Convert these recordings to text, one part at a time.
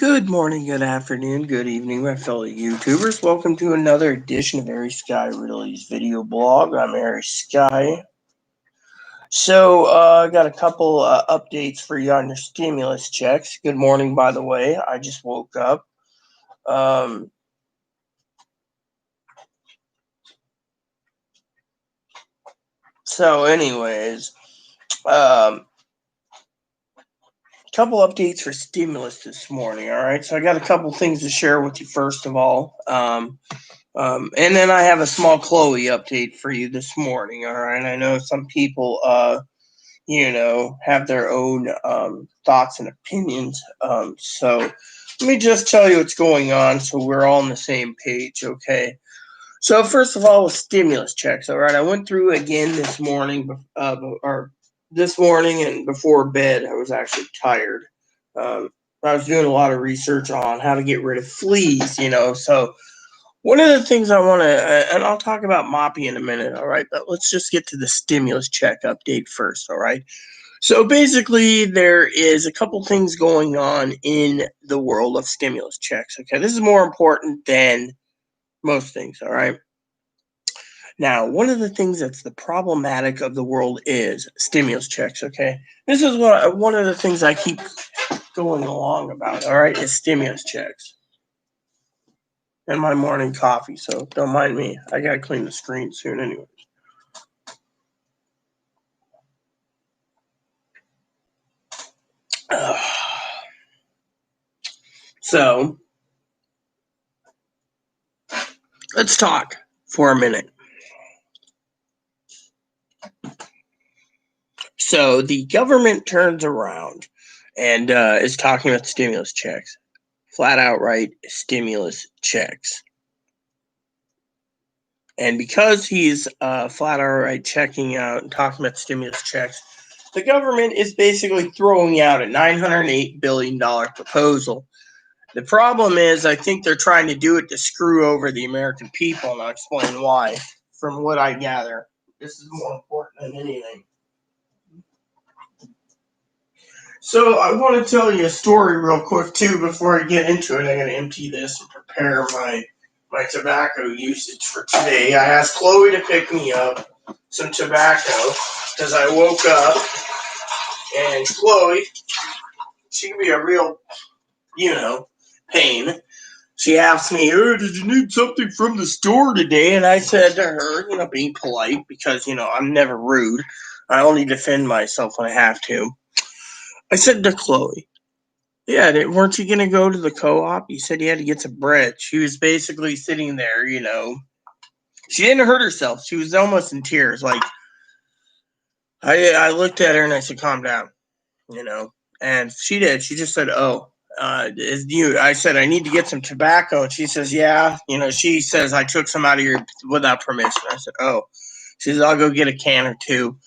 Good morning, good afternoon, good evening, my fellow YouTubers. Welcome to another edition of Airy Sky Realty's video blog. I'm Airy Sky. So, I got a couple updates for you on your stimulus checks. Good morning, by the way. I just woke up. Anyways, couple updates for stimulus this morning. All right, so I got a couple things to share with you. First of all, and then I have a small Chloe update for you this morning. All right, I know some people have their own thoughts and opinions. So let me just tell you what's going on, so we're all on the same page. Okay. So first of all, with stimulus checks. All right, I went through again this morning, and before bed. I was actually tired. I was doing a lot of research on how to get rid of fleas. So one of the things I want to, and I'll talk about Moppy in a minute. All right, but let's just get to the stimulus check update first. All right. So basically, there is a couple things going on in the world of stimulus checks. Okay, this is more important than most things. All right. Now, one of the things that's the problematic of the world is stimulus checks. Okay, this is one of the things I keep going along about. All right, is stimulus checks and my morning coffee. So don't mind me. I gotta clean the screen soon, anyway. So let's talk for a minute. So the government turns around and is talking about stimulus checks, flat outright stimulus checks. And because he's flat outright checking out and talking about stimulus checks, the government is basically throwing out a $908 billion proposal. The problem is, I think they're trying to do it to screw over the American people, and I'll explain why. From what I gather, this is more important than anything. So I want to tell you a story real quick too before I get into it. I gotta empty this and prepare my tobacco usage for today. I asked Chloe to pick me up some tobacco because I woke up, and Chloe, she can be a real, pain. She asked me, "Oh, did you need something from the store today?" And I said to her, being polite, because I'm never rude. I only defend myself when I have to. I said to Chloe, "Yeah, weren't you going to go to the co-op? You said you had to get some bread." She was basically sitting there, She didn't hurt herself. She was almost in tears. Like, I looked at her and I said, "Calm down," And she did. She just said, "Oh, is you?" I said, "I need to get some tobacco." And she says, "Yeah." She says, "I took some out of here without permission." I said, "Oh." She says, "I'll go get a can or two."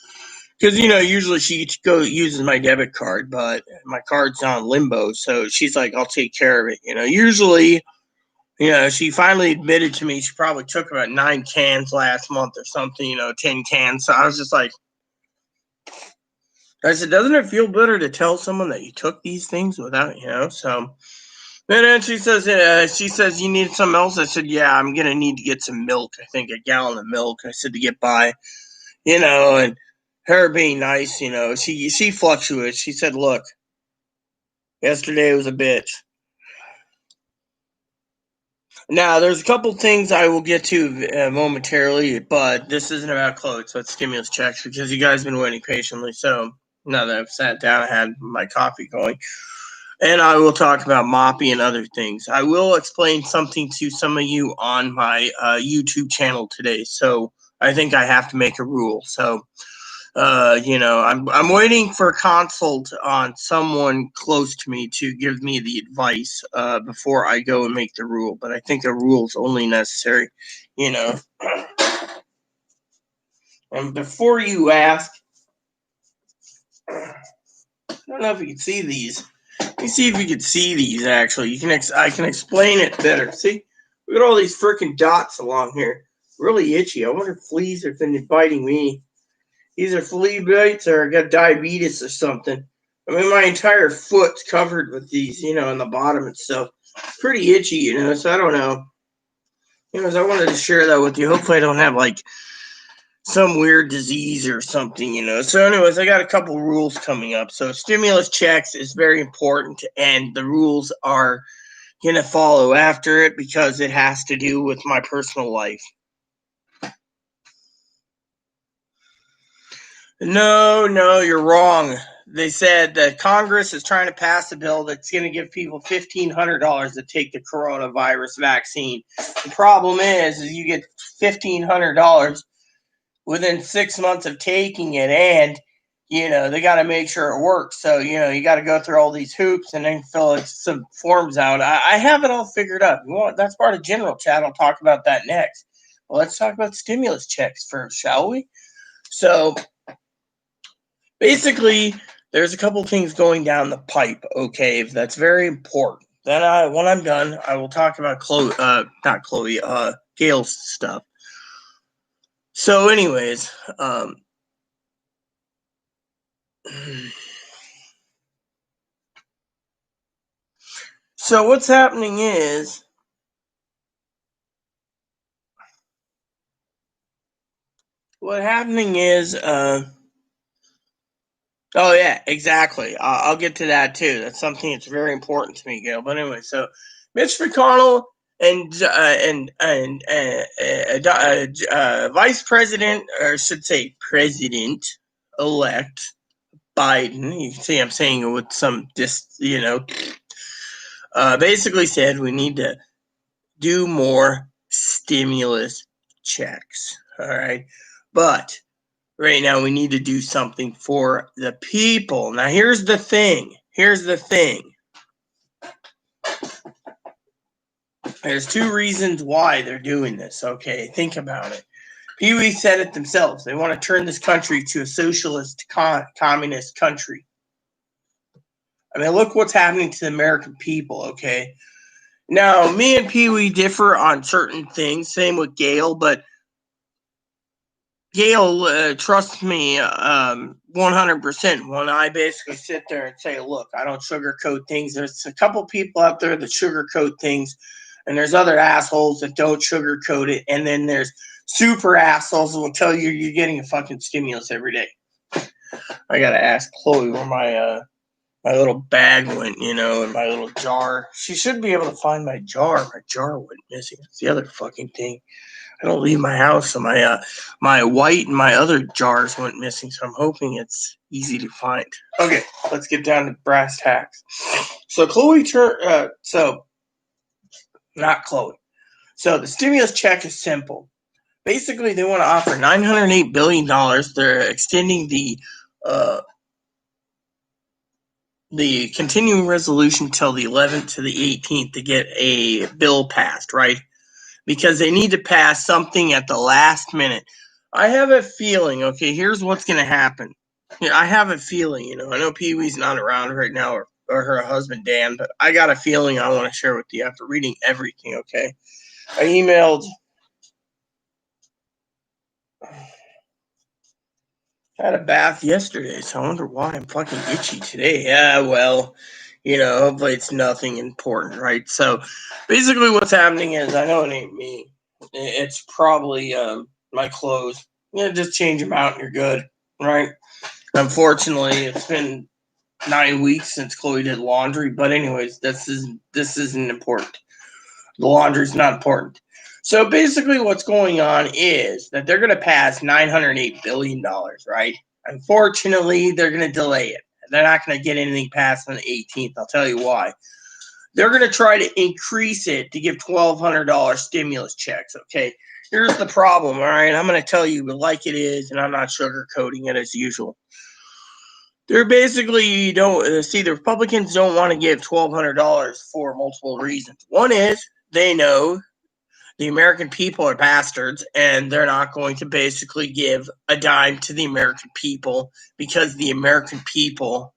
Because, usually she uses my debit card, but my card's on limbo. So she's like, "I'll take care of it." Usually, she finally admitted to me she probably took about 9 cans last month or something, 10 cans. So I was just like, I said, "Doesn't it feel better to tell someone that you took these things without, So and then she says, "You need something else?" I said, "Yeah, I'm going to need to get some milk. I think a gallon of milk." I said, to get by, and her being nice, she fluctuates. She said, "Look, yesterday was a bitch." Now, there's a couple things I will get to momentarily, but this isn't about clothes, so it's stimulus checks, because you guys have been waiting patiently. So now that I've sat down, I had my coffee going. And I will talk about Moppy and other things. I will explain something to some of you on my YouTube channel today. So I think I have to make a rule. So, I'm waiting for a consult on someone close to me to give me the advice before I go and make the rule. But I think a rule is only necessary, And before you ask, I don't know if you can see these. Let me see if you can see these, actually. I can explain it better. See? Look at all these freaking dots along here. Really itchy. I wonder if fleas have been biting me. These are flea bites, or I got diabetes or something. I mean, my entire foot's covered with these, in the bottom and stuff. Pretty itchy, so I don't know. So I wanted to share that with you. Hopefully I don't have, like, some weird disease or something. So anyways, I got a couple rules coming up. So stimulus checks is very important, and the rules are going to follow after it because it has to do with my personal life. No, you're wrong. They said that Congress is trying to pass a bill that's going to give people $1,500 to take the coronavirus vaccine. The problem is you get $1,500 within 6 months of taking it, and they got to make sure it works. So you got to go through all these hoops and then fill some forms out. I have it all figured up. That's part of general chat. I'll talk about that next. Well, let's talk about stimulus checks first, shall we? So basically, there's a couple things going down the pipe, okay, that's very important. Then when I'm done, I will talk about Gail's stuff. So anyways, so what's happening is oh yeah, exactly. I'll get to that too. That's something that's very important to me, Gail. But anyway, so Mitch McConnell and Vice President, or I should say President-elect Biden. You can see I'm saying it with some basically said we need to do more stimulus checks. All right, but right now we need to do something for the people. Now here's the thing. There's two reasons why they're doing this. Okay, think about it. Pee-wee said it themselves. They want to turn this country to a socialist communist country. I mean, look what's happening to the American people, okay? Now, me and Pee-wee differ on certain things. Same with Gail, but Gail, trust me, 100%. When I basically sit there and say, look, I don't sugarcoat things. There's a couple people out there that sugarcoat things, and there's other assholes that don't sugarcoat it, and then there's super assholes that will tell you you're getting a fucking stimulus every day. I gotta ask Chloe where my little bag went, and my little jar. She should be able to find my jar. My jar went missing. It's the other fucking thing. I don't leave my house, so my white and my other jars went missing. So I'm hoping it's easy to find. Okay, let's get down to brass tacks. So not Chloe. So the stimulus check is simple. Basically, they want to offer $908 billion. They're extending the continuing resolution till the 11th to the 18th to get a bill passed, right? Because they need to pass something at the last minute. I have a feeling, okay, here's what's going to happen. I have a feeling, I know Pee-wee's not around right now, or her husband, Dan, but I got a feeling I want to share with you after reading everything, okay? I had a bath yesterday, so I wonder why I'm fucking itchy today. Yeah, well, hopefully it's nothing important, right? So basically what's happening is, I know it ain't me. It's probably my clothes. Just change them out and you're good, right? Unfortunately, it's been 9 weeks since Chloe did laundry, but anyways, this isn't important. The laundry's not important. So basically what's going on is that they're going to pass $908 billion, right? Unfortunately, they're going to delay it. They're not going to get anything passed on the 18th. I'll tell you why. They're going to try to increase it to give $1,200 stimulus checks, okay? Here's the problem, all right? I'm going to tell you like it is, and I'm not sugarcoating it as usual. They're basically the Republicans don't want to give $1,200 for multiple reasons. One is they know the American people are bastards, and they're not going to basically give a dime to the American people because the American people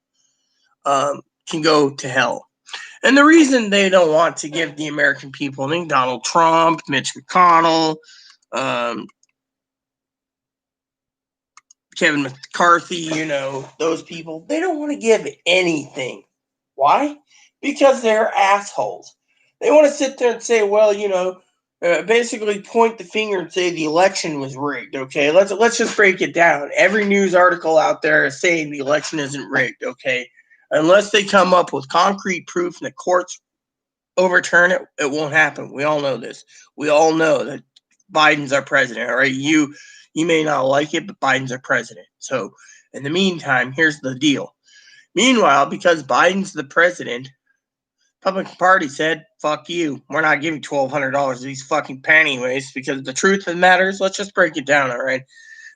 can go to hell. And the reason they don't want to give the American people, I think Donald Trump, Mitch McConnell, Kevin McCarthy, those people, they don't want to give anything. Why? Because they're assholes. They want to sit there and say, well, basically point the finger and say the election was rigged. Okay, let's just break it down. Every news article out there is saying the election isn't rigged. Okay, unless they come up with concrete proof and the courts overturn it, it won't happen. We all know this. We all know that Biden's our president. All right, you may not like it, but Biden's our president. So in the meantime, here's the deal. Meanwhile, because Biden's the president, Republican Party said, fuck you. We're not giving $1,200 to these fucking panty wastes because the truth of the matter is, let's just break it down, all right?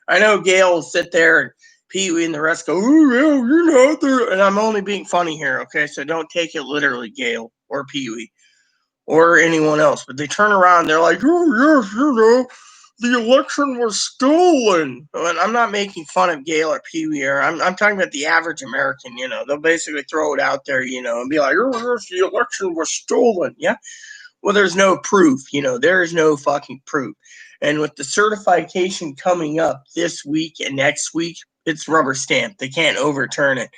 I know Gail will sit there and Pee Wee and the rest go, oh, yeah, you're not there. And I'm only being funny here, okay? So don't take it literally, Gail or Pee Wee or anyone else. But they turn around, they're like, oh, yes, the election was stolen. And I'm not making fun of Gail or Pee Wee. I'm talking about the average American. They'll basically throw it out there, and be like, oh, yes, the election was stolen. Yeah. Well, there's no proof. There is no fucking proof. And with the certification coming up this week and next week, it's rubber stamped. They can't overturn it.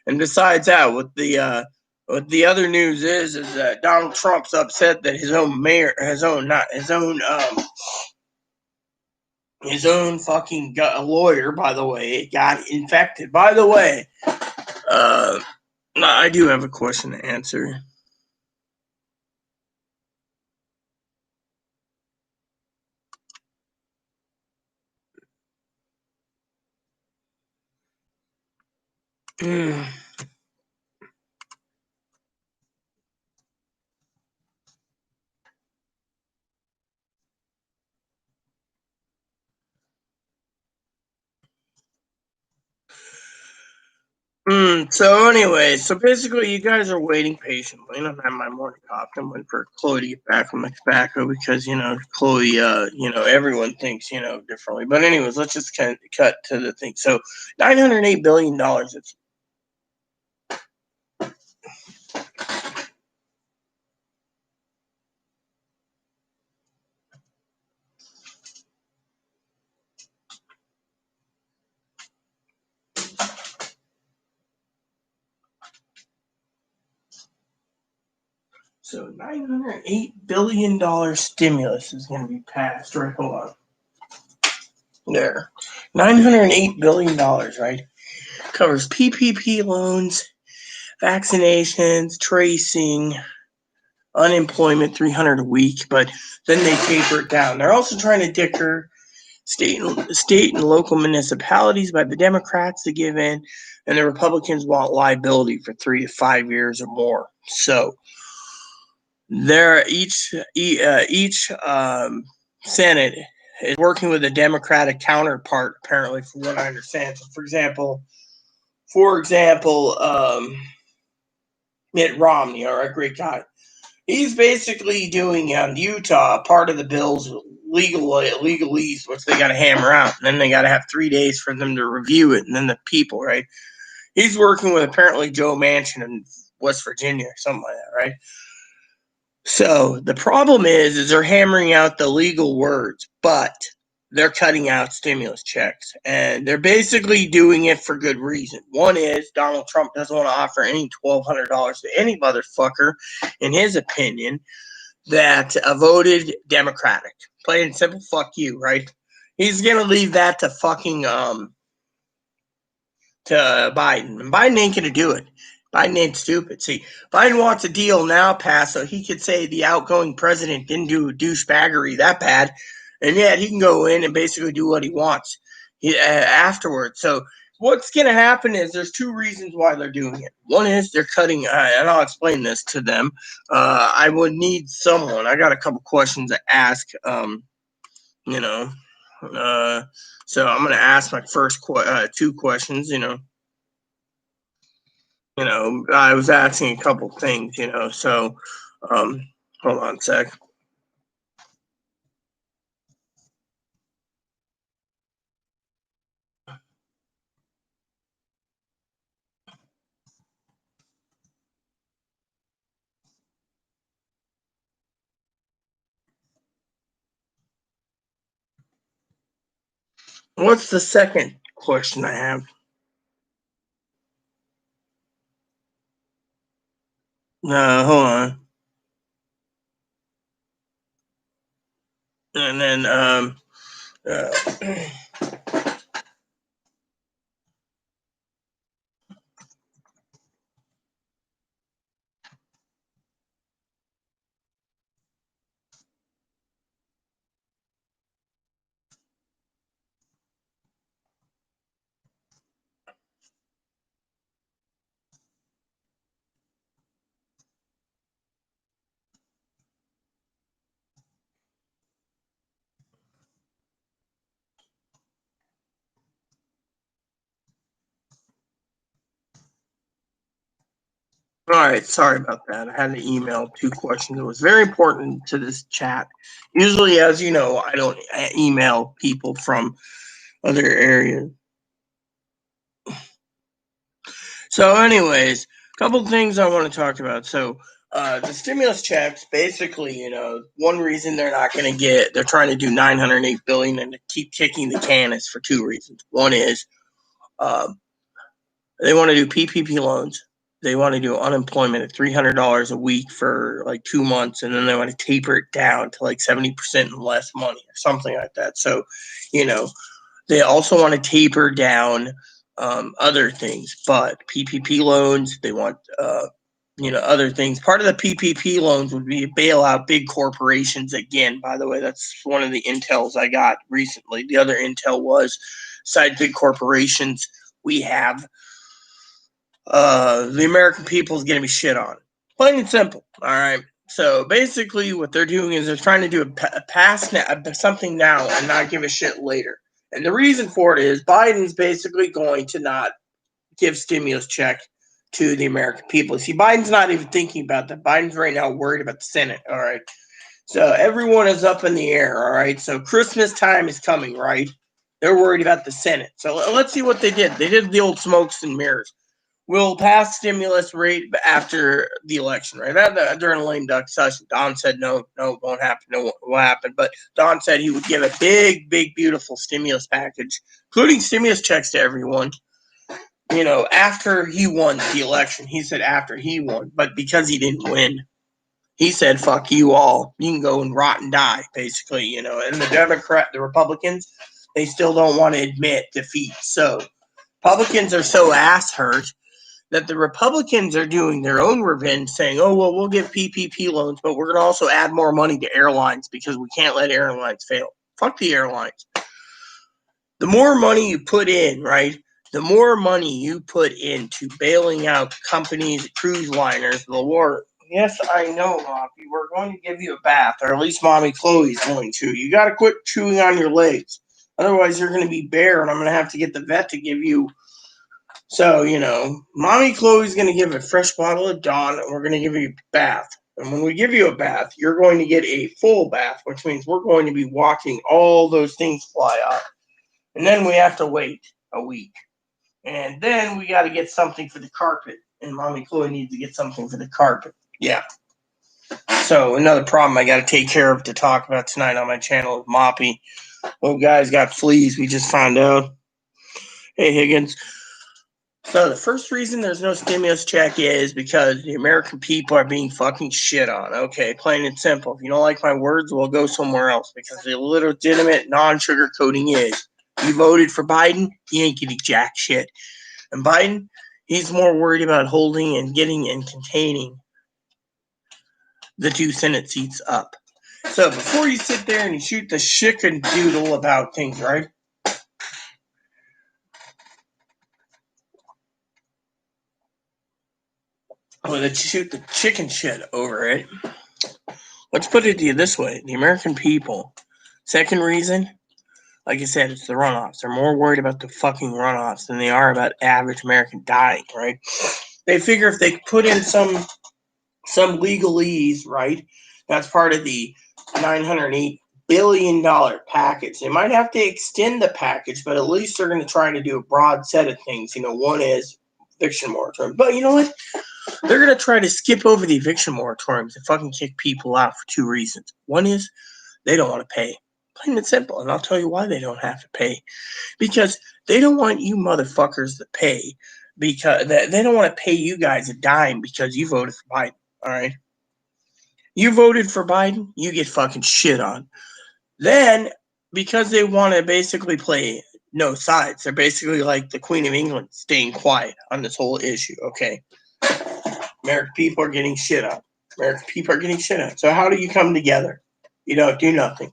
And besides that, what the other news is that Donald Trump's upset that his own fucking lawyer, by the way, got infected. By the way, I do have a question to answer. So anyway, basically you guys are waiting patiently. And I'm having my morning coffee. I'm waiting for Chloe to get back from the tobacco because, Chloe, everyone thinks, differently. But anyways, let's just cut to the thing. So $908 billion. It's So $908 billion stimulus is going to be passed. Right, hold on. There. $908 billion, right? Covers PPP loans, vaccinations, tracing, unemployment, 300 a week, but then they taper it down. They're also trying to dicker state and local municipalities by the Democrats to give in, and the Republicans want liability for 3 to 5 years or more. So they're each Senate is working with a Democratic counterpart, apparently, from what I understand. So, for example, Mitt Romney, all right, great guy. He's basically doing Utah part of the bill's legalese, which they got to hammer out, and then they got to have 3 days for them to review it, and then the people, right? He's working with apparently Joe Manchin in West Virginia or something like that, right? So the problem is they're hammering out the legal words, but they're cutting out stimulus checks, and they're basically doing it for good reason. One is Donald Trump doesn't want to offer any $1,200 to any motherfucker, in his opinion, that voted Democratic. Plain and simple, fuck you, right? He's gonna leave that to fucking to Biden, and Biden ain't gonna do it. Biden ain't stupid. See, Biden wants a deal now passed so he could say the outgoing president didn't do douchebaggery that bad, and yet he can go in and basically do what he wants afterwards. So what's going to happen is there's two reasons why they're doing it. One is they're cutting, and I'll explain this to them. I would need someone. I got a couple questions to ask. You know, so I'm going to ask my first two questions. I was asking a couple things, so hold on a sec. What's the second question I have. No, hold on. And then all right, sorry about that. I had to email 2 questions. It was very important to this chat. Usually, as you know, I don't email people from other areas. So, anyways, a couple things I want to talk about. So, the stimulus checks, basically, one reason they're trying to do 908 billion and to keep kicking the can is for 2 reasons. One is they want to do PPP loans. They want to do unemployment at $300 a week for like 2 months, and then they want to taper it down to like 70% and less money or something like that. So, they also want to taper down other things, but PPP loans, they want, other things. Part of the PPP loans would be bail out big corporations again. By the way, that's one of the intels I got recently. The other intel was side big corporations. We have the American people is going to be shit on. Plain and simple. All right. So basically, what they're doing is they're trying to do something now and not give a shit later. And the reason for it is Biden's basically going to not give stimulus check to the American people. See, Biden's not even thinking about that. Biden's right now worried about the Senate. All right. So everyone is up in the air. All right. So Christmas time is coming, right? They're worried about the Senate. So let's see what they did. They did the old smokes and mirrors. We'll pass stimulus rate after the election, right? During a lame duck session, Don said no, it won't happen. No, it won't happen. But Don said he would give a big, beautiful stimulus package, including stimulus checks to everyone. After he won the election, he said after he won, but because he didn't win, he said, "Fuck you all. You can go and rot and die." Basically, and the Republicans, they still don't want to admit defeat. So Republicans are so ass hurt that the Republicans are doing their own revenge, saying, "Oh, well, we'll give PPP loans, but we're going to also add more money to airlines because we can't let airlines fail." Fuck the airlines. The more money you put in, right, the more money you put into bailing out companies, cruise liners, the more. Yes, I know, Moppy. We're going to give you a bath, or at least Mommy Chloe's going to. You got to quit chewing on your legs. Otherwise, you're going to be bare, and I'm going to have to get the vet to give you. So, Mommy Chloe's going to give a fresh bottle of Dawn, and we're going to give you a bath. And when we give you a bath, you're going to get a full bath, which means we're going to be watching all those things fly off. And then we have to wait a week. And then we got to get something for the carpet. And Mommy Chloe needs to get something for the carpet. Yeah. So, another problem I got to take care of to talk about tonight on my channel is Moppy. Little guy's got fleas, we just found out. Hey, Higgins. So the first reason there's no stimulus check is because the American people are being fucking shit on. Okay, plain and simple. If you don't like my words, we'll go somewhere else because the legitimate non-sugarcoating is you voted for Biden, you ain't getting jack shit. And Biden, he's more worried about holding and getting and containing the 2 Senate seats up. So before you sit there and you shoot the chicken doodle about things, right? Well, let's shoot the chicken shit over it. Let's put it to you this way. The American people, second reason, like I said, it's the runoffs. They're more worried about the fucking runoffs than they are about average American dying, right? They figure if they put in some legalese, right, that's part of the $908 billion package. They might have to extend the package, but at least they're going to try to do a broad set of things. One is eviction moratorium. But you know what? They're going to try to skip over the eviction moratoriums and fucking kick people out for 2 reasons. One is they don't want to pay. Plain and simple. And I'll tell you why they don't have to pay. Because they don't want you motherfuckers to pay. Because they don't want to pay you guys a dime because you voted for Biden. All right? You voted for Biden, you get fucking shit on. Then, because they want to basically play no sides, they're basically like the Queen of England, staying quiet on this whole issue, okay? American people are getting shit on. American people are getting shit on. So how do you come together? You don't do nothing.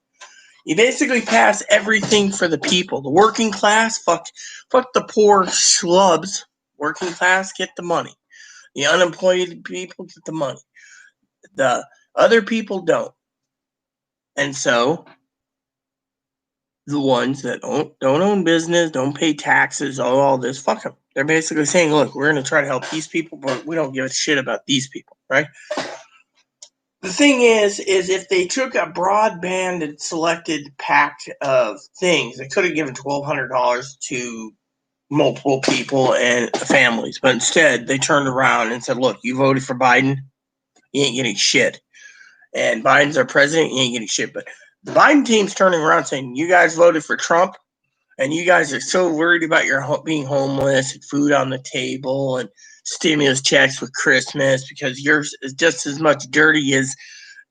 You basically pass everything for the people. The working class, fuck the poor schlubs. Working class, get the money. The unemployed people get the money. The other people don't. And so the ones that don't own business, don't pay taxes, all this, fuck them. They're basically saying, look, we're going to try to help these people, but we don't give a shit about these people, right? The thing is if they took a broadband and selected pack of things, they could have given $1,200 to multiple people and families, but instead they turned around and said, look, you voted for Biden, you ain't getting shit. And Biden's our president, you ain't getting shit. But the Biden team's turning around saying, you guys voted for Trump, and you guys are so worried about your being homeless and food on the table and stimulus checks with Christmas because yours is just as much dirty as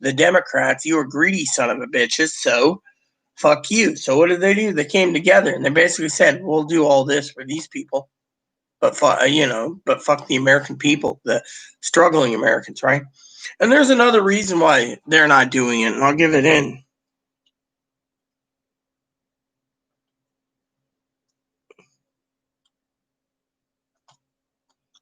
the Democrats. You were greedy son of a bitches, so fuck you. So what did they do? They came together and they basically said, we'll do all this for these people, but fuck the American people, the struggling Americans, right? And there's another reason why they're not doing it, and I'll give it in.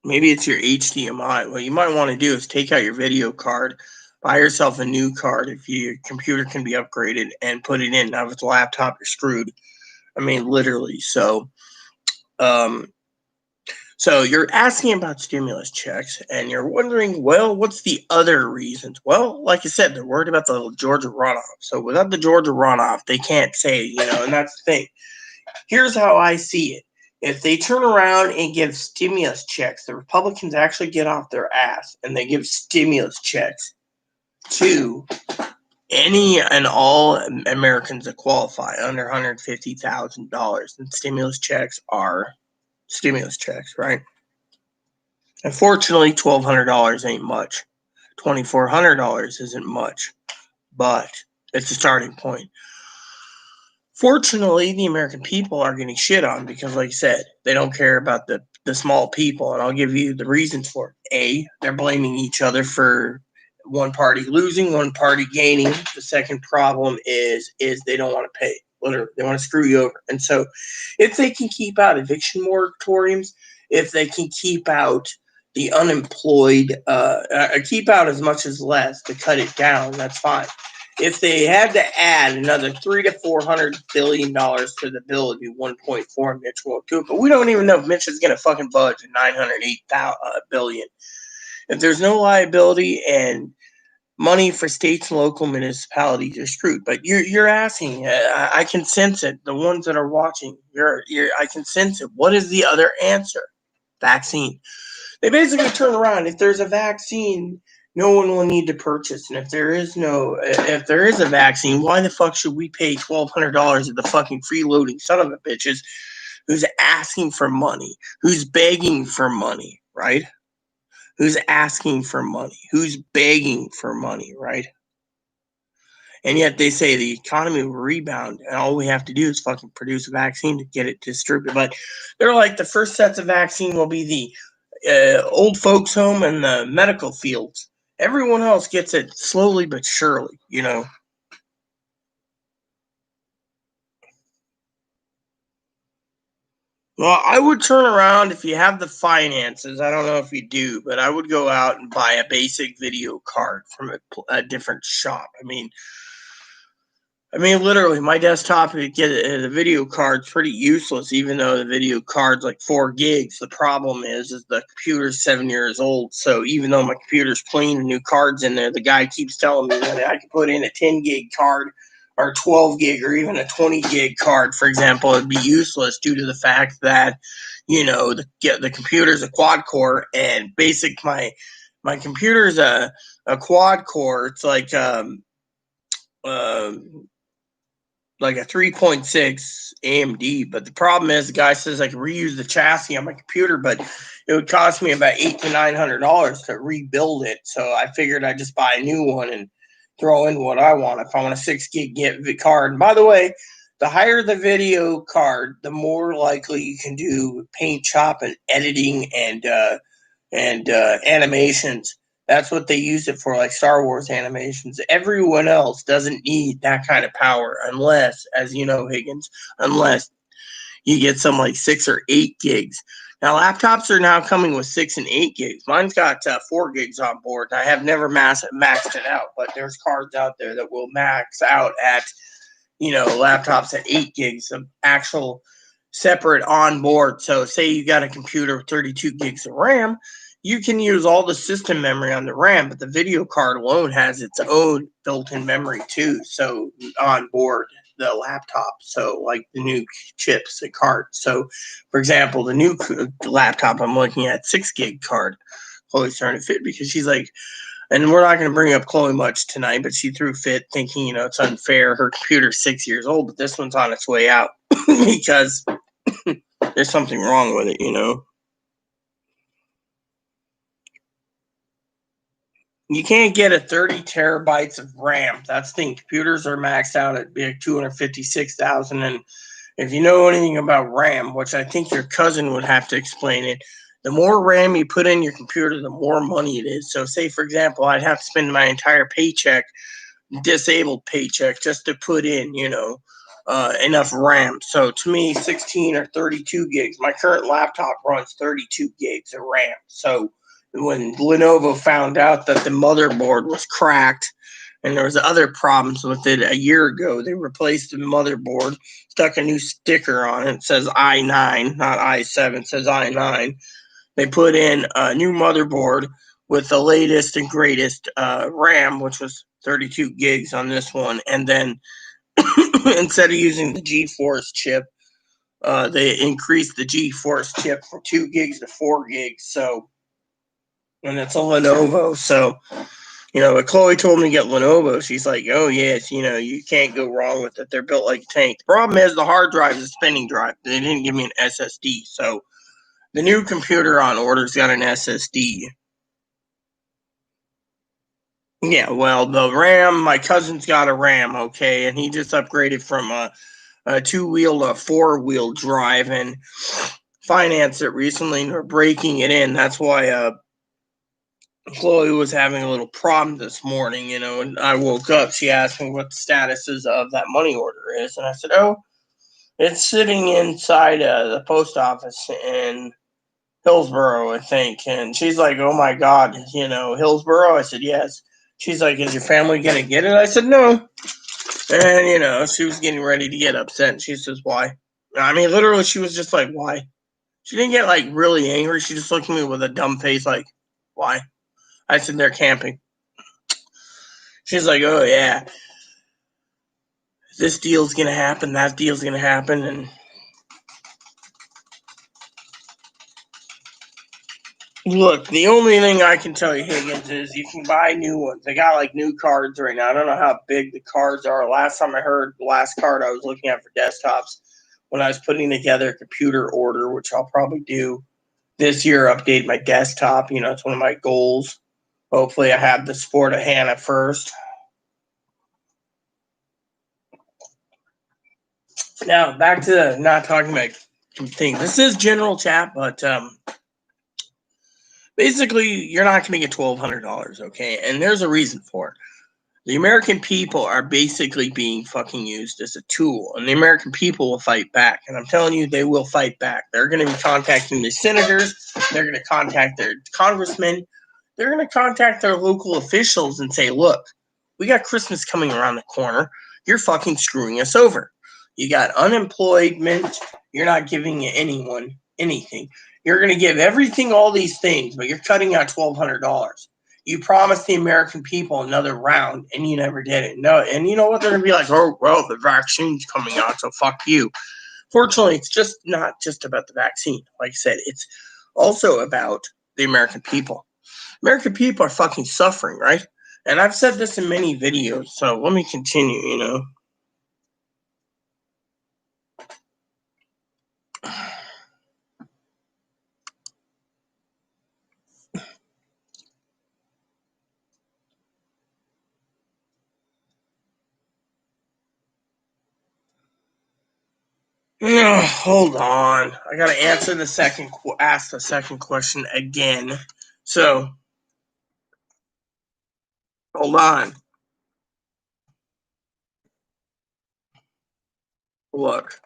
Maybe it's your HDMI. What you might want to do is take out your video card, buy yourself a new card if your computer can be upgraded, and put it in. Now, if it's a laptop, you're screwed. I mean, literally. So you're asking about stimulus checks, and you're wondering, well, what's the other reasons? Well, like I said, they're worried about the Georgia runoff. So without the Georgia runoff, they can't say, and that's the thing. Here's how I see it. If they turn around and give stimulus checks, the Republicans actually get off their ass and they give stimulus checks to any and all Americans that qualify under $150,000. And stimulus checks are stimulus checks, right? Unfortunately, $1,200 ain't much. $2,400 isn't much, but it's a starting point. Fortunately, the American people are getting shit on because, like I said, they don't care about the small people. And I'll give you the reasons for it. A, they're blaming each other for one party losing, one party gaining. The second problem is they don't want to pay. Literally, they want to screw you over. And so if they can keep out eviction moratoriums, if they can keep out the unemployed, keep out as much as less to cut it down, that's fine. If they had to add another $300 to $400 billion to the bill, it'd be 1.4. Mitch won't do it, but we don't even know if Mitch is going to fucking budge at $908 billion. If there's no liability and money for states and local municipalities, you're screwed. But you're asking. I can sense it. The ones that are watching, I can sense it. What is the other answer? Vaccine. They basically turn around. If there's a vaccine, no one will need to purchase. And if there is a vaccine, why the fuck should we pay $1,200 of the fucking freeloading son of a bitches who's asking for money, who's begging for money, right? Who's asking for money, who's begging for money, right? And yet they say the economy will rebound, and all we have to do is fucking produce a vaccine to get it distributed. But they're like, the first sets of vaccine will be the old folks home and the medical fields. Everyone else gets it slowly but surely, Well, I would turn around if you have the finances. I don't know if you do, but I would go out and buy a basic video card from a different shop. I mean, literally, my desktop, to get the video card's pretty useless, even though the video card's like 4 gigs. The problem is the computer's 7 years old. So even though my computer's clean and new cards in there, the guy keeps telling me that I can put in a 10 gig card or 12 gig or even a 20 gig card, for example. It'd be useless due to the fact that, the computer's a quad core, and my computer's a quad core. It's like, like a 3.6 AMD. But the problem is, the guy says I can reuse the chassis on my computer, but it would cost me about $800 to $900 to rebuild it. So I figured I'd just buy a new one and throw in what I want. If I want a 6 gig card, and by the way, the higher the video card, the more likely you can do paint chop and editing and animations. That's what they use it for, like Star Wars animations. Everyone else doesn't need that kind of power unless, as you know, Higgins, unless you get some like 6 or 8 gigs. Now, laptops are now coming with 6 and 8 gigs. Mine's got 4 gigs on board. I have never maxed it out, but there's cards out there that will max out at, laptops at 8 gigs of actual separate on board. So, say you got a computer with 32 gigs of RAM, you can use all the system memory on the RAM, but the video card alone has its own built-in memory too. So, on board the laptop, so like the new chips and cards. So, for example, the new laptop I'm looking at, 6 gig card. Chloe's starting to fit because she's like, and we're not going to bring up Chloe much tonight, but she threw fit thinking, it's unfair. Her computer's 6 years old, but this one's on its way out because there's something wrong with it. You can't get a 30 terabytes of RAM. That's the thing. Computers are maxed out at 256,000. And if you know anything about RAM, which I think your cousin would have to explain it, the more RAM you put in your computer, the more money it is. So say, for example, I'd have to spend my entire paycheck, disabled paycheck, just to put in, enough RAM. So to me, 16 or 32 gigs. My current laptop runs 32 gigs of RAM. So when Lenovo found out that the motherboard was cracked and there was other problems with it a year ago, they replaced the motherboard, stuck a new sticker on it. It says i9, not i7, it says i9. They put in a new motherboard with the latest and greatest RAM, which was 32 gigs on this one. And then instead of using the GeForce chip, they increased the GeForce chip from 2 gigs to 4 gigs. So, and it's a Lenovo. So, but Chloe told me to get Lenovo. She's like, oh, yes, you can't go wrong with it. They're built like a tank. The problem is the hard drive is a spinning drive. They didn't give me an SSD. So the new computer on order's got an SSD. Yeah, well, the RAM, my cousin's got a RAM, okay, and he just upgraded from a 2-wheel to a 4-wheel drive and financed it recently, and we're breaking it in. That's why Chloe was having a little problem this morning, and I woke up. She asked me what the status is of that money order is, and I said, oh, it's sitting inside the post office in Hillsboro, I think. And she's like, oh my God, Hillsboro? I said, yes. She's like, is your family going to get it? I said, no. And, she was getting ready to get upset. And she says, why? I mean, literally, she was just like, why? She didn't get, like, really angry. She just looked at me with a dumb face like, why? I said, they're camping. She's like, oh, yeah. This deal's going to happen. That deal's going to happen. And look, the only thing I can tell you, Higgins, is you can buy new ones. They got like new cards right now. I don't know how big the cards are. Last time I heard, the last card I was looking at for desktops when I was putting together a computer order, which I'll probably do this year, update my desktop. It's one of my goals. Hopefully I have the support of Hannah first. Now, back to not talking about things. This is general chat, but basically, you're not going to get $1,200, okay? And there's a reason for it. The American people are basically being fucking used as a tool, and the American people will fight back. And I'm telling you, they will fight back. They're going to be contacting their senators. They're going to contact their congressmen. They're going to contact their local officials and say, look, we got Christmas coming around the corner. You're fucking screwing us over. You got unemployment. You're not giving anyone anything. You're going to give everything all these things, but you're cutting out $1,200. You promised the American people another round, and you never did it. No, and you know what? They're going to be like, oh, well, the vaccine's coming out, so fuck you. Fortunately, it's just not just about the vaccine. Like I said, it's also about the American people. American people are fucking suffering, right? And I've said this in many videos, so let me continue, Hold on. I gotta answer ask the second question again. So, hold on. Look.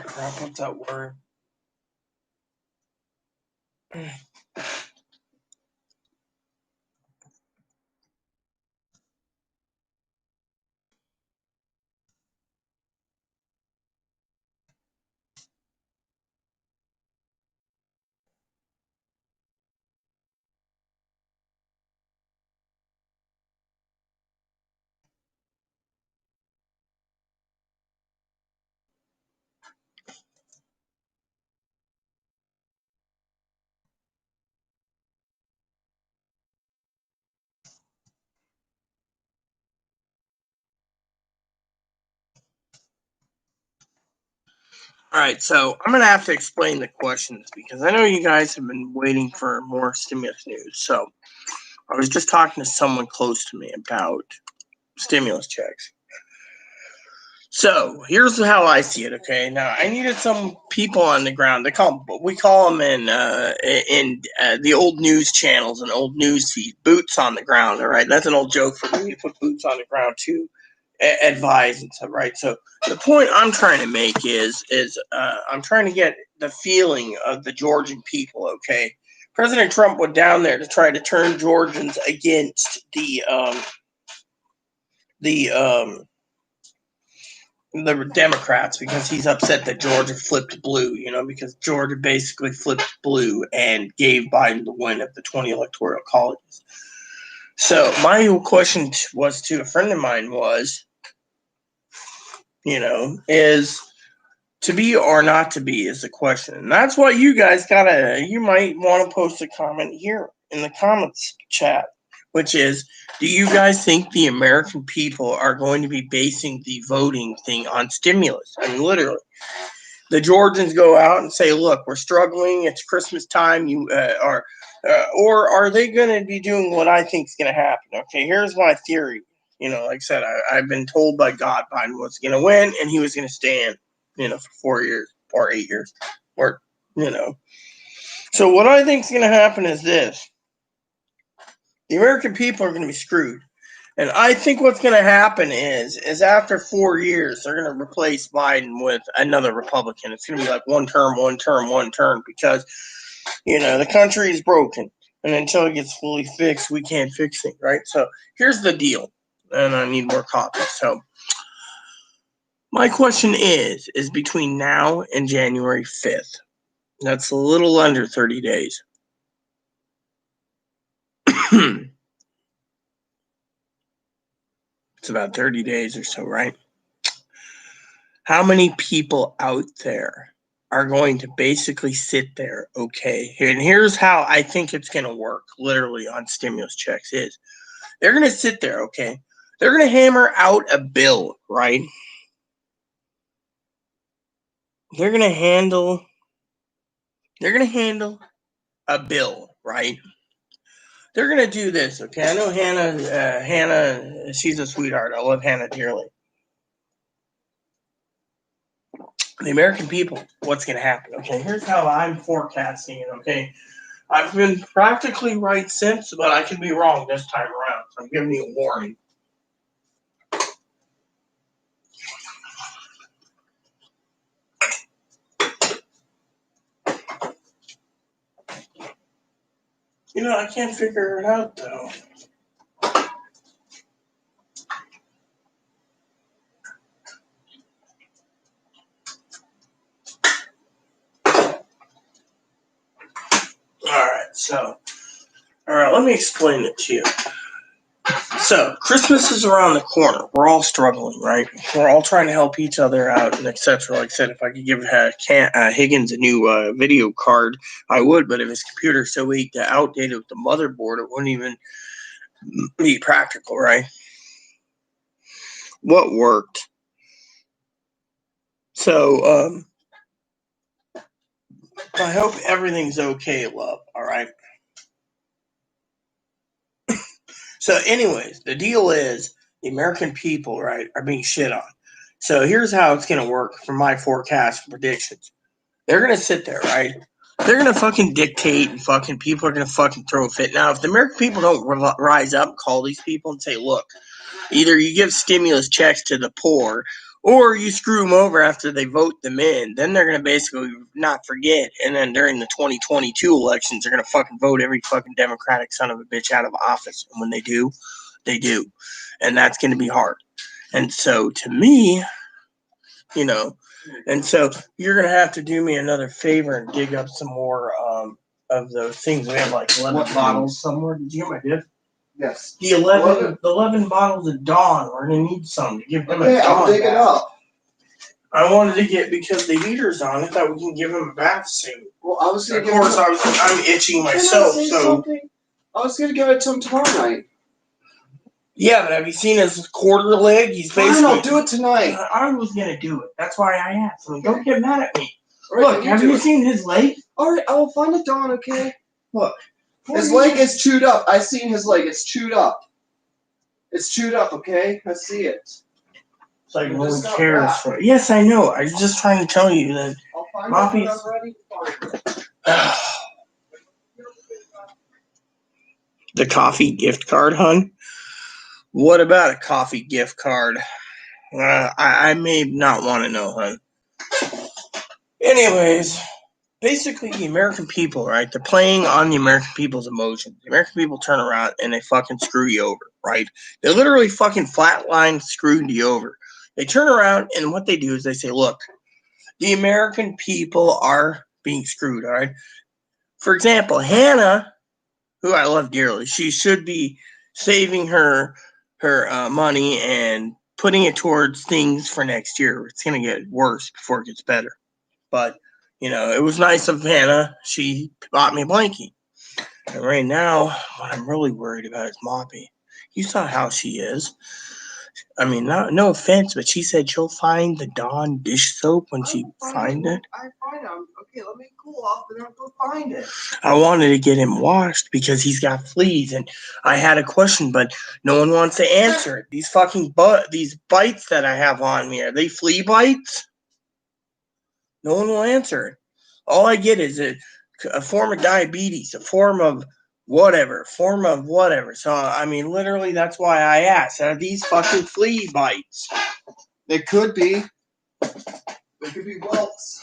Crap, what's that word? All right, so I'm gonna have to explain the questions because I know you guys have been waiting for more stimulus news. So I was just talking to someone close to me about stimulus checks. So here's how I see it. Okay, now I needed some people on the ground. We call them in the old news channels and old news feed, boots on the ground. All right, that's an old joke for me to put boots on the ground to advise and stuff. Right. So the point I'm trying to make is I'm trying to get the feeling of the Georgian people. Okay, President Trump went down there to try to turn Georgians against the Democrats because he's upset that Georgia flipped blue, because Georgia basically flipped blue and gave Biden the win at the 20 electoral colleges. So my question was to a friend of mine is to be or not to be is the question. And that's what you guys you might want to post a comment here in the comments chat, which is, do you guys think the American people are going to be basing the voting thing on stimulus? I mean, literally. The Georgians go out and say, look, we're struggling. It's Christmas time. Or are they going to be doing what I think is going to happen? Okay, here's my theory. Like I said, I've been told by God Biden was going to win and he was going to stand, for 4 years or 8 years or, So what I think is going to happen is this. The American people are going to be screwed. And I think what's going to happen is after 4 years, they're going to replace Biden with another Republican. It's going to be like one term, because, the country is broken. And until it gets fully fixed, we can't fix it, right? So here's the deal. And I need more copies. So my question is between now and January 5th. That's a little under 30 days. It's about 30 days or so, right? How many people out there are going to basically sit there, okay? And here's how I think it's going to work, literally, on stimulus checks is they're going to sit there, okay? They're going to hammer out a bill, right? They're going to handle a bill, right? They're going to do this, okay? I know Hannah, she's a sweetheart. I love Hannah dearly. The American people, what's going to happen, okay? Here's how I'm forecasting it, okay? I've been practically right since, but I could be wrong this time around. So I'm giving you a warning. I can't figure it out, though. All right, let me explain it to you. So, Christmas is around the corner. We're all struggling, right? We're all trying to help each other out, and etc. Like I said, if I could give Higgins a new video card, I would, but if his computer's so outdated with the motherboard, it wouldn't even be practical, right? What worked? So, I hope everything's okay, love, alright? So, anyways, the deal is the American people, right, are being shit on. So, here's how it's going to work from my forecast and predictions. They're going to sit there, right? They're going to fucking dictate and fucking people are going to fucking throw a fit. Now, if the American people don't rise up and call these people and say, look, either you give stimulus checks to the poor or you screw them over after they vote them in, then they're going to basically not forget. And then during the 2022 elections, they're going to fucking vote every fucking Democratic son of a bitch out of office. And when they do, they do. And that's going to be hard. And so to me, and so you're going to have to do me another favor and dig up some more of those things. We have like 11 bottles somewhere. Did you get my gift? Yes. The 11 bottles of Dawn. We're going to need some to give them a Dawn. I'll dig it up. I wanted to get, because the heater's on, I thought we can give him a bath soon. Well, I was going to Of course, I'm itching myself, so. I was going to give it to him tomorrow night. Yeah, but have you seen his quarter leg? He's basically. Fine, I'll do it tonight. I was going to do it. That's why I asked. So don't get mad at me. Look, have you seen his leg? Alright, I will find it, Dawn, okay? Look. His leg is chewed up. I seen his leg. It's chewed up. It's chewed up, okay? I see it. It's like no one cares for it. Yes, I know. I was just trying to tell you that. I'll find it when I'm ready to find it. The coffee gift card, hun? What about a coffee gift card? I may not want to know, hun. Anyways, basically the American people, right? They're playing on the American people's emotions. The American people turn around and they fucking screw you over, right? They literally fucking flatline screwed you over. They turn around and what they do is they say, look, the American people are being screwed, all right? For example, Hannah, who I love dearly, she should be saving her money and putting it towards things for next year. It's going to get worse before it gets better. But, it was nice of Hannah. She bought me a blankie. And right now, what I'm really worried about is Moppy. You saw how she is. I mean, no offense, but she said she'll find the Dawn dish soap when she finds it. I find it. Okay, let me cool off and I'll go find it. I wanted to get him washed because he's got fleas, and I had a question, but no one wants to answer it. These fucking these bites that I have on me, are they flea bites? No one will answer it. All I get is a form of diabetes, a form of whatever. So, I mean, literally, that's why I asked. Are these fucking flea bites? They could be. They could be welts.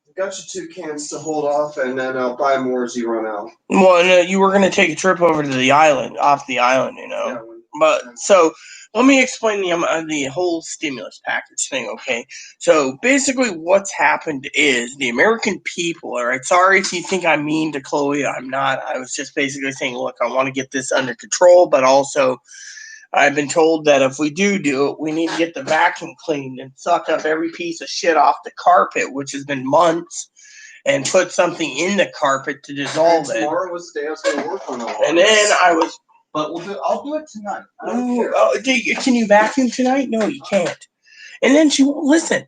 I got you 2 cans to hold off, and then I'll buy more as you run out. Well, no, you were going to take a trip over to the island, off the island, Yeah, But, so, let me explain the whole stimulus package thing, okay? So, basically what's happened is the American people, all right, sorry if you think I'm mean to Chloe, I'm not. I was just basically saying, look, I want to get this under control, but also I've been told that if we do it, we need to get the vacuum cleaned and suck up every piece of shit off the carpet, which has been months, and put something in the carpet to dissolve it. Tomorrow was the day I was going to work on all And then But I'll do it tonight. Can you vacuum tonight? No, you can't. And then she won't listen.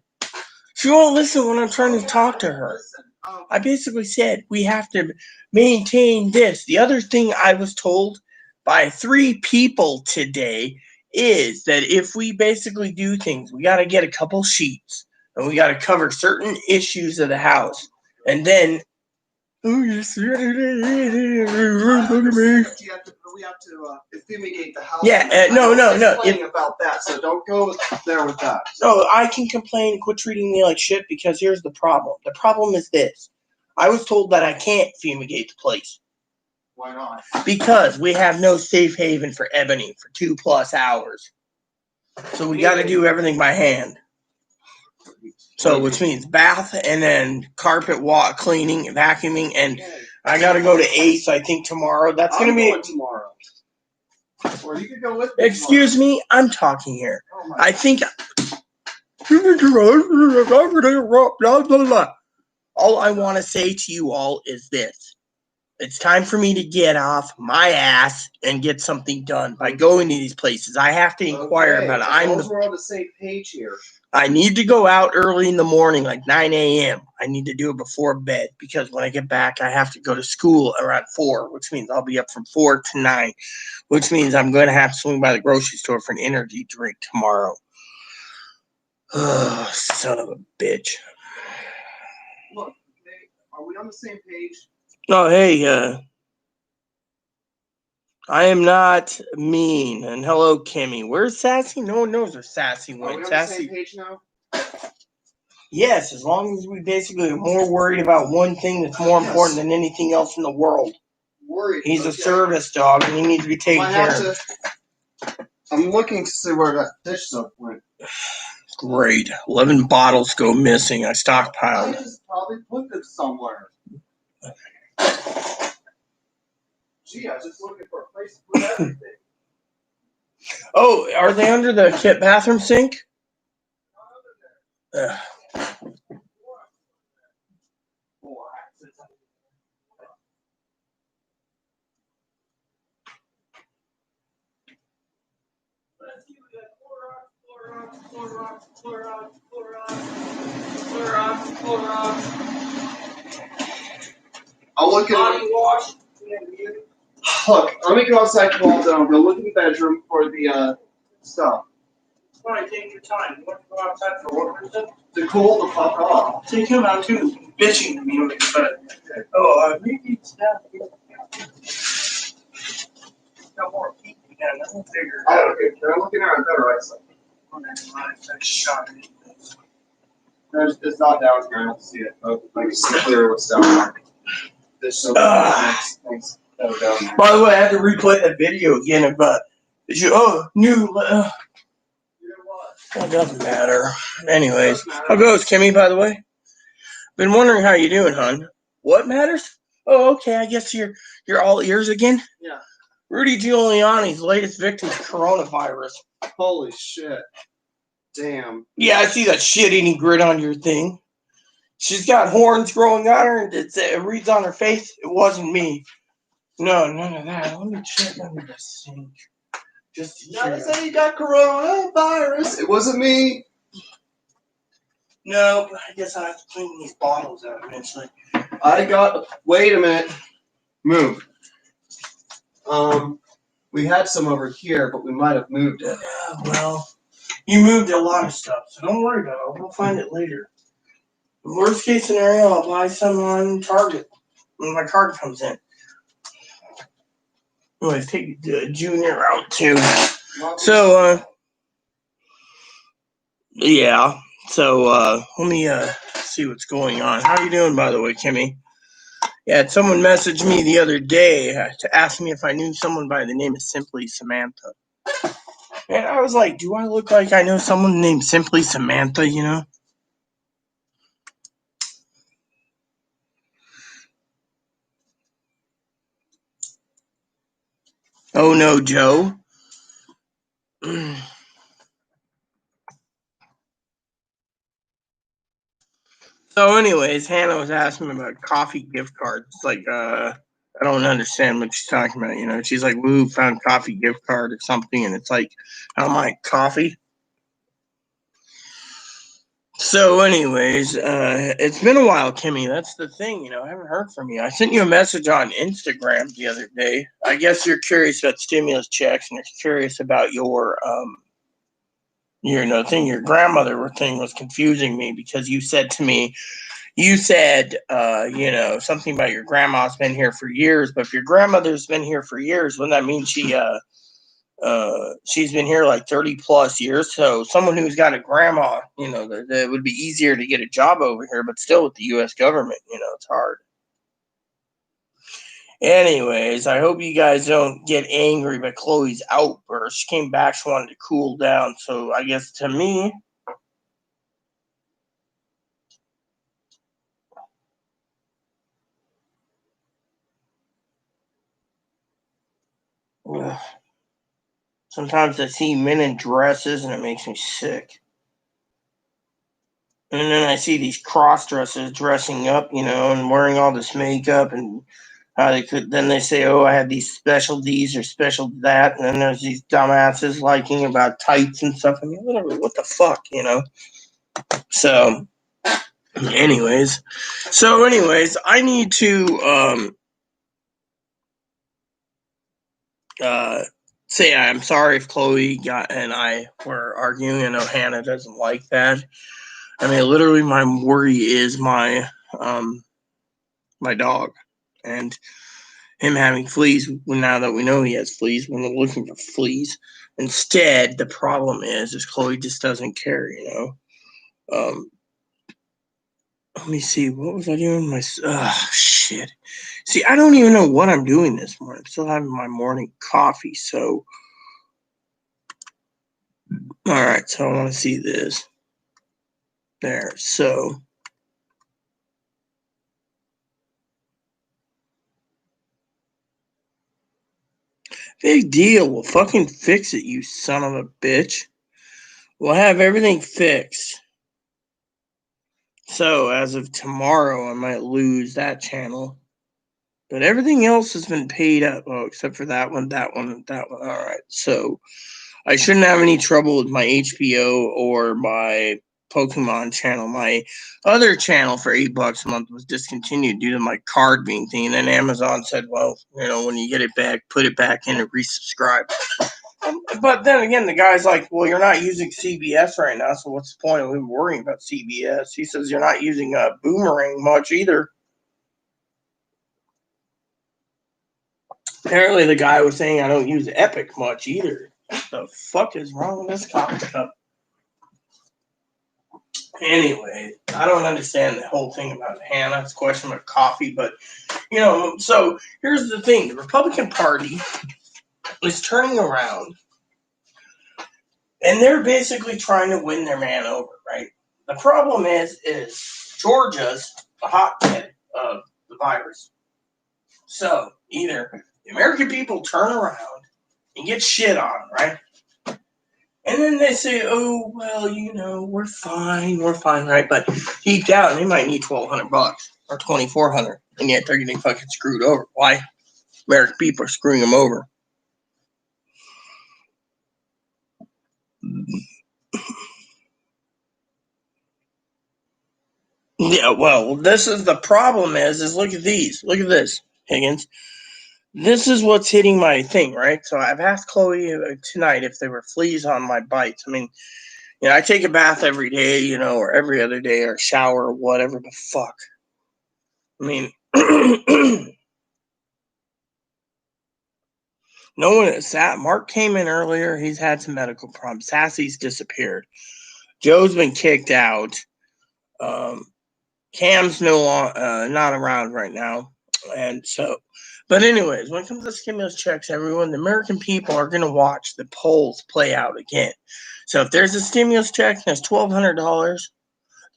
She won't listen when I'm trying to talk to her. I basically said we have to maintain this. The other thing I was told by 3 people today is that if we basically do things, we got to get a couple sheets and we got to cover certain issues of the house. And then, we have to fumigate the house. Yeah, no. About that, so don't go there with that. No, I can complain and quit treating me like shit because here's the problem. The problem is this. I was told that I can't fumigate the place. Why not? Because we have no safe haven for Ebony for 2+ hours. So we got to do everything by hand. So, which means bath and then carpet cleaning, vacuuming, and I got to go to Ace, I think, tomorrow. That's going to be tomorrow. Or you could go with me. Excuse me, I'm talking here. Oh my I think. All I want to say to you all is this. It's time for me to get off my ass and get something done by going to these places. I have to inquire about it. As long as we're on the same page here. I need to go out early in the morning, like 9 a.m. I need to do it before bed because when I get back, I have to go to school around 4, which means I'll be up from 4 to 9, which means I'm going to have to swing by the grocery store for an energy drink tomorrow. Oh, son of a bitch. Look, are we on the same page? Oh, hey, I am not mean. And hello, Kimmy. Where's Sassy? No one knows where Sassy went. Are we on Sassy. the same page now? Yes, as long as we basically are more worried about one thing that's more important than anything else in the world. Worried. He's a service dog, and he needs to be taken care of. I'm looking to see where that dish soap went. Great. 11 bottles go missing. I stockpiled. I just probably put them somewhere. Gee, I was just looking for a place to put everything. Oh, are they under the kit bathroom sink? Ugh. I'll look at Look, let me go outside, come out there. I'll go look in the bedroom for the stuff. Fine, take your time. You want to go outside for what reason? To cool the fuck off. Take him out too. Bitching to me, but maybe it's down here. Got more feet again. I don't figure. Oh, okay. Can I look in there? I better eyesight. It's not down here. I don't see it. I can see clearly what's down there. This so things that are down there. By the way, I had to replay that video again of new. It doesn't matter. Anyways, how goes, Kimmy? By the way, been wondering how you doing, hon. What matters? Oh, okay. I guess you're all ears again. Yeah. Rudy Giuliani's latest victim to coronavirus. Holy shit. Damn. Yeah, I see that shit-eating grit on your thing. She's got horns growing on her, and it reads on her face, it wasn't me. No, none of that. Let me check under the sink. Just to Now they say you got coronavirus. It wasn't me. No, I guess I have to clean these bottles out eventually. Wait a minute. Move. We had some over here, but we might have moved it. Well, you moved a lot of stuff, so don't worry about it. We'll find it later. Worst case scenario, I'll buy some on Target when my card comes in. Anyways, take Junior out too. So, yeah. So, let me see what's going on. How are you doing, by the way, Kimmy? Yeah, someone messaged me the other day to ask me if I knew someone by the name of Simply Samantha. And I was like, do I look like I know someone named Simply Samantha, you know? Oh no, Joe. So anyways, Hannah was asking me about coffee gift cards. Like, I don't understand what she's talking about, you know? She's like, woo, found coffee gift card or something, and it's like, I'm like, coffee? So anyways, it's been a while, Kimmy. That's the thing, you know, I haven't heard from you. I sent you a message on Instagram the other day. I guess you're curious about stimulus checks and you're curious about your thing. Your grandmother thing was confusing me because you said to me, something about your grandma's been here for years, but if your grandmother's been here for years, wouldn't that mean she's been here like 30 plus years? So someone who's got a grandma, that would be easier to get a job over here, but still with the U.S. government, it's hard. Anyways, I hope you guys don't get angry by Chloe's outburst. She came back, she wanted to cool down. So I guess to me, Sometimes I see men in dresses and it makes me sick. And then I see these cross dressers dressing up, and wearing all this makeup and how they could. Then they say, "Oh, I have these special these or special that," and then there's these dumbasses liking about tights and stuff. I mean, whatever. What the fuck? So, anyways, I need to say I'm sorry if Chloe and I were arguing. I know Hannah doesn't like that. I mean, literally, my worry is my dog and him having fleas. Now that we know he has fleas, we're looking for fleas. Instead, the problem is Chloe just doesn't care. Let me see. What was I doing? Shit. See, I don't even know what I'm doing this morning. I'm still having my morning coffee. So, all right. So I want to see this. There. So. Big deal. We'll fucking fix it, you son of a bitch. We'll have everything fixed. So, as of tomorrow, I might lose that channel. But everything else has been paid up. Oh, except for that one, that one, and that one. All right. So, I shouldn't have any trouble with my HBO or my Pokemon channel. My other channel for $8 a month was discontinued due to my card being thing. And then Amazon said, well, when you get it back, put it back in and resubscribe. But then again, the guy's like, well, you're not using CBS right now, so what's the point of him worrying about CBS? He says you're not using Boomerang much either. Apparently, the guy was saying I don't use Epic much either. What the fuck is wrong with this coffee cup? Anyway, I don't understand the whole thing about Hannah's question about coffee, but, so here's the thing. The Republican Party is turning around, and they're basically trying to win their man over, right? The problem is Georgia's a hotbed of the virus. So either the American people turn around and get shit on, right? And then they say, oh, well, we're fine, right? But deep down, they might need $1,200 or $2,400, and yet they're getting fucking screwed over. Why? American people are screwing them over. Yeah, well, this is the problem is look at these. Look at this, Higgins. This is what's hitting my thing, right? So I've asked Chloe tonight if there were fleas on my bites. I mean, I take a bath every day, or every other day, or shower, or whatever the fuck. I mean, no one sat. Mark came in earlier. He's had some medical problems. Sassy's disappeared. Joe's been kicked out. Cam's not around right now, and so. But anyways, when it comes to stimulus checks, everyone, the American people are going to watch the polls play out again. So if there's a stimulus check and it's $1,200,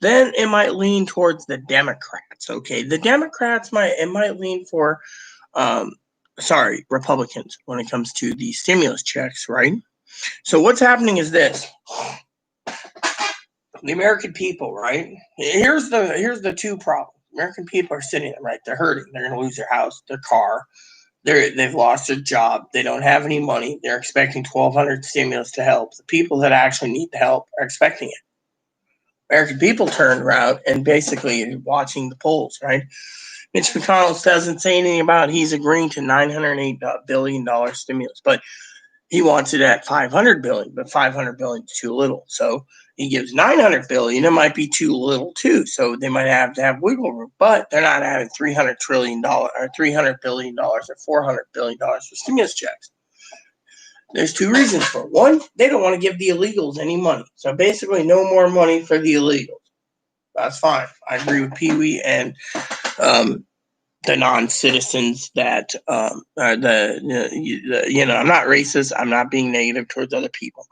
then it might lean towards the Democrats. Okay, the Democrats might lean for, Republicans when it comes to the stimulus checks, right? So what's happening is this: the American people, right? Here's the two problems. American people are sitting there, right? They're hurting. They're going to lose their house, their car. They've lost their job. They don't have any money. They're expecting $1,200 stimulus to help. The people that actually need the help are expecting it. American people turned around and basically watching the polls, right? Mitch McConnell doesn't say anything about he's agreeing to $908 billion stimulus, but he wants it at $500 billion, but $500 billion is too little. So he gives $900 billion. It might be too little too. So they might have to have wiggle room, but they're not having $300 trillion or $300 billion or $400 billion for stimulus checks. There's two reasons for it. One, they don't want to give the illegals any money. So basically no more money for the illegals. That's fine. I agree with Pee Wee and the non-citizens that are I'm not racist. I'm not being negative towards other people.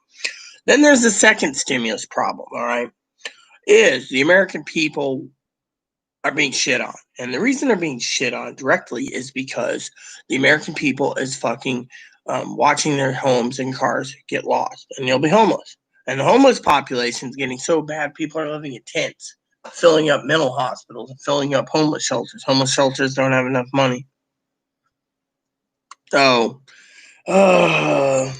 Then there's the second stimulus problem, all right, is the American people are being shit on. And the reason they're being shit on directly is because the American people is fucking watching their homes and cars get lost, and they'll be homeless. And the homeless population is getting so bad, people are living in tents, filling up mental hospitals, and filling up homeless shelters. Homeless shelters don't have enough money. So, uh,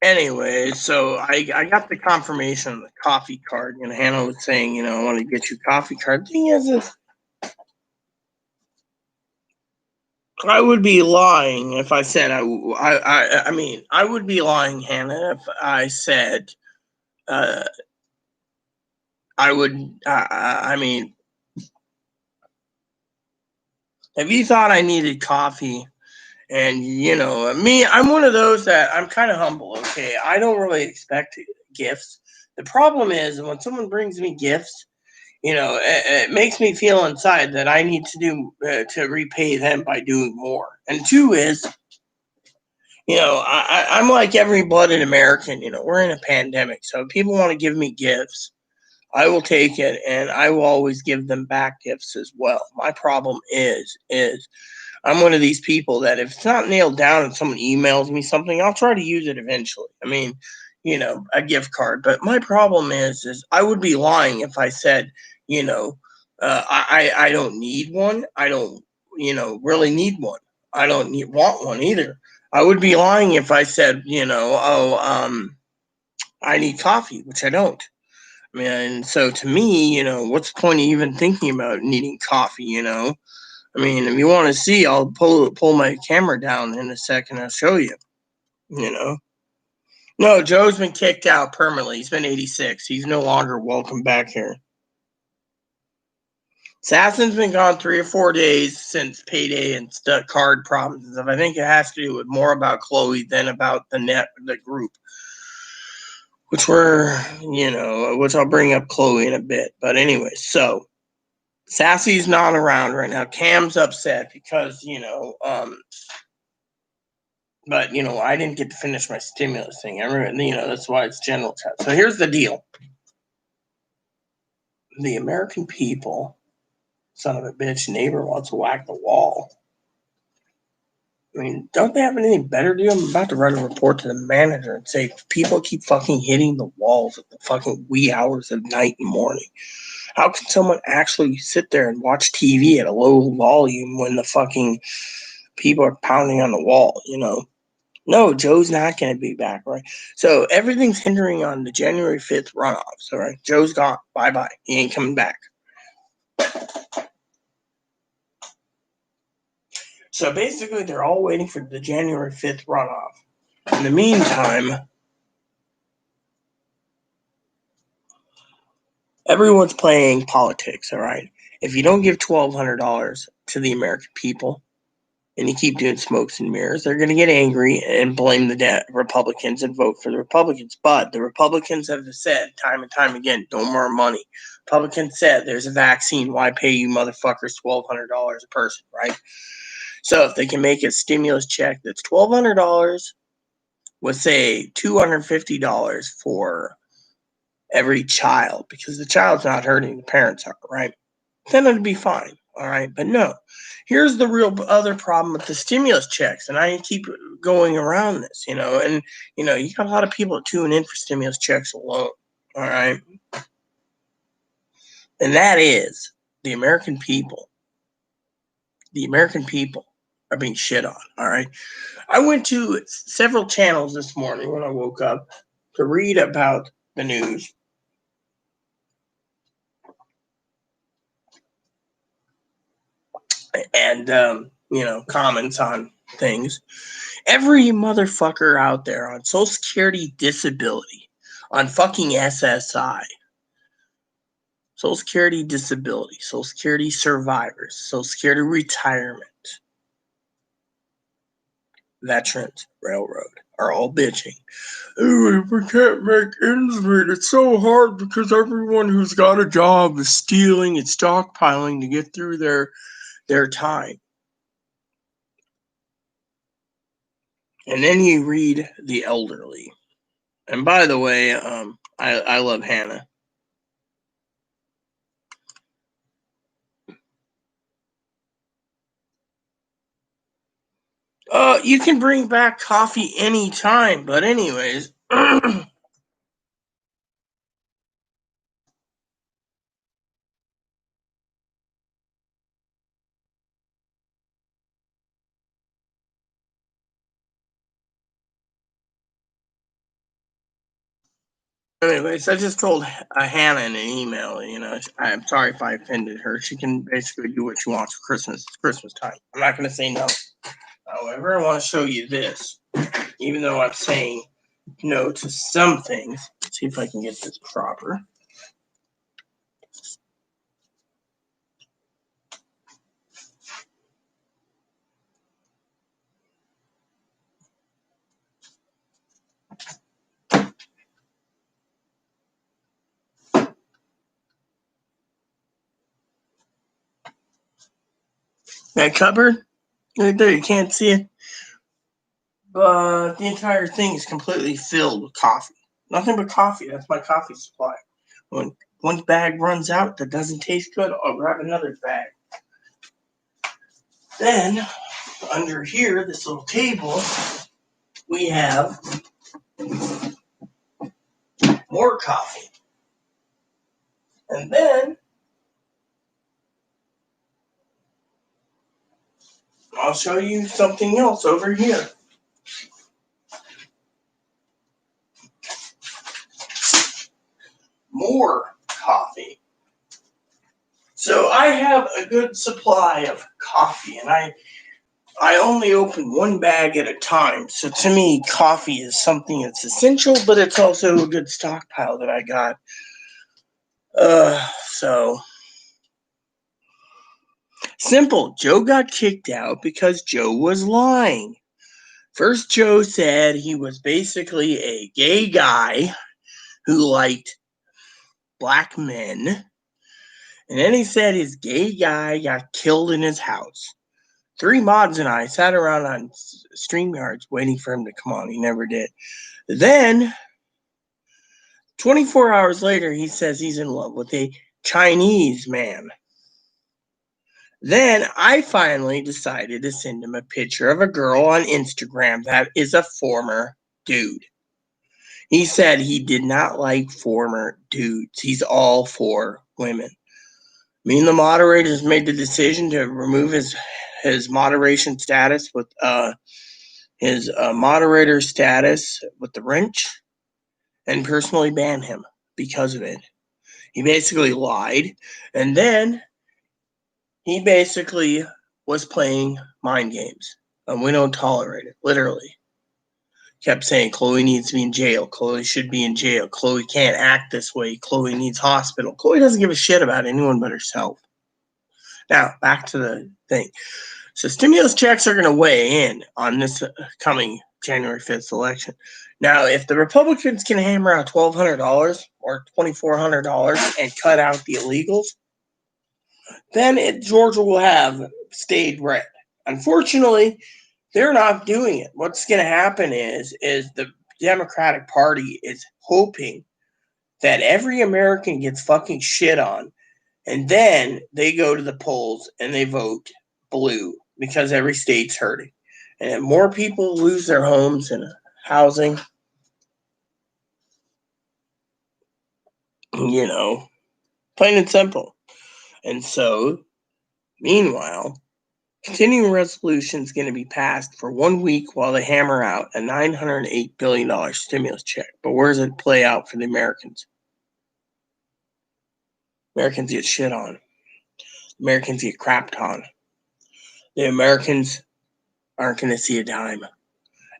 anyway, so I got the confirmation of the coffee card. Hannah was saying, I want to get you a coffee card. The thing is I would be lying if I said I mean, I would be lying, Hannah, if I said I would. I mean, if you thought I needed coffee, and me, I'm one of those that I'm kind of humble. Okay, I don't really expect gifts. The problem is when someone brings me gifts, it makes me feel inside that I need to do to repay them by doing more. And two is, I'm like every blooded American. We're in a pandemic, so if people want to give me gifts, I will take it, and I will always give them back gifts as well. My problem is I'm one of these people that if it's not nailed down and someone emails me something, I'll try to use it eventually. I mean, a gift card. But my problem is I would be lying if I said, I don't need one. I don't, really need one. I don't want one either. I would be lying if I said, I need coffee, which I don't. I mean, so to me, what's the point of even thinking about needing coffee? I mean, if you want to see, I'll pull my camera down in a second. I'll show you. No, Joe's been kicked out permanently. He's been 86. He's no longer welcome back here. Assassin's been gone 3 or 4 days since payday and card problems and stuff. I think it has to do with more about Chloe than about the group. Which which I'll bring up Chloe in a bit. But anyway, so Sassy's not around right now. Cam's upset because, but I didn't get to finish my stimulus thing. That's why it's general chat. So here's the deal. The American people, son of a bitch, neighbor wants to whack the wall. I mean, don't they have anything better to do? I'm about to write a report to the manager and say people keep fucking hitting the walls at the fucking wee hours of night and morning. How can someone actually sit there and watch TV at a low volume when the fucking people are pounding on the wall, No, Joe's not going to be back, right? So everything's hindering on the January 5th runoffs, all right? Joe's gone. Bye-bye. He ain't coming back. So basically, they're all waiting for the January 5th runoff. In the meantime, everyone's playing politics, all right? If you don't give $1,200 to the American people, and you keep doing smokes and mirrors, they're going to get angry and blame the Republicans and vote for the Republicans. But the Republicans have said time and time again, no more money. Republicans said there's a vaccine. Why pay you motherfuckers $1,200 a person, right? So if they can make a stimulus check that's $1,200 with, say, $250 for every child, because the child's not hurting, the parents are, right? Then it'd be fine. All right. But no, here's the real other problem with the stimulus checks. And I keep going around this, and, you got a lot of people tuning in for stimulus checks alone. All right. And that is the American people. The American people are being shit on. All right. I went to several channels this morning when I woke up to read about the news. And, comments on things. Every motherfucker out there on Social Security disability, on fucking SSI, Social Security disability, Social Security survivors, Social Security retirement, veterans, railroad, are all bitching. Oh, we can't make ends meet. It's so hard because everyone who's got a job is stealing and stockpiling to get through their time. And then you read the elderly. And by the way, I love Hannah. You can bring back coffee anytime, but anyways. Anyways, I just told Hannah in an email, I'm sorry if I offended her. She can basically do what she wants for Christmas. It's Christmas time. I'm not going to say no. However, I want to show you this. Even though I'm saying no to some things. Let's see if I can get this proper. That cupboard right there, you can't see it. But the entire thing is completely filled with coffee. Nothing but coffee. That's my coffee supply. When one bag runs out that doesn't taste good, I'll grab another bag. Then, under here, this little table, we have more coffee. And then, I'll show you something else over here. More coffee. So I have a good supply of coffee, and I only open one bag at a time. So to me, coffee is something that's essential, but it's also a good stockpile that I got. So simple. Joe got kicked out because Joe was lying. First, Joe said he was basically a gay guy who liked black men. And then he said his gay guy got killed in his house. 3 mods and I sat around on StreamYards waiting for him to come on. He never did. Then, 24 hours later, he says he's in love with a Chinese man. Then I finally decided to send him a picture of a girl on Instagram that is a former dude. He said he did not like former dudes. He's all for women. Me and the moderators made the decision to remove his moderation status with his moderator status with the wrench and personally ban him because of it. He basically lied, and then he basically was playing mind games, and we don't tolerate it, literally. Kept saying Chloe needs to be in jail. Chloe should be in jail. Chloe can't act this way. Chloe needs hospital. Chloe doesn't give a shit about anyone but herself. Now, back to the thing. So stimulus checks are going to weigh in on this coming January 5th election. Now, if the Republicans can hammer out $1,200 or $2,400 and cut out the illegals, then Georgia will have stayed red. Unfortunately, they're not doing it. What's going to happen is the Democratic Party is hoping that every American gets fucking shit on, and then they go to the polls and they vote blue because every state's hurting. And if more people lose their homes and housing, plain and simple. And so, meanwhile, continuing resolution is going to be passed for 1 week while they hammer out a $908 billion stimulus check. But where does it play out for the Americans? Americans get shit on. Americans get crapped on. The Americans aren't going to see a dime.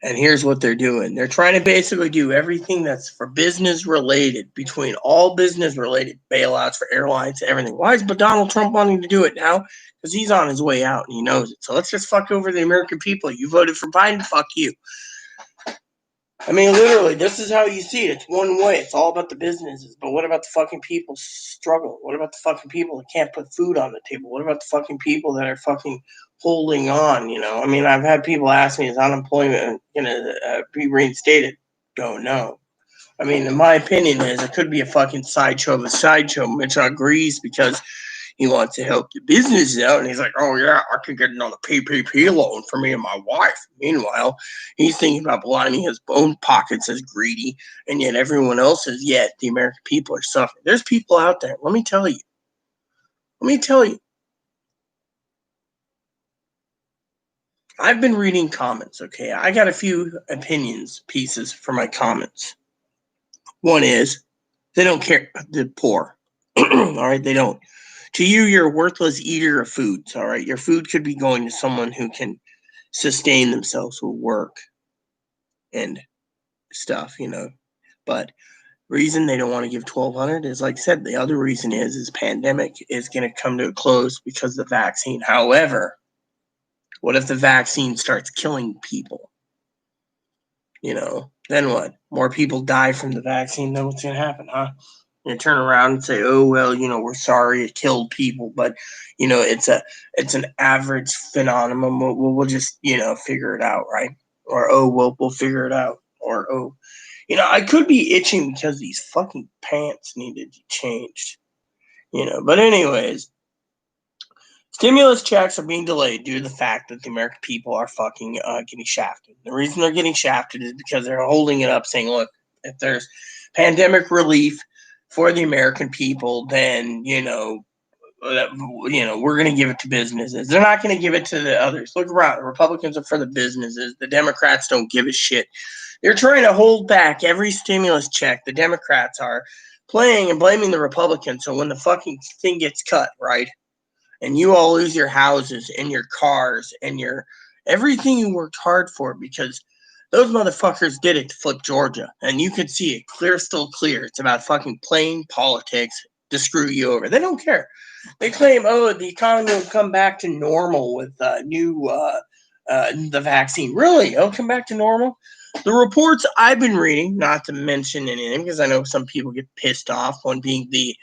And here's what they're doing. They're trying to basically do everything that's for business related, between all business related bailouts for airlines, everything. Why is Donald Trump wanting to do it now? Because he's on his way out and he knows it. So let's just fuck over the American people. You voted for Biden, fuck you. I mean, literally, this is how you see it. It's one way. It's all about the businesses. But what about the fucking people struggling? What about the fucking people that can't put food on the table? What about the fucking people that are fucking holding on, I mean, I've had people ask me, is unemployment going to be reinstated? Don't know. I mean, in my opinion, is it could be a fucking sideshow of a sideshow. Mitch agrees because he wants to help the business out, and he's like, "Oh yeah, I could get another PPP loan for me and my wife." Meanwhile, he's thinking about lining his own pockets as greedy, and yet everyone else is. Yet the American people are suffering. There's people out there. Let me tell you. I've been reading comments. Okay, I got a few opinions pieces for my comments. One is they don't care the poor. All right, they don't. To you, you're a worthless eater of foods. All right, your food could be going to someone who can sustain themselves with work and stuff, But reason they don't want to give 1,200 is, like I said, the other reason is pandemic is going to come to a close because of the vaccine. However, what if the vaccine starts killing people? Then what? More people die from the vaccine. Then what's going to happen, huh? You turn around and say, "Oh well, we're sorry it killed people," but it's an average phenomenon. We'll just figure it out, right? Or oh well, we'll figure it out. Or oh, I could be itching because these fucking pants needed to be changed. But anyways, stimulus checks are being delayed due to the fact that the American people are fucking getting shafted. The reason they're getting shafted is because they're holding it up, saying, "Look, if there's pandemic relief for the American people, then we're going to give it to businesses. They're not going to give it to the others. Look around. The Republicans are for the businesses. The Democrats don't give a shit. They're trying to hold back every stimulus check. The Democrats are playing and blaming the Republicans. So when the fucking thing gets cut, right, and you all lose your houses and your cars and your everything you worked hard for, because those motherfuckers did it to flip Georgia, and you could see it still clear. It's about fucking playing politics to screw you over. They don't care. They claim, oh, the economy will come back to normal with the vaccine. Really? It'll come back to normal? The reports I've been reading, not to mention anything, because I know some people get pissed off, one being the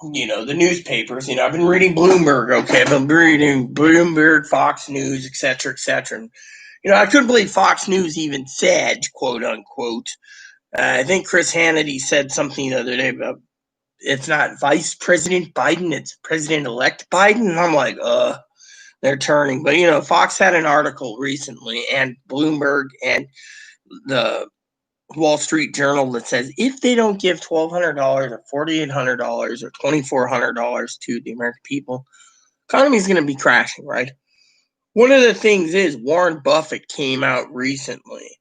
the newspapers. I've been reading Bloomberg, okay? I've been reading Bloomberg, Fox News, etc., etc. I couldn't believe Fox News even said, quote unquote. I think Chris Hannity said something the other day about it's not Vice President Biden, it's President-elect Biden. And I'm like, they're turning. But, Fox had an article recently, and Bloomberg and the Wall Street Journal, that says if they don't give $1,200 or $4,800 or $2,400 to the American people, economy is going to be crashing, right? One of the things is Warren Buffett came out recently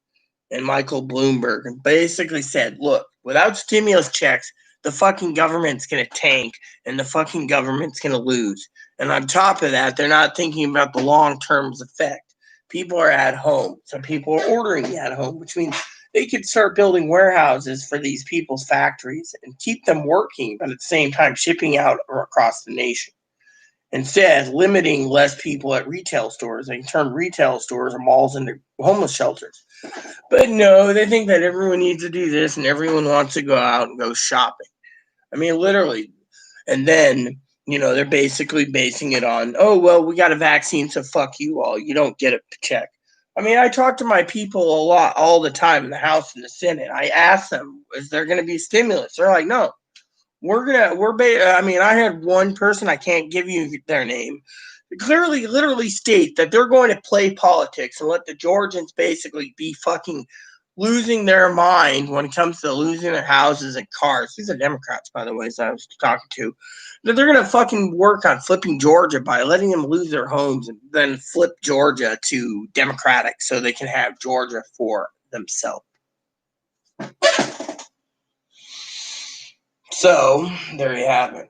and Michael Bloomberg and basically said, look, without stimulus checks, the fucking government's going to tank and the fucking government's going to lose. And on top of that, they're not thinking about the long-term effect. People are at home. Some people are ordering at home, which means they could start building warehouses for these people's factories and keep them working, but at the same time shipping out across the nation. Instead, limiting less people at retail stores. They can turn retail stores or malls into homeless shelters. But no, they think that everyone needs to do this and everyone wants to go out and go shopping. I mean, literally. And then, they're basically basing it on, oh, well, we got a vaccine, so fuck you all. You don't get a check. I mean, I talk to my people a lot all the time in the House and the Senate. I ask them, is there going to be stimulus? They're like, no. I had one person, I can't give you their name, clearly, literally state that they're going to play politics and let the Georgians basically be fucking losing their mind when it comes to losing their houses and cars. These are Democrats, by the way, as I was talking to. That they're going to fucking work on flipping Georgia by letting them lose their homes and then flip Georgia to Democratic so they can have Georgia for themselves. So, there you have it.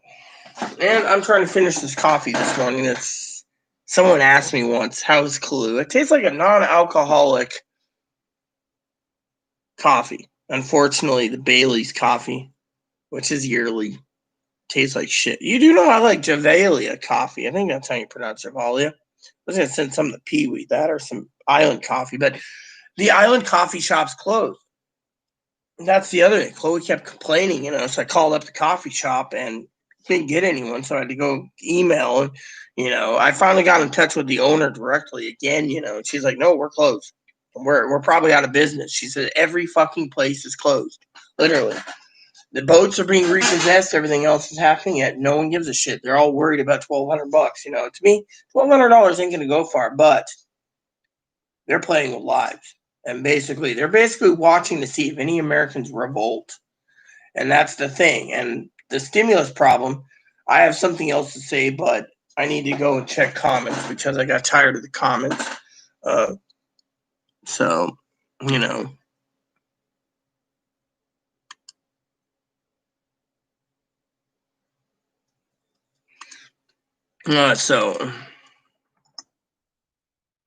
And I'm trying to finish this coffee this morning. Someone asked me once, how's Kahlua? It tastes like a non-alcoholic coffee. Unfortunately, the Bailey's coffee, which is yearly, tastes like shit. You do know I like Javalia coffee. I think that's how you pronounce Javalia. I was going to send some to Pee-wee, that or some Island coffee. But the Island coffee shop's closed. And that's the other thing. Chloe kept complaining, so I called up the coffee shop and didn't get anyone, so I had to go email. And, I finally got in touch with the owner directly again, and she's like, no, we're closed. We're probably out of business. She said every fucking place is closed. Literally. The boats are being repossessed. Everything else is happening. Yet no one gives a shit. They're all worried about $1,200. To me, $1,200 ain't gonna go far. But they're playing with lives, and they're basically watching to see if any Americans revolt. And that's the thing. And the stimulus problem. I have something else to say, but I need to go and check comments because I got tired of the comments. So, so,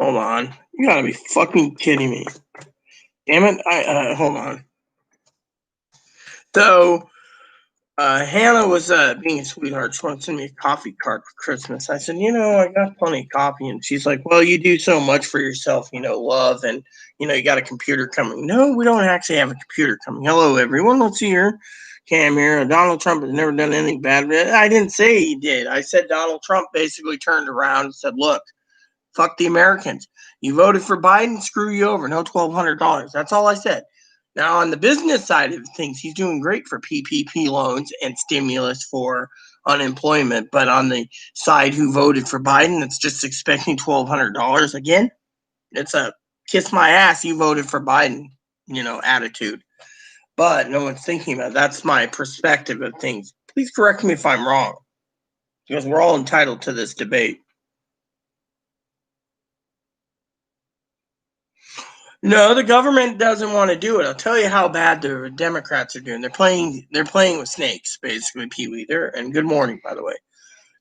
hold on. You gotta be fucking kidding me. Damn it. Hold on. So, Hannah was being a sweetheart. She wanted to send me a coffee cart for Christmas. I said, I got plenty of coffee. And she's like, well, you do so much for yourself, love. And, you got a computer coming. No, we don't actually have a computer coming. Hello, everyone. Let's see here. Cam here. Donald Trump has never done anything bad. I didn't say he did. I said Donald Trump basically turned around and said, look, fuck the Americans. You voted for Biden, screw you over. No $1,200. That's all I said. Now, on the business side of things, he's doing great for PPP loans and stimulus for unemployment. But on the side who voted for Biden, that's just expecting $1,200 again. It's a kiss my ass, you voted for Biden, attitude. But no one's thinking about it. That's my perspective of things. Please correct me if I'm wrong, because we're all entitled to this debate. No, the government doesn't want to do it. I'll tell you how bad the Democrats are doing. They're playing with snakes, basically, Pee-wee. And good morning, by the way.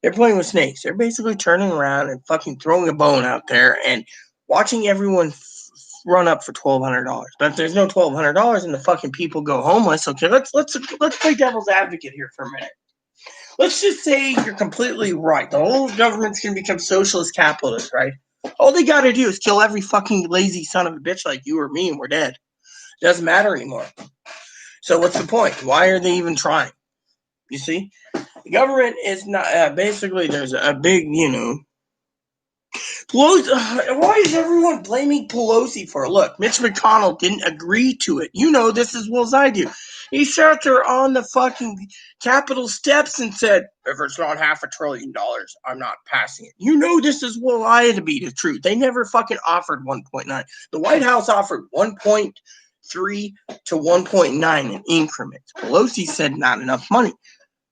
They're playing with snakes. They're basically turning around and fucking throwing a bone out there and watching everyone run up for $1,200. But if there's no $1,200 and the fucking people go homeless, okay, let's play devil's advocate here for a minute. Let's just say you're completely right. The whole government's going to become socialist capitalist, right? All they got to do is kill every fucking lazy son of a bitch like you or me, and we're dead. It doesn't matter anymore. So what's the point? Why are they even trying? You see? The government is not... basically, there's a big, Pelosi, why is everyone blaming Pelosi for it? Look, Mitch McConnell didn't agree to it. You know this as well as I do. He sat there on the fucking Capitol steps and said, if it's not $500 billion, I'm not passing it. You know this as well as I to be the truth. They never fucking offered 1.9. The White House offered 1.3 to 1.9 in increments. Pelosi said not enough money.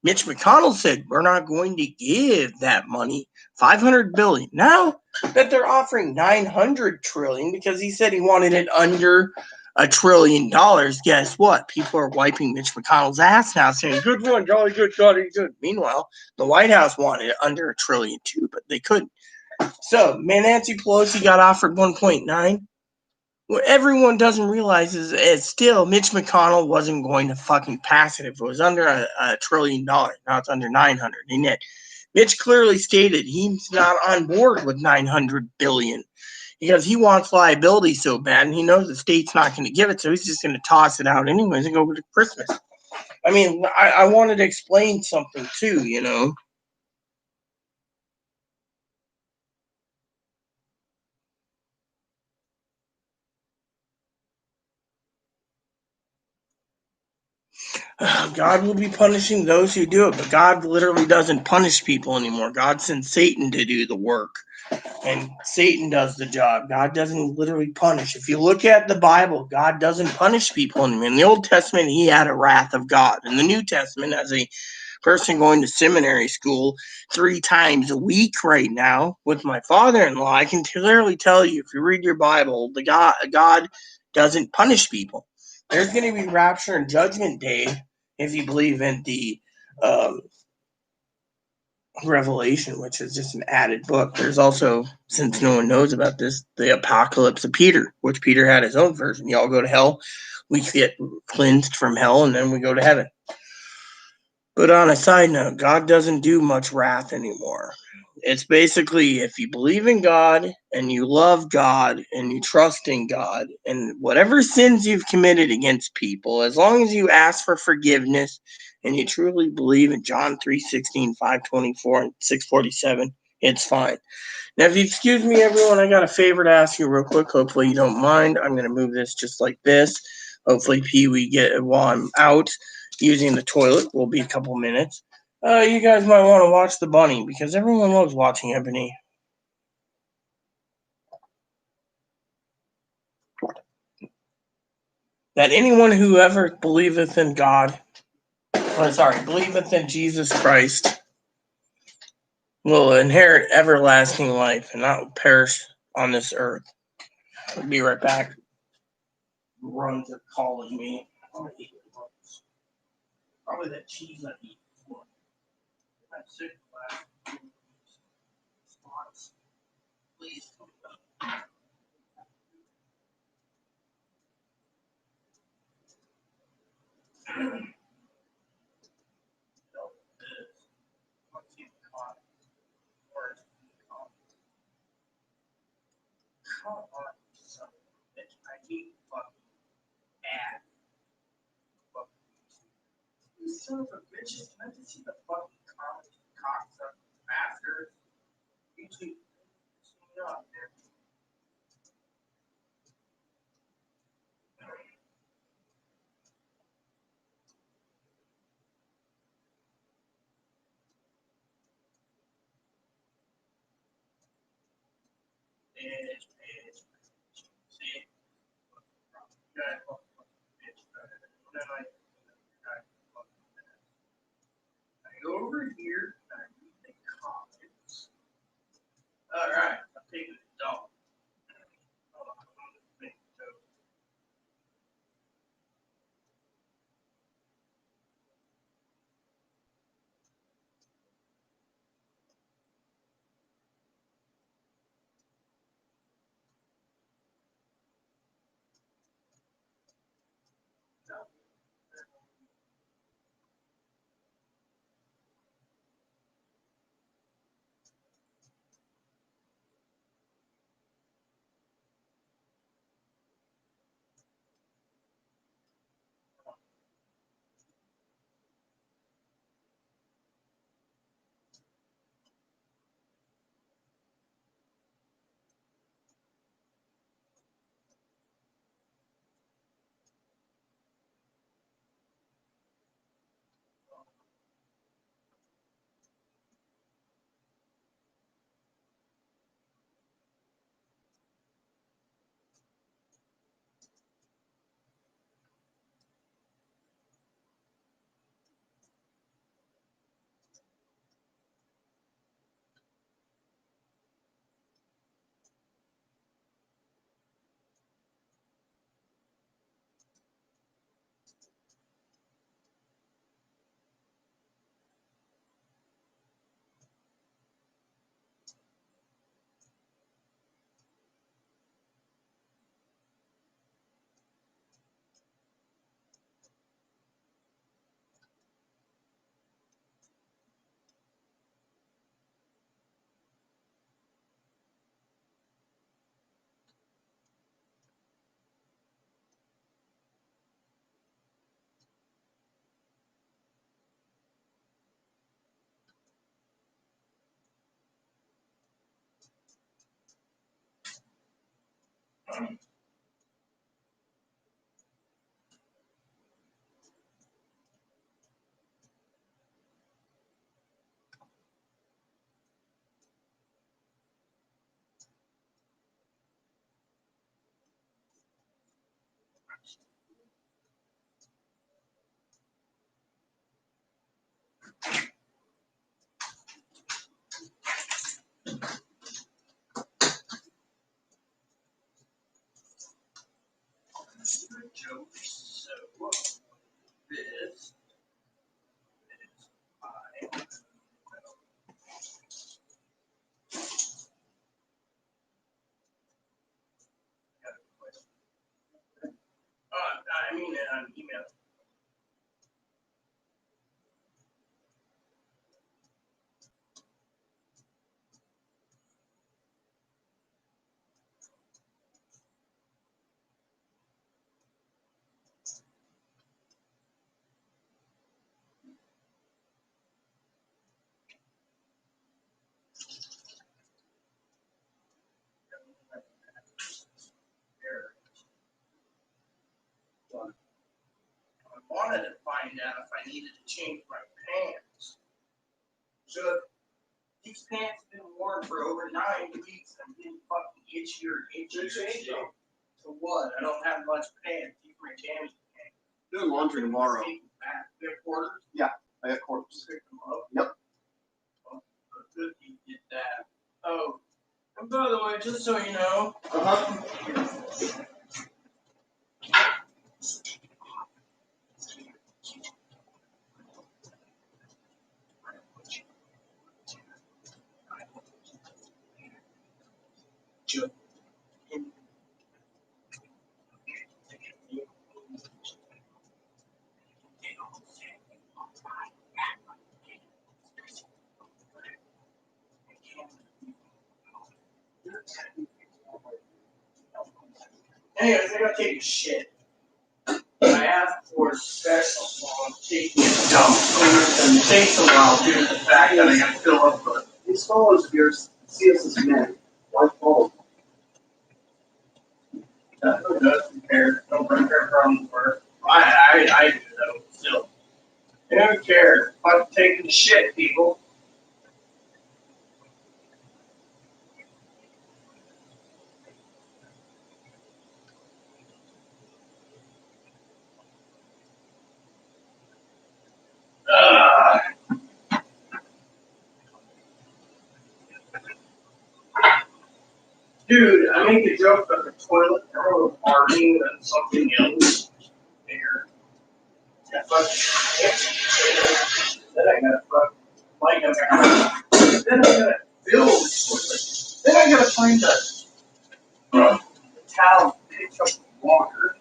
Mitch McConnell said, we're not going to give that money, $500 billion. Now that they're offering $900 trillion because he said he wanted it under $1 trillion, guess what? People are wiping Mitch McConnell's ass now, saying, good one, jolly good, jolly good. Meanwhile, the White House wanted it under $1 trillion too, but they couldn't. So, Nancy Pelosi got offered 1.9. What everyone doesn't realize is still Mitch McConnell wasn't going to fucking pass it if it was under $1 trillion. Now it's under 900. And yet, Mitch clearly stated he's not on board with 900 billion because he wants liability so bad, and he knows the state's not going to give it, so he's just going to toss it out anyways and go to Christmas. I mean, I wanted to explain something too, God will be punishing those who do it, but God literally doesn't punish people anymore. God sends Satan to do the work, and Satan does the job. God doesn't literally punish. If you look at the Bible, God doesn't punish people anymore. In the Old Testament, he had a wrath of God. In the New Testament, as a person going to seminary school 3 times a week right now with my father-in-law, I can clearly tell you, if you read your Bible, God doesn't punish people. There's going to be rapture and judgment day if you believe in the Revelation, which is just an added book. There's also, since no one knows about this, the Apocalypse of Peter, which Peter had his own version. Y'all go to hell, we get cleansed from hell, and then we go to heaven. But on a side note, God doesn't do much wrath anymore. It's basically, if you believe in God and you love God and you trust in God, and whatever sins you've committed against people, as long as you ask for forgiveness and you truly believe in John 3:16, 5:24, and 6:47, It's fine. Now, if you excuse me, everyone, I got a favor to ask you real quick. Hopefully you don't mind. I'm going to move this just like this. Hopefully Pee-wee get it while I'm out using the toilet. Will be a couple minutes. You guys might want to watch the bunny because everyone loves watching Ebony. That anyone who ever believeth in God, believeth in Jesus Christ, will inherit everlasting life and not perish on this earth. I'll be right back. Runs are calling me. I'm gonna eat runs. Probably that cheese I eat before. I'm sick of that. Spots. Please. Come on, son of a bitch. I hate fucking ass. You son of a bitches. Can I just see the fucking comments? Cocksucker bastard. Usually, you know, there. Bitch, bitch. See? You guys fucking bitch. Then I go over here and I read the comments. Alright, I'm taking the dog. Hold on, I'm gonna make toast. Jokes. So, this is I. I mean, email. out if I needed to change my pants. So these pants have been worn for over 9 weeks. I'm getting fucking itchier and itchier. So what? I don't have much pants. These are my jammies pants. Doing laundry tomorrow. You have quarters? Yeah, I have quarters. Pick them up. Yep. Well, good you did that. Oh, and by the way, just so you know, anyways, I gotta take a shit. I asked for a special, so I'm taking a dump. And it takes a while due to the fact that I gotta fill up the. These followers of yours see us as men. Why follow? Who does compare? Don't bring their problems for. I do though, still. I don't care. I'm taking the shit, people. Dude, I make a joke about the toilet. I remember farting and something else there. Then I gotta fuck like then I gotta fill the toilet. Then I gotta find the towel to pick up the water.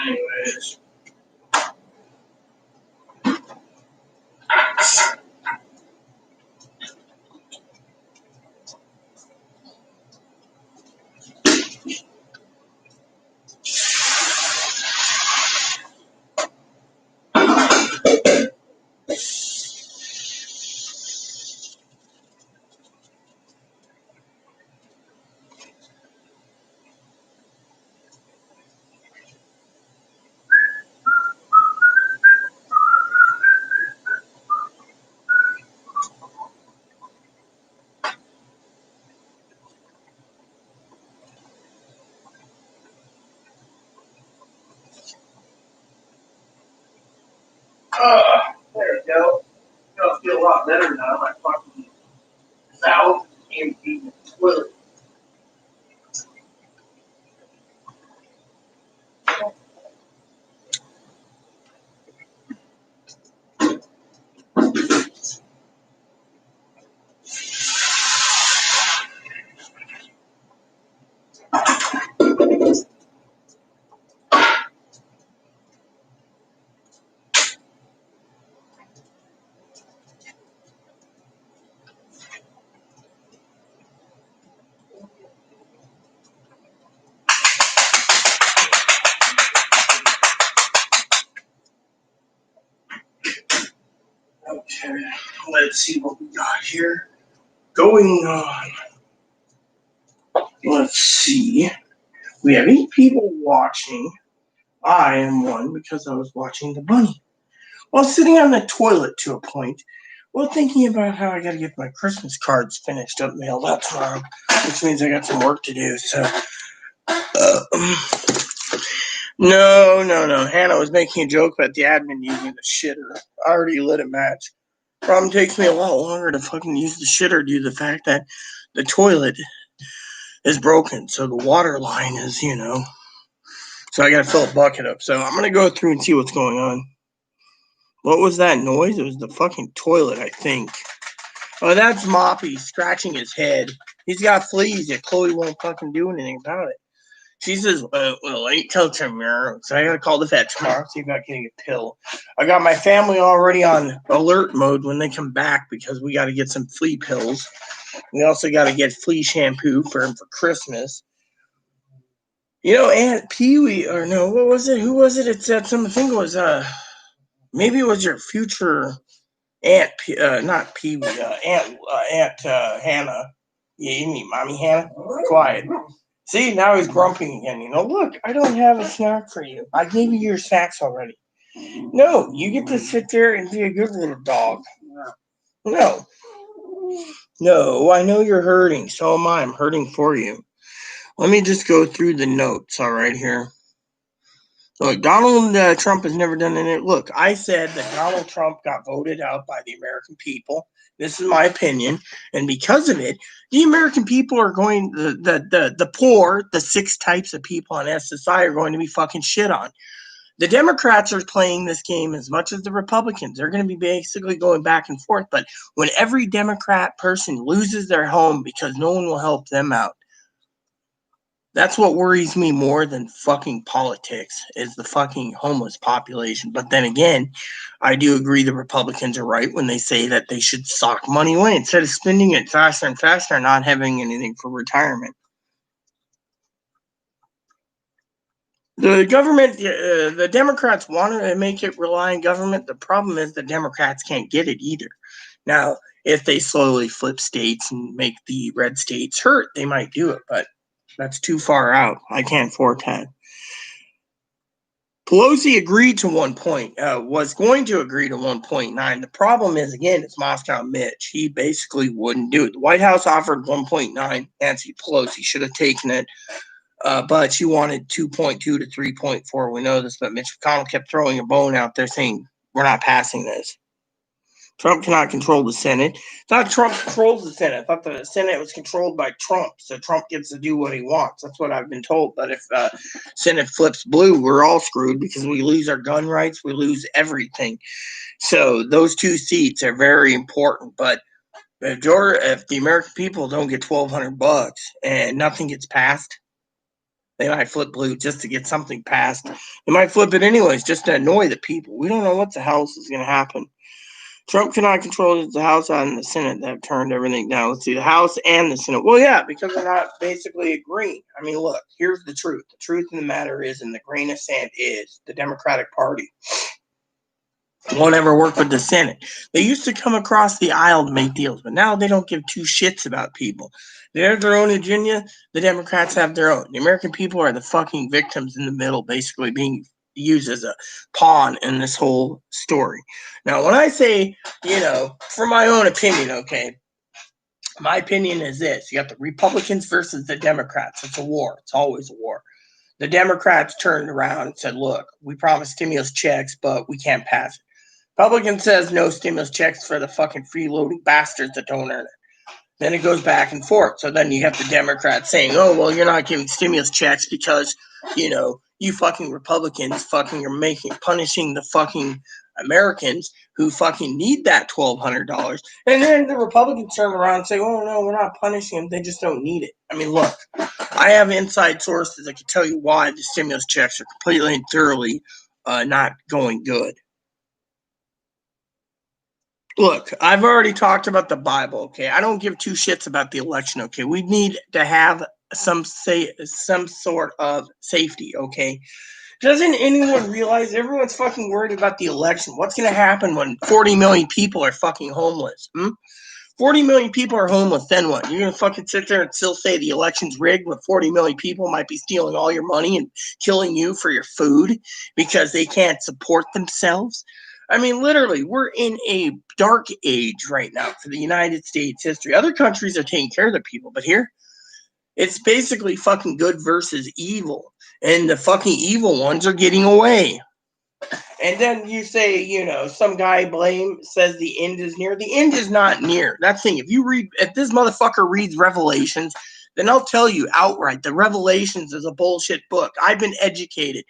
Anyways. There we go. I feel a lot better now. My fucking valve empty the toilet. Okay, let's see what we got here going on. Let's see. We have 8 people watching. I am one because I was watching the bunny while sitting on the toilet to a point while thinking about how I gotta get my Christmas cards finished up mailed out tomorrow, which means I got some work to do. So, no. Hannah was making a joke about the admin using the shitter. I already lit a match. Problem takes me a lot longer to fucking use the shitter due to the fact that the toilet is broken. So the water line is, so I gotta fill a bucket up. So I'm gonna go through and see what's going on. What was that noise? It was the fucking toilet, I think. Oh, that's Moppy scratching his head. He's got fleas, yet Chloe won't fucking do anything about it. She says, well, ain't till tomorrow. So I gotta call the vet tomorrow, see about getting a pill. I got my family already on alert mode when they come back because we gotta get some flea pills. We also gotta get flea shampoo for Christmas. You know, Aunt Pee Wee, or no, what was it? Who was it? It said something. I think it was, maybe it was your future not Pee Wee, Aunt Hannah. Yeah, you mean Mommy Hannah? Quiet. See, now he's grumping again. You know, look, I don't have a snack for you. I gave you your snacks already. No, you get to sit there and be a good little dog. No. No, I know you're hurting. So am I. I'm hurting for you. Let me just go through the notes, all right, here. Look, Donald Trump has never done anything. Look, I said that Donald Trump got voted out by the American people. This is my opinion, and because of it, the American people are going the poor, the 6 types of people on SSI are going to be fucking shit on. The Democrats are playing this game as much as the Republicans. They're going to be basically going back and forth. But when every Democrat person loses their home because no one will help them out, that's what worries me more than fucking politics is the fucking homeless population. But then again, I do agree the Republicans are right when they say that they should sock money away instead of spending it faster and faster and not having anything for retirement. The government, the Democrats wanted to make it rely on government. The problem is the Democrats can't get it either. Now, if they slowly flip states and make the red states hurt, they might do it, but that's too far out. I can't foretell. Pelosi agreed to was going to agree to 1.9. The problem is, again, it's Moscow Mitch. He basically wouldn't do it. The White House offered 1.9. Nancy Pelosi should have taken it, but she wanted 2.2 to 3.4. We know this, but Mitch McConnell kept throwing a bone out there saying, we're not passing this. Trump cannot control the Senate. I thought Trump controls the Senate. I thought the Senate was controlled by Trump, so Trump gets to do what he wants. That's what I've been told. But if Senate flips blue, we're all screwed because we lose our gun rights, we lose everything. So those 2 seats are very important. But if the American people don't get $1,200 and nothing gets passed, they might flip blue just to get something passed. They might flip it anyways just to annoy the people. We don't know what the hell is going to happen. Trump cannot control the House and the Senate that have turned everything down. Let's see, the House and the Senate. Well, yeah, because they're not basically agreeing. I mean, look, here's the truth. The truth of the matter is, and the grain of sand is, the Democratic Party won't ever work with the Senate. They used to come across the aisle to make deals, but now they don't give 2 shits about people. They have their own agenda. The Democrats have their own. The American people are the fucking victims in the middle, basically being used as a pawn in this whole story. Now, when I say, for my own opinion, okay, my opinion is this. You got the Republicans versus the Democrats. It's a war. It's always a war. The Democrats turned around and said, look, we promised stimulus checks, but we can't pass it. Republican says no stimulus checks for the fucking freeloading bastards that don't earn it. Then it goes back and forth. So then you have the Democrats saying, oh, well, you're not giving stimulus checks because, you fucking Republicans fucking are punishing the fucking Americans who fucking need that $1,200. And then the Republicans turn around and say, oh, no, we're not punishing them. They just don't need it. I mean, look, I have inside sources that can tell you why the stimulus checks are completely and thoroughly not going good. Look, I've already talked about the Bible, okay? I don't give 2 shits about the election, okay? We need to have some sort of safety, okay? Doesn't anyone realize everyone's fucking worried about the election? What's going to happen when 40 million people are fucking homeless? 40 million people are homeless, then what? You're going to fucking sit there and still say the election's rigged when 40 million people might be stealing all your money and killing you for your food because they can't support themselves? I mean, literally, we're in a dark age right now for the United States history. Other countries are taking care of their people, but here, it's basically fucking good versus evil. And the fucking evil ones are getting away. And then you say, some guy says the end is near. The end is not near. That's the thing. If this motherfucker reads Revelations, then I'll tell you outright, the Revelations is a bullshit book. I've been educated.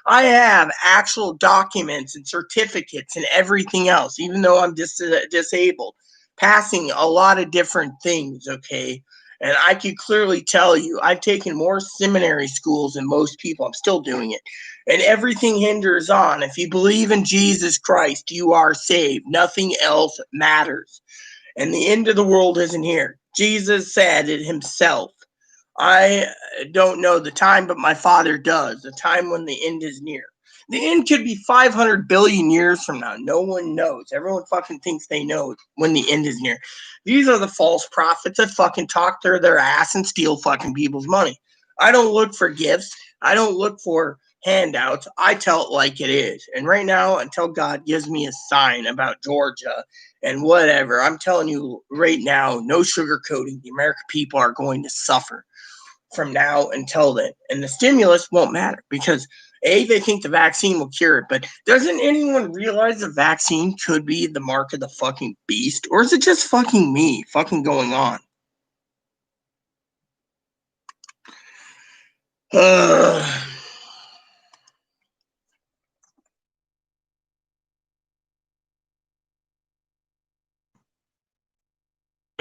I have actual documents and certificates and everything else, even though I'm disabled, passing a lot of different things, okay? And I could clearly tell you, I've taken more seminary schools than most people. I'm still doing it. And everything hinders on. If you believe in Jesus Christ, you are saved. Nothing else matters. And the end of the world isn't here. Jesus said it himself. I don't know the time, but my father does. The time when the end is near. The end could be 500 billion years from now. No one knows. Everyone fucking thinks they know when the end is near. These are the false prophets that fucking talk their ass and steal fucking people's money. I don't look for gifts. I don't look for handouts. I tell it like it is. And right now, until God gives me a sign about Georgia and whatever, I'm telling you right now, no sugarcoating. The American people are going to suffer from now until then. And the stimulus won't matter because A, they think the vaccine will cure it, but doesn't anyone realize the vaccine could be the mark of the fucking beast? Or is it just fucking me fucking going on?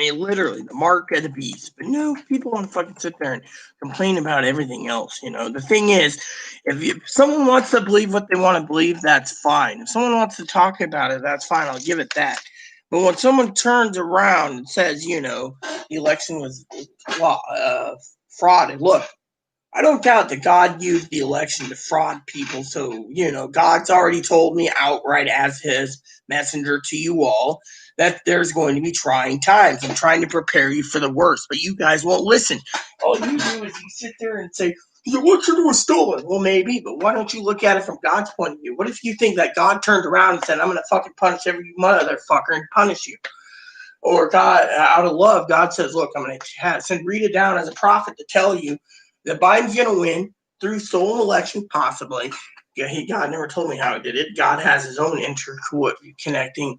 I mean, literally, the mark of the beast. But no, people want to fucking sit there and complain about everything else. You know, the thing is, if someone wants to believe what they want to believe, that's fine. If someone wants to talk about it, that's fine. I'll give it that. But when someone turns around and says, you know, the election was fraud, and look, I don't doubt that God used the election to fraud people. So, you know, God's already told me outright as his messenger to you all that there's going to be trying times. I'm trying to prepare you for the worst, but you guys won't listen. All you do is you sit there and say, the election was stolen. Well, maybe, but why don't you look at it from God's point of view? What if you think that God turned around and said, I'm going to fucking punish every motherfucker and punish you? Or God, out of love, God says, look, I'm going to send Rita down as a prophet to tell you that Biden's going to win through stolen election, possibly. God never told me how he did it. God has his own interconnecting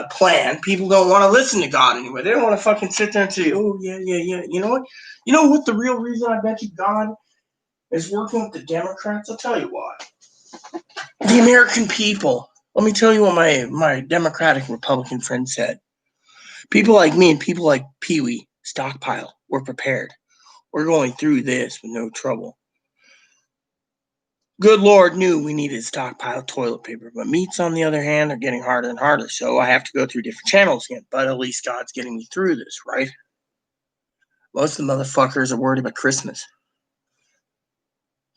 plan. People don't want to listen to God anymore. They don't want to fucking sit there and say, oh, yeah, yeah, yeah. You know what? You know what the real reason I bet you God is working with the Democrats? I'll tell you why. The American people. Let me tell you what my Democratic Republican friend said. People like me and people like Pee Wee stockpile. We're prepared. We're going through this with no trouble. Good Lord knew we needed stockpile toilet paper, but meats, on the other hand, are getting harder and harder, so I have to go through different channels again. But at least God's getting me through this, right? Most of the motherfuckers are worried about Christmas.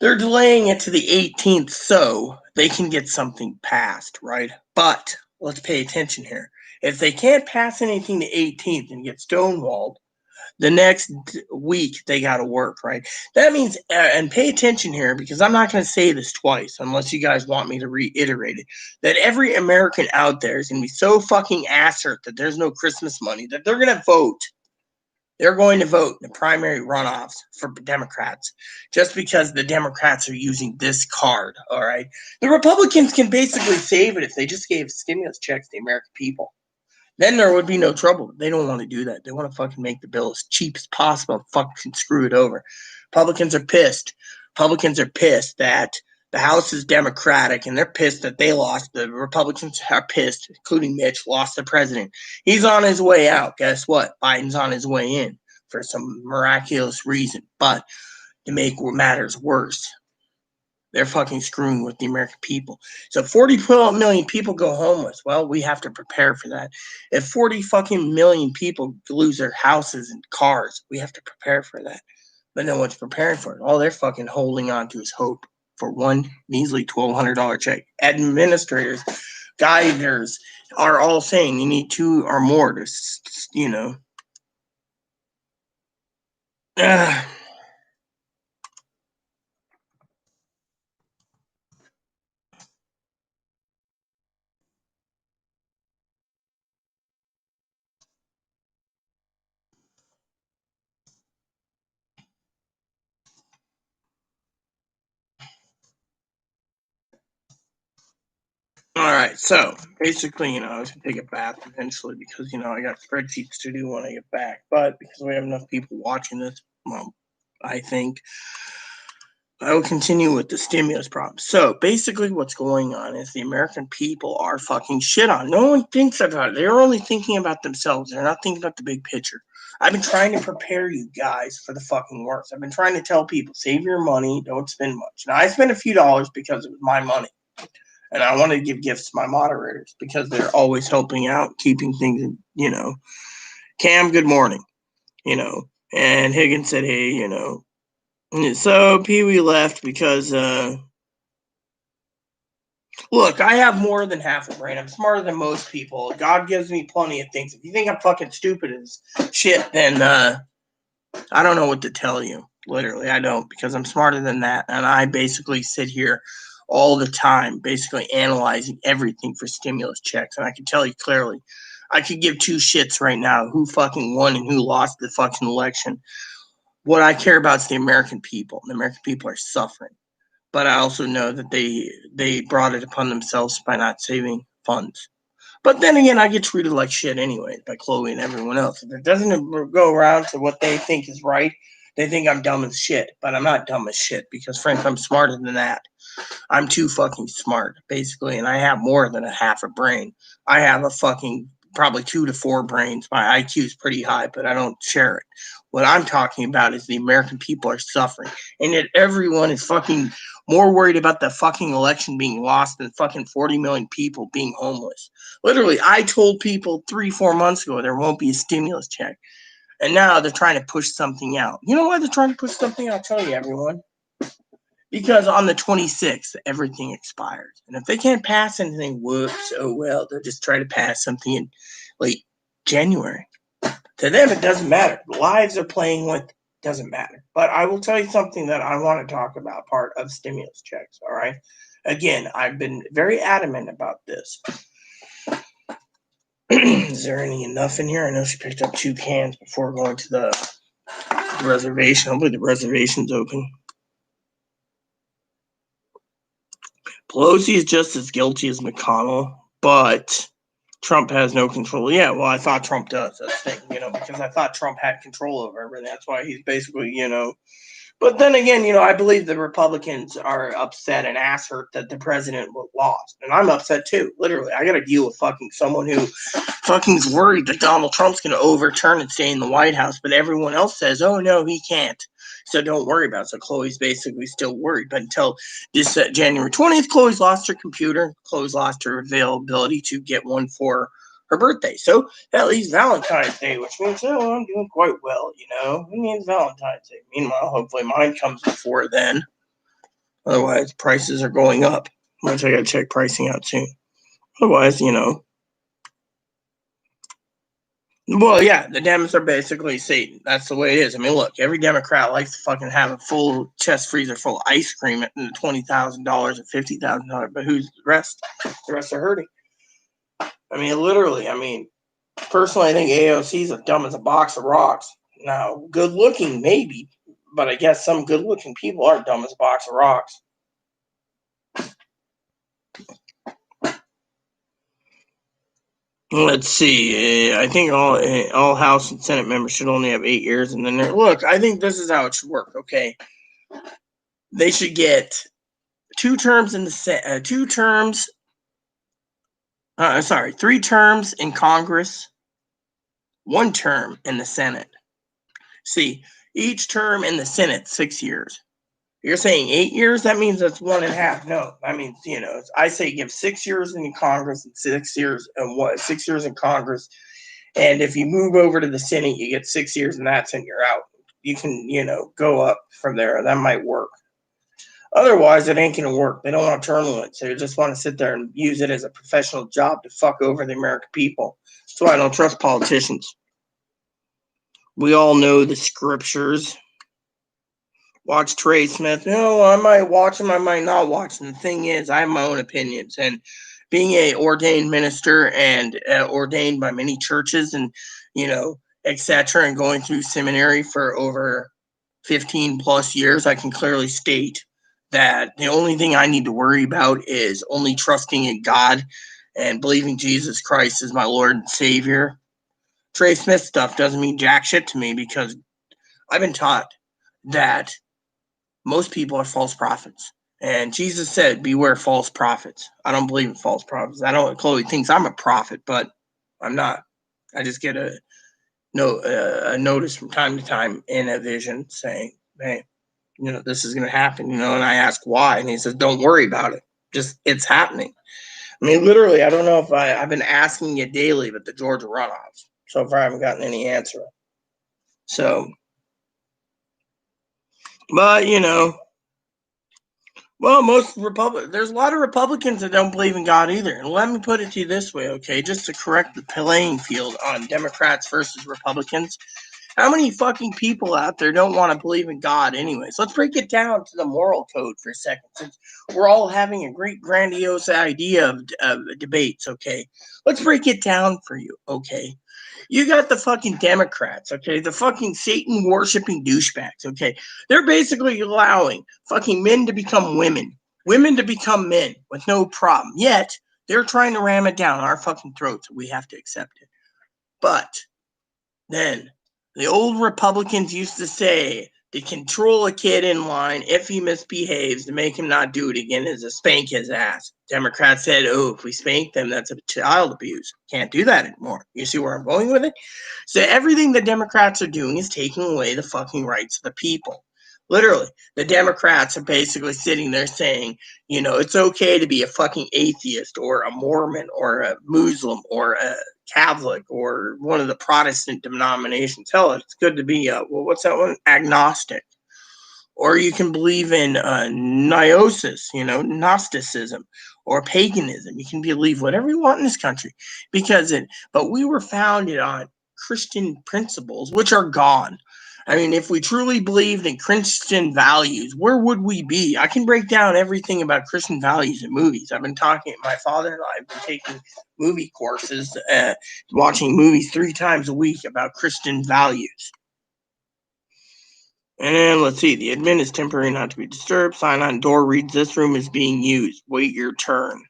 They're delaying it to the 18th so they can get something passed, right? But let's pay attention here. If they can't pass anything the 18th and get stonewalled, the next week they got to work, right? That means, and pay attention here because I'm not going to say this twice unless you guys want me to reiterate it, that every American out there is going to be so fucking assert that there's no Christmas money that they're going to vote. They're going to vote in the primary runoffs for Democrats just because the Democrats are using this card, all right? The Republicans can basically save it if they just gave stimulus checks to the American people. Then there would be no trouble. They don't want to do that. They want to fucking make the bill as cheap as possible and fucking screw it over. Republicans are pissed. Republicans are pissed that the House is Democratic and they're pissed that they lost. The Republicans are pissed, including Mitch, lost the president. He's on his way out. Guess what? Biden's on his way in for some miraculous reason. But to make matters worse, they're fucking screwing with the American people. So 40 million people go homeless. Well, we have to prepare for that. If 40 fucking million people lose their houses and cars, we have to prepare for that. But no one's preparing for it. All they're fucking holding on to is hope for one measly $1,200 check. Administrators, guiders are all saying you need 2 or more to, you know. All right, so basically, I was gonna take a bath eventually because I got spreadsheets to do when I get back. But because we have enough people watching this, well, I think I will continue with the stimulus problem. So basically what's going on is the American people are fucking shit on. No one thinks about it. They're only thinking about themselves. They're not thinking about the big picture. I've been trying to prepare you guys for the fucking worst. I've been trying to tell people, save your money, don't spend much. Now, I spent a few dollars because it was my money. And I wanted to give gifts to my moderators because they're always helping out, keeping things, Cam, good morning, and Higgins said, hey, so Pee Wee left because, look, I have more than half a brain. I'm smarter than most people. God gives me plenty of things. If you think I'm fucking stupid as shit, then I don't know what to tell you. Literally, I don't, because I'm smarter than that. And I basically sit here all the time, basically analyzing everything for stimulus checks. And I can tell you clearly, I could give two shits right now who fucking won and who lost the fucking election. What I care about is the American people. The American people are suffering. But I also know that they brought it upon themselves by not saving funds. But then again, I get treated like shit anyway by Chloe and everyone else. If it doesn't go around to what they think is right, they think I'm dumb as shit. But I'm not dumb as shit because, frankly, I'm smarter than that. I'm too fucking smart, basically, and I have more than a half a brain. I have a fucking probably 2 to 4 brains. My IQ is pretty high, but I don't share it. What I'm talking about is the American people are suffering, and yet everyone is fucking more worried about the fucking election being lost than fucking 40 million people being homeless. Literally, I told people 3-4 months ago there won't be a stimulus check, and now they're trying to push something out. You know why they're trying to push something out? I'll tell you, everyone. Because on the 26th, everything expires. And if they can't pass anything, whoops, oh well, they'll just try to pass something in late January. To them, it doesn't matter. The lives they're playing with doesn't matter. But I will tell you something that I want to talk about, part of stimulus checks, all right? Again, I've been very adamant about this. Is there any enough in here? I know she picked up 2 cans before going to the reservation. Hopefully the reservation's open. Pelosi is just as guilty as McConnell, but Trump has no control. Yeah, well, I thought Trump does. That's the thing, because I thought Trump had control over everything. That's why he's basically, But then again, I believe the Republicans are upset and ass hurt that the president lost. And I'm upset too. Literally, I got to deal with fucking someone who fucking's worried that Donald Trump's going to overturn and stay in the White House. But everyone else says, oh, no, he can't. So don't worry about it. So Chloe's basically still worried. But until this January 20th, Chloe's lost her computer. Chloe's lost her availability to get one for her birthday. So that leaves Valentine's Day, which means, I'm doing quite well, It means Valentine's Day. Meanwhile, hopefully mine comes before then. Otherwise, prices are going up. Which I got to check pricing out soon. Otherwise, Well, yeah, the Dems are basically Satan. That's the way it is. I mean, look, every Democrat likes to fucking have a full chest freezer full of ice cream at $20,000 or $50,000. But who's the rest? The rest are hurting. I mean, literally, personally, I think AOC is as dumb as a box of rocks. Now, good looking, maybe, but I guess some good looking people aren't dumb as a box of rocks. Let's see. I think all House and Senate members should only have 8 years, and then look. I think this is how it should work. Okay, they should get 2 terms in the 3 terms in Congress, 1 term in the Senate. See, each term in the Senate 6 years. You're saying 8 years? That means that's 1.5. No, that means I say give 6 years in Congress and 6 years and 6 years in Congress, and if you move over to the Senate, you get 6 years, and that's and you're out. You can go up from there. That might work. Otherwise, it ain't gonna work. They don't want to term limits. They just want to sit there and use it as a professional job to fuck over the American people. That's why I don't trust politicians. We all know the scriptures. Watch Trey Smith. No, I might watch him, I might not watch him. The thing is, I have my own opinions. And being a ordained minister and ordained by many churches and, etc., and going through seminary for over 15 plus years, I can clearly state that the only thing I need to worry about is only trusting in God and believing Jesus Christ is my Lord and Savior. Trey Smith stuff doesn't mean jack shit to me because I've been taught that most people are false prophets. And Jesus said, beware false prophets. I don't believe in false prophets. I don't, Chloe thinks I'm a prophet, but I'm not. I just get a notice from time to time in a vision saying, hey, this is going to happen, and I ask why. And he says, don't worry about it. Just, it's happening. I mean, literally, I don't know if I've been asking you daily, but the Georgia runoffs. So far, I haven't gotten any answer. So, but, well, there's a lot of Republicans that don't believe in God either. And let me put it to you this way, okay, just to correct the playing field on Democrats versus Republicans. How many fucking people out there don't want to believe in God anyways? Let's break it down to the moral code for a second, since we're all having a great grandiose idea of debates, okay? Let's break it down for you, okay? You got the fucking Democrats, okay? The fucking Satan-worshipping douchebags, okay? They're basically allowing fucking men to become women to become men with no problem. Yet, they're trying to ram it down our fucking throats. We have to accept it. But then, the old Republicans used to say to control a kid in line if he misbehaves, to make him not do it again, is to spank his ass. Democrats said, oh, if we spank them, that's a child abuse. Can't do that anymore. You see where I'm going with it? So everything the Democrats are doing is taking away the fucking rights of the people. Literally, the Democrats are basically sitting there saying, it's okay to be a fucking atheist or a Mormon or a Muslim or a Catholic or one of the Protestant denominations. Hell, it's good to be what's that one? Agnostic. Or you can believe in Gnosis, Gnosticism or paganism. You can believe whatever you want in this country but we were founded on Christian principles, which are gone. I mean, if we truly believed in Christian values, where would we be? I can break down everything about Christian values in movies. I've been talking, my father and I have been taking movie courses, watching movies 3 times a week about Christian values. And let's see, the admin is temporary, not to be disturbed. Sign on door reads, this room is being used. Wait your turn.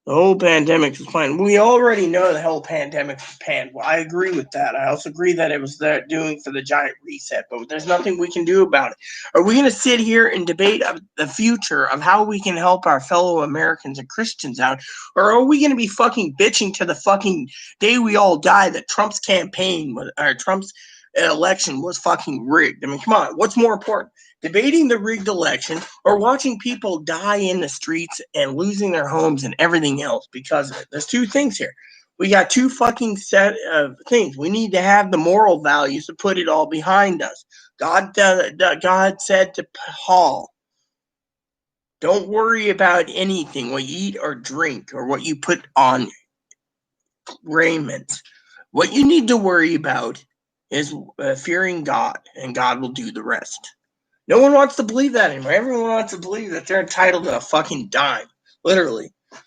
The whole pandemic is planned. We already know the whole pandemic was planned. Well, I agree with that. I also agree that it was that doing for the giant reset, but there's nothing we can do about it. Are we going to sit here and debate the future of how we can help our fellow Americans and Christians out? Or are we going to be fucking bitching to the fucking day we all die that Trump's campaign, or Trump's election was fucking rigged? I mean, come on. What's more important? Debating the rigged election or watching people die in the streets and losing their homes and everything else because of it? There's 2 things here. We got 2 fucking set of things. We need to have the moral values to put it all behind us. God said to Paul, don't worry about anything, what you eat or drink or what you put on raiment. What you need to worry about is fearing God, and God will do the rest. No one wants to believe that anymore. Everyone wants to believe that they're entitled to a fucking dime. Literally. I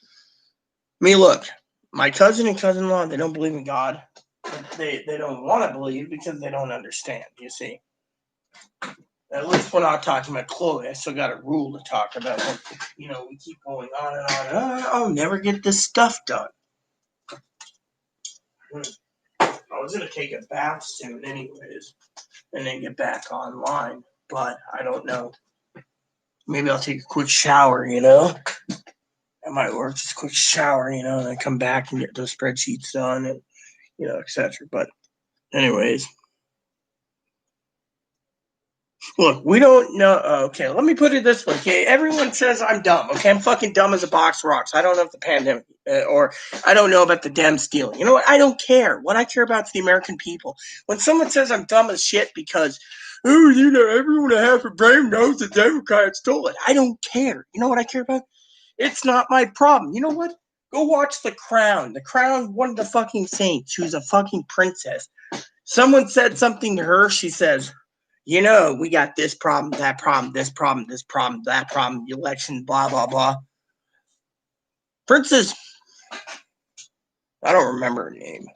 mean, look, my cousin and cousin-in-law, they don't believe in God. They don't want to believe because they don't understand, you see. At least we're not talking about Chloe. I still got a rule to talk about. We keep going on and on. I'll never get this stuff done. I was going to take a bath soon anyways and then get back online, but I don't know. Maybe I'll take a quick shower, That might work, just a quick shower, and then come back and get those spreadsheets done and, etc. But anyways, look, we don't know. Okay, let me put it this way. Okay, everyone says I'm dumb. Okay, I'm fucking dumb as a box of rocks. I don't know if the pandemic or I don't know about the Dem stealing. You know what? I don't care. What I care about is the American people. When someone says I'm dumb as shit because, everyone half a brain knows the Democrats stole it. I don't care. You know what I care about? It's not my problem. You know what? Go watch The Crown. The Crown, one of the fucking saints who's a fucking princess. Someone said something to her. She says, we got this problem, that problem, this problem, that problem, the election, blah, blah, blah. Princess, I don't remember her name.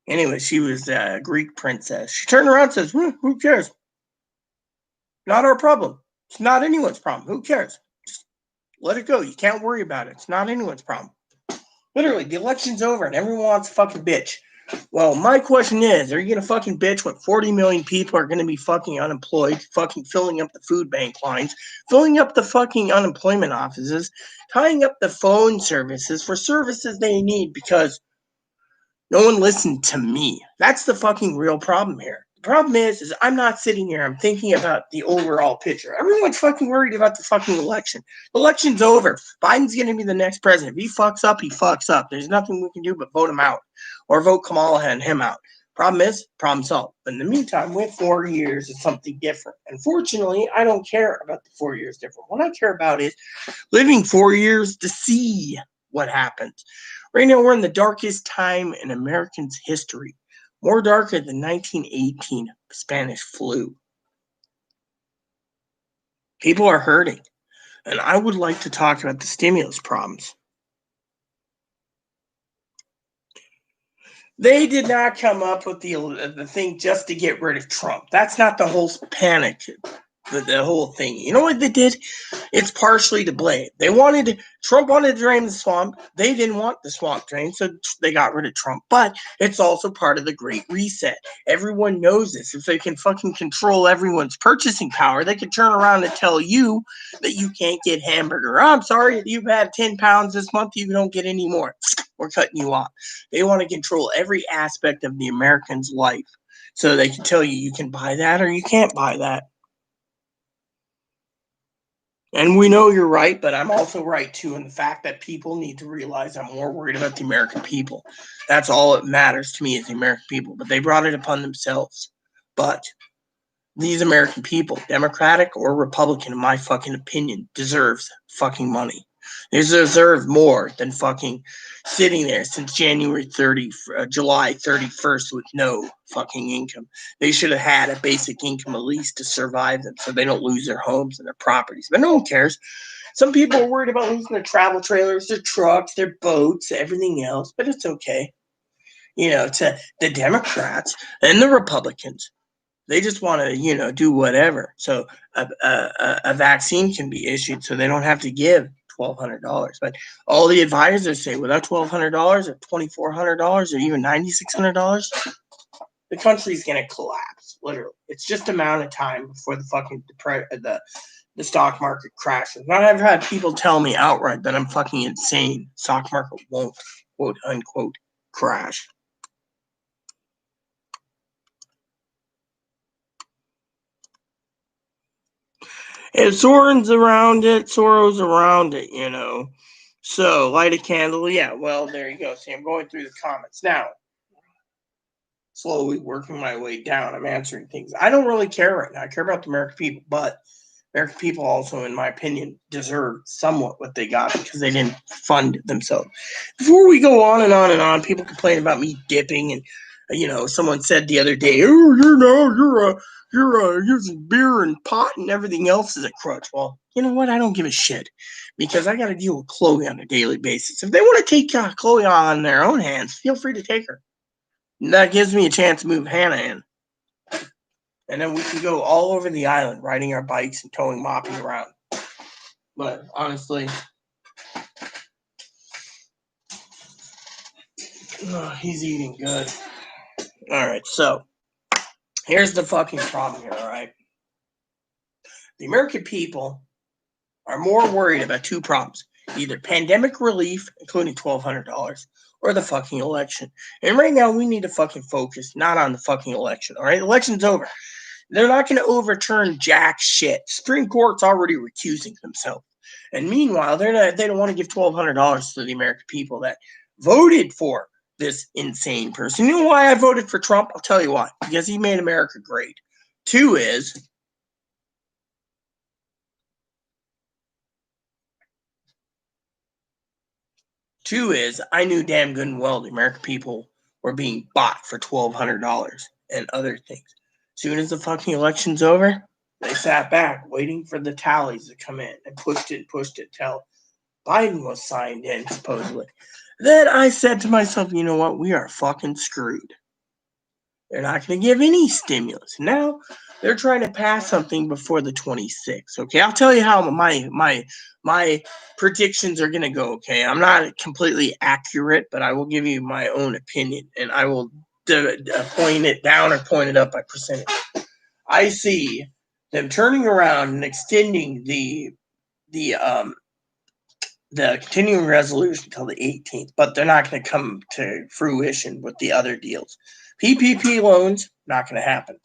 Anyway, she was a Greek princess. She turned around and says, who cares? Not our problem. It's not anyone's problem. Who cares? Just let it go. You can't worry about it. It's not anyone's problem. Literally, the election's over and everyone wants to fucking bitch. Well, my question is, are you going to fucking bitch when 40 million people are going to be fucking unemployed, fucking filling up the food bank lines, filling up the fucking unemployment offices, tying up the phone services for services they need because no one listened to me? That's the fucking real problem here. The problem is I'm not sitting here. I'm thinking about the overall picture. Everyone's fucking worried about the fucking election. The election's over. Biden's going to be the next president. If he fucks up, he fucks up. There's nothing we can do but vote him out or vote Kamala and him out. Problem is, problem solved. But in the meantime, we have 4 years of something different. Unfortunately, I don't care about the 4 years different. What I care about is living 4 years to see what happens. Right now, we're in the darkest time in Americans' history, more darker than 1918 Spanish flu. People are hurting, and I would like to talk about the stimulus problems. They did not come up with the thing just to get rid of Trump. That's not the whole panic, the whole thing. You know what they did? It's partially to blame. Trump wanted to drain the swamp. They didn't want the swamp drained, so they got rid of Trump. But it's also part of the Great Reset. Everyone knows this. If they can fucking control everyone's purchasing power, they can turn around and tell you that you can't get hamburger. I'm sorry, you've had 10 pounds this month, you don't get any more. We're cutting you off. They want to control every aspect of the American's life. So they can tell you can buy that or you can't buy that. And we know you're right, but I'm also right, too, in the fact that people need to realize I'm more worried about the American people. That's all that matters to me is the American people. But they brought it upon themselves. But these American people, Democratic or Republican, in my fucking opinion, deserves fucking money. They deserve more than fucking sitting there since July 31st with no fucking income. They should have had a basic income at least to survive them so they don't lose their homes and their properties. But no one cares. Some people are worried about losing their travel trailers, their trucks, their boats, everything else, but it's okay. To the Democrats and the Republicans, they just want to, do whatever. So a vaccine can be issued so they don't have to give $1,200. But all the advisors say without $1,200 or $2,400 or even $9,600, the country's going to collapse. Literally, it's just a amount of time before the fucking the stock market crashes. Now, I've had people tell me outright that I'm fucking insane. Stock market won't, quote unquote, crash. And Soren's around it, Sorrow's around it, So, light a candle. Yeah, well, there you go. See, I'm going through the comments now. Slowly working my way down. I'm answering things. I don't really care right now. I care about the American people, but American people also, in my opinion, deserve somewhat what they got because they didn't fund themselves. Before we go on and on and on, people complain about me dipping and, someone said the other day, oh, you're using beer and pot and everything else as a crutch. Well, you know what? I don't give a shit because I got to deal with Chloe on a daily basis. If they want to take Chloe on their own hands, feel free to take her. And that gives me a chance to move Hannah in. And then we can go all over the island riding our bikes and towing Moppy around. But honestly, he's eating good. All right, so here's the fucking problem here, all right? The American people are more worried about two problems. Either pandemic relief, including $1,200, or the fucking election. And right now, we need to fucking focus not on the fucking election, all right? The election's over. They're not going to overturn jack shit. Supreme Court's already recusing themselves. And meanwhile, they don't want to give $1,200 to the American people that voted for this insane person. You know why I voted for Trump? I'll tell you why. Because he made America great. Two is I knew damn good and well the American people were being bought for $1,200 and other things. Soon as the fucking election's over, they sat back waiting for the tallies to come in and pushed it till Biden was signed in, supposedly. Then I said to myself, you know what? We are fucking screwed. They're not going to give any stimulus. Now they're trying to pass something before the 26th. Okay, I'll tell you how my predictions are going to go. Okay, I'm not completely accurate, but I will give you my own opinion, and I will point it down or point it up by percentage. I see them turning around and extending the continuing resolution until the 18th, but they're not going to come to fruition with the other deals. PPP loans, not going to happen.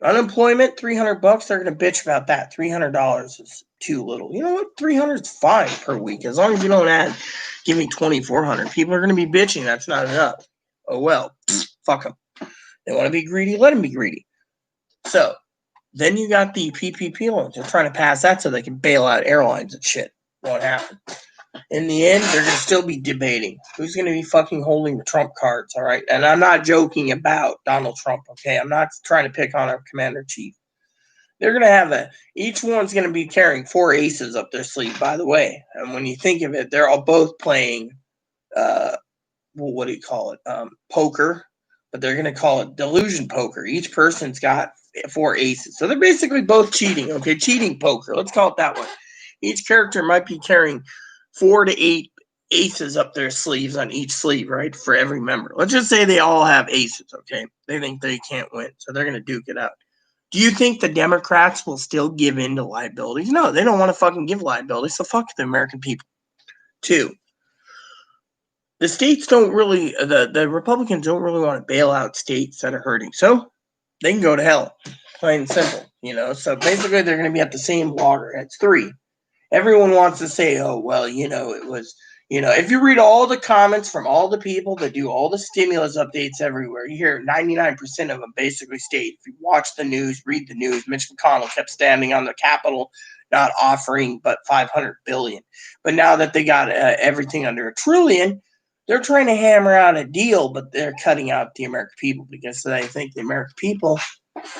Unemployment, $300, they're going to bitch about that. $300 is too little. You know what? $300 is fine per week. As long as you don't give me $2,400. People are going to be bitching. That's not enough. Oh, well, fuck them. They want to be greedy, let them be greedy. So, then you got the PPP loans. They're trying to pass that so they can bail out airlines and shit. Won't happen. In the end, they're going to still be debating who's going to be fucking holding the Trump cards, all right? And I'm not joking about Donald Trump, okay? I'm not trying to pick on our commander-in-chief. They're going to have each one's going to be carrying 4 aces up their sleeve, by the way. And when you think of it, they're all both playing, what do you call it, poker, but they're going to call it delusion poker. Each person's got 4 aces. So they're basically both cheating, okay? Cheating poker. Let's call it that way. Each character might be carrying 4 to 8 aces up their sleeves on each sleeve, right? For every member. Let's just say they all have aces, okay? They think they can't win, so they're going to duke it out. Do you think the Democrats will still give in to liabilities? No, they don't want to fucking give liabilities, so fuck the American people. 2, the states don't really, the Republicans don't really want to bail out states that are hurting, so they can go to hell, plain and simple, So basically, they're going to be at the same loggerheads. 3, everyone wants to say, oh, well, it was, if you read all the comments from all the people that do all the stimulus updates everywhere, you hear 99% of them basically state, if you watch the news, read the news, Mitch McConnell kept standing on the Capitol, not offering but $500 billion. But now that they got everything under $1 trillion, they're trying to hammer out a deal, but they're cutting out the American people because they think the American people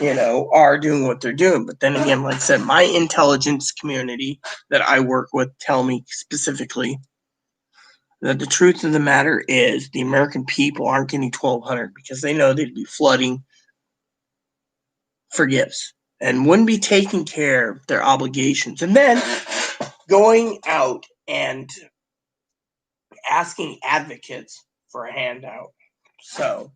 are doing what they're doing. But then again, like I said, my intelligence community that I work with tell me specifically that the truth of the matter is the American people aren't getting $1,200 because they know they'd be flooding for gifts and wouldn't be taking care of their obligations. And then going out and asking advocates for a handout. So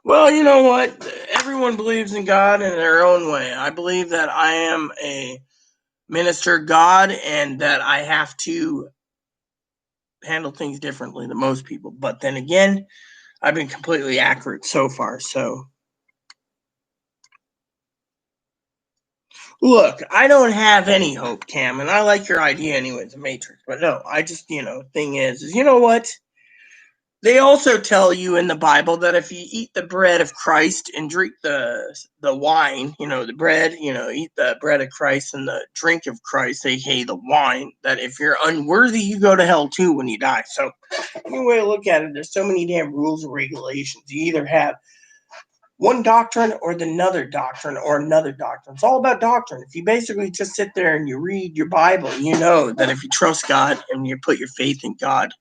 well, you know what? Everyone believes in God in their own way. I believe that I am a minister of God and that I have to handle things differently than most people. But then again, I've been completely accurate so far. So look, I don't have any hope, Cam, and I like your idea anyways, the Matrix. But no, I just, thing is you know what? They also tell you in the Bible that if you eat the bread of Christ and drink the wine, the bread, eat the bread of Christ and the drink of Christ, aka the wine, that if you're unworthy, you go to hell too when you die. So any way to look at it, there's so many damn rules and regulations. You either have one doctrine or another doctrine or another doctrine. It's all about doctrine. If you basically just sit there and you read your Bible, you know that if you trust God and you put your faith in God,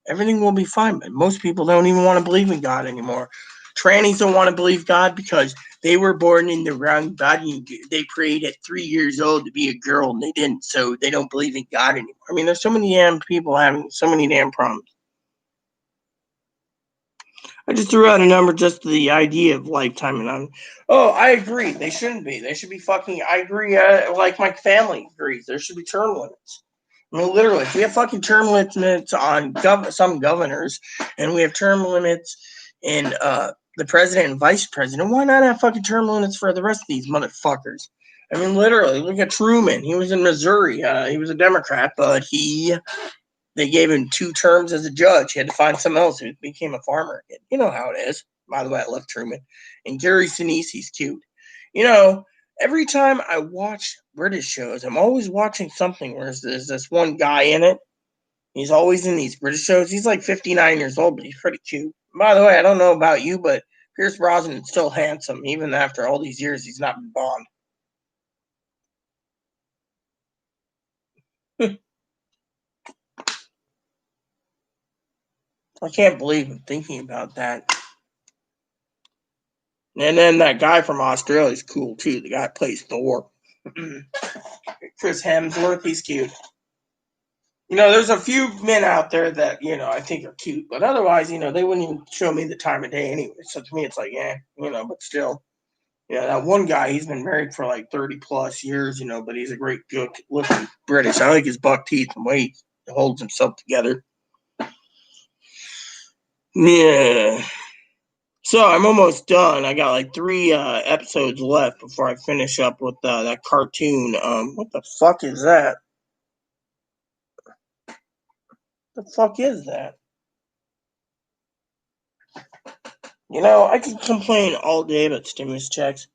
everything will be fine. But most people don't even want to believe in God anymore. Trannies don't want to believe God because they were born in the wrong body. They prayed at 3 years old to be a girl and they didn't, so they don't believe in God anymore. I mean, there's so many damn people having so many damn problems. I just threw out a number just to the idea of lifetime, and I agree. They shouldn't be. They should be fucking. I agree. Like my family agrees. There should be term limits. I mean, literally, if we have fucking term limits on some governors, and we have term limits in the president and vice president, why not have fucking term limits for the rest of these motherfuckers? I mean, literally, look at Truman. He was in Missouri. He was a Democrat, but they gave him 2 terms as a judge. He had to find someone else who became a farmer. You know how it is. By the way, I love Truman. And Gary Sinise's cute. Every time I watch British shows, I'm always watching something where there's this one guy in it. He's always in these British shows. He's like 59 years old, but he's pretty cute. By the way, I don't know about you, but Pierce Brosnan's still handsome. Even after all these years, he's not been Bond. I can't believe I'm thinking about that. And then that guy from Australia is cool too. The guy that plays Thor. Chris Hemsworth, he's cute. There's a few men out there that, I think are cute, but otherwise, they wouldn't even show me the time of day anyway. So to me, it's like, but still. That one guy, he's been married for like 30 plus years, but he's a great, good looking British. I like his buck teeth and way he holds himself together. Yeah. So I'm almost done. I got like 3 episodes left before I finish up with that cartoon. What the fuck is that? The fuck is that? I could complain all day about stimulus checks,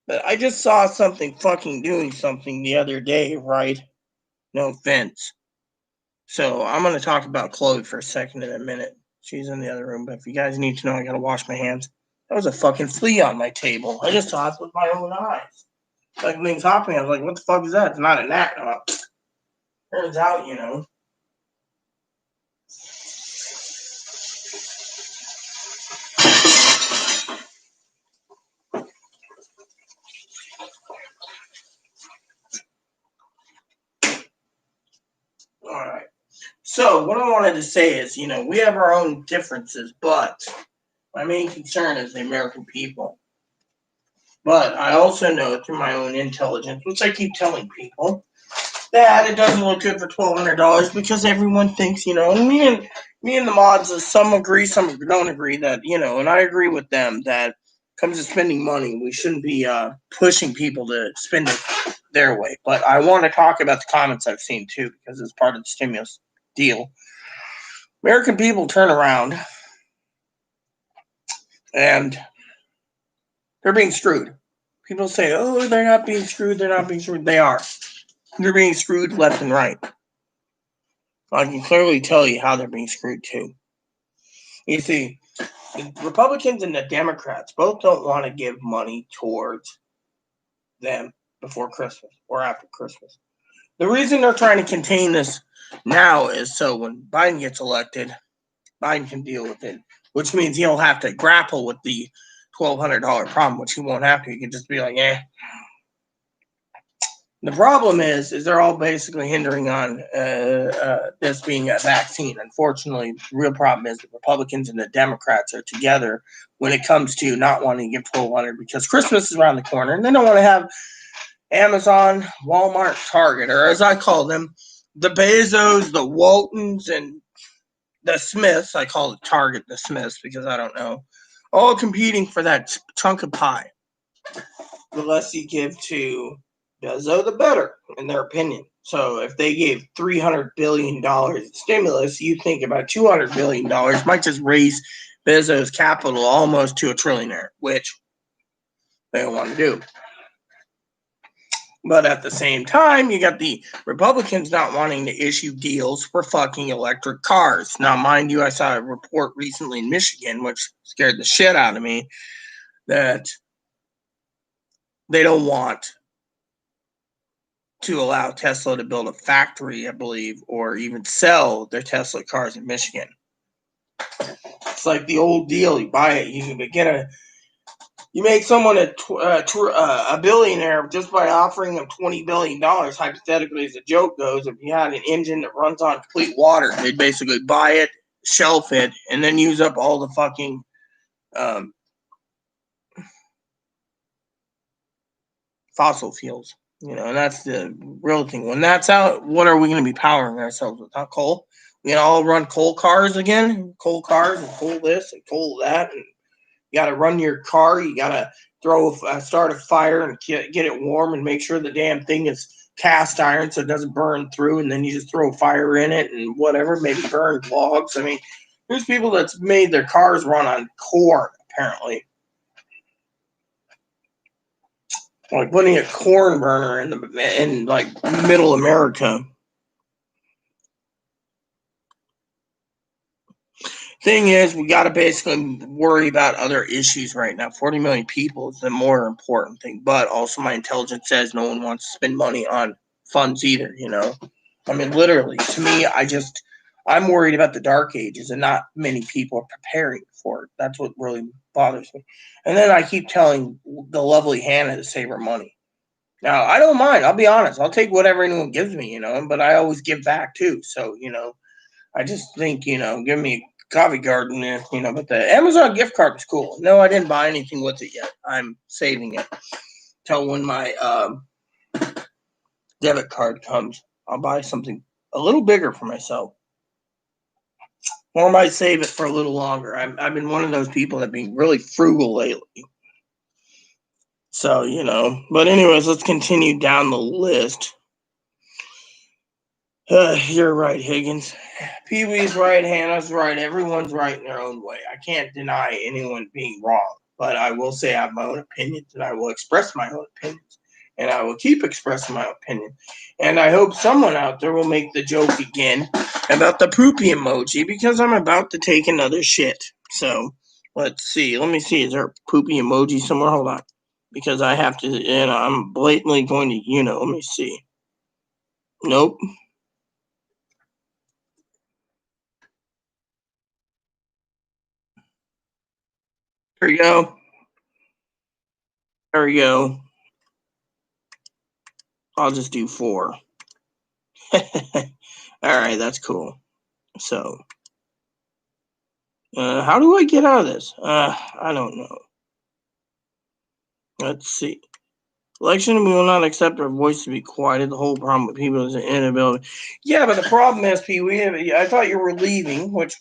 but I just saw something fucking doing something the other day, right? No offense. So I'm going to talk about Chloe for a second in a minute. She's in the other room, but if you guys need to know, I got to wash my hands. That was a fucking flea on my table. I just saw it with my own eyes. Like things hopping. I was like, what the fuck is that? It's not a gnat. Turns out, All right. So what I wanted to say is, we have our own differences, but my main concern is the American people. But I also know through my own intelligence, which I keep telling people, that it doesn't look good for $1,200 because everyone thinks, and me and the mods, some agree, some don't agree that, and I agree with them that comes to spending money, we shouldn't be pushing people to spend it their way. But I want to talk about the comments I've seen too because it's part of the stimulus deal. American people turn around and they're being screwed. People say, oh, they're not being screwed, they're not being screwed. They are. They're being screwed left and right. I can clearly tell you how they're being screwed too. You see, the Republicans and the Democrats both don't want to give money towards them before Christmas or after Christmas. The reason they're trying to contain this now is so when Biden gets elected, Biden can deal with it, which means he'll have to grapple with the $1,200 problem, which he won't have to. He can just be like, The problem is they're all basically hindering on this being a vaccine. Unfortunately, the real problem is the Republicans and the Democrats are together when it comes to not wanting to give $1,200 because Christmas is around the corner, and they don't want to have Amazon, Walmart, Target, or as I call them, the Bezos, the Waltons, and the Smiths. I call it Target, the Smiths, because I don't know. All competing for that chunk of pie. The less you give to Bezos, the better, in their opinion. So if they gave $300 billion in stimulus, you think about $200 billion might just raise Bezos' capital almost to a trillionaire, which they don't want to do. But at the same time, you got the Republicans not wanting to issue deals for fucking electric cars. Now, mind you, I saw a report recently in Michigan, which scared the shit out of me, that they don't want to allow Tesla to build a factory, I believe, or even sell their Tesla cars in Michigan. It's like the old deal. You buy it, you make someone a billionaire just by offering them $20 billion. Hypothetically, as a joke goes, if you had an engine that runs on complete water, they'd basically buy it, shelf it, and then use up all the fucking fossil fuels. And that's the real thing. When that's out, what are we going to be powering ourselves with? Not coal. We all run coal cars again, coal cars and coal this and coal that, and you got to run your car. You got to start a fire and get it warm and make sure the damn thing is cast iron so it doesn't burn through. And then you just throw fire in it and whatever, maybe burn logs. I mean, there's people that's made their cars run on corn apparently. Like putting a corn burner in like middle America. Thing is, we got to basically worry about other issues right now. 40 million people is the more important thing, but also my intelligence says no one wants to spend money on funds either. I mean, literally, to me, I'm worried about the dark ages, and not many people are preparing for it. That's what really bothers me. And then I keep telling the lovely Hannah to save her money. Now, I don't mind. I'll be honest. I'll take whatever anyone gives me, but I always give back too. So, I just think, give me a coffee garden, but the Amazon gift card was cool. No, I didn't buy anything with it yet. I'm saving it till when my debit card comes. I'll buy something a little bigger for myself. Or I might save it for a little longer. I've been one of those people that been really frugal lately. So, but anyways, let's continue down the list. You're right, Higgins. Pee Wee's right, Hannah's right, everyone's right in their own way. I can't deny anyone being wrong, but I will say I have my own opinions, and I will express my own opinions, and I will keep expressing my opinion. And I hope someone out there will make the joke again about the poopy emoji, because I'm about to take another shit. So, let's see. Let me see. Is there a poopy emoji somewhere? Hold on. Because I have to, I'm blatantly going to, let me see. Nope. There you go. There we go. I'll just do 4. All right, that's cool. So, how do I get out of this? I don't know. Let's see. Election, we will not accept our voice to be quieted. The whole problem with people is an inability. Yeah, but the problem is, Pee, I thought you were leaving, which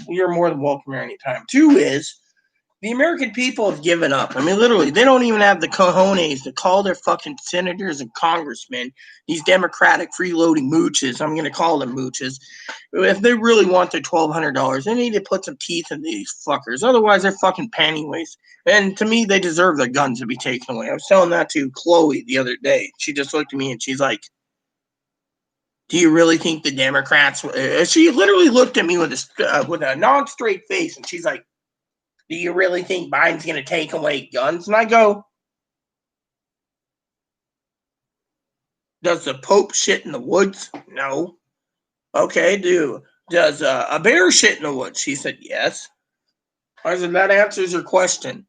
you're more than welcome here anytime. 2 is, the American people have given up. I mean, literally, they don't even have the cojones to call their fucking senators and congressmen, these Democratic freeloading mooches. I'm going to call them mooches. If they really want their $1,200, they need to put some teeth in these fuckers. Otherwise, they're fucking pantywaist. And to me, they deserve their guns to be taken away. I was telling that to Chloe the other day. She just looked at me and she's like, do you really think the Democrats? She literally looked at me with a non-straight face, and she's like, do you really think Biden's going to take away guns? And I go, does the Pope shit in the woods? No. Okay, does a bear shit in the woods? She said, yes. I said, that answers your question.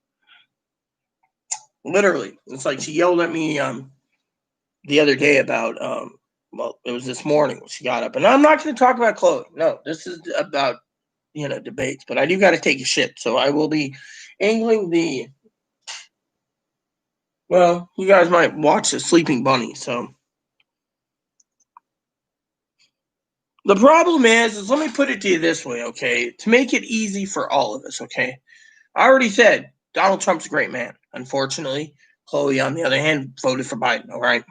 Literally. It's like she yelled at me the other day about, well, it was this morning when she got up. And I'm not going to talk about Chloe. No, this is about, debates. But I do got to take a shit. So I will be angling the, well, you guys might watch the Sleeping Bunny. So the problem is let me put it to you this way, okay? To make it easy for all of us, okay? I already said Donald Trump's a great man. Unfortunately, Chloe, on the other hand, voted for Biden, all right?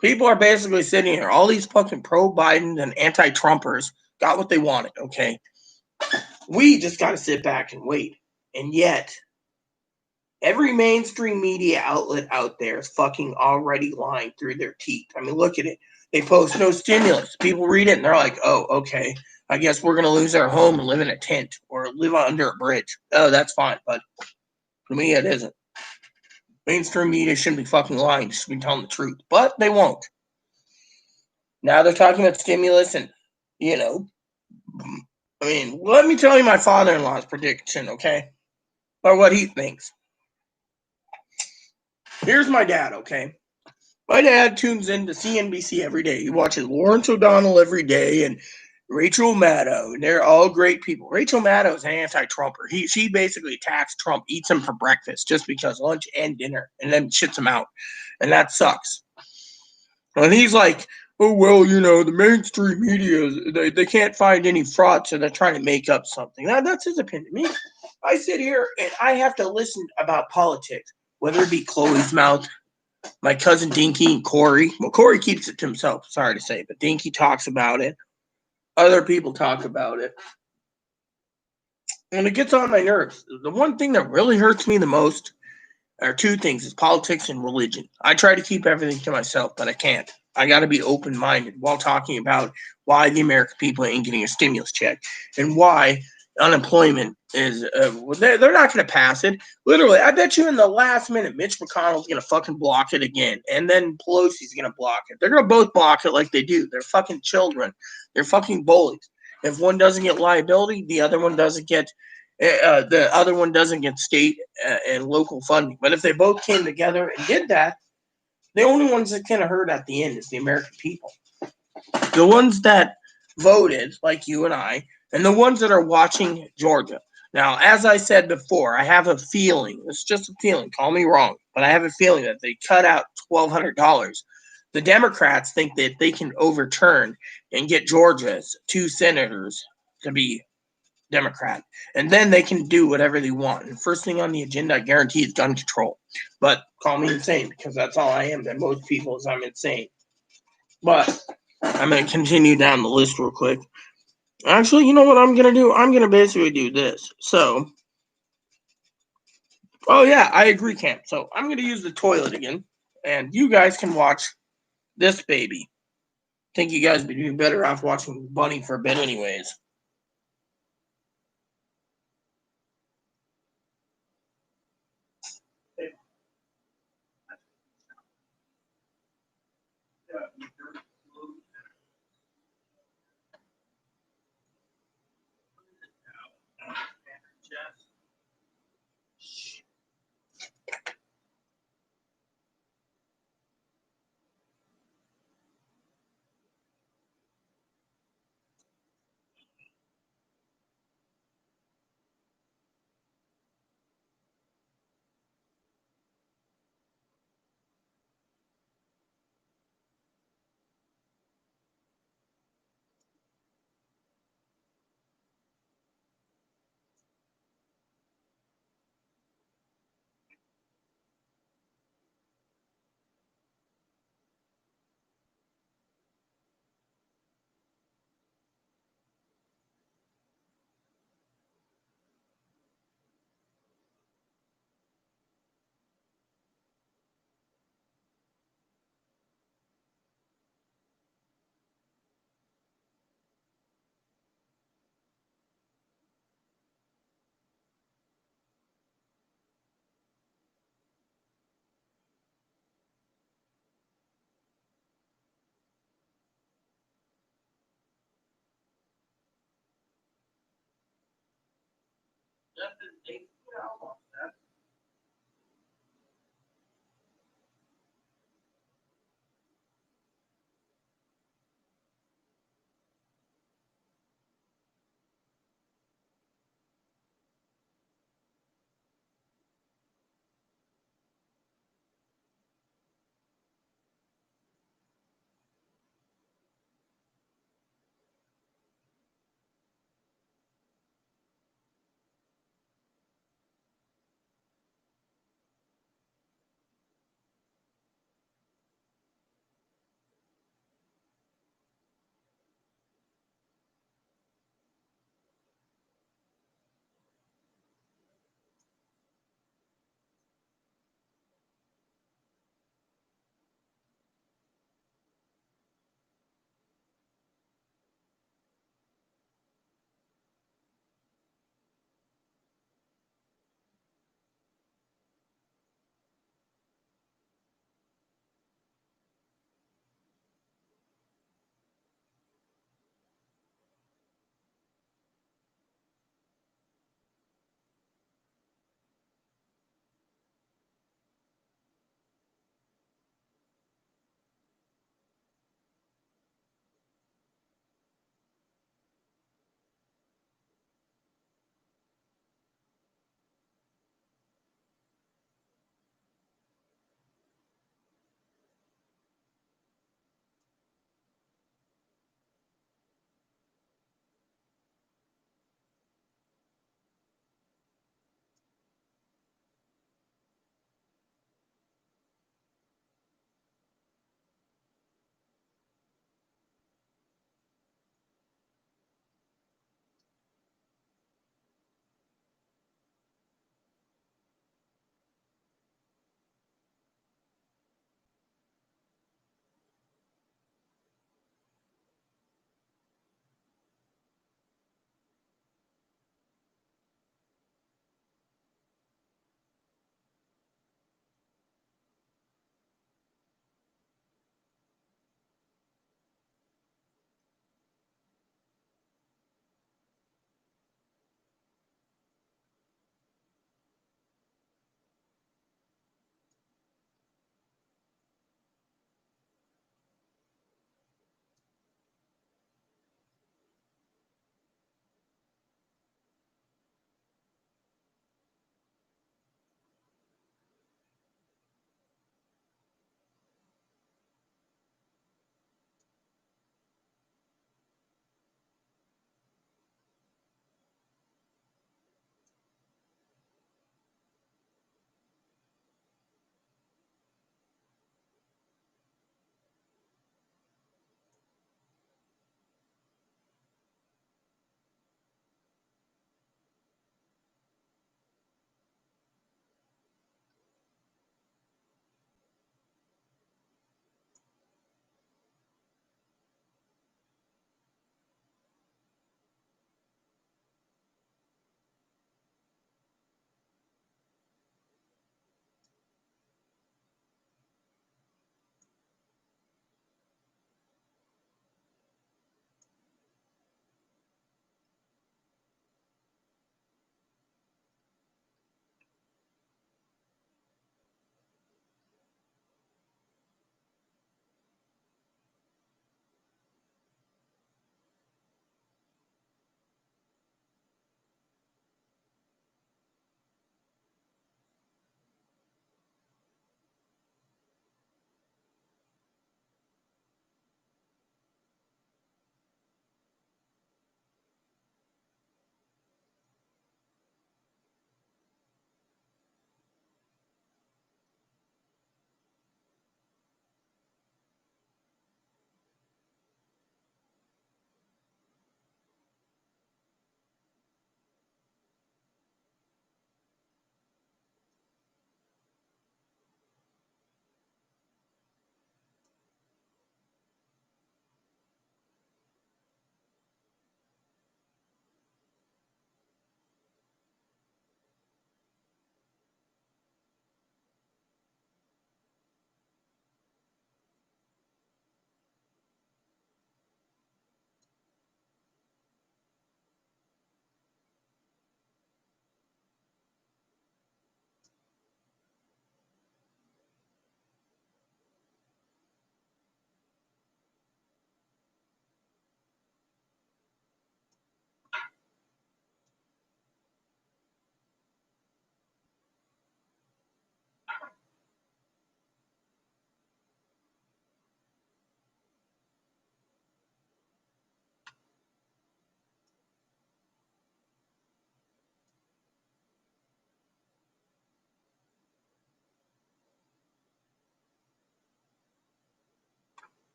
People are basically sitting here, all these fucking pro-Biden and anti-Trumpers got what they wanted, okay? We just got to sit back and wait. And yet, every mainstream media outlet out there is fucking already lying through their teeth. I mean, look at it. They post no stimulus. People read it and they're like, oh, okay. I guess we're going to lose our home and live in a tent or live under a bridge. Oh, that's fine. But for me, it isn't. Mainstream media shouldn't be fucking lying. They should be telling the truth. But they won't. Now they're talking about stimulus and, I mean, let me tell you my father-in-law's prediction, okay? Or what he thinks. Here's my dad, okay? My dad tunes into CNBC every day. He watches Lawrence O'Donnell every day and Rachel Maddow, and they're all great people. Rachel Maddow is an anti-Trumper. She basically attacks Trump, eats him for breakfast just because lunch and dinner, and then shits him out, and that sucks. And he's like, oh well, the mainstream media they can't find any fraud, so they're trying to make up something. That's his opinion. Me, I sit here and I have to listen about politics, whether it be Chloe's mouth, my cousin Dinky, and Corey. Well, Corey keeps it to himself, sorry to say, but Dinky talks about it. Other people talk about it. And it gets on my nerves. The one thing that really hurts me the most are 2 things, is politics and religion. I try to keep everything to myself, but I can't. I got to be open-minded while talking about why the American people ain't getting a stimulus check and why unemployment is they're not going to pass it. Literally, I bet you in the last minute, Mitch McConnell's going to fucking block it again, and then Pelosi's going to block it. They're going to both block it like they do. They're fucking children. They're fucking bullies. If one doesn't get liability, the other one doesn't get state and local funding. But if they both came together and did that, the only ones that can hurt at the end is the American people. The ones that voted, like you and I, and the ones that are watching Georgia. Now, as I said before, I have a feeling, it's just a feeling, call me wrong, but I have a feeling that they cut out $1,200. The Democrats think that they can overturn and get Georgia's 2 senators to be Democrat. And then they can do whatever they want. And first thing on the agenda, I guarantee, is gun control. But call me insane, because that's all I am to most people, is I'm insane. But I'm going to continue down the list real quick. Actually, you know what I'm going to do? I'm going to basically do this. So, oh yeah, I agree, Camp. So I'm going to use the toilet again. And you guys can watch this baby. Think you guys would be better off watching Bunny for a bit anyways.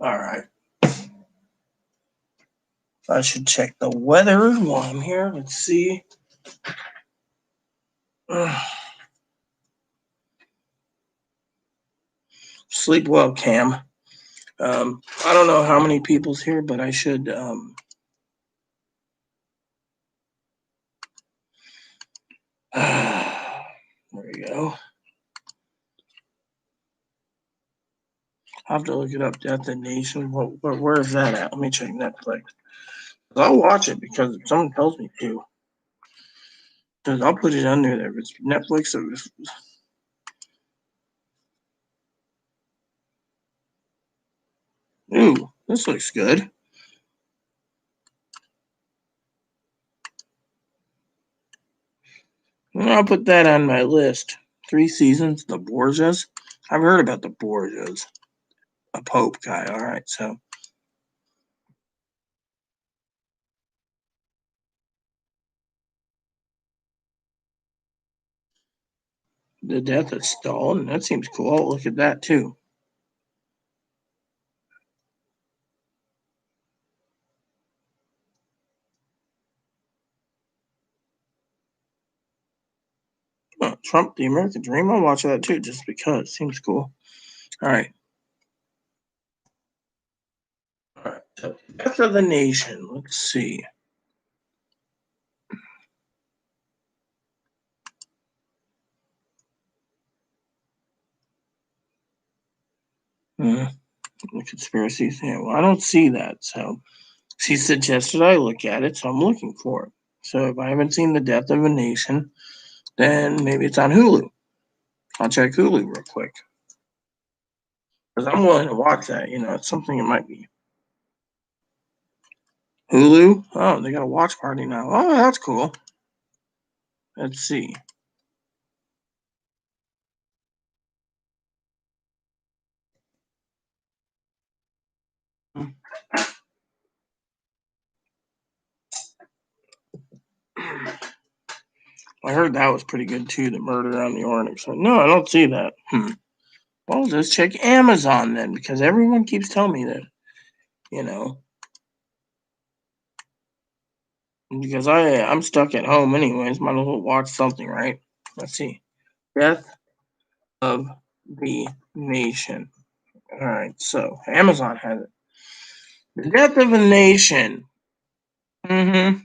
All right. I should check the weather while I'm here. Let's see. Sleep well, Cam. I don't know how many people's here, but I should. There we go. I have to look it up. Death of the Nation. Where is that at? Let me check Netflix. I'll watch it because if someone tells me to. Because I'll put it under there. If it's Netflix, ooh, this looks good. I'll put that on my list. 3 seasons, the Borgias. I've heard about the Borgias. A Pope guy. All right, so. The Death of Stalin. That seems cool. I'll look at that too. Trump, the American Dream. I'll watch that too, just because. Seems cool. All right. All right. So, Death of the Nation. Let's see. The conspiracies. Yeah, well, I don't see that. So she suggested I look at it, so I'm looking for it. So if I haven't seen The Death of a Nation, then maybe it's on Hulu. I'll check Hulu real quick. Because I'm willing to watch that. It's something it might be. Hulu? Oh, they got a watch party now. Oh, that's cool. Let's see. I heard that was pretty good too, the Murder on the Orient Express. No, I don't see that. Well, just check Amazon then, because everyone keeps telling me that, because I'm stuck at home anyways. Might as well watch something, right? Let's see. Death of the Nation. All right, so Amazon has it. The Death of a Nation. Mm-hmm.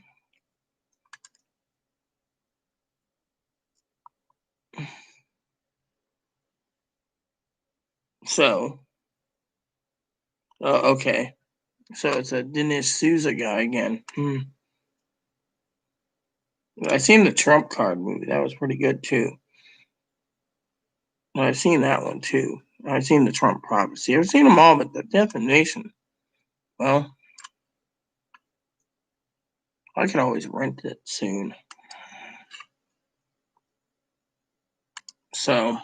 So, okay. So it's a Dinesh Souza guy again. I seen the Trump card movie. That was pretty good too. I've seen that one too. I've seen the Trump prophecy. I've seen them all, but the Death of a Nation. Well, I could always rent it soon. So.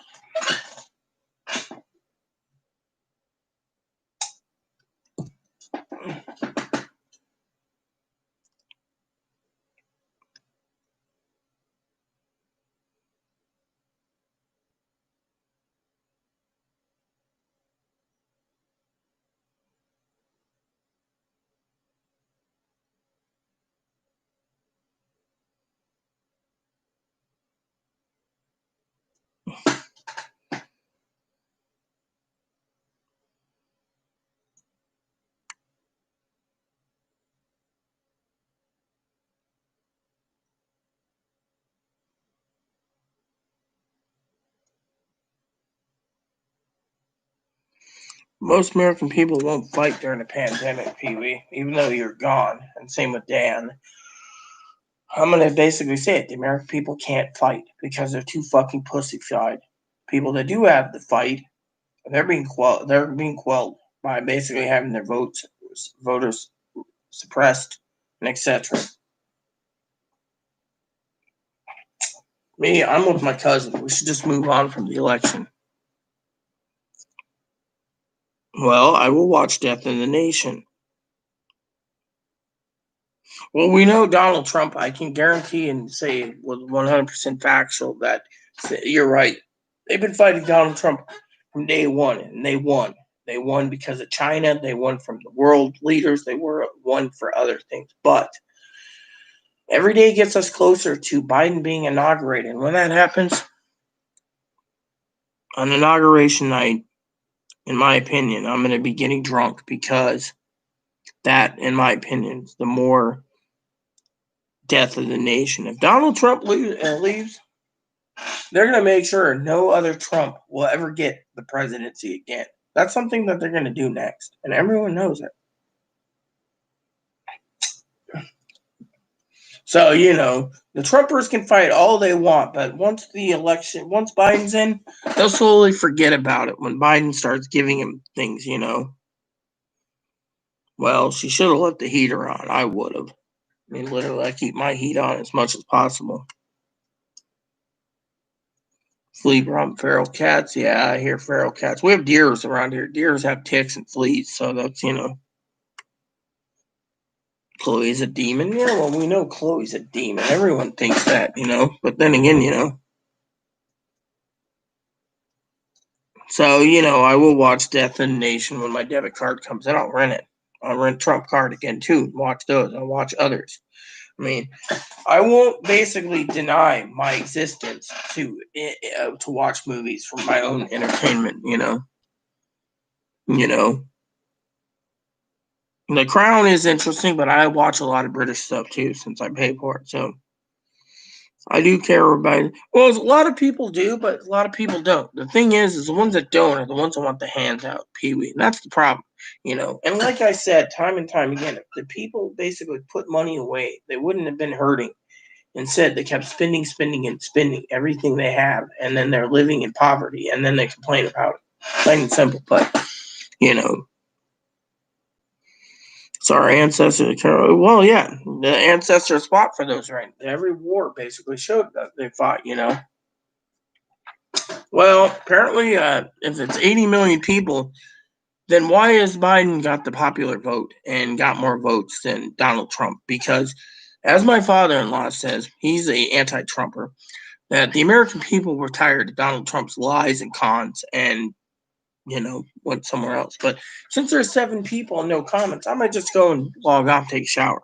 Most American people won't fight during a pandemic, Pee Wee, even though you're gone. And same with Dan. I'm going to basically say it. The American people can't fight because they're too fucking pussyfied. People that do have to fight, they're being quelled by basically having their voters suppressed, and etc. Me, I'm with my cousin. We should just move on from the election. Well, I will watch Death in the Nation. Well, we know Donald Trump. I can guarantee and say with 100% factual that you're right. They've been fighting Donald Trump from day one, and they won. They won because of China. They won from the world leaders. They won for other things. But every day gets us closer to Biden being inaugurated. And when that happens, on inauguration night, in my opinion, I'm going to be getting drunk because that, in my opinion, is the more death of the nation. If Donald Trump leaves, they're going to make sure no other Trump will ever get the presidency again. That's something that they're going to do next, and everyone knows it. So, the Trumpers can fight all they want, but once Biden's in, they'll slowly forget about it when Biden starts giving him things, Well, she should have left the heater on. I would have. I mean, literally, I keep my heat on as much as possible. Flea problem, feral cats. Yeah, I hear feral cats. We have deers around here. Deers have ticks and fleas, so that's, Chloe's a demon. Yeah, well, we know Chloe's a demon. Everyone thinks that, But then again, So, I will watch Death of the Nation when my debit card comes in. I'll rent it. I'll rent Trump card again, too. Watch those. I'll watch others. I mean, I won't basically deny my existence to watch movies for my own entertainment, The Crown is interesting, but I watch a lot of British stuff, too, since I pay for it. So I do care about it. Well, a lot of people do, but a lot of people don't. The thing is the ones that don't are the ones that want the handout, Pee-wee. And that's the problem, And like I said, time and time again, if the people basically put money away, they wouldn't have been hurting. Instead, they kept spending everything they have, and then they're living in poverty, and then they complain about it. Plain and simple. But, So our ancestors, well, yeah, the ancestors fought for those rights. Every war basically showed that they fought, Well, apparently, if it's 80 million people, then why has Biden got the popular vote and got more votes than Donald Trump? Because, as my father-in-law says, he's an anti-Trumper, that the American people were tired of Donald Trump's lies and cons and went somewhere else. But since there's 7 people and no comments, I might just go and log off, take a shower.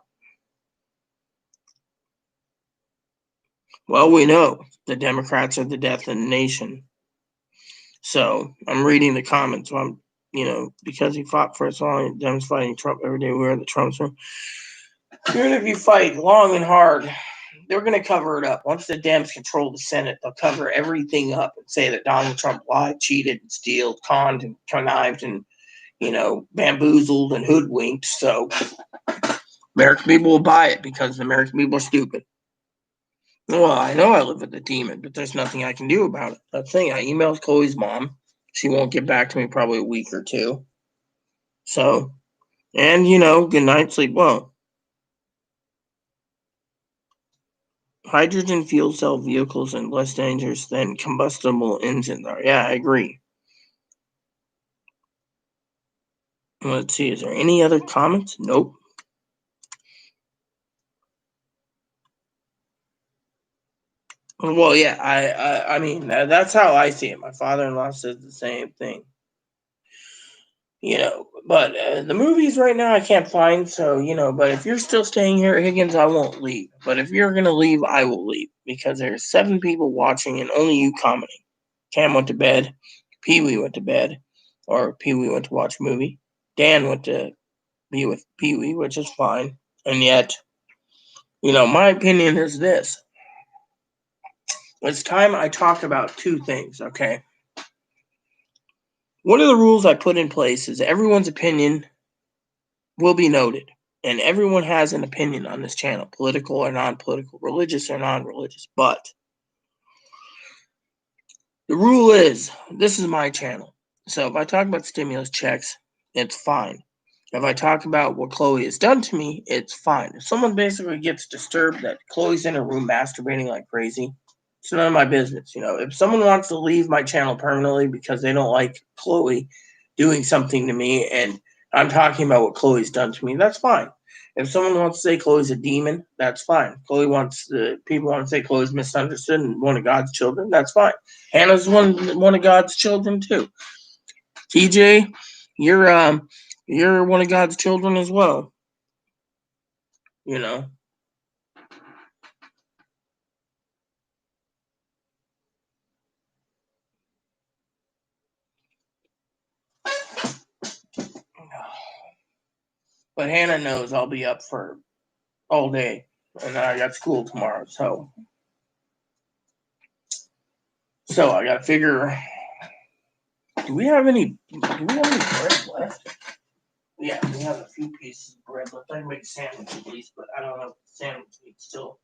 Well, we know the Democrats are the death of the nation. So I'm reading the comments. So because he fought for us all, Dems fighting Trump every day. We're the Trumps. Even if you fight long and hard, they're going to cover it up. Once the Dems control the Senate, they'll cover everything up and say that Donald Trump lied, cheated, and stealed, conned, and connived, and bamboozled and hoodwinked. So American people will buy it because the American people are stupid. Well, I know I live with a demon, but there's nothing I can do about it. That's the thing. I emailed Chloe's mom. She won't get back to me probably a week or two. So, and good night, sleep well. Hydrogen fuel cell vehicles are less dangerous than combustible engines are. Yeah, I agree. Let's see. Is there any other comments? Nope. Well, yeah, I mean, that's how I see it. My father-in-law says the same thing. But the movies right now I can't find, so, but if you're still staying here at Higgins, I won't leave. But if you're going to leave, I will leave because there's 7 people watching and only you commenting. Cam went to bed. Pee-wee went to bed, or Pee-wee went to watch a movie. Dan went to be with Pee-wee, which is fine. And yet, my opinion is this. It's time I talk about 2 things, okay? One of the rules I put in place is everyone's opinion will be noted. And everyone has an opinion on this channel, political or non-political, religious or non-religious. But the rule is, this is my channel. So if I talk about stimulus checks, it's fine. If I talk about what Chloe has done to me, it's fine. If someone basically gets disturbed that Chloe's in her room masturbating like crazy, it's none of my business. If someone wants to leave my channel permanently because they don't like Chloe doing something to me and I'm talking about what Chloe's done to me, that's fine. If someone wants to say Chloe's a demon, that's fine. People want to say Chloe's misunderstood and one of God's children, that's fine. Hannah's one of God's children too. TJ, you're one of God's children as well. You know. But Hannah knows I'll be up for all day, and I got school tomorrow, so I got to figure. Do we have any bread left? Yeah, we have a few pieces of bread left. I can make a sandwich at least, but I don't know if the sandwich meat's still.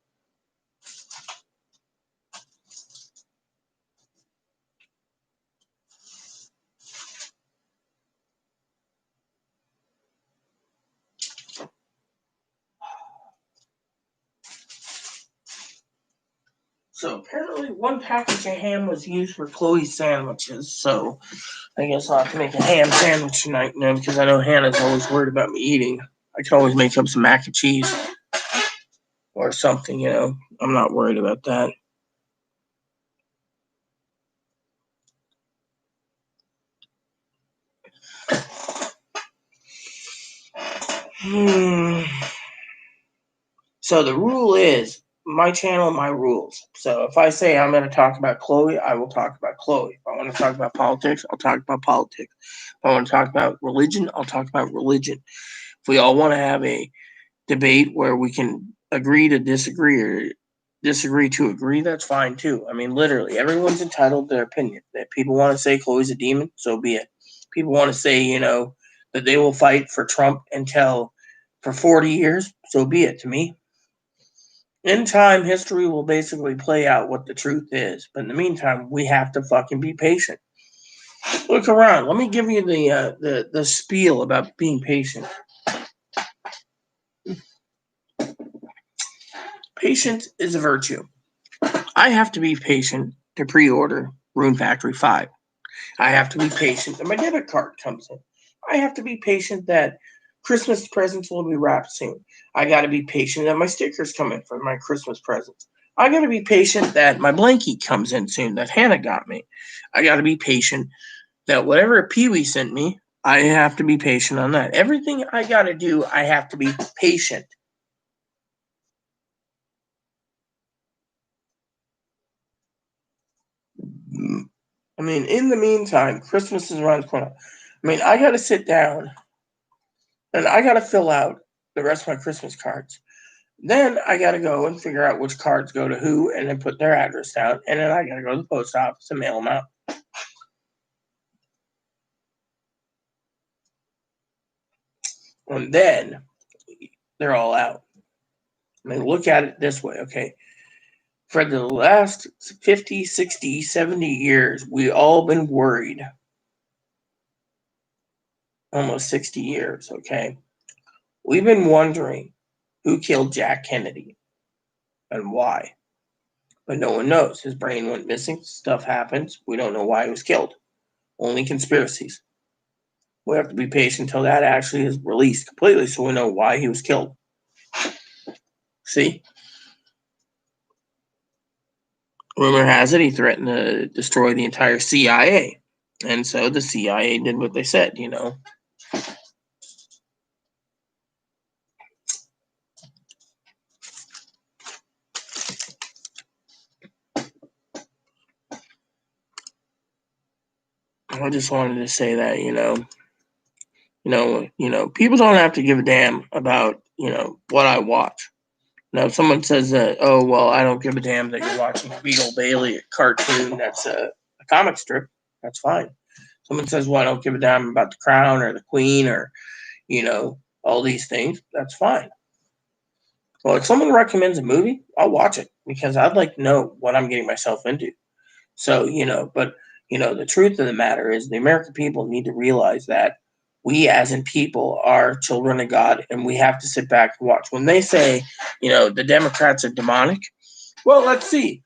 So apparently, one package of ham was used for Chloe's sandwiches. So I guess I'll have to make a ham sandwich tonight now because I know Hannah's always worried about me eating. I can always make up some mac and cheese or something, you know. I'm not worried about that. So the rule is my channel, my rules. So if I say I'm going to talk about Chloe, I will talk about Chloe. If I want to talk about politics, I'll talk about politics. If I want to talk about religion, I'll talk about religion. If we all want to have a debate where we can agree to disagree or disagree to agree, that's fine too. I mean, literally, everyone's entitled to their opinion. If people want to say Chloe's a demon, so be it. People want to say, you know, that they will fight for Trump until for 40 years, so be it. To me, in time, history will basically play out what the truth is. But in the meantime, we have to fucking be patient. Look around. Let me give you the spiel about being patient. Patience is a virtue. I have to be patient to pre-order Rune Factory 5. I have to be patient that my debit card comes in. I have to be patient that Christmas presents will be wrapped soon. I got to be patient that my stickers come in for my Christmas presents. I got to be patient that my blankie comes in soon that Hannah got me. I got to be patient that whatever Pee Wee sent me, I have to be patient on that. Everything I got to do, I have to be patient. I mean, in the meantime, Christmas is around the corner. I mean, I got to sit down and I got to fill out the rest of my Christmas cards. Then I got to go and figure out which cards go to who and then put their address down. And then I got to go to the post office and mail them out. And then they're all out. I mean, look at it this way, okay? For the last 50, 60, 70 years, we all been worried. Almost 60 years, okay? We've been wondering who killed Jack Kennedy and why. But no one knows. His brain went missing. Stuff happens. We don't know why he was killed. Only conspiracies. We have to be patient until that actually is released completely so we know why he was killed. See? Rumor has it he threatened to destroy the entire CIA. And so the CIA did what they said, you know. I just wanted to say that, people don't have to give a damn about, what I watch. Now, if someone says that, oh, well, I don't give a damn that you're watching Beetle Bailey, a cartoon that's a comic strip, that's fine. Someone says, well, I don't give a damn about the Crown or the Queen or, all these things, that's fine. Well, if someone recommends a movie, I'll watch it because I'd like to know what I'm getting myself into. So, the truth of the matter is the American people need to realize that we as in people are children of God and we have to sit back and watch. When they say, the Democrats are demonic, well, let's see.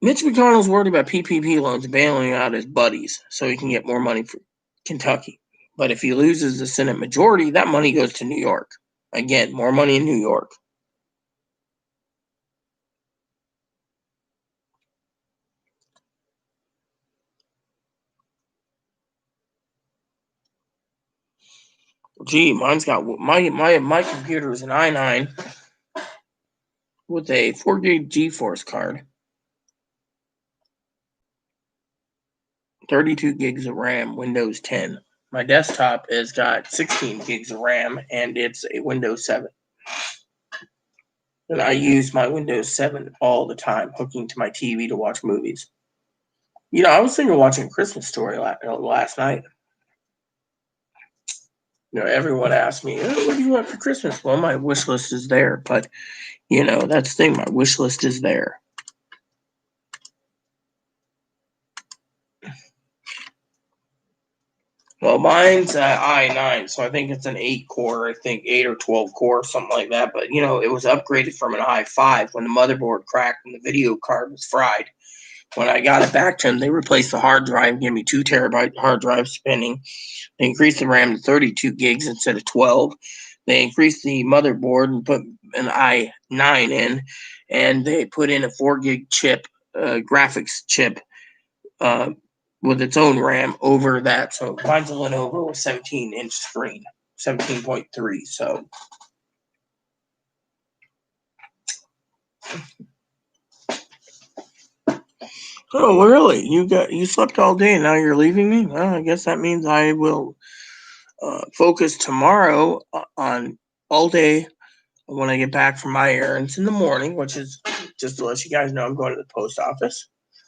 Mitch McConnell's worried about PPP loans bailing out his buddies so he can get more money for Kentucky. But if he loses the Senate majority, that money goes to New York. Again, more money in New York. Gee, mine's got my computer is an i9 with a 4 gig GeForce card, 32 gigs of RAM, Windows 10. My desktop has got 16 gigs of RAM, and it's a Windows 7. And I use my Windows 7 all the time, hooking to my TV to watch movies. I was thinking of watching a Christmas Story last night. Everyone asked me, "Oh, what do you want for Christmas?" Well, my wish list is there, but that's the thing. My wish list is there. Well, mine's i9, so I think it's an 8-core. I think 8 or 12 core, something like that. But it was upgraded from an i5 when the motherboard cracked and the video card was fried. When I got it back to them, they replaced the hard drive, gave me 2 terabyte hard drive spinning. They increased the RAM to 32 gigs instead of 12. They increased the motherboard and put an i9 in, and they put in a 4 gig chip, graphics chip, with its own RAM over that. So mine's a Lenovo with 17-inch screen, 17.3. So. Oh, really? You slept all day and now you're leaving me? Well, I guess that means I will focus tomorrow on all day when I get back from my errands in the morning, which is just to let you guys know I'm going to the post office.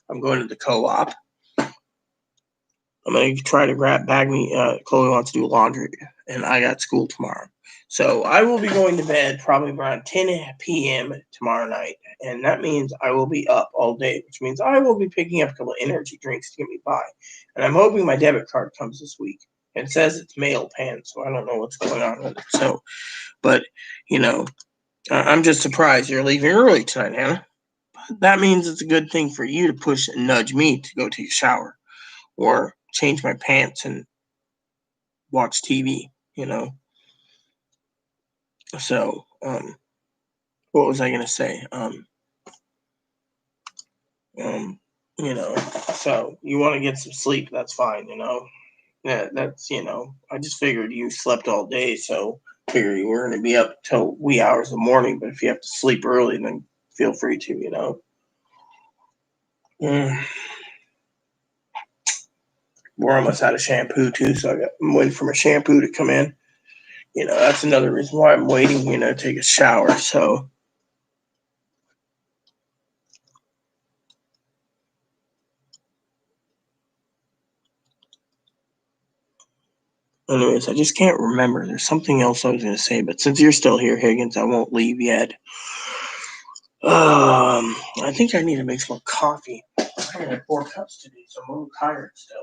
I'm going to the co-op. I'm going to try to bag me. Chloe wants to do laundry, and I got school tomorrow. So I will be going to bed probably around 10 p.m. tomorrow night, and that means I will be up all day, which means I will be picking up a couple of energy drinks to get me by. And I'm hoping my debit card comes this week. It says it's mail pan, so I don't know what's going on with it. So, but, I'm just surprised you're leaving early tonight, Hannah. That means it's a good thing for you to push and nudge me to go take a shower or change my pants and watch TV, So, what was I going to say? So you want to get some sleep, that's fine, Yeah, that's, I just figured you slept all day, so figured you were going to be up till wee hours of the morning, but if you have to sleep early, then feel free to. We're almost out of shampoo too, so I'm waiting for my shampoo to come in. That's another reason why I'm waiting, to take a shower. So, anyways, I just can't remember. There's something else I was going to say, but since you're still here, Higgins, I won't leave yet. I think I need to make some more coffee. I had 4 cups today, so I'm a little tired still.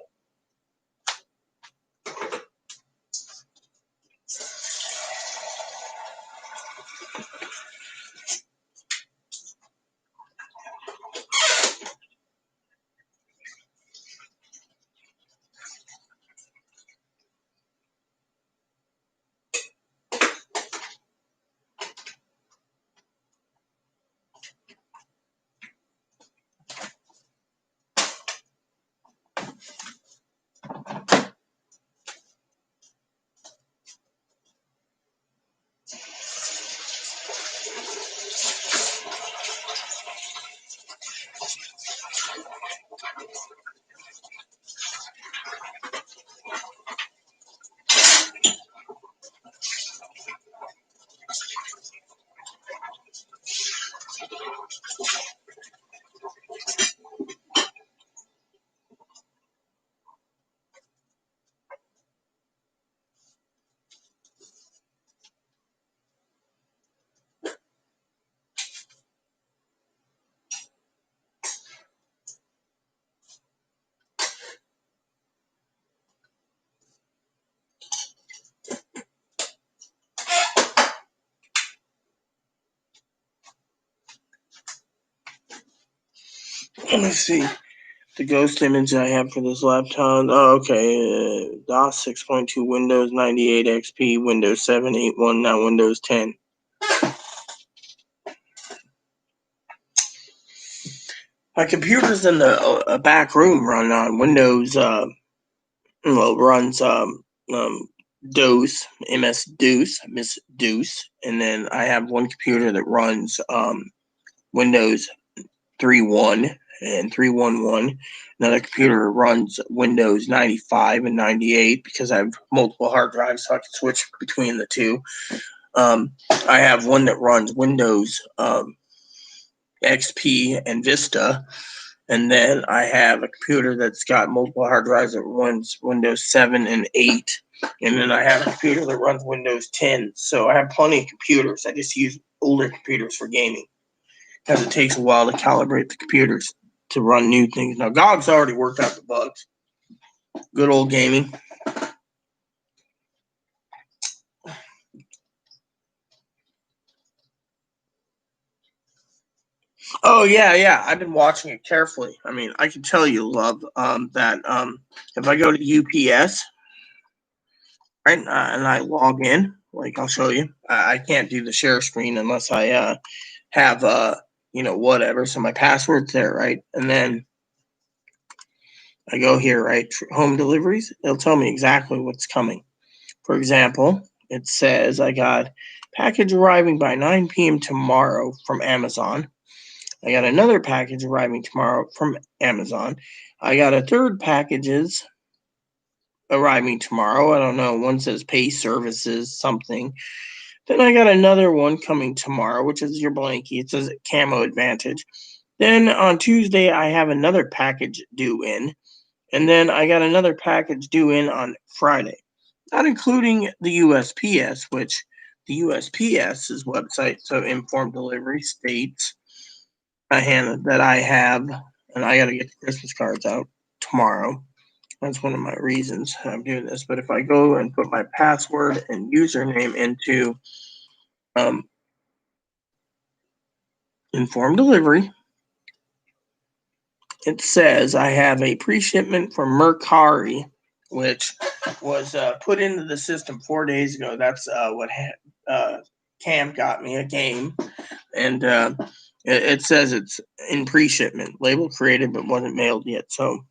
Let me see. The ghost image I have for this laptop. Oh, okay. DOS 6.2, Windows 98 XP, Windows 7, 8.1, now Windows 10. My computer's in the back room running on Windows. Runs DOS, MS DOS, and then I have one computer that runs Windows 3.1 and 3.11. Another computer runs Windows 95 and 98 because I have multiple hard drives, so I can switch between the two. I have one that runs Windows XP and Vista, and then I have a computer that's got multiple hard drives that runs Windows 7 and 8, and then I have a computer that runs Windows 10. So I have plenty of computers. I just use older computers for gaming because it takes a while to calibrate the computers to run new things. Now, GOG's already worked out the bugs. Good old gaming. Oh yeah. I've been watching it carefully. I mean, I can tell you, love, that if I go to UPS, right, and I log in, like I'll show you. I can't do the share screen unless I have whatever. So my password's there, right, and then I go here, right, home deliveries. It'll tell me exactly what's coming. For example, it says I got package arriving by 9 p.m. tomorrow from Amazon. I got another package arriving tomorrow from Amazon. I got a third packages arriving tomorrow. I don't know. One says pay services something. Then I got another one coming tomorrow, which is your blankie. It says Camo Advantage. Then on Tuesday, I have another package due in. And then I got another package due in on Friday, not including the USPS, which the USPS's website, so Informed Delivery, states that I have, and I got to get the Christmas cards out tomorrow. That's one of my reasons I'm doing this. But if I go and put my password and username into Informed Delivery, it says I have a pre-shipment from Mercari, which was put into the system 4 days ago. That's what Cam got me, a game. And it says it's in pre-shipment, label created but wasn't mailed yet. So,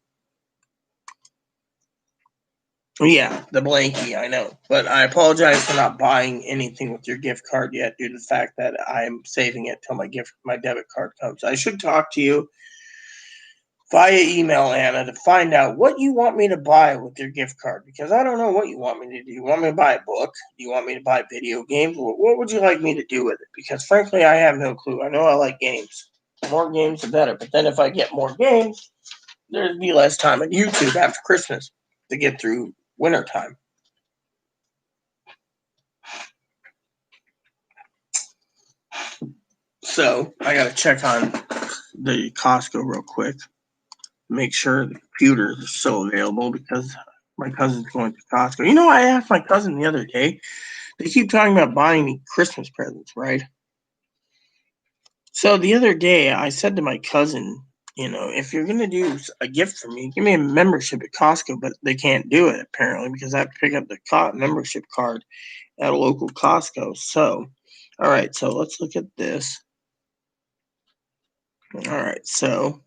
yeah, the blankie, I know. But I apologize for not buying anything with your gift card yet due to the fact that I'm saving it till my debit card comes. I should talk to you via email, Anna, to find out what you want me to buy with your gift card, because I don't know what you want me to do. You want me to buy a book? Do you want me to buy video games? What would you like me to do with it? Because frankly, I have no clue. I know I like games. The more games, the better. But then if I get more games, there'd be less time on YouTube after Christmas to get through wintertime. So I got to check on the Costco real quick. Make sure the computers are still available because my cousin's going to Costco. You know, I asked my cousin the other day. They keep talking about buying me Christmas presents, right? So the other day, I said to my cousin, if you're going to do a gift for me, give me a membership at Costco, but they can't do it apparently because I have to pick up the membership card at a local Costco. So, all right, so let's look at this. All right, so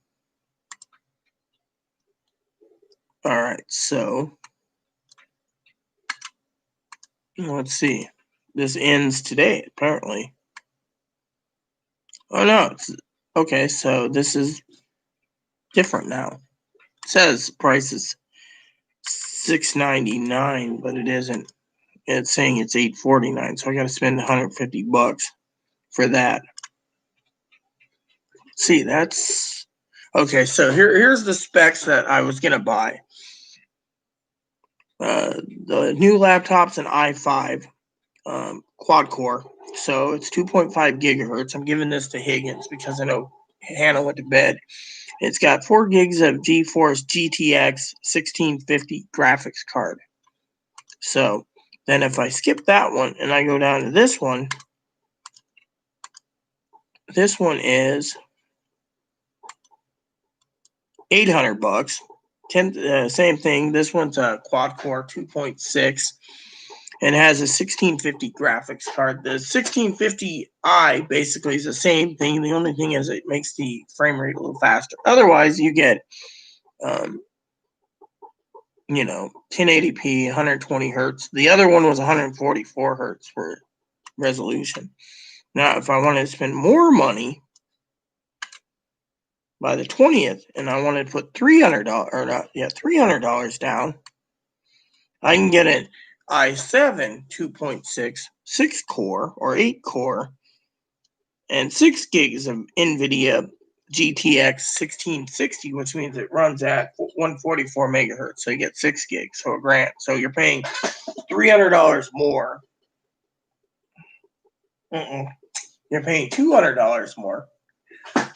let's see. This ends today, apparently. Oh, no. Okay, so this is different now. It says price is $6.99, but it isn't. It's saying it's $8.49, so I got to spend $150 for that. See, that's okay. So here's the specs that I was gonna buy. The new laptop's an i5 quad core, so it's 2.5 gigahertz. I'm giving this to Higgins because I know Hannah went to bed. It's got 4 gigs of GeForce GTX 1650 graphics card. So then if I skip that one and I go down to this one is $800. Same thing. This one's a quad core 2.6 and has a 1650 graphics card. The 1650i basically is the same thing. The only thing is it makes the frame rate a little faster. Otherwise, you get 1080p, 120 hertz. The other one was 144 hertz for resolution. Now, if I wanted to spend more money by the 20th, and I wanted to put $300 down, I can get an i7 2.6 6-core or 8-core and 6 gigs of NVIDIA GTX 1660, which means it runs at 144 megahertz. So you get 6 gigs, so $1,000. So you're paying $300 more. You're paying $200 more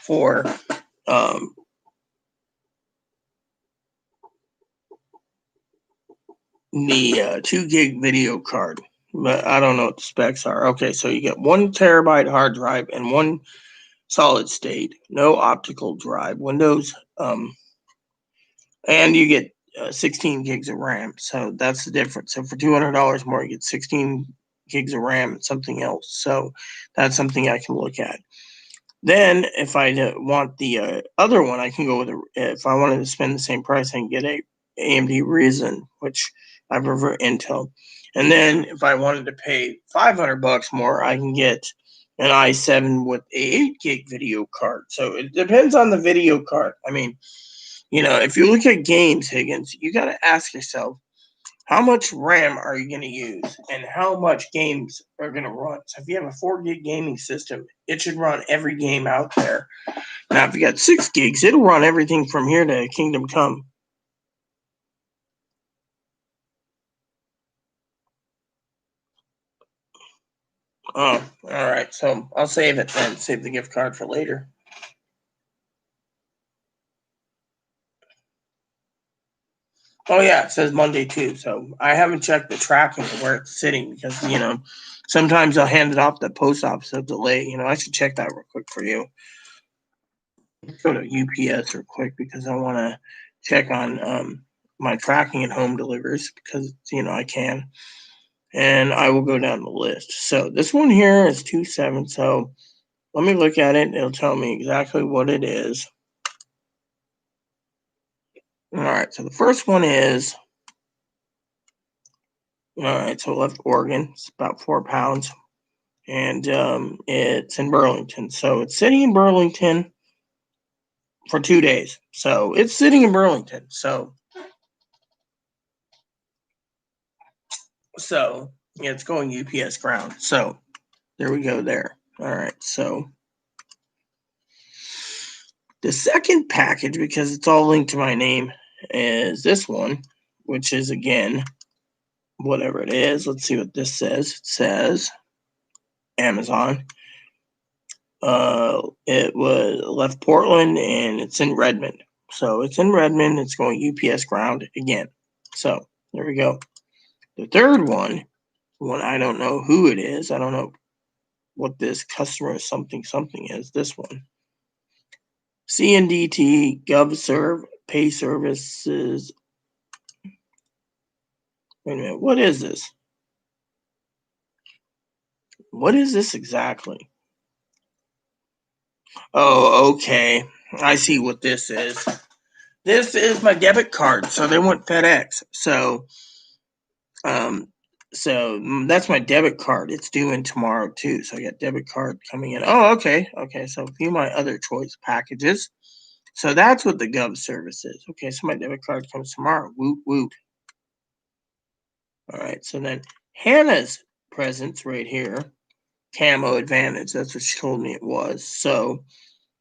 for the 2 gig video card, but I don't know what the specs are. Okay, so you get 1 terabyte hard drive and 1 solid state, no optical drive, Windows, and you get 16 gigs of RAM. So that's the difference. So for $200 more, you get 16 gigs of RAM and something else. So that's something I can look at. Then, if I want the other one, I can go with if I wanted to spend the same price, I can get a AMD Ryzen, which I prefer Intel. And then, if I wanted to pay $500 more, I can get an i7 with a 8 gig video card. So it depends on the video card. I mean, if you look at games, Higgins, you got to ask yourself, how much RAM are you going to use and how much games are going to run? So if you have a 4 gig gaming system, it should run every game out there. Now, if you got 6 gigs, it'll run everything from here to Kingdom Come. Oh, all right. So I'll save it then. Save the gift card for later. Oh, yeah, it says Monday too. So I haven't checked the tracking of where it's sitting because, sometimes I'll hand it off to the post office, a delay. I should check that real quick for you. Go to UPS real quick because I want to check on my tracking and home delivers because, I can. And I will go down the list. So this one here is 2.7. So let me look at it. It'll tell me exactly what it is. All right. So the first one is, all right. So left Oregon. It's about 4 pounds. And it's in Burlington. So it's sitting in Burlington for 2 days. So it's sitting in Burlington. So yeah, it's going UPS ground. So there we go there. All right. So the second package, because it's all linked to my name, is this one, which is, again, whatever it is. Let's see what this says. It says Amazon. It was left Portland and it's in Redmond. So it's in Redmond. It's going UPS ground again. So there we go. The third one I don't know who it is. I don't know what this customer something is. This one. CNDT GovServe Pay Services. Wait a minute. What is this? What is this exactly? Oh, okay. I see what this is. This is my debit card. So they want FedEx. So that's my debit card. It's due in tomorrow too. So I got debit card coming in. Oh, okay. Okay. So a few of my other choice packages. So that's what the Gov service is. Okay. So my debit card comes tomorrow. Woot woot. All right. So then Hannah's presents right here. Camo Advantage. That's what she told me it was. So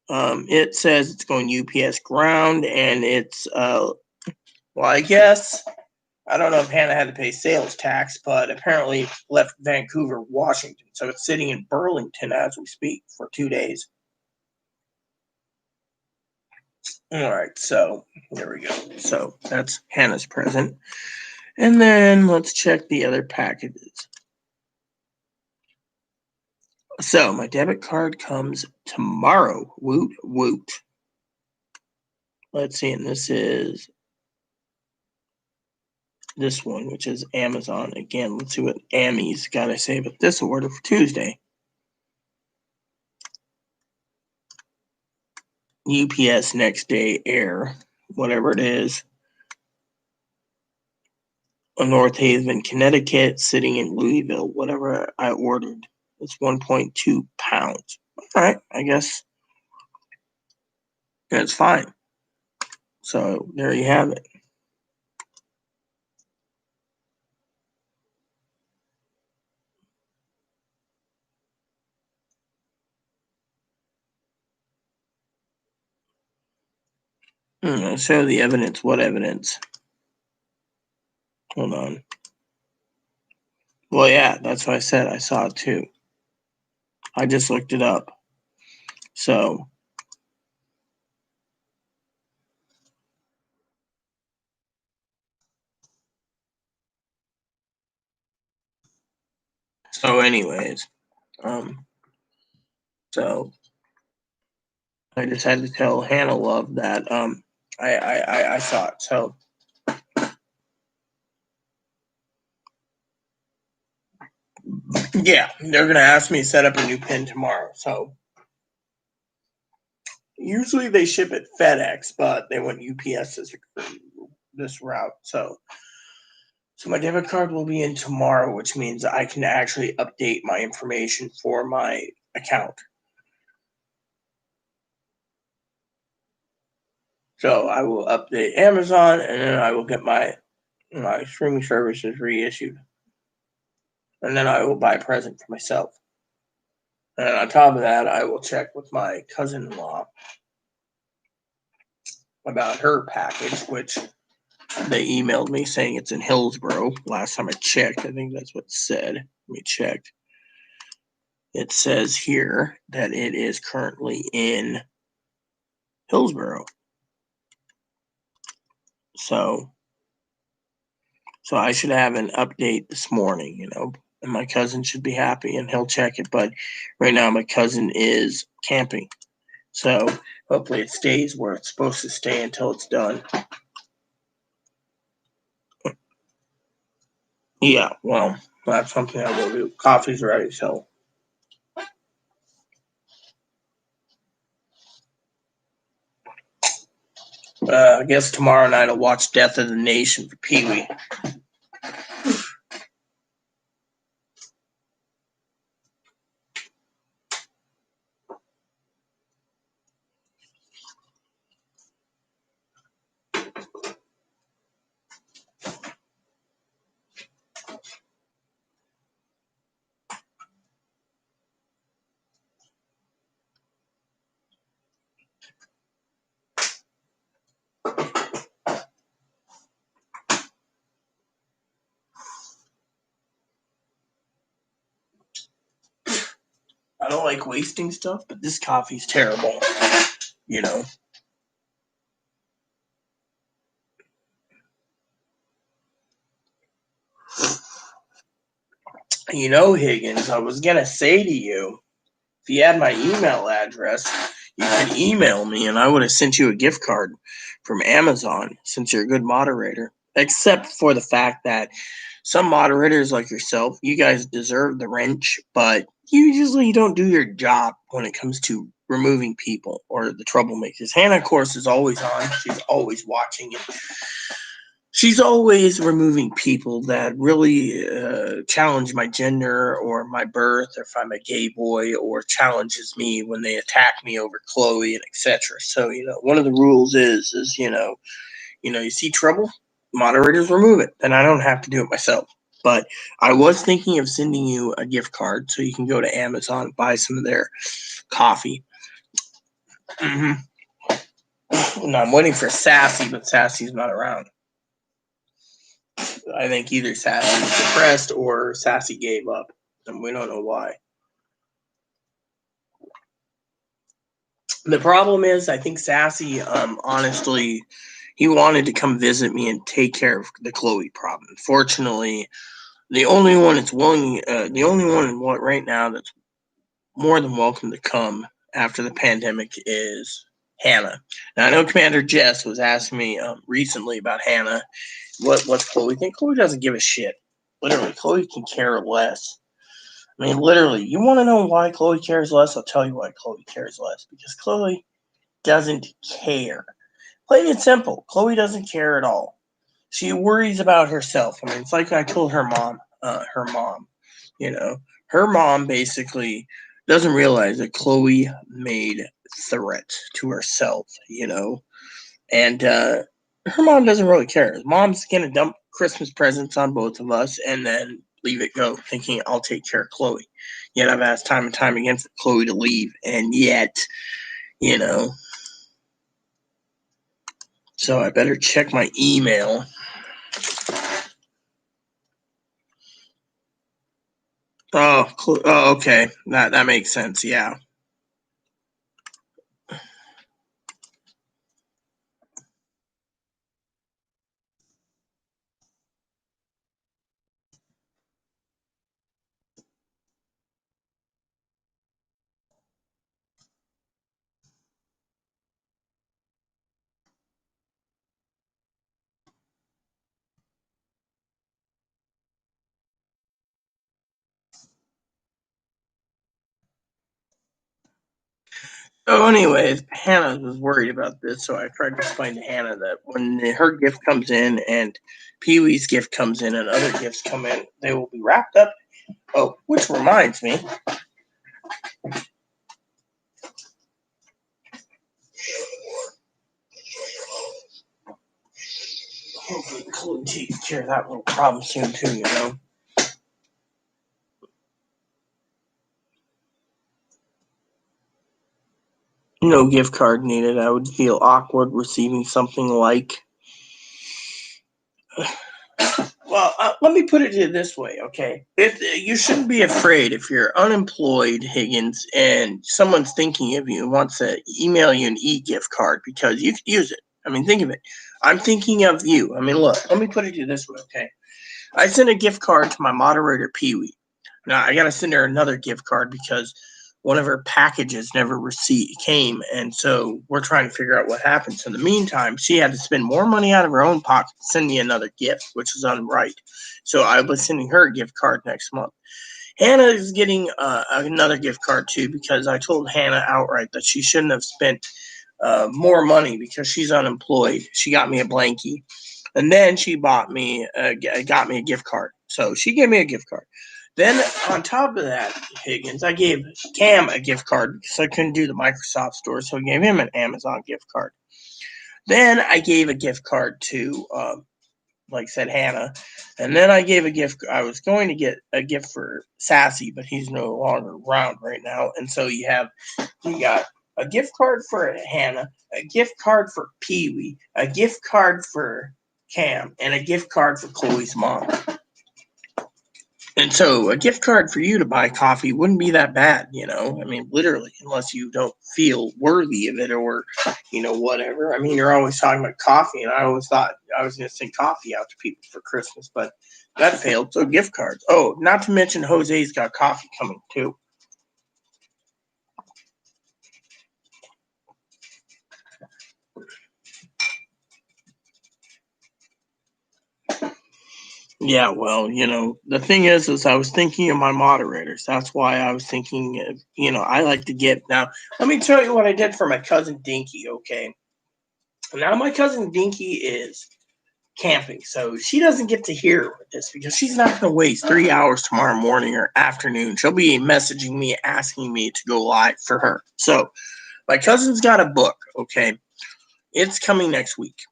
it says it's going UPS ground and it's I guess I don't know if Hannah had to pay sales tax, but apparently left Vancouver, Washington. So it's sitting in Burlington as we speak for 2 days. All right, so there we go. So that's Hannah's present. And then let's check the other packages. So my debit card comes tomorrow. Woot woot. Let's see, and this is this one, which is Amazon. Again, let's see what Amy's got to say about this order for Tuesday. UPS next day air, whatever it is. North Haven, Connecticut, sitting in Louisville, whatever I ordered. It's 1.2 pounds. All right, I guess that's fine. So there you have it. Show the evidence. What evidence? Hold on. Well, yeah, that's what I said. I saw it too. I just looked it up. So anyways, so I just had to tell Hannah Love that I saw it. So yeah, they're gonna ask me to set up a new pin tomorrow. So usually they ship it FedEx, but they went UPS this route. So my debit card will be in tomorrow, which means I can actually update my information for my account. So I will update Amazon, and then I will get my streaming services reissued. And then I will buy a present for myself. And on top of that, I will check with my cousin-in-law about her package, which they emailed me saying it's in Hillsboro. Last time I checked, I think that's what it said. Let me check. It says here that it is currently in Hillsboro. So I should have an update this morning, and my cousin should be happy and he'll check it. But right now my cousin is camping. So hopefully it stays where it's supposed to stay until it's done. Yeah, well, that's something I will do. Coffee's ready, so. I guess tomorrow night I'll watch Death of the Nation for Pee-wee. I don't like wasting stuff, but this coffee's terrible. Higgins, I was going to say to you, if you had my email address, you could email me and I would have sent you a gift card from Amazon since you're a good moderator. Except for the fact that some moderators like yourself, you guys deserve the wrench, but you usually don't do your job when it comes to removing people or the troublemakers. Hannah, of course, is always on. She's always watching it. She's always removing people that really challenge my gender or my birth, or if I'm a gay boy, or challenges me when they attack me over Chloe and etc. So one of the rules is you see trouble, moderators remove it, and I don't have to do it myself. But I was thinking of sending you a gift card so you can go to Amazon and buy some of their coffee. And I'm waiting for Sassy, but Sassy's not around. I think either Sassy's depressed or Sassy gave up, and we don't know why. The problem is, I think Sassy, honestly, he wanted to come visit me and take care of the Chloe problem. Unfortunately, the only one right now that's more than welcome to come after the pandemic is Hannah. Now, I know Commander Jess was asking me recently about Hannah. What's Chloe think? Chloe doesn't give a shit. Literally, Chloe can care less. I mean, literally, you want to know why Chloe cares less? I'll tell you why Chloe cares less. Because Chloe doesn't care. Plain and simple. Chloe doesn't care at all. She worries about herself. I mean, it's like I told her mom, you know, her mom basically doesn't realize that Chloe made threats to herself, and her mom doesn't really care. Mom's gonna dump Christmas presents on both of us and then leave it go, thinking I'll take care of Chloe. Yet I've asked time and time again for Chloe to leave, and yet, you know, so I better check my email. Oh, okay. That makes sense. Yeah. So, anyways, Hannah was worried about this, so I tried to explain to Hannah that when her gift comes in and Pee Wee's gift comes in and other gifts come in, they will be wrapped up. Oh, which reminds me, hopefully Chloe takes care of that little problem soon too. No gift card needed. I would feel awkward receiving something like. Well, let me put it this way, okay? You shouldn't be afraid if you're unemployed, Higgins, and someone's thinking of you and wants to email you an e-gift card because you could use it. I mean, think of it. I'm thinking of you. I mean, look, let me put it this way, okay? I sent a gift card to my moderator, Pee Wee. Now, I got to send her another gift card because one of her packages never came, and so we're trying to figure out what happened. So in the meantime, she had to spend more money out of her own pocket to send me another gift, which is unright. So I was sending her a gift card next month. Hannah is getting another gift card too because I told Hannah outright that she shouldn't have spent more money because she's unemployed. She got me a blankie, and then she got me a gift card. So she gave me a gift card. Then on top of that, Higgins, I gave Cam a gift card because I couldn't do the Microsoft store, so I gave him an Amazon gift card. Then I gave a gift card to, like I said, Hannah, and then I gave a gift. I was going to get a gift for Sassy, but he's no longer around right now, and so you got a gift card for Hannah, a gift card for Pee Wee, a gift card for Cam, and a gift card for Chloe's mom. And so a gift card for you to buy coffee wouldn't be that bad, I mean, literally, unless you don't feel worthy of it or, whatever. I mean, you're always talking about coffee, and I always thought I was going to send coffee out to people for Christmas, but that failed. So gift cards. Oh, not to mention Jose's got coffee coming too. Yeah, well, the thing is I was thinking of my moderators. That's why I was thinking, I like to get. Now, let me tell you what I did for my cousin Dinky, okay? Now, my cousin Dinky is camping, so she doesn't get to hear this because she's not going to waste 3 hours tomorrow morning or afternoon. She'll be messaging me, asking me to go live for her. So, my cousin's got a book, okay? It's coming next week.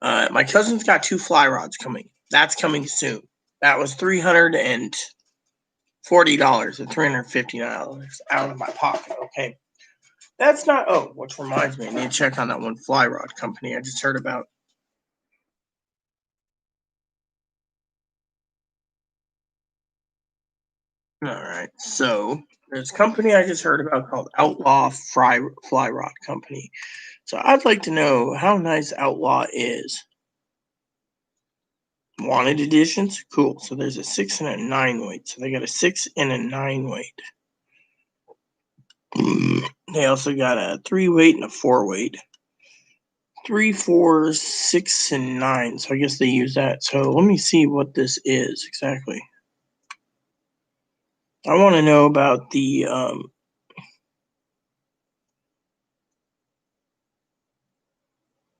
My cousin's got 2 fly rods coming. That's coming soon. That was $340 or $350 out of my pocket. Okay, that's not. Oh, which reminds me, I need to check on that one fly rod company I just heard about. All right, so there's a company I just heard about called Outlaw Fly Rod Company. So I'd like to know how nice Outlaw is. Wanted editions? Cool. So there's a 6 and a 9 weight. So they got a 6 and a 9 weight. They also got a 3 weight and a 4 weight. 3, 4, 6, and 9. So I guess they use that. So let me see what this is exactly. I want to know about the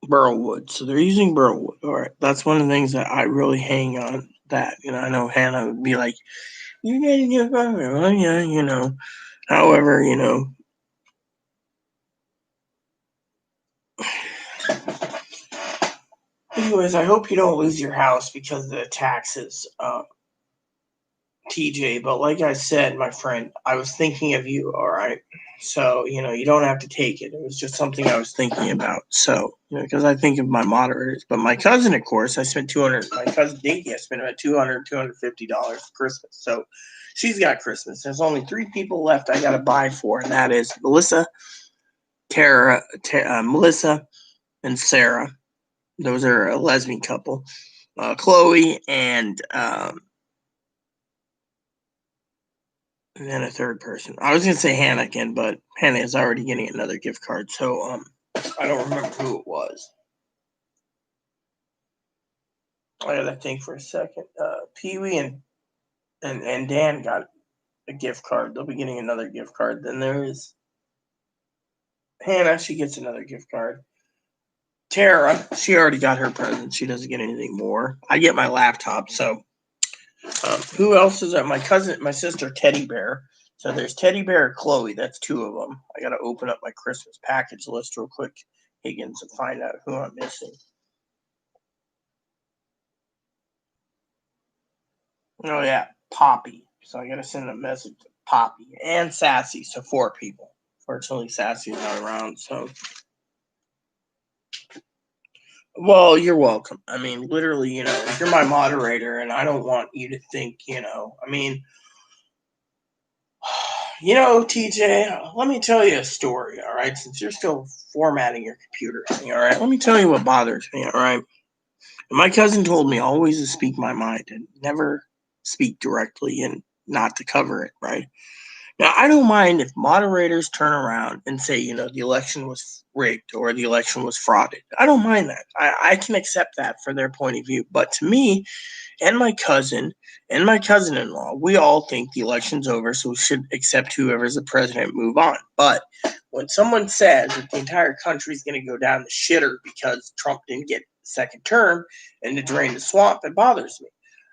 Burlwood. So they're using Burlwood. All right. That's one of the things that I really hang on that. I know Hannah would be like, you gotta get over. Well, yeah. However, anyways, I hope you don't lose your house because of the taxes, TJ. But like I said, my friend, I was thinking of you, all right? So, you don't have to take it. It was just something I was thinking about. So, because I think of my moderators. But my cousin, of course, I spent 200 my cousin Dinky, I spent about $250 for Christmas. So she's got Christmas. There's only 3 people left I got to buy for, and that is Melissa, Melissa, and Sarah. Those are a lesbian couple. Chloe and then a third person. I was gonna say Hannah again, but Hannah is already getting another gift card, so I don't remember who it was. I gotta think for a second. Pee Wee and Dan got a gift card. They'll be getting another gift card. Then there is Hannah. She gets another gift card. Tara, she already got her present. She doesn't get anything more. I get my laptop. So who else is that? My sister, Teddy Bear. So there's Teddy Bear, Chloe. That's 2 of them. I gotta open up my Christmas package list real quick, Higgins, and find out who I'm missing. Oh yeah, Poppy. So I gotta send a message to Poppy and Sassy. So 4 people. Fortunately, Sassy's not around. So, well, you're welcome. I mean, literally, you're my moderator, and I don't want you to think, I mean, TJ, let me tell you a story, all right? Since you're still formatting your computer, all right? Let me tell you what bothers me, all right? My cousin told me always to speak my mind and never speak directly and not to cover it, right? Now, I don't mind if moderators turn around and say, the election was rigged or the election was frauded. I don't mind that. I can accept that for their point of view. But to me, and my cousin and my cousin-in-law, we all think the election's over, so we should accept whoever's the president, move on. But when someone says that the entire country is going to go down the shitter because Trump didn't get a second term and to drain the swamp, it bothers me.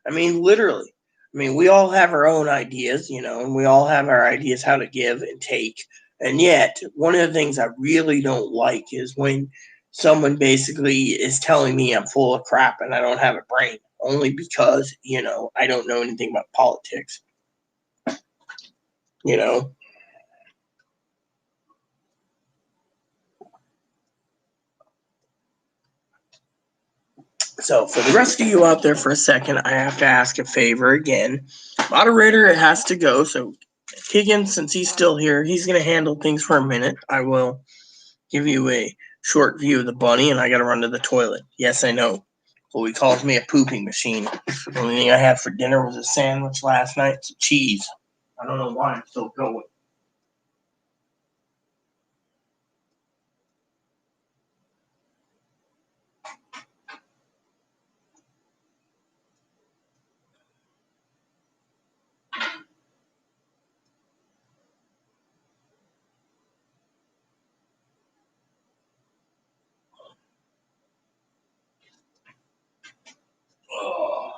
I mean, literally. I mean, we all have our own ideas, and we all have our ideas how to give and take. And yet, one of the things I really don't like is when someone basically is telling me I'm full of crap and I don't have a brain only because, I don't know anything about politics. You know? So for the rest of you out there for a second, I have to ask a favor again. Moderator, it has to go. So Higgins, since he's still here, he's going to handle things for a minute. I will give you a short view of the bunny, and I got to run to the toilet. Yes, I know. Chloe calls me a pooping machine. The only thing I had for dinner was a sandwich last night, some cheese. I don't know why I'm still going. Oh.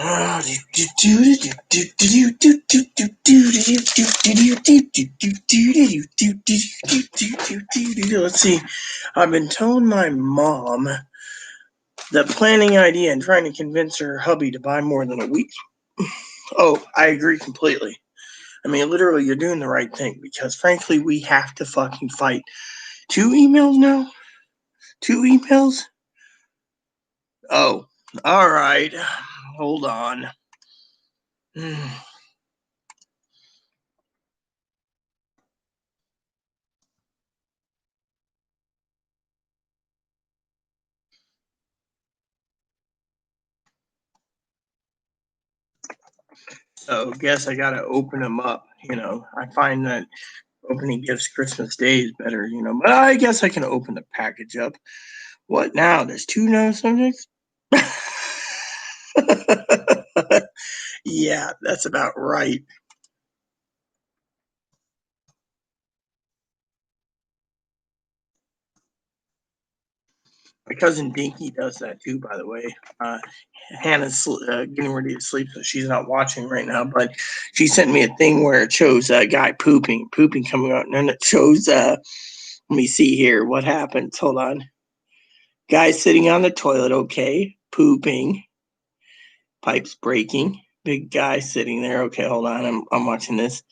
Let's see. I've been telling my mom the planning idea and trying to convince her hubby to buy more than a week. Oh, I agree completely. I mean, literally, you're doing the right thing because, frankly, we have to fucking fight. 2 emails now? 2 emails? Oh, all right. Hold on. So, guess I gotta open them up. I find that opening gifts Christmas Day is better, but I guess I can open the package up. What now? There's 2 known subjects? Yeah, that's about right. My cousin Dinky does that too, by the way. Hannah's getting ready to sleep, so she's not watching right now. But she sent me a thing where it shows a guy pooping coming out, and then it shows. Let me see here what happens. Hold on. Guy sitting on the toilet, okay, pooping, pipes breaking. Big guy sitting there. Okay, hold on. I'm watching this,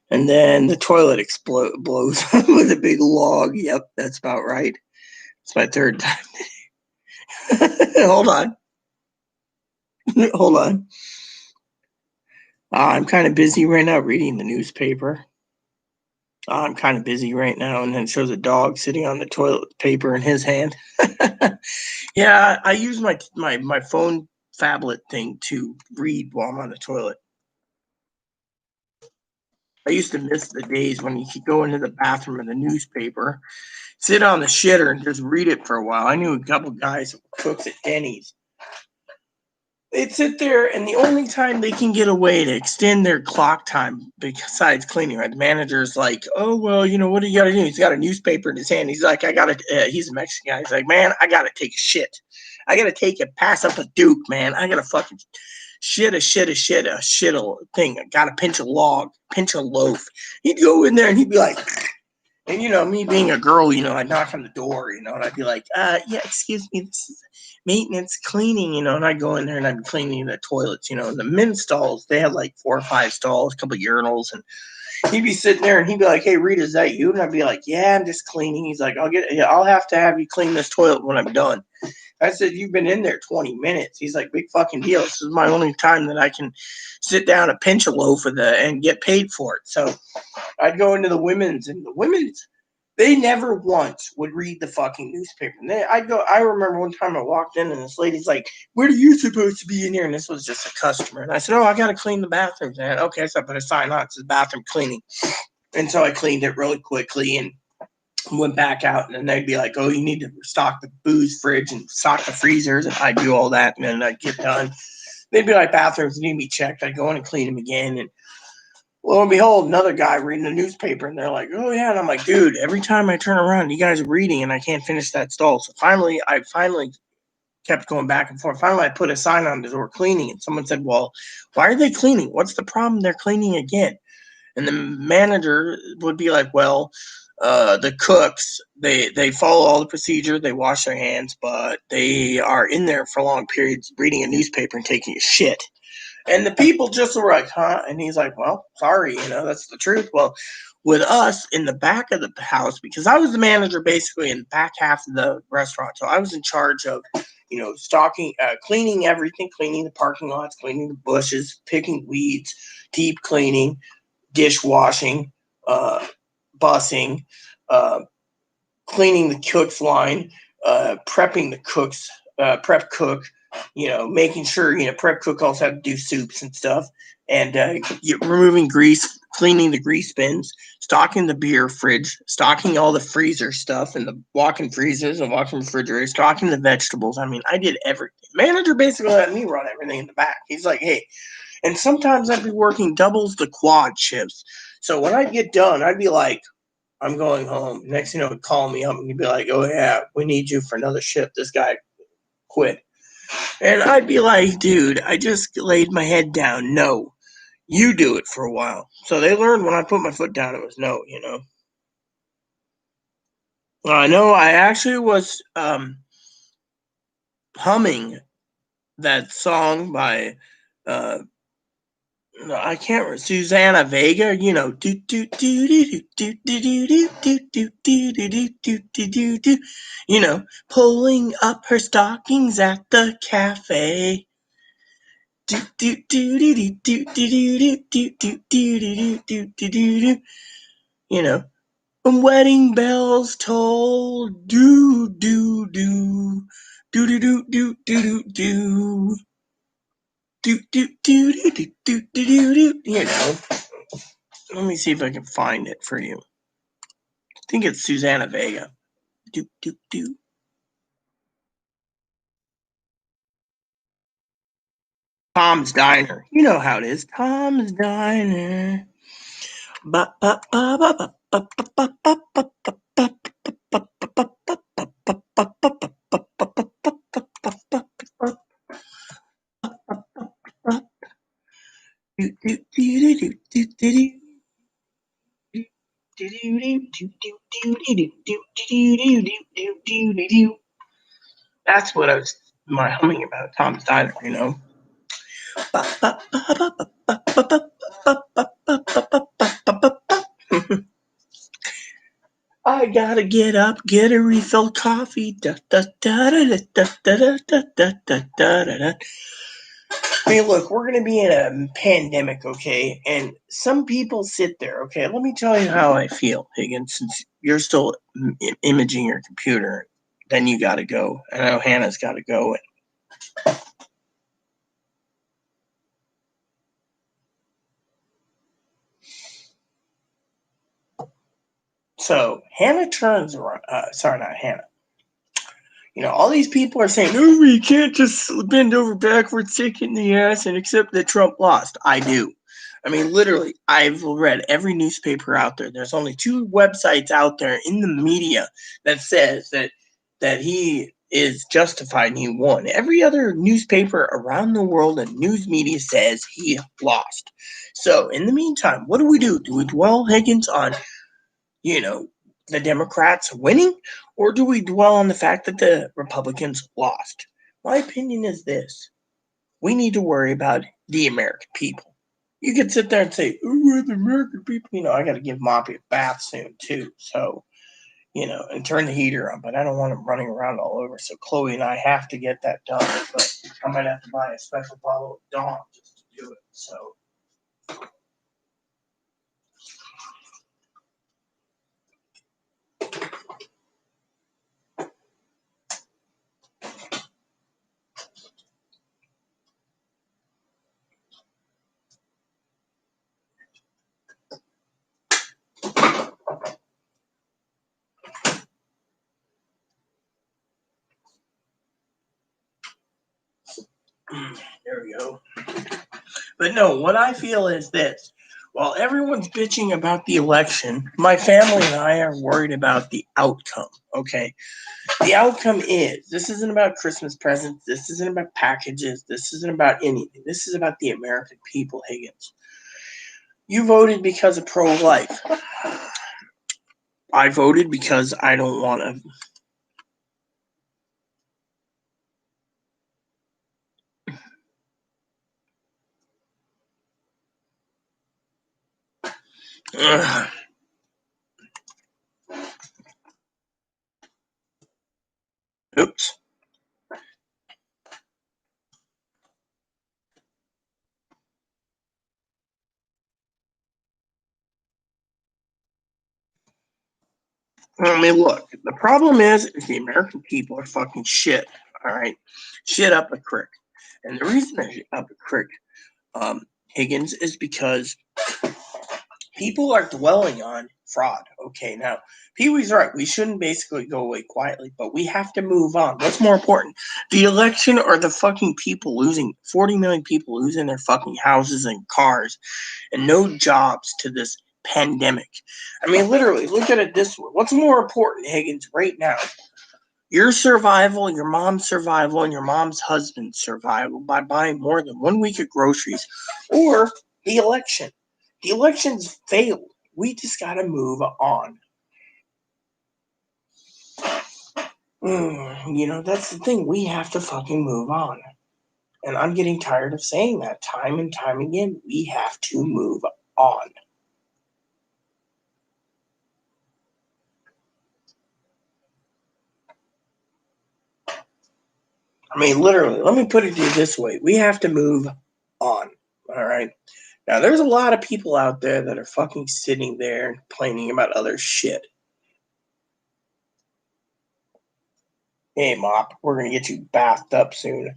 and then the toilet blows with a big log. Yep, that's about right. It's my third time. Hold on. Hold on. I'm kind of busy right now reading the newspaper. I'm kind of busy right now, and then it shows a dog sitting on the toilet with paper in his hand. Yeah, I use my phone phablet thing to read while I'm on the toilet. I used to miss the days when you could go into the bathroom in the newspaper, sit on the shitter, and just read it for a while. I knew a couple guys who cooks at Denny's. They'd sit there, and the only time they can get away to extend their clock time besides cleaning, right? The manager's like, "Oh well, what do you got to do?" He's got a newspaper in his hand. He's like, "I gotta." He's a Mexican guy. He's like, "Man, I gotta take a shit. I gotta take a pass up a Duke, man. I gotta fucking shit a thing. I gotta pinch a log, pinch a loaf." He'd go in there and he'd be like, and me being a girl, I'd knock on the door, and I'd be like, yeah, excuse me, this is maintenance cleaning, and I'd go in there and I'd be cleaning the toilets, and the men's stalls, they had like 4 or 5 stalls, a couple of urinals, and he'd be sitting there and he'd be like, "Hey Rita, is that you?" And I'd be like, "Yeah, I'm just cleaning." He's like, I'll have to have you clean this toilet when I'm done. I said, "You've been in there 20 minutes. He's like, "Big fucking deal. This is my only time that I can sit down and pinch a loaf and get paid for it." So I'd go into the women's, and the women's, they never once would read the fucking newspaper. And I remember one time I walked in and this lady's like, "What are you supposed to be in here?" And this was just a customer. And I said, "Oh, I got to clean the bathrooms." And okay, so I put a sign on, it says bathroom cleaning. And so I cleaned it really quickly and went back out. And then they'd be like, "Oh, you need to stock the booze fridge and stock the freezers." And I'd do all that. And then I'd get done. They'd be like, "Bathrooms need to be checked." I'd go in and clean them again. And lo and behold, another guy reading the newspaper, and they're like, "Oh yeah," and I'm like, "Dude, every time I turn around, you guys are reading, and I can't finish that stall." So I finally kept going back and forth. Finally, I put a sign on the door, "Cleaning," and someone said, "Well, why are they cleaning? What's the problem? They're cleaning again." And the manager would be like, "Well, the cooks, they follow all the procedure, they wash their hands, but they are in there for long periods reading a newspaper and taking a shit." And the people just were like, "Huh?" And he's like, "Well, sorry, that's the truth." Well, with us in the back of the house, because I was the manager basically in the back half of the restaurant. So I was in charge of, stocking, cleaning everything, cleaning the parking lots, cleaning the bushes, picking weeds, deep cleaning, dishwashing, uh, bussing, uh, cleaning the cook's line, prepping the cooks, prep cook, making sure, prep cook also have to do soups and stuff, and removing grease, cleaning the grease bins, stocking the beer fridge, stocking all the freezer stuff and the walk-in freezers and walk-in refrigerators, stocking the vegetables. I mean, I did everything. Manager basically let me run everything in the back. He's like, "Hey," and sometimes I'd be working doubles to quad shifts. So when I'd get done, I'd be like, "I'm going home." Next thing you know, he'd call me up and he'd be like, "Oh yeah, we need you for another shift. This guy quit." And I'd be like, dude, I just laid my head down. No, you do it for a while. So they learned when I put my foot down, it was no, you know. No, I actually was humming that song by no, I can't remember. Susanna Vega, you know, do do do do do do do do do do do do do do do do, you know, pulling up her stockings at the cafe. Do do do do do do do do do do do do do do do, you know, wedding bells toll, do do do do do do do do do do do do do do do do do, you know. Let me see if I can find it for you. I think it's Susanna Vega. Do do do. Tom's Diner. You know how it is. Tom's Diner. Ba ba ba ba ba ba ba ba ba ba That's what I was my humming about Tom's Diner, you know. I gotta get up, get a refill coffee. Da, da, da, da, da, da, da, da, da, da, da, da. I mean, look, we're going to be in a pandemic, okay? And some people sit there, okay? Let me tell you how I feel, Higgins, since you're still imaging your computer. Then you got to go. I know Hannah's got to go. So Hannah turns around. Sorry, not Hannah. You know, all these people are saying, "Oh, we can't just bend over backwards, sick in the ass, and accept that Trump lost." I do. I mean, literally, I've read every newspaper out there. There's only 2 websites out there in the media that says that he is justified and he won. Every other newspaper around the world and news media says he lost. So, in the meantime, what do? Do we dwell, Higgins, on, you know, the Democrats winning, or do we dwell on the fact that the Republicans lost? My opinion is this: we need to worry about the American people. You could sit there and say, "Oh, we're the American people." You know, I got to give Moppy a bath soon too, so you know, and turn the heater on. But I don't want him running around all over. So Chloe and I have to get that done. But I might have to buy a special bottle of Dawn just to do it. So. There we go. But no, what I feel is this. While everyone's bitching about the election, my family and I are worried about the outcome. Okay. The outcome is this isn't about Christmas presents. This isn't about packages. This isn't about anything. This is about the American people, Higgins. You voted because of pro life. I voted because I don't want to. Oops. I mean, look, the problem is the American people are fucking shit. All right, shit up a creek, and the reason they're up a creek, Higgins, is because people are dwelling on fraud. Okay, now Pee Wee's right. We shouldn't basically go away quietly, but we have to move on. What's more important, the election or the fucking people losing 40 million people losing their fucking houses and cars and no jobs to this pandemic? I mean, literally, look at it this way. What's more important, Higgins, right now? your survival, your mom's survival, and your mom's husband's survival by buying more than 1 week of groceries, or the election. The election's failed. We just gotta move on. That's the thing. We have to fucking move on. And I'm getting tired of saying that time and time again. We have to move on. I mean, literally, let me put it to you this way. We have to move on. All right. Now, there's a lot of people out there that are fucking sitting there and complaining about other shit. Hey, Mop, we're going to get you bathed up soon.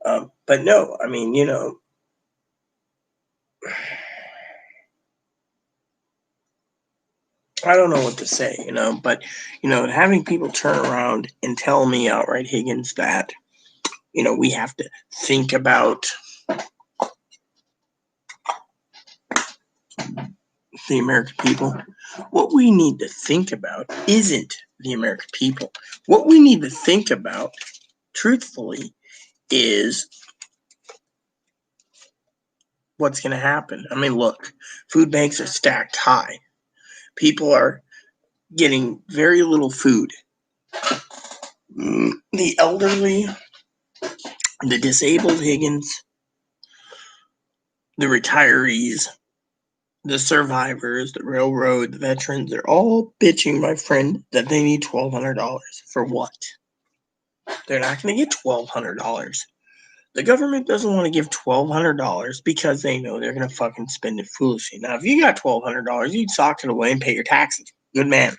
But no, I mean, I don't know what to say, but, having people turn around and tell me outright, Higgins, that, we have to think about the American people. What we need to think about isn't the American people. What we need to think about, truthfully, is what's going to happen. I mean, look, food banks are stacked high. People are getting very little food. The elderly, the disabled, Higgins, the retirees, the survivors, the railroad, the veterans, they're all bitching, my friend, that they need $1,200. For what? They're not going to get $1,200. The government doesn't want to give $1,200 because they know they're going to fucking spend it foolishly. Now, if you got $1,200, you'd sock it away and pay your taxes. Good man.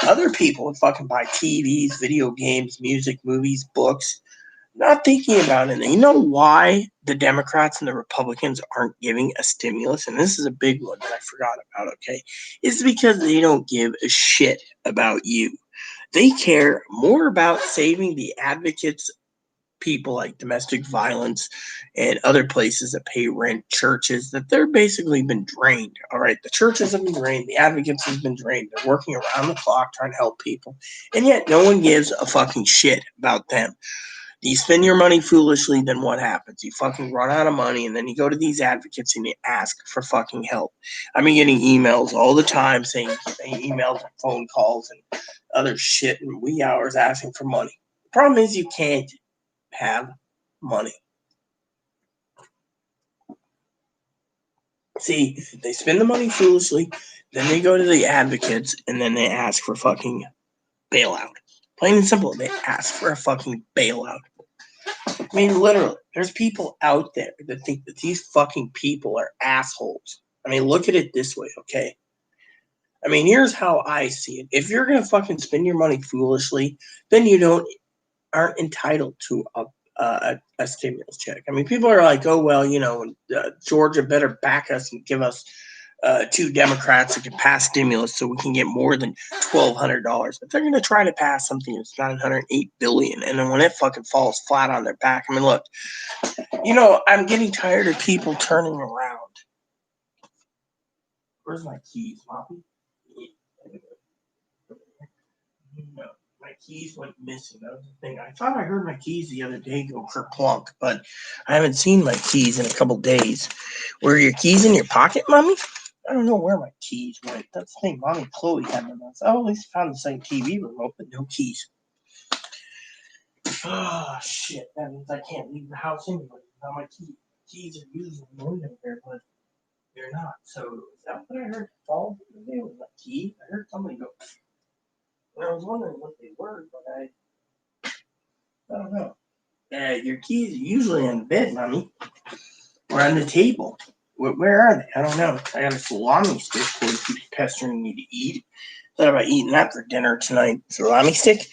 Other people would fucking buy TVs, video games, music, movies, books, not thinking about it. And you know why the Democrats and the Republicans aren't giving a stimulus? And this is a big one that I forgot about, okay? It's because they don't give a shit about you. They care more about saving the advocates, people like domestic violence and other places that pay rent, churches, that they're basically been drained. All right. The churches have been drained. The advocates have been drained. They're working around the clock trying to help people. And yet no one gives a fucking shit about them. You spend your money foolishly, then what happens? You fucking run out of money, and then you go to these advocates and you ask for fucking help. I've been getting emails all the time saying emails and phone calls and other shit in wee hours asking for money. The problem is you can't have money. See, they spend the money foolishly, then they go to the advocates, and then they ask for fucking bailout. Plain and simple, they ask for a fucking bailout. I mean, literally, there's people out there that think that these fucking people are assholes. I mean, look at it this way, okay? I mean, here's how I see it. If you're gonna fucking spend your money foolishly, then you aren't entitled to a stimulus check. I mean, people are like, oh well, Georgia better back us and give us 2 Democrats that can pass stimulus so we can get more than $1,200. But they're going to try to pass something that's $908 billion, and then when it fucking falls flat on their back, I mean, look, I'm getting tired of people turning around. Where's my keys, Moppy? No, my keys went missing. That was the thing. I thought I heard my keys the other day go kerplunk, but I haven't seen my keys in a couple days. Were your keys in your pocket, Mommy? I don't know where my keys went. That's the thing. Mommy and Chloe had them. Oh, at least I found the same TV remote, but no keys. Oh, shit. That means I can't leave the house anyway without my keys. Keys are usually in the window there, but they're not. So, is that what I heard fall today with my key? I heard somebody go. And I was wondering what they were, but I don't know. Your keys are usually on the bed, Mommy. Or on the table. Where are they? I don't know. I got a salami stick who keeps pestering me to eat. Thought about eating that for dinner tonight. Salami stick?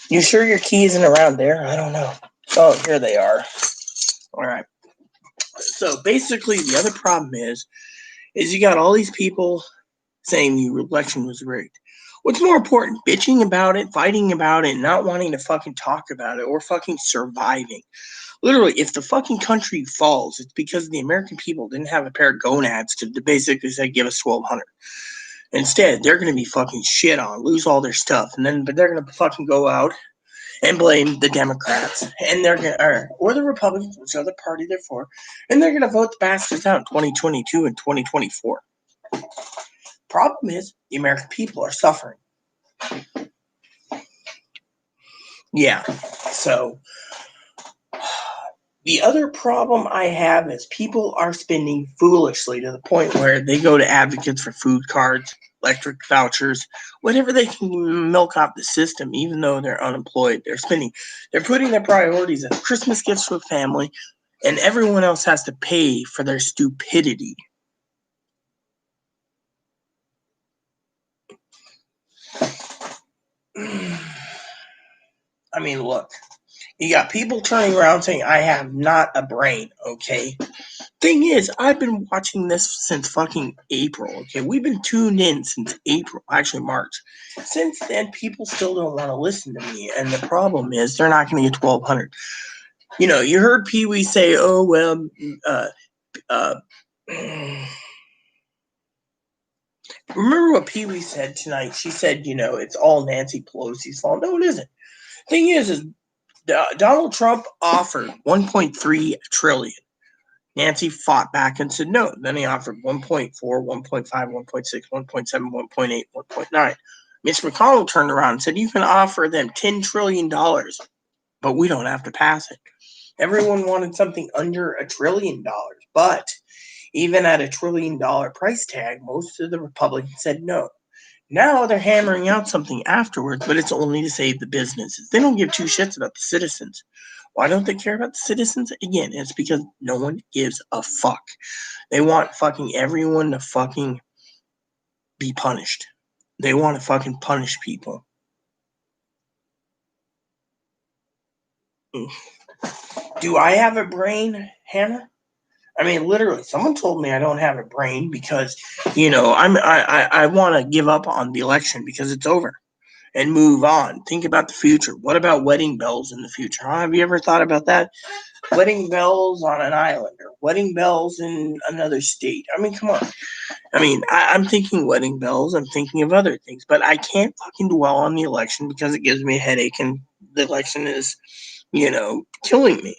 You sure your key isn't around there? I don't know. Oh, here they are. All right. So basically, the other problem is you got all these people saying the election was rigged. What's more important, bitching about it, fighting about it, not wanting to fucking talk about it, or fucking surviving? Literally, if the fucking country falls, it's because the American people didn't have a pair of gonads to basically say, give us $1,200. Instead, they're going to be fucking shit on, lose all their stuff, but they're going to fucking go out and blame the Democrats and they're gonna, or the Republicans, which other party they're for, and they're going to vote the bastards out in 2022 and 2024. Problem is, the American people are suffering. Yeah, so the other problem I have is people are spending foolishly to the point where they go to advocates for food cards, electric vouchers, whatever they can milk out the system, even though they're unemployed. They're putting their priorities as Christmas gifts for family, and everyone else has to pay for their stupidity. I mean, look, you got people turning around saying, I have not a brain, okay? Thing is, I've been watching this since fucking April, okay? We've been tuned in since April, actually March. Since then, people still don't want to listen to me, and the problem is they're not going to get 1,200. You know, you heard Pee Wee say, oh, well, remember what Pee Wee said tonight? She said, you know, it's all Nancy Pelosi's fault. No, it isn't. Thing is Donald Trump offered $1.3 trillion. Nancy fought back and said no. Then he offered 1.4, 1.5, 1.6, 1.7, 1.8, 1.9. Mitch McConnell turned around and said, you can offer them $10 trillion, but we don't have to pass it. Everyone wanted something under $1 trillion, but even at $1 trillion price tag, most of the Republicans said no. Now they're hammering out something afterwards, but it's only to save the businesses. They don't give two shits about the citizens. Why don't they care about the citizens? Again, it's because no one gives a fuck. They want fucking everyone to fucking be punished. They want to fucking punish people. Do I have a brain, Hannah? I mean, literally, someone told me I don't have a brain because, you know, I want to give up on the election because it's over and move on. Think about the future. What about wedding bells in the future? Huh? Have you ever thought about that? Wedding bells on an island or wedding bells in another state. I mean, come on. I mean, I'm thinking wedding bells. I'm thinking of other things, but I can't fucking dwell on the election because it gives me a headache and the election is, you know, killing me.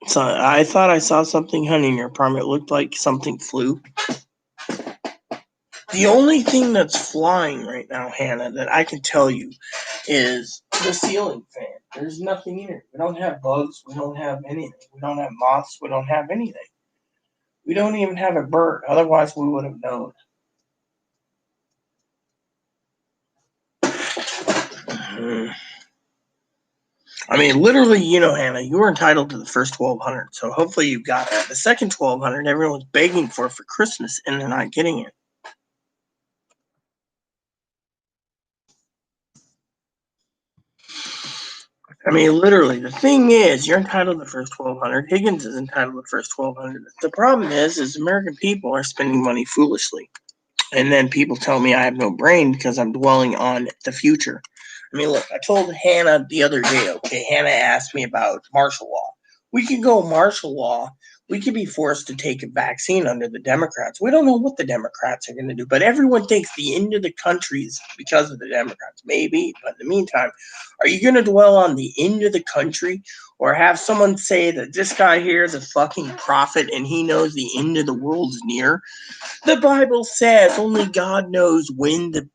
So I thought I saw something, honey, in your apartment. It looked like something flew. The only thing that's flying right now, Hannah, that I can tell you is the ceiling fan. There's nothing in it. We don't have bugs. We don't have anything. We don't have moths. We don't have anything. We don't even have a bird. Otherwise, we would have known. I mean, literally, you know, Hannah, you were entitled to the first 1,200, so hopefully you got it. The second 1,200, everyone's begging for Christmas, and they're not getting it. I mean, literally, the thing is, you're entitled to the first 1,200. Higgins is entitled to the first 1,200. The problem is American people are spending money foolishly. And then people tell me I have no brain because I'm dwelling on the future. I mean, look, I told Hannah the other day, okay, Hannah asked me about martial law. We could go martial law. We could be forced to take a vaccine under the Democrats. We don't know what the Democrats are going to do, but everyone thinks the end of the country is because of the Democrats. Maybe, but in the meantime, are you going to dwell on the end of the country or have someone say that this guy here is a fucking prophet and he knows the end of the world is near? The Bible says only God knows when the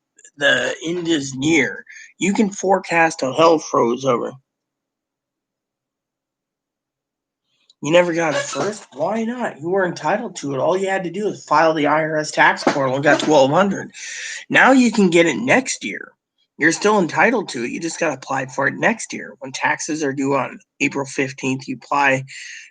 end is near. You can forecast till hell froze over. You never got it first? Why not? You were entitled to it. All you had to do was file the IRS tax portal and got 1,200. Now you can get it next year. You're still entitled to it. You just got to apply for it next year. When taxes are due on April 15th, you apply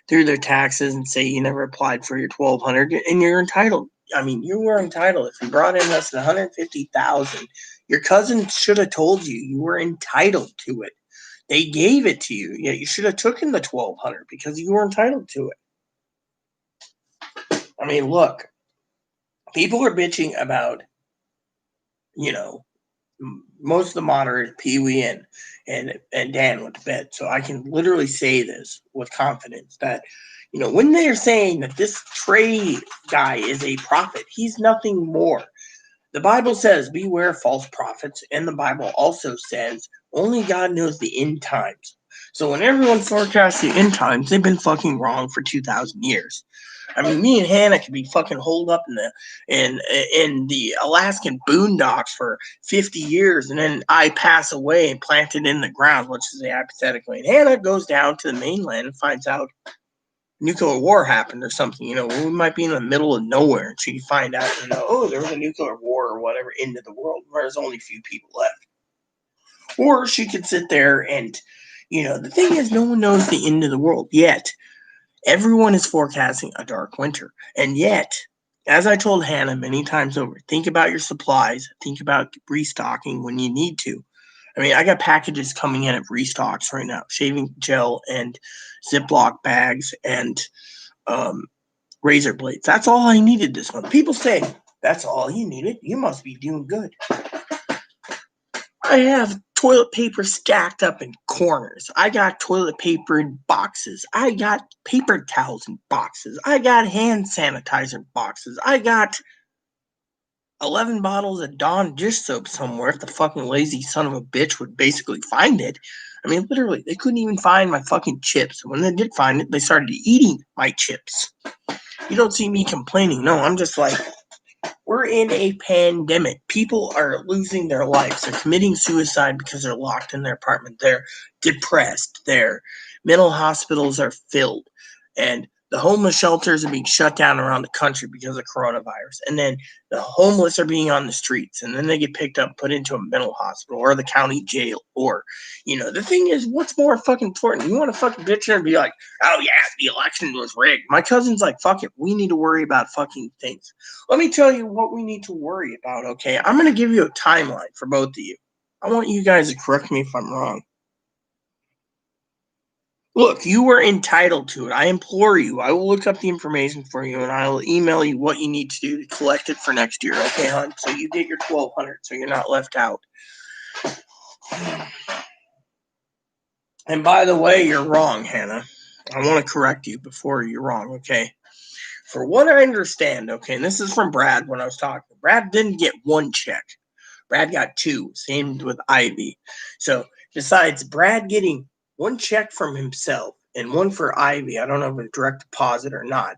through their taxes and say you never applied for your 1,200 and you're entitled. I mean, you were entitled. If you brought in less than 150,000, your cousin should have told you you were entitled to it. They gave it to you. Yeah, you should have taken the 1,200 because you were entitled to it. I mean, look, people are bitching about, you know, most of the moderators, Pee Wee and Dan went to bed. So I can literally say this with confidence that, when they're saying that this Trey guy is a prophet, he's nothing more. The Bible says, beware false prophets, and the Bible also says, only God knows the end times. So when everyone forecasts the end times, they've been fucking wrong for 2,000 years. I mean, me and Hannah could be fucking holed up in the Alaskan boondocks for 50 years, and then I pass away and planted in the ground, let's just say hypothetically. And Hannah goes down to the mainland and finds out nuclear war happened or something. We might be in the middle of nowhere, and she find out, oh, there was a nuclear war or whatever into the world where there's only a few people left. Or she could sit there and, the thing is, no one knows the end of the world yet. Everyone is forecasting a dark winter. And yet, as I told Hannah many times over, think about your supplies. Think about restocking when you need to. I mean, I got packages coming in of restocks right now. Shaving gel and Ziploc bags and razor blades. That's all I needed this month. People say, that's all you needed? You must be doing good. I have toilet paper stacked up in corners. I got toilet paper in boxes. I got paper towels in boxes. I got hand sanitizer in boxes. I got 11 bottles of Dawn dish soap somewhere if the fucking lazy son of a bitch would basically find it. I mean, literally, they couldn't even find my fucking chips. When they did find it, they started eating my chips. You don't see me complaining. No, I'm just like, we're in a pandemic. People are losing their lives. They're committing suicide because they're locked in their apartment. They're depressed. Their mental hospitals are filled. And the homeless shelters are being shut down around the country because of coronavirus. And then the homeless are being on the streets. And then they get picked up, put into a mental hospital or the county jail. Or, the thing is, what's more fucking important? You want to fucking bitch and be like, oh yeah, the election was rigged. My cousin's like, fuck it. We need to worry about fucking things. Let me tell you what we need to worry about, okay? I'm going to give you a timeline for both of you. I want you guys to correct me if I'm wrong. Look, you were entitled to it. I implore you. I will look up the information for you, and I will email you what you need to do to collect it for next year, okay, hon? So you get your $1,200, so you're not left out. And by the way, you're wrong, Hannah. I want to correct you before you're wrong, okay? For what I understand, okay, and this is from Brad when I was talking. Brad didn't get one check. Brad got two. Same with Ivy. So besides Brad getting one check from himself and one for Ivy, I don't know if it's direct deposit or not.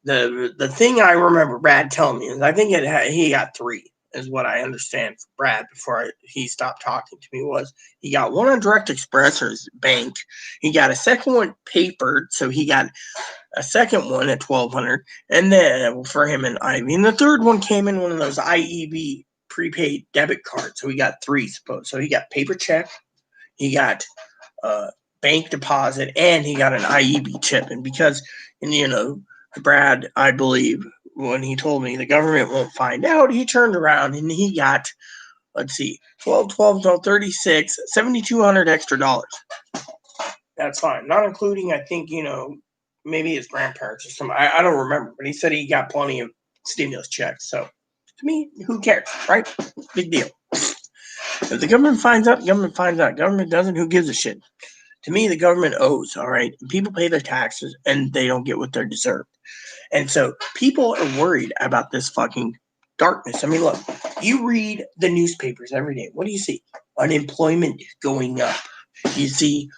The thing I remember Brad telling me is I think he got three, is what I understand from Brad before he stopped talking to me, was he got one on Direct Express or his bank. He got a second one papered, so he got a second one at $1,200, and then for him and Ivy. And the third one came in one of those IEB prepaid debit cards. So he got three, suppose. So he got paper check, he got bank deposit, and he got an IEB chip. And because, Brad, I believe, when he told me the government won't find out, he turned around and he got, let's see, 12, 36, $7,200 extra dollars. That's fine. Not including, I think, maybe his grandparents or something. I don't remember, but he said he got plenty of stimulus checks. So to me, who cares, right? Big deal. If the government finds out, the government finds out. Government doesn't, who gives a shit? To me, the government owes, all right? People pay their taxes and they don't get what they're deserved. And so people are worried about this fucking darkness. I mean, look, you read the newspapers every day. What do you see? Unemployment going up. You see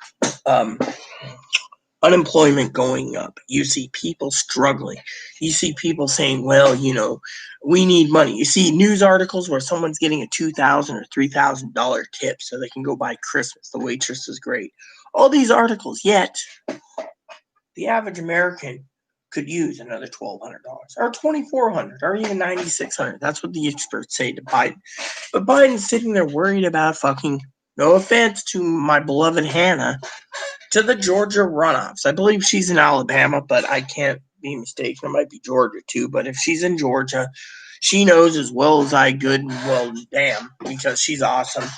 unemployment going up. You see people struggling. You see people saying, well, we need money. You see news articles where someone's getting a $2,000 or $3,000 tip so they can go buy Christmas. The waitress is great. All these articles, yet the average American could use another $1,200 or $2,400 or even $9,600. That's what the experts say to Biden. But Biden's sitting there worried about fucking, no offense to my beloved Hannah, to the Georgia runoffs. I believe she's in Alabama, but I can't be mistaken. It might be Georgia too. But if she's in Georgia, she knows as well as I good and well damn, because she's awesome.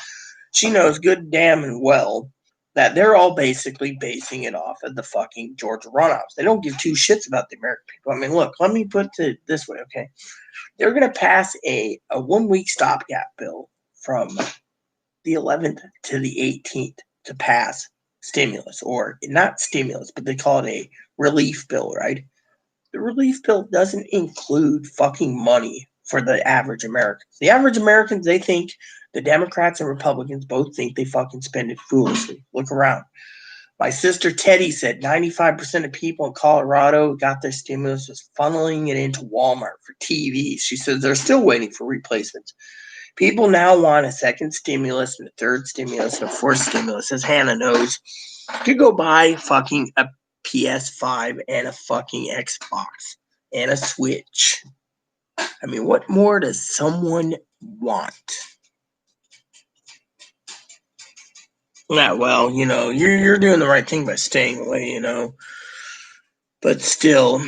She knows good damn and well that they're all basically basing it off of the fucking Georgia runoffs. They don't give two shits about the American people. I mean, look, let me put it this way, okay? They're going to pass a 1 week stopgap bill from the 11th to the 18th to pass stimulus, or not stimulus, but they call it a relief bill, right? The relief bill doesn't include fucking money for the average Americans. The average Americans, they think the Democrats and Republicans both think they fucking spend it foolishly. Look around. My sister Teddy said 95% of people in Colorado who got their stimulus was funneling it into Walmart for TVs. She says they're still waiting for replacements. People now want a second stimulus and a third stimulus and a fourth stimulus, as Hannah knows. You could go buy fucking a PS5 and a fucking Xbox and a Switch. I mean, what more does someone want? Yeah, well, you're doing the right thing by staying away, But still,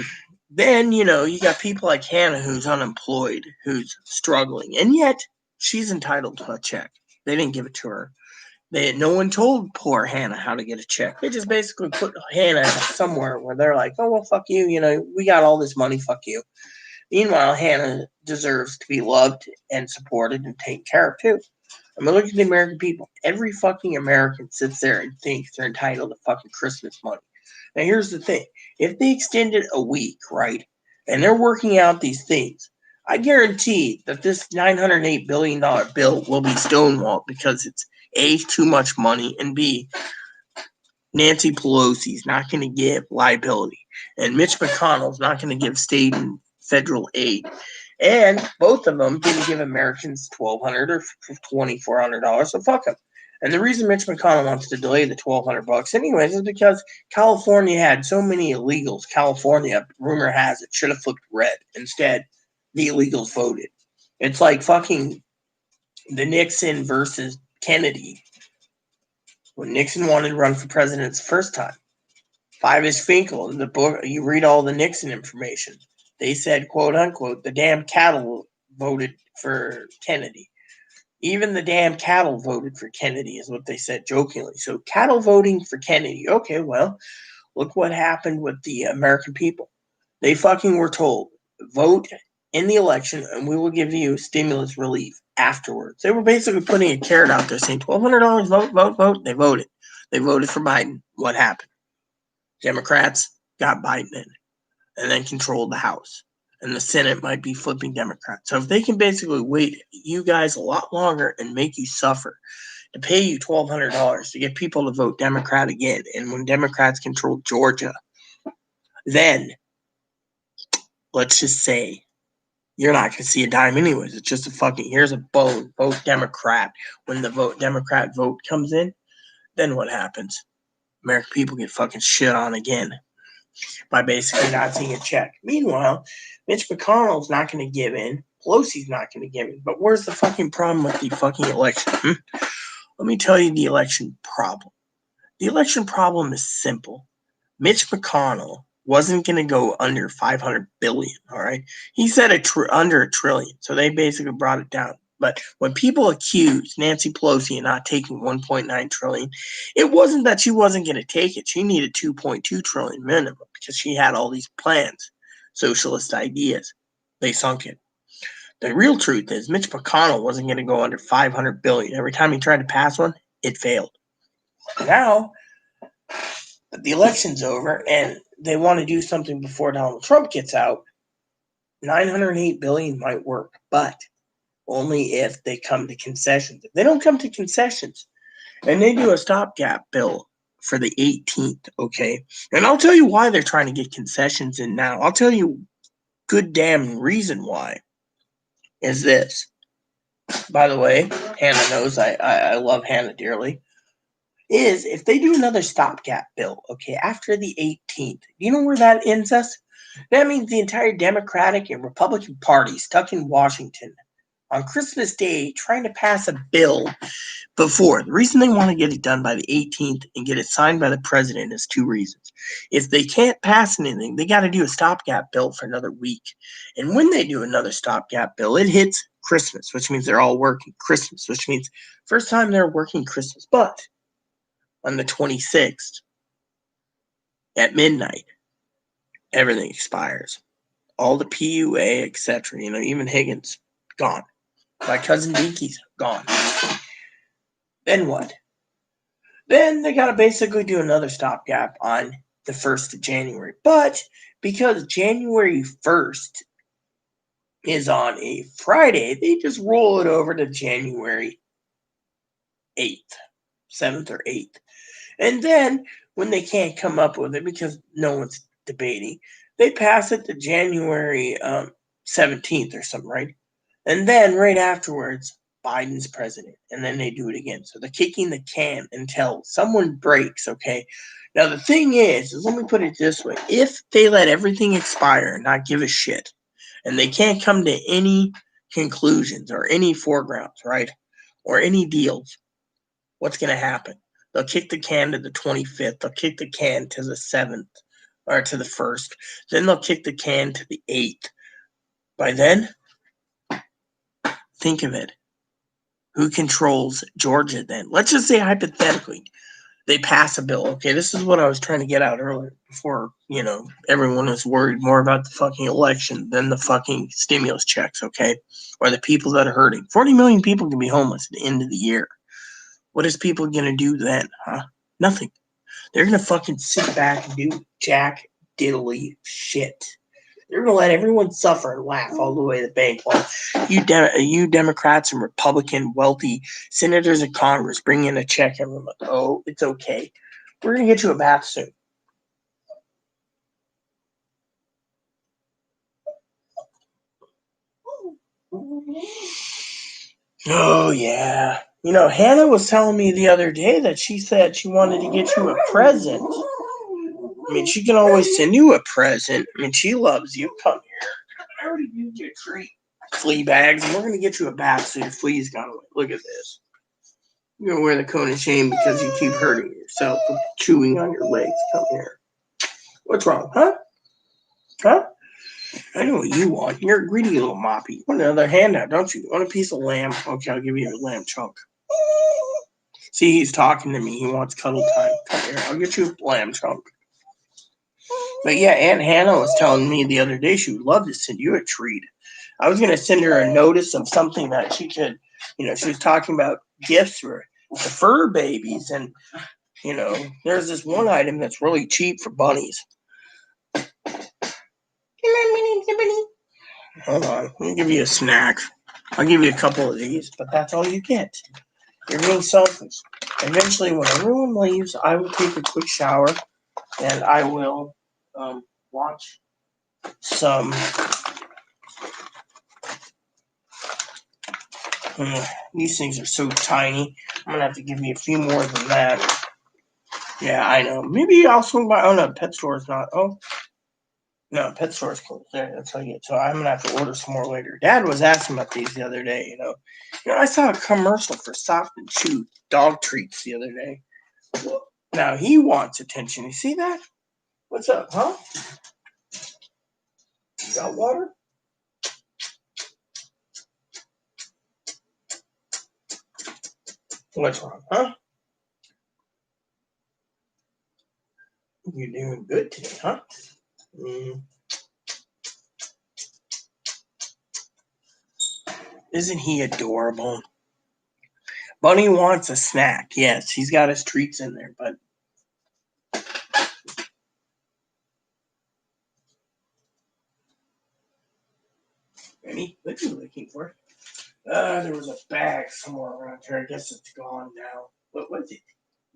then, you got people like Hannah who's unemployed, who's struggling, and yet she's entitled to a check. They didn't give it to her. No one told poor Hannah how to get a check. They just basically put Hannah somewhere where they're like, oh, well, fuck you. We got all this money. Fuck you. Meanwhile, Hannah deserves to be loved and supported and taken care of, too. I mean, look at the American people. Every fucking American sits there and thinks they're entitled to fucking Christmas money. Now, here's the thing. If they extend it a week, right, and they're working out these things, I guarantee that this $908 billion bill will be stonewalled because it's A, too much money, and B, Nancy Pelosi's not going to give liability, and Mitch McConnell's not going to give state and federal aid. And both of them didn't give Americans $1,200 or $2,400, so fuck them. And the reason Mitch McConnell wants to delay the $1,200 anyways is because California had so many illegals. California, rumor has it, should have flipped red. Instead, the illegals voted. It's like fucking the Nixon versus Kennedy. When Nixon wanted to run for president the first time. Fivis Finkel, in the book, you read all the Nixon information. They said, quote unquote, the damn cattle voted for Kennedy. Even the damn cattle voted for Kennedy is what they said jokingly. So cattle voting for Kennedy. Okay, well, look what happened with the American people. They fucking were told, vote in the election and we will give you stimulus relief afterwards. They were basically putting a carrot out there saying $1,200, vote, vote, vote. They voted. They voted for Biden. What happened? Democrats got Biden in and then controlled the House. And the Senate might be flipping Democrats. So if they can basically wait you guys a lot longer and make you suffer to pay you $1,200 to get people to vote Democrat again, and when Democrats control Georgia, then let's just say you're not going to see a dime anyways. It's just a fucking, here's a vote Democrat. When the Democrat vote comes in, then what happens? American people get fucking shit on again by basically not seeing a check. Meanwhile, Mitch McConnell's not going to give in. Pelosi's not going to give in. But where's the fucking problem with the fucking election? Let me tell you the election problem. The election problem is simple. Mitch McConnell wasn't going to go under $500 billion, all right? He said under $1 trillion, so they basically brought it down. But when people accused Nancy Pelosi of not taking $1.9 trillion, it wasn't that she wasn't going to take it. She needed $2.2 trillion minimum because she had all these plans, socialist ideas. They sunk it. The real truth is Mitch McConnell wasn't going to go under $500 billion. Every time he tried to pass one, it failed. Now the election's over and they want to do something before Donald Trump gets out, $908 billion might work, but only if they come to concessions. If they don't come to concessions and they do a stopgap bill for the 18th, okay? And I'll tell you why they're trying to get concessions in now. I'll tell you good damn reason why is this. By the way, Hannah knows I love Hannah dearly. Is if they do another stopgap bill, okay, after the 18th, you know where that ends us? That means the entire Democratic and Republican party stuck in Washington on Christmas Day trying to pass a bill before. The reason they want to get it done by the 18th and get it signed by the president is two reasons. If they can't pass anything, they got to do a stopgap bill for another week. And when they do another stopgap bill, it hits Christmas, which means they're all working Christmas, which means first time they're working Christmas. But on the 26th at midnight, everything expires. All the PUA, etc. Even Higgins, gone. My cousin Dinky's gone. Then what? Then they got to basically do another stopgap on the 1st of January. But because January 1st is on a Friday, they just roll it over to January 8th, 7th or 8th. And then when they can't come up with it because no one's debating, they pass it to January 17th or something, right? And then right afterwards, Biden's president. And then they do it again. So they're kicking the can until someone breaks, okay? Now, the thing is let me put it this way. If they let everything expire and not give a shit, and they can't come to any conclusions or any foregrounds, right? Or any deals, what's going to happen? They'll kick the can to the 25th. They'll kick the can to the 7th or to the 1st. Then they'll kick the can to the 8th. By then, think of it. Who controls Georgia then? Let's just say hypothetically they pass a bill. Okay, this is what I was trying to get out earlier before, everyone was worried more about the fucking election than the fucking stimulus checks, okay? Or the people that are hurting. 40 million people can be homeless at the end of the year. What is people going to do then, huh? Nothing. They're going to fucking sit back and do jack diddly shit. They're going to let everyone suffer and laugh all the way to the bank while you Democrats and Republican wealthy senators in Congress bring in a check every month. Oh, it's okay. We're going to get you a bath soon. Oh, yeah. Hannah was telling me the other day that she said she wanted to get you a present. I mean, she can always send you a present. I mean, she loves you. Come here. I already gave you a treat. Flea bags. And we're going to get you a bath so your flea's gone away. Look at this. You're going to wear the cone of shame because you keep hurting yourself with chewing on your legs. Come here. What's wrong, huh? Huh? I know what you want. You're a greedy little moppy. You want another handout, don't you? You want a piece of lamb? Okay, I'll give you a lamb chunk. See, he's talking to me. He wants cuddle time. Come here. I'll get you a lamb chunk. But yeah, Aunt Hannah was telling me the other day she would love to send you a treat. I was going to send her a notice of something that she could, she was talking about gifts for the fur babies. And, there's this one item that's really cheap for bunnies. Hold on. Let me give you a snack. I'll give you a couple of these, but that's all you get. You're being selfish. Eventually, when everyone leaves, I will take a quick shower and I will watch some. These things are so tiny. I'm going to have to give you a few more than that. Yeah, I know. Maybe I'll swing by. Oh, no, pet store is not. Oh, no, pet store is closed. There, that's how you get. So I'm going to have to order some more later. Dad was asking about these the other day, I saw a commercial for Soft and Chew dog treats the other day. Now he wants attention. You see that? What's up, huh? You got water? What's wrong, huh? You're doing good today, huh? Isn't he adorable? Bunny wants a snack. Yes, he's got his treats in there, but Benny, what are you looking for? There was a bag somewhere around here. I guess it's gone now. What was it?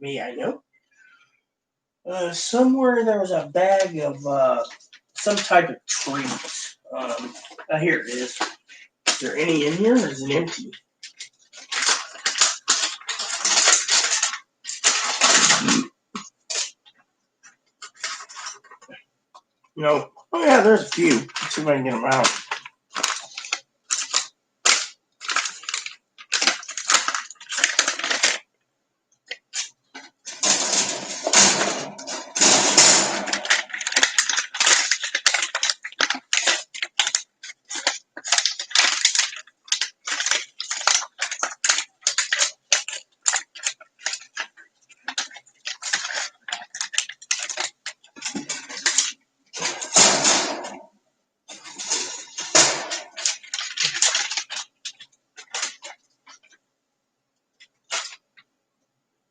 May I know? Somewhere there was a bag of some type of treats. Here it is. Is there any in here, or is it empty? No. Oh yeah, there's a few. Let's see if I can get them out.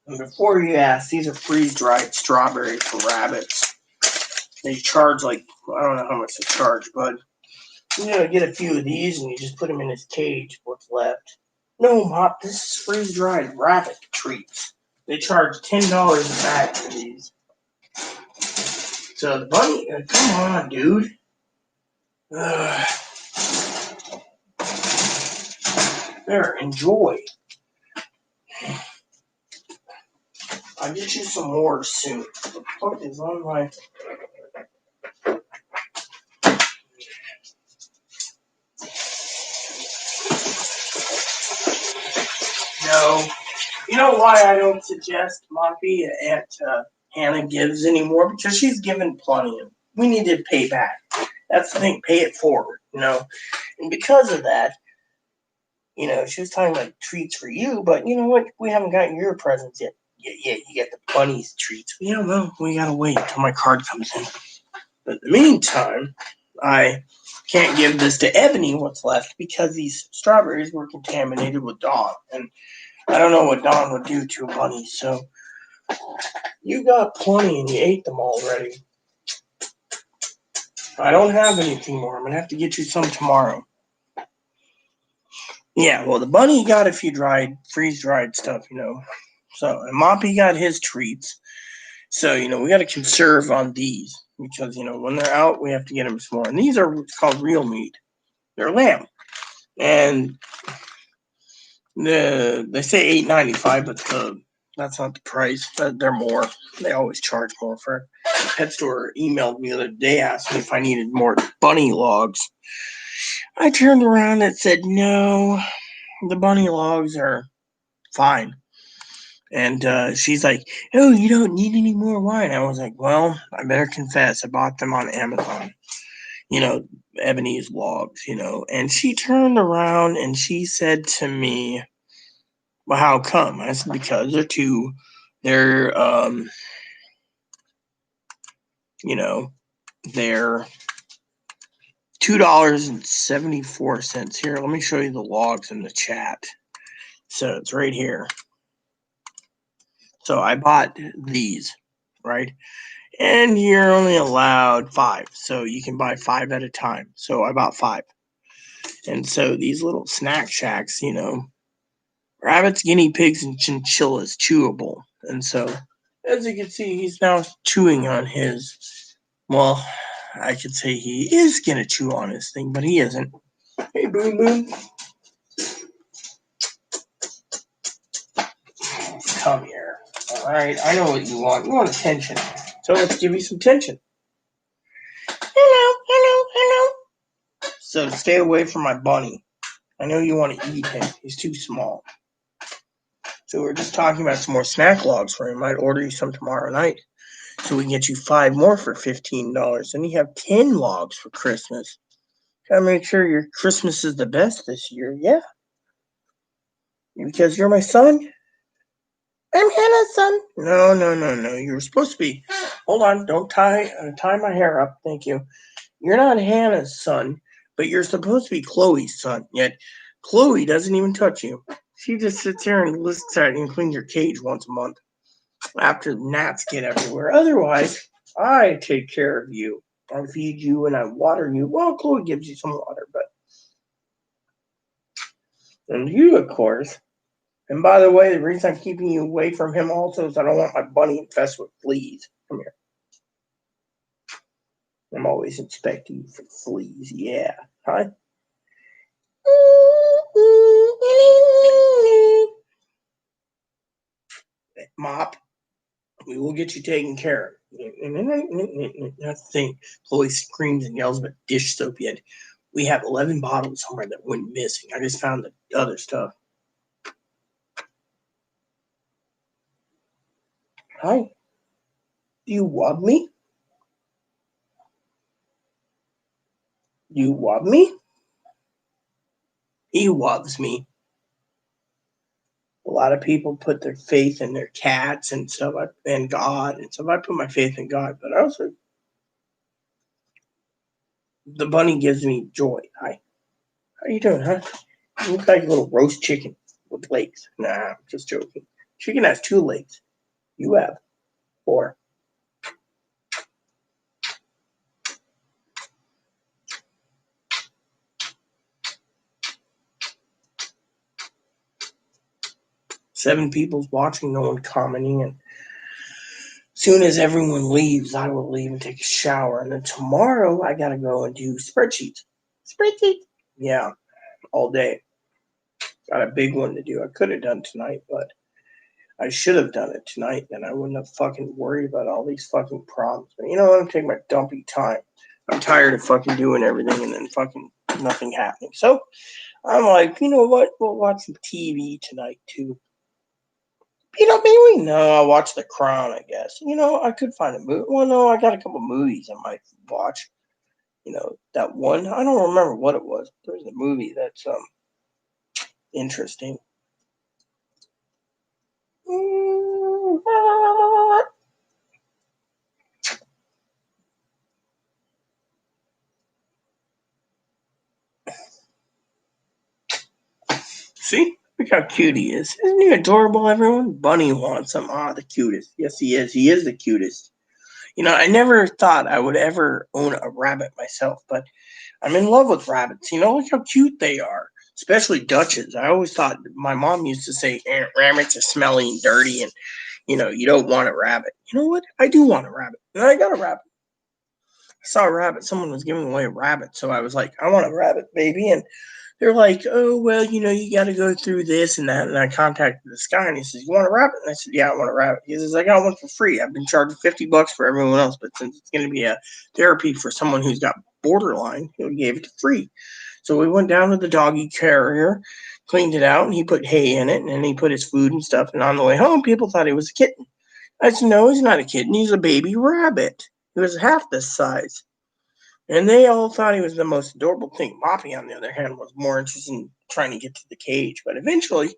And before you ask, these are freeze-dried strawberries for rabbits. They charge I don't know how much they charge, but you get a few of these and you just put them in his cage, what's left. No, Mop, this is freeze-dried rabbit treats. They charge $10 a bag for these. So the bunny, come on, dude. There, enjoy. I'll get you some more soon. The fuck is on my... No. You know why I don't suggest Moppy at Hannah Gives anymore? Because she's given plenty of. We need to pay back. That's the thing. Pay it forward, And because of that, she was talking about treats for you, but you know what? We haven't gotten your presents yet. Yeah, you get the bunny's treats. We don't know. We gotta wait until my card comes in. But in the meantime, I can't give this to Ebony what's left because these strawberries were contaminated with Dawn. And I don't know what Dawn would do to a bunny, so you got plenty and you ate them already. I don't have anything more. I'm going to have to get you some tomorrow. Yeah, well, the bunny got a few freeze-dried stuff, So, and Moppy got his treats. So, we got to conserve on these because, when they're out, we have to get them some more. And these are called real meat. They're lamb. And they say $8.95, but that's not the price. They're more. They always charge more for it. The pet store emailed me the other day, asked me if I needed more bunny logs. I turned around and said, no, the bunny logs are fine. And she's like, oh, you don't need any more wine. I was like, well, I better confess. I bought them on Amazon. Ebony's logs, And she turned around and she said to me, well, how come? I said, because they're they're $2.74. Here, let me show you the logs in the chat. So it's right here. So I bought these, right? And you're only allowed 5. So you can buy 5 at a time. So I bought 5. And so these little snack shacks, rabbits, guinea pigs, and chinchillas chewable. And so, as you can see, he's now chewing on his. Well, I could say he is going to chew on his thing, but he isn't. Hey, Boom Boom. Come here. All right, I know what you want. You want attention. So let's give you some attention. Hello. So stay away from my bunny. I know you want to eat him. He's too small. So we're just talking about some more snack logs for him. I might order you some tomorrow night. So we can get you 5 more for $15. And you have 10 logs for Christmas. Gotta make sure your Christmas is the best this year. Yeah. Because you're my son? I'm Hannah's son. No. You're supposed to be. Hold on. Don't tie my hair up. Thank you. You're not Hannah's son, but you're supposed to be Chloe's son. Yet Chloe doesn't even touch you. She just sits here and listens at you and cleans your cage once a month after the gnats get everywhere. Otherwise, I take care of you. I feed you and I water you. Well, Chloe gives you some water, but... And you, of course. And by the way, the reason I'm keeping you away from him also is I don't want my bunny infested with fleas. Come here. I'm always inspecting you for fleas. Yeah. Hi. Mop. We will get you taken care of. That's the thing. Chloe screams and yells about dish soap yet. We have 11 bottles somewhere that went missing. I just found the other stuff. Hi. Do you love me? Do you love me? He loves me. A lot of people put their faith in their cats and stuff, and God and stuff. I put my faith in God, but also the bunny gives me joy. Hi. How you doing, huh? You look like a little roast chicken with legs. Nah, I'm just joking. Chicken has 2 legs. You have 4. Seven people's watching, no one commenting, and soon as everyone leaves, I will leave and take a shower. And then tomorrow, I gotta go and do spreadsheets. Spreadsheets? Yeah, all day. Got a big one to do. I could have done tonight, but I should have done it tonight. Then I wouldn't have fucking worried about all these fucking problems. But you know what? I'm taking my dumpy time. I'm tired of fucking doing everything and then fucking nothing happening. So I'm like, you know what? We'll watch some TV tonight too. Maybe no, I'll watch The Crown, I guess. I could find a movie. Well, no, I got a couple movies I might watch. That one, I don't remember what it was. There's a movie that's interesting. See? Look how cute he is. Isn't he adorable, everyone? Bunny wants him. The cutest. Yes, he is. He is the cutest. I never thought I would ever own a rabbit myself, but I'm in love with rabbits. Look how cute they are, especially Dutches. I always thought my mom used to say rabbits are smelly and dirty, and you don't want a rabbit. You know what? I do want a rabbit, and I got a rabbit. I saw a rabbit. Someone was giving away a rabbit, so I was like, I want a rabbit, baby. And they're like, oh, well, you got to go through this and that. And I contacted this guy, and he says, you want a rabbit? And I said, yeah, I want a rabbit. He says, I got one for free. I've been charging $50 for everyone else, but since it's going to be a therapy for someone who's got borderline, he gave it to free. So we went down to the doggy carrier, cleaned it out, and he put hay in it, and then he put his food and stuff. And on the way home, people thought he was a kitten. I said, no, he's not a kitten. He's a baby rabbit. He was half this size. And they all thought he was the most adorable thing. Moppy, on the other hand, was more interested in trying to get to the cage. But eventually,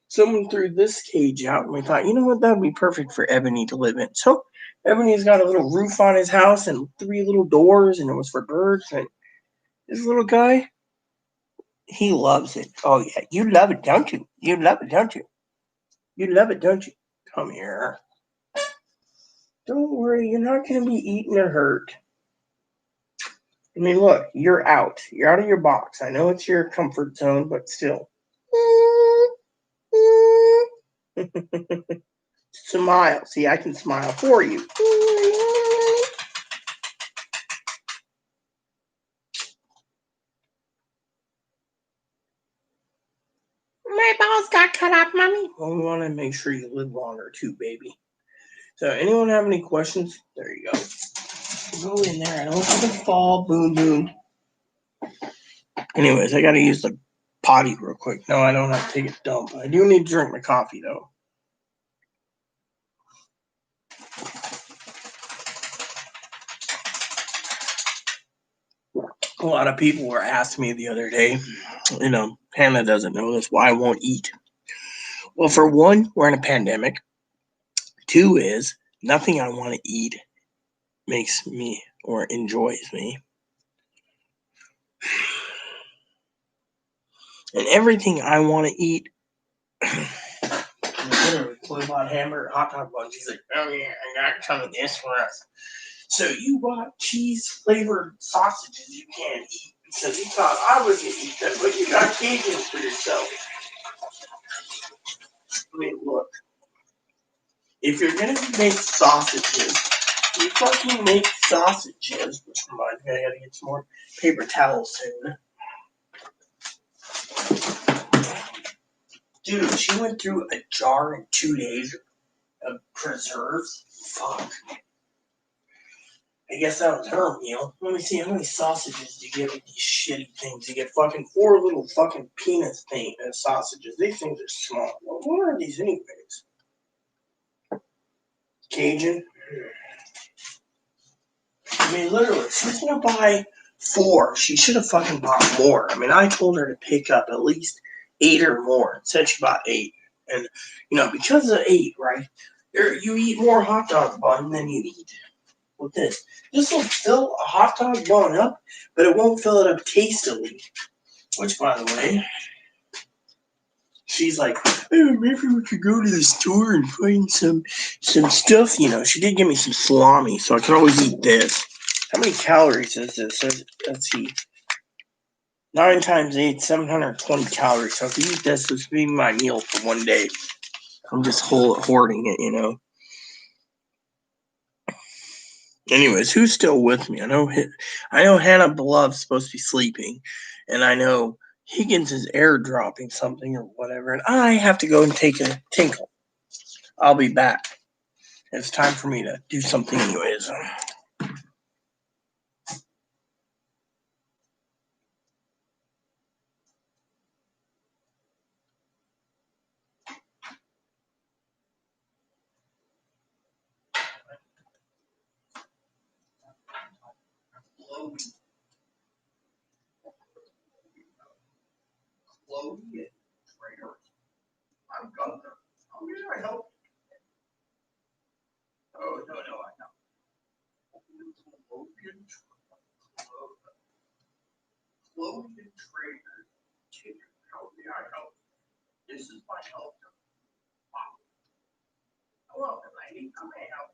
someone threw this cage out, and we thought, you know what, that would be perfect for Ebony to live in. So Ebony's got a little roof on his house and 3 little doors, and it was for birds. And this little guy, he loves it. Oh, yeah, you love it, don't you? You love it, don't you? You love it, don't you? Come here. Don't worry, you're not going to be eaten or hurt. I mean, look, you're out. You're out of your box. I know it's your comfort zone, but still. Smile. See, I can smile for you. My balls got cut off, Mommy. Well, we want to make sure you live longer, too, baby. So, anyone have any questions? There you go. Go in there. I don't want you to fall. Boom, boom. Anyways, I got to use the potty real quick. No, I don't have to take a dump. I do need to drink my coffee, though. A lot of people were asking me the other day, Hannah doesn't know this, why I won't eat. Well, for one, we're in a pandemic. 2 is nothing I want to eat makes me or enjoys me. And everything I want to eat, literally, Clebon hamburger, hot dog bun. She's like, oh yeah, I got some of this for us. So you bought cheese-flavored sausages you can't eat because you thought I was going to eat them, but you got Cajuns for yourself. I mean, look. If you're going to make sausages, you fucking make sausages. Which reminds me, I gotta get some more paper towels soon. Dude, she went through a jar in 2 days of preserves. Fuck. I guess that was her meal. Let me see, how many sausages do you get with these shitty things? You get fucking 4 little fucking peanut sausages. These things are small. What are these anyways? Cajun? I mean, literally, she's gonna buy 4. She should have fucking bought more. I mean, I told her to pick up at least 8 or more. Said she bought 8. And, because of 8, right? You eat more hot dog bun than you eat with this. This will fill a hot dog bun up, but it won't fill it up tastily. Which, by the way, she's like, oh, maybe we could go to the store and find some stuff. She did give me some salami, so I could always eat this. How many calories is this? Let's see. 9 times 8, 720 calories. So if you eat this, this would be my meal for one day. I'm just hoarding it. Anyways, who's still with me? I know Hannah Beloved's supposed to be sleeping, and I know Higgins is airdropping something or whatever, and I have to go and take a tinkle. I'll be back. It's time for me to do something anyways. Chloe Trainer. I'm Gunther. How may I help? Oh, no, I know. Chloe Trainer. How may I help? This is my help. Hello, lady. How may I help?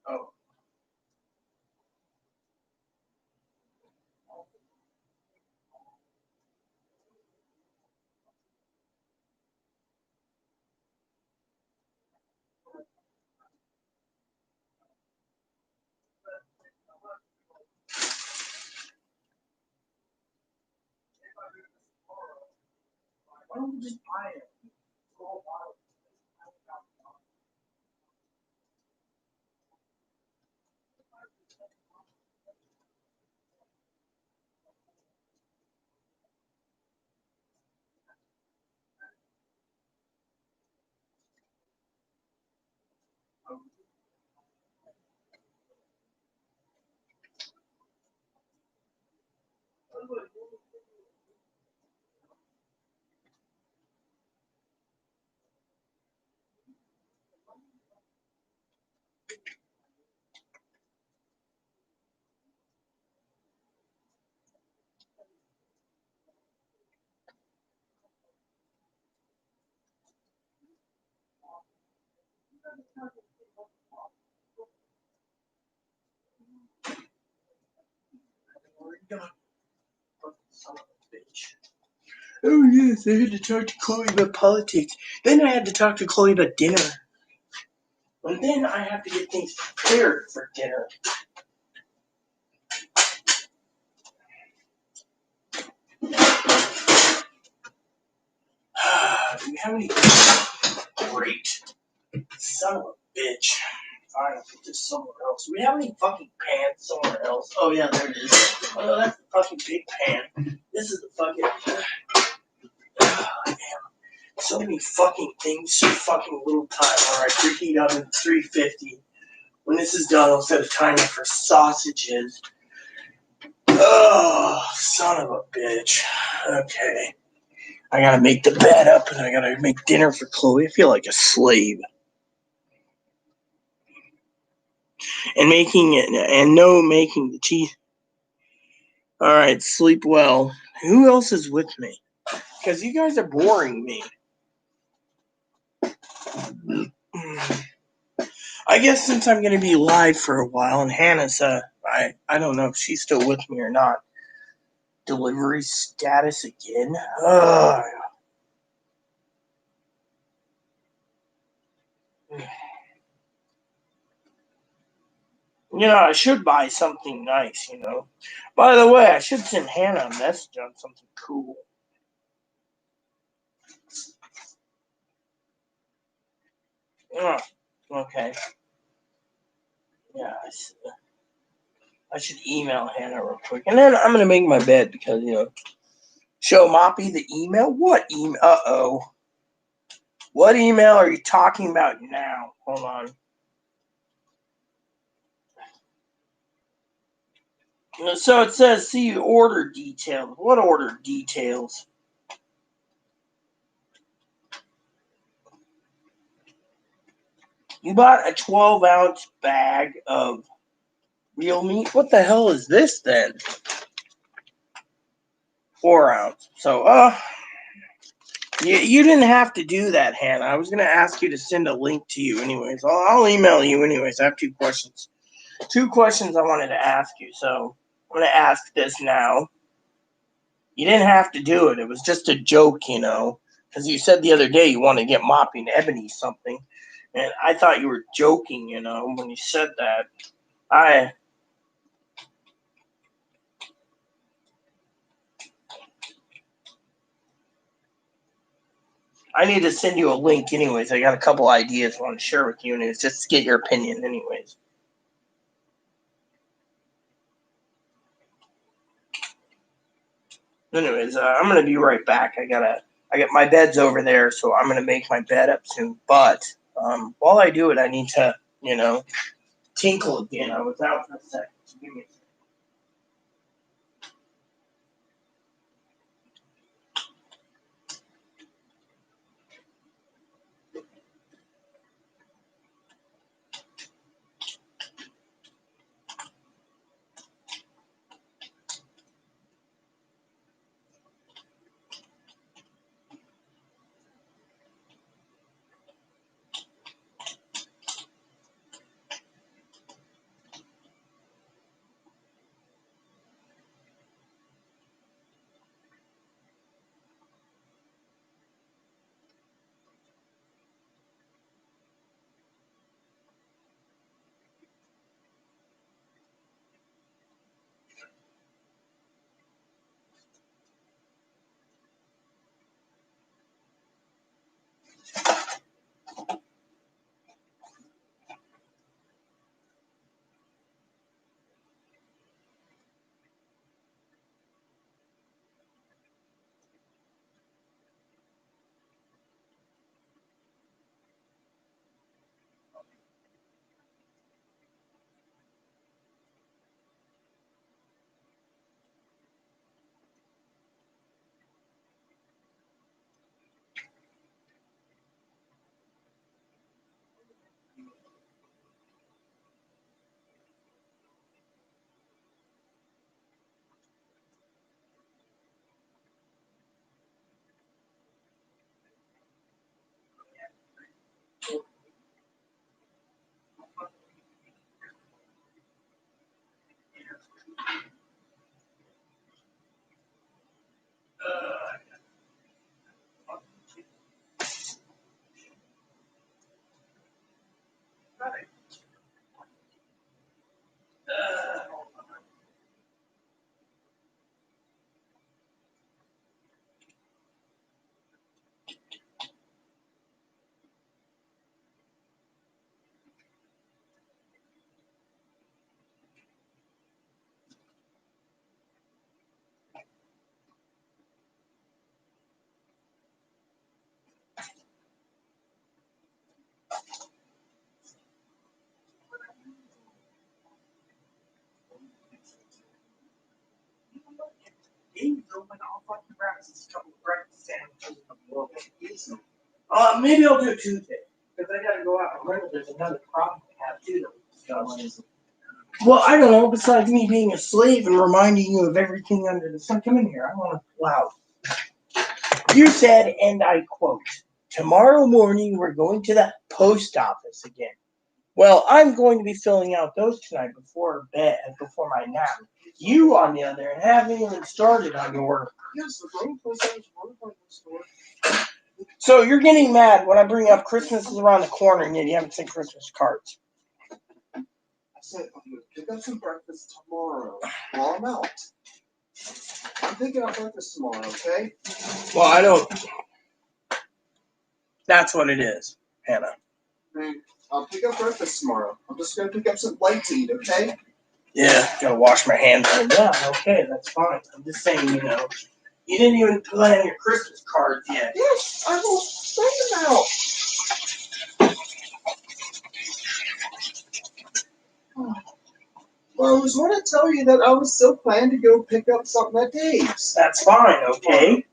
Oh. Why don't we just buy it? Son of a bitch. Oh yes, I had to talk to Chloe about politics. Then I had to talk to Chloe about dinner. And then I have to get things prepared for dinner. Do we have any? Great. Son of a bitch. Fine, I'll put this somewhere else. Do we have any fucking pans somewhere else? Oh yeah, there it is. Oh no, that's the fucking big pan. This is the fucking. Damn. So many fucking things, so fucking little time. Alright, preheat oven 350. When this is done, I'll set a timer for sausages. Oh, son of a bitch. Okay. I gotta make the bed up and I gotta make dinner for Chloe. I feel like a slave. And making it, and no making the cheese. Alright, sleep well. Who else is with me? Because you guys are boring me. I guess since I'm going to be live for a while, and Hannah's, I don't know if she's still with me or not. Delivery status again? Ugh. You know, I should buy something nice, you know. By the way, I should send Hannah a message on something cool. Ugh. Okay. Yeah, I should email Hannah real quick. And then I'm going to make my bed because, you know, show Moppy the email? What email? Uh-oh. What email are you talking about now? Hold on. So it says, see order details. What order details? You bought a 12-ounce bag of real meat? What the hell is this then? 4-ounce. So, you didn't have to do that, Hannah. I was going to ask you to send a link to you anyways. I'll email you anyways. I have 2 questions. 2 questions I wanted to ask you, so I'm going to ask this now. You didn't have to do it. It was just a joke, you know, because you said the other day you want to get Moppy and Ebony something, and I thought you were joking, you know, when you said that. I need to send you a link anyways. I got a couple ideas I want to share with you, and it's just to get your opinion anyways. Anyways, I'm gonna be right back. I got my bed's over there, so I'm gonna make my bed up soon. But while I do it, I need to, you know, tinkle again. I was out for a second. So give me a second. days open, I'll fucking grab us a couple of breakfast sandwiches and a little bit. Maybe I'll do it Tuesday because I gotta go out. Remember, there's another problem I have too. Well, I don't know. Besides me being a slave and reminding you of everything under the sun, come in here. I want to pull out. You said, and I quote, "Tomorrow morning we're going to the post office again." Well, I'm going to be filling out those tonight before bed, before my nap. You, on the other hand, haven't even started on your. Yes, the growing post office, one store. So you're getting mad when I bring up Christmas is around the corner and yet you haven't sent Christmas cards. I said I'm gonna pick up some breakfast tomorrow while I'm out. I'm picking up breakfast tomorrow, okay? Well, I don't. That's what it is, Hannah. I'll pick up breakfast tomorrow. I'm just gonna pick up some light to eat, okay? Yeah, gotta wash my hands. Yeah, okay, that's fine. I'm just saying, you didn't even plan your Christmas cards yet. Yes, I will send them out. Well, I was going to tell you that I was still planning to go pick up something at Dave's. That's fine, okay?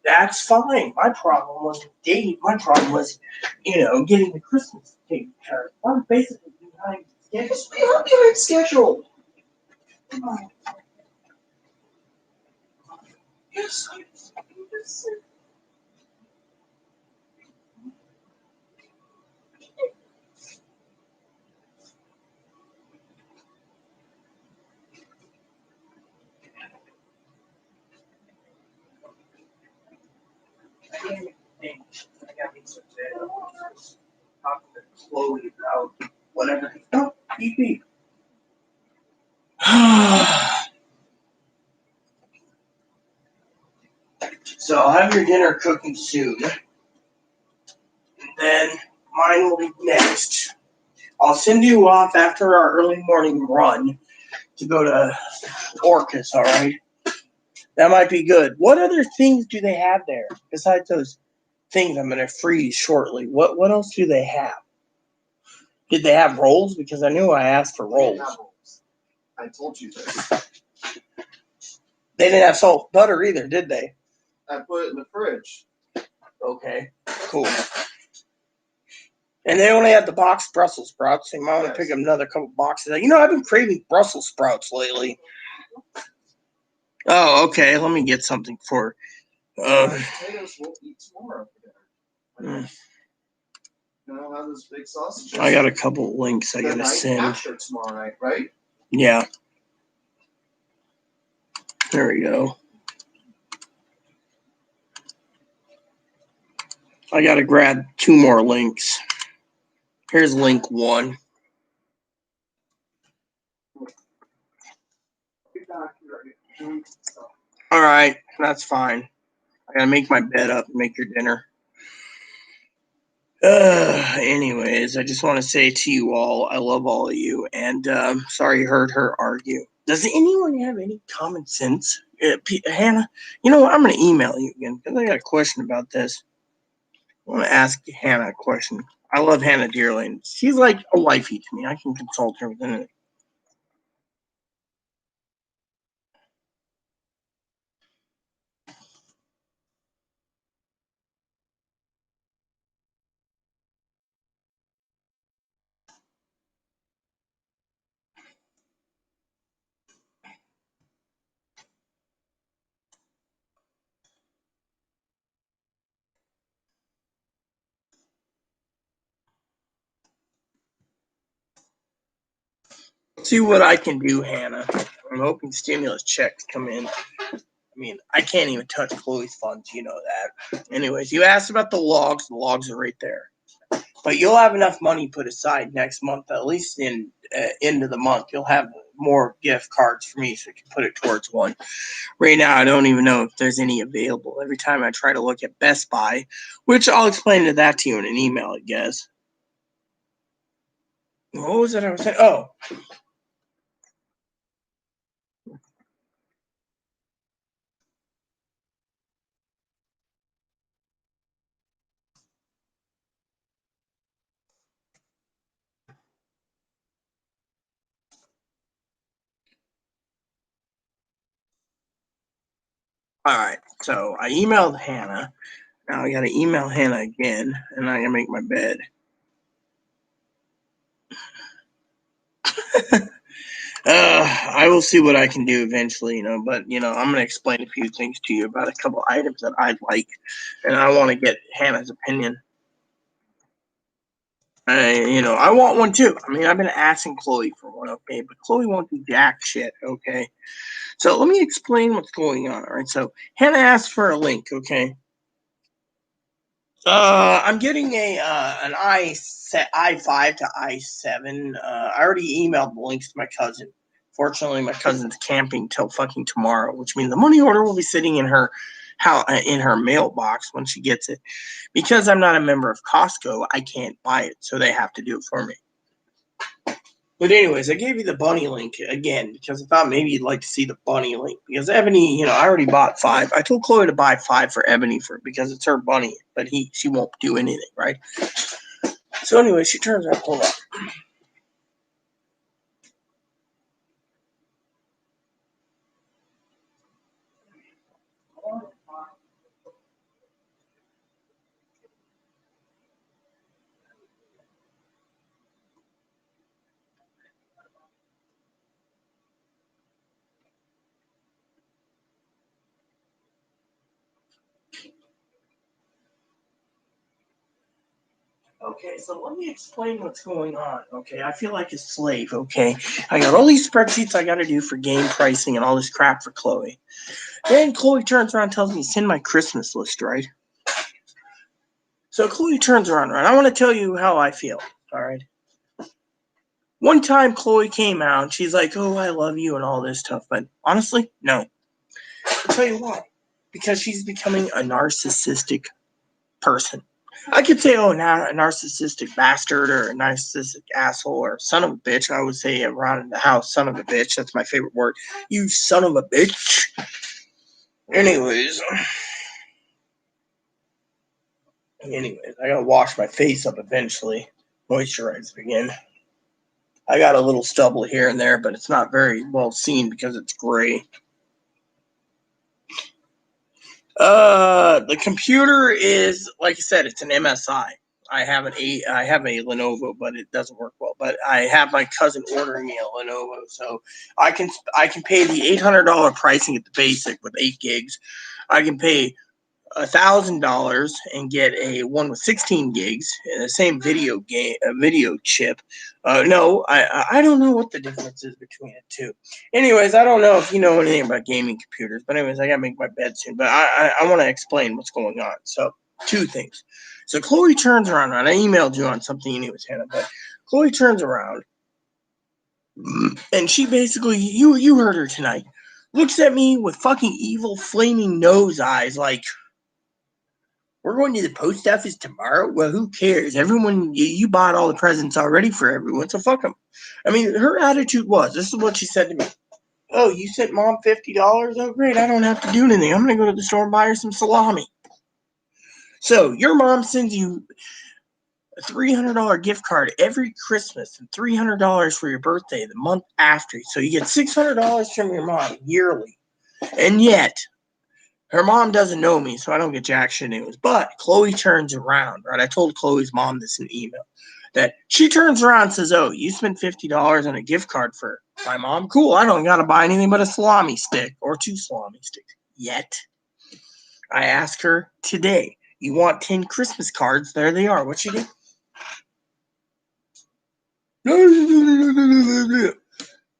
That's fine. My problem wasn't dating. My problem was, getting the Christmas taken care of. I'm basically behind schedule. Just be on behind schedule. Yes, I'm just. I gotta get some talk to Chloe about whatever. Oh, beep beep. So I'll have your dinner cooking soon. And then mine will be next. I'll send you off after our early morning run to go to Orcas, all right? That might be good. What other things do they have there besides those things I'm going to freeze shortly? What else do they have? Did they have rolls? Because I knew I asked for rolls. I told you this. They didn't have salt butter either, did they? I put it in the fridge. Okay, cool. And they only had the boxed Brussels sprouts. So you might want to pick up another couple boxes. I've been craving Brussels sprouts lately. Oh, okay. Let me get something for. Potatoes we'll eat tomorrow for dinner. I'll have those big sausages. I got a couple links I gotta send. After tomorrow night, right? Yeah. There we go. I gotta grab 2 more links. Here's link 1. All right, that's fine. I gotta make my bed up and make your dinner. Anyways, I just want to say to you all, I love all of you, and sorry you heard her argue. Does anyone have any common sense? Hannah, you know what? I'm going to email you again because I got a question about this. I want to ask Hannah a question. I love Hannah dearly, and she's like a wifey to me. I can consult her with anything. See what I can do, Hannah. I'm hoping stimulus checks come in. I can't even touch Chloe's funds. You know that. Anyways, you asked about the logs. The logs are right there. But you'll have enough money put aside next month, at least in end of the month. You'll have more gift cards for me, so you can put it towards one. Right now, I don't even know if there's any available. Every time I try to look at Best Buy, which I'll explain that to you in an email, I guess. What was it I was saying? Oh. All right, so I emailed Hannah. Now I got to email Hannah again, and I got to make my bed. I will see what I can do eventually, but I'm going to explain a few things to you about a couple items that I'd like, and I want to get Hannah's opinion. I want one too. I mean, I've been asking Chloe for one, okay, but Chloe won't do jack shit, okay. So let me explain what's going on. All right, so Hannah asked for a link, okay. I'm getting an i5 to i7. I already emailed the links to my cousin. Fortunately, my cousin's camping till fucking tomorrow, which means the money order will be sitting in her mailbox when she gets it. Because I'm not a member of Costco, I can't buy it, so they have to do it for me. But anyways, I gave you the bunny link again because I thought maybe you'd like to see the bunny link. Because Ebony, I already bought 5. I told Chloe to buy 5 for Ebony because it's her bunny, but she won't do anything, right? So anyway, she turns around, hold up. Okay, so let me explain what's going on, okay? I feel like a slave, okay? I got all these spreadsheets I got to do for game pricing and all this crap for Chloe. Then Chloe turns around and tells me, send my Christmas list, right? So Chloe turns around, right? I want to tell you how I feel, all right? One time Chloe came out, she's like, oh, I love you and all this stuff. But honestly, no. I'll tell you why. Because she's becoming a narcissistic person. I could say, oh, now a narcissistic bastard or a narcissistic asshole or son of a bitch. I would say around the house, son of a bitch. That's my favorite word. You son of a bitch. Anyways, I gotta wash my face up eventually. Moisturize it again. I got a little stubble here and there, but it's not very well seen because it's gray. The computer is, like I said, it's an MSI. I have a Lenovo, but it doesn't work well. But I have my cousin ordering me a Lenovo, so I can pay the $800 pricing at the basic with 8 gigs. I can pay $1,000 and get a one with 16 gigs and the same video chip. No, I don't know what the difference is between the two. Anyways, I don't know if you know anything about gaming computers, but anyways, I gotta make my bed soon. But I want to explain what's going on. So 2 things. So Chloe turns around, and I emailed you on something anyways, Hannah, but Chloe turns around and she basically, you heard her tonight, looks at me with fucking evil flaming nose eyes like, we're going to the post office tomorrow? Well, who cares? Everyone, you bought all the presents already for everyone, so fuck them. I mean, her attitude was, this is what she said to me. Oh, you sent mom $50? Oh, great, I don't have to do anything. I'm going to go to the store and buy her some salami. So, your mom sends you a $300 gift card every Christmas and $300 for your birthday the month after. So, you get $600 from your mom yearly. And yet, her mom doesn't know me, so I don't get jack shit news. But Chloe turns around, right? I told Chloe's mom this in an email. That she turns around and says, oh, you spent $50 on a gift card for my mom? Cool, I don't got to buy anything but a salami stick or 2 salami sticks. Yet, I asked her today, you want 10 Christmas cards? There they are. What she do?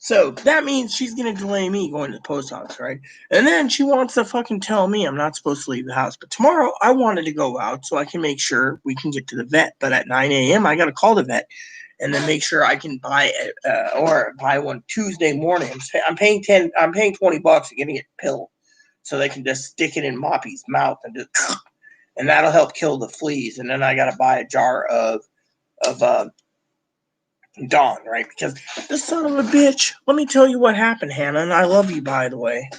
So that means she's going to delay me going to the post office, right? And then she wants to fucking tell me I'm not supposed to leave the house. But tomorrow I wanted to go out so I can make sure we can get to the vet. But at 9 a.m. I got to call the vet and then make sure I can buy it or buy one Tuesday morning. I'm paying $20 and getting it pill so they can just stick it in Moppy's mouth and just, and that'll help kill the fleas. And then I got to buy a jar of Dawn, right? Because this son of a bitch, let me tell you what happened, Hannah, and I love you, by the way.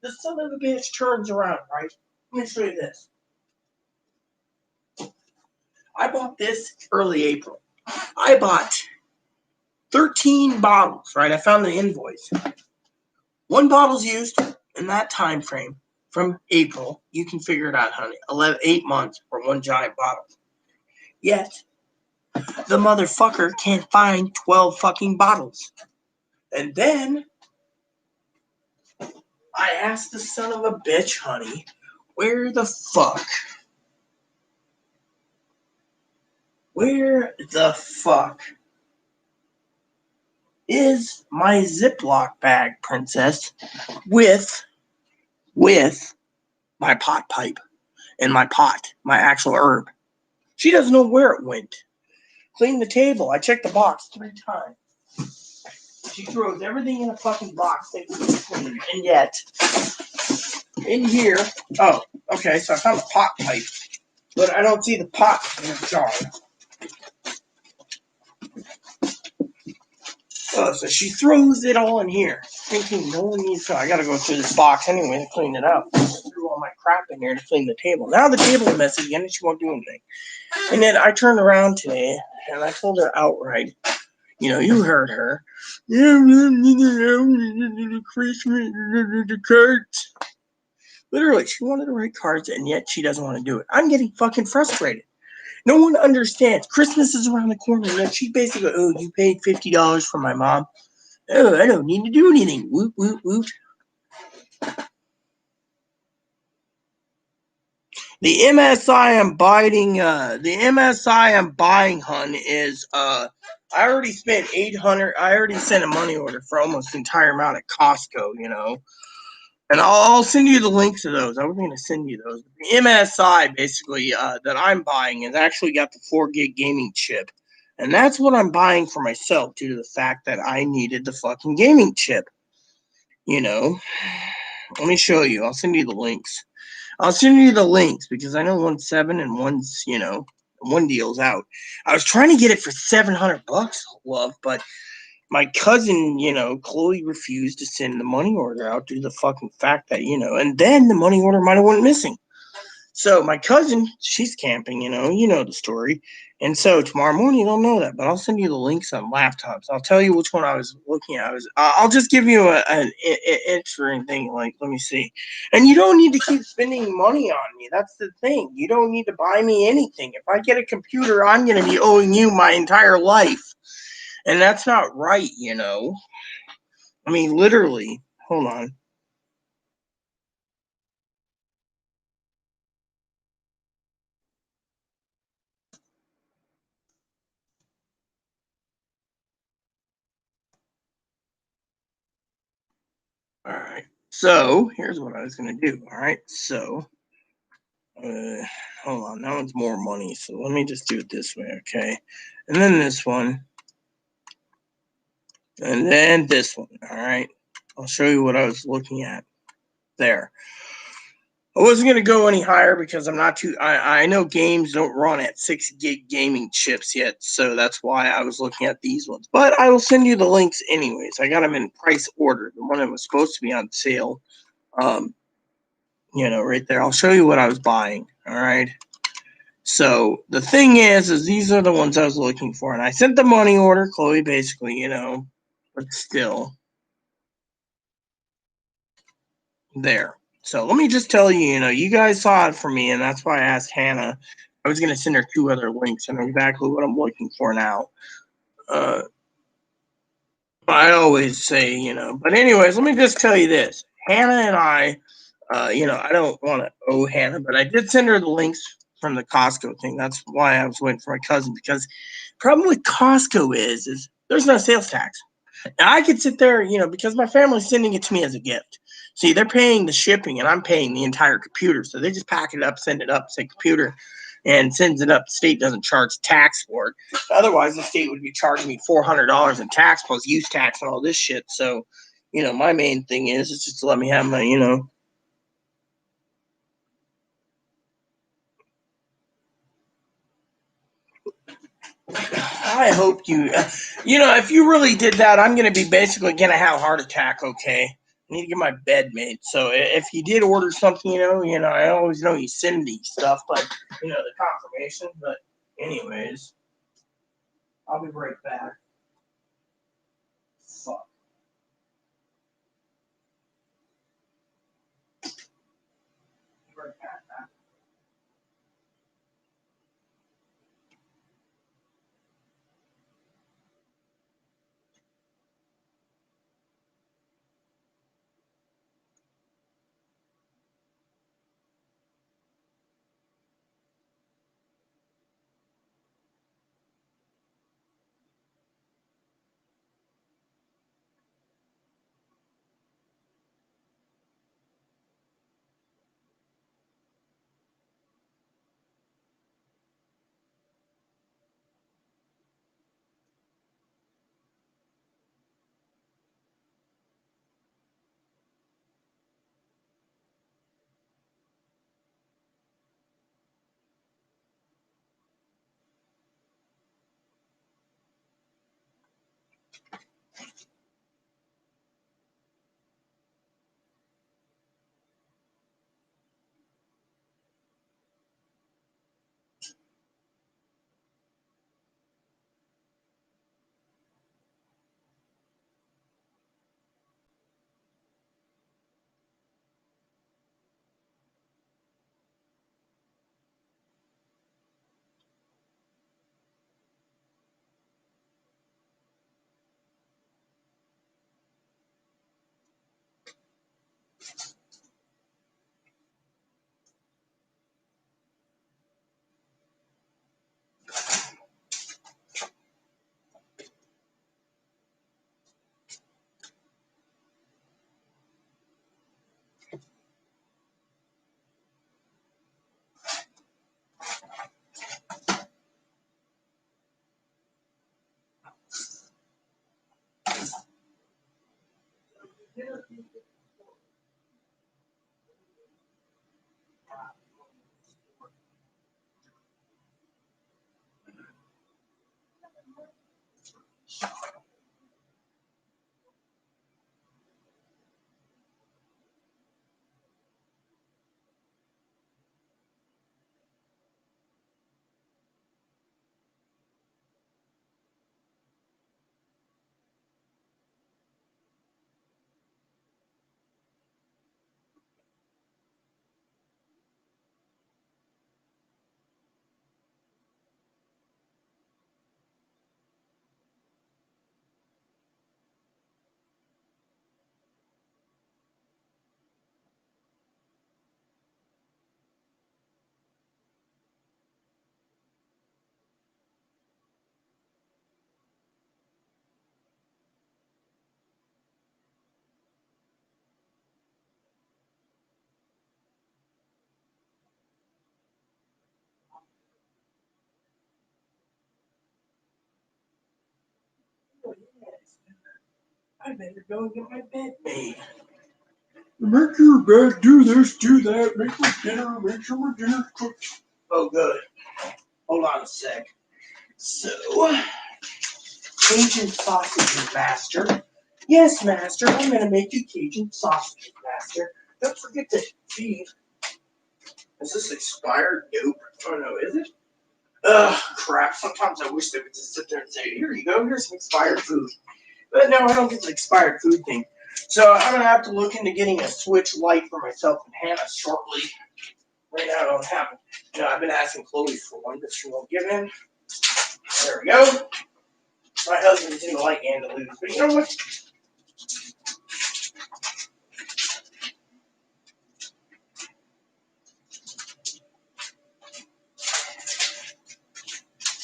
The son of a bitch turns around, right? Let me show you this. I bought this early April. I bought 13 bottles, right? I found the invoice. 1 bottle's used in that time frame from April. You can figure it out, honey. 8 months for one giant bottle. Yet, the motherfucker can't find 12 fucking bottles. And then, I asked the son of a bitch, honey, where the fuck is my Ziploc bag, princess, with my pot pipe and my pot, my actual herb? She doesn't know where it went. Clean the table. I checked the box 3 times. She throws everything in a fucking box thinking it's clean. And yet, in here, oh, okay, so I found the pot pipe, but I don't see the pot in the jar. Oh, so she throws it all in here, thinking no one needs to. I gotta go through this box anyway to clean it up. She threw all my crap in here to clean the table. Now the table's messy again and she won't do anything. And then I turned around today and I told her outright, you heard her. Christmas cards. Literally, she wanted to write cards and yet she doesn't want to do it. I'm getting fucking frustrated. No one understands. Christmas is around the corner. And she basically, oh, you paid $50 for my mom. Oh, I don't need to do anything. Woot, woot, woot. The MSI I'm buying, hun, is I already spent $800. I already sent a money order for almost the entire amount at Costco, And I'll send you the links to those. I was going to send you those. The MSI, basically, that I'm buying has actually got the 4 gig gaming chip. And that's what I'm buying for myself due to the fact that I needed the fucking gaming chip. Let me show you. I'll send you the links. Because I know one's 7 and one's, one deal's out. I was trying to get it for $700, love, but my cousin, Chloe refused to send the money order out due to the fucking fact that, and then the money order might have went missing. So my cousin, she's camping, you know the story. And so tomorrow morning, you don't know that, but I'll send you the links on laptops. I'll tell you which one I was looking at. I'll just give you an interesting thing. Like, let me see. And you don't need to keep spending money on me. That's the thing. You don't need to buy me anything. If I get a computer, I'm going to be owing you my entire life. And that's not right, I mean, literally. Hold on. All right. So here's what I was going to do. All right. So, hold on. That one's more money. So let me just do it this way. Okay. And then this one. And then this one. All right. I'll show you what I was looking at there. I wasn't going to go any higher because I'm not too. I know games don't run at 6 gig gaming chips yet, so that's why I was looking at these ones. But I will send you the links anyways. I got them in price order. The one that was supposed to be on sale, right there. I'll show you what I was buying. All right. So the thing is these are the ones I was looking for, and I sent the money order, Chloe, basically, but still there. So let me just tell you, you guys saw it from me, and that's why I asked Hannah. I was going to send her 2 other links. I know exactly what I'm looking for now. I always say, but anyways, let me just tell you this. Hannah and I, I don't want to owe Hannah, but I did send her the links from the Costco thing. That's why I was waiting for my cousin, because the problem with Costco is there's no sales tax. And I could sit there, because my family's sending it to me as a gift. See, they're paying the shipping and I'm paying the entire computer. So they just pack it up, send it up, say computer, and sends it up. The state doesn't charge tax for it. Otherwise, the state would be charging me $400 in tax plus use tax and all this shit. So, my main thing is just to let me have my, I hope if you really did that, I'm going to be basically going to have a heart attack, okay? I need to get my bed made. So if you did order something, I always know you send me stuff, but, the confirmation. But anyways, I'll be right back. Fuck. I better go and get my bed made. Make your bed, do this, do that, make my dinner, make sure my dinner's cooked. Oh, good. Hold on a sec. So, Cajun sausages, master. Yes, master, I'm gonna make you Cajun sausages, master. Don't forget to feed. Is this expired? Nope. Oh no, is it? Ugh, crap. Sometimes I wish they would just sit there and say, here you go, here's some expired food. But no, I don't get the expired food thing. So I'm going to have to look into getting a Switch Lite for myself and Hannah shortly. Right now I don't have it. You know, I've been asking Chloe for one, but she won't give in. There we go. My husband's in the light and to lose. But you know what?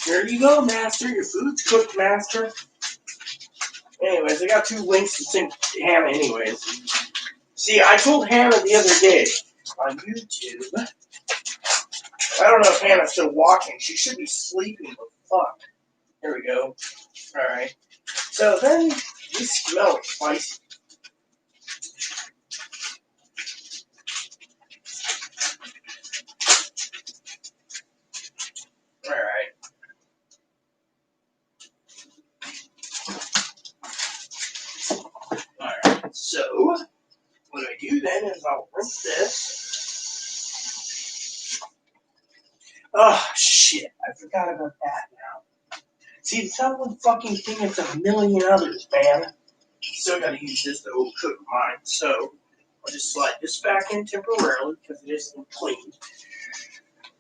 There you go, master. Your food's cooked, master. Anyways, I got 2 links to send to Hannah anyways. See, I told Hannah the other day on YouTube. I don't know if Hannah's still walking. She should be sleeping, but fuck. There we go. Alright. So then, you smell it spicy. Alright. Alright. So, what I do then is I'll rinse this. Oh, shit. I forgot about that now. See, it's not one fucking thing, it's a million others, man. Still gotta use this to cook mine. So, I'll just slide this back in temporarily because it isn't clean.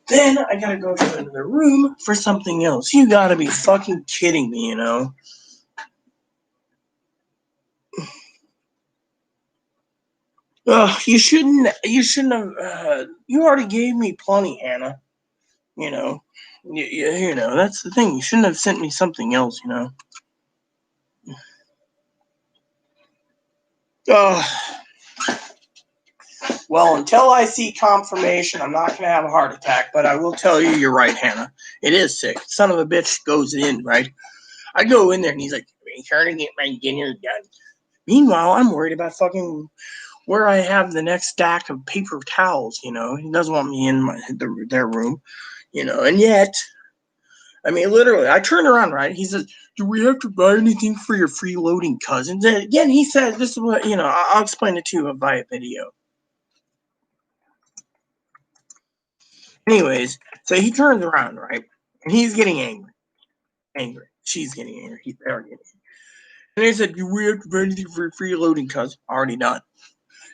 Then I gotta go to another room for something else. You gotta be fucking kidding me, you know? You shouldn't have, you already gave me plenty, Hannah. You know, you know, that's the thing. You shouldn't have sent me something else, you know? Well, until I see confirmation, I'm not going to have a heart attack, but I will tell you, you're right, Hannah. It is sick. Son of a bitch goes in, right? I go in there and he's like, I'm trying to get my dinner done. Meanwhile, I'm worried about fucking where I have the next stack of paper towels, you know? He doesn't want me in their room, you know? And yet, I mean, literally, I turned around, right? He says, do we have to buy anything for your freeloading cousins? And again, he said, this is what, you know, I'll explain it to you via video. Anyways, so he turns around, right? And he's getting angry. Angry. She's getting angry. They're getting angry. And they said, do we have to buy anything for your freeloading cousin? Already done.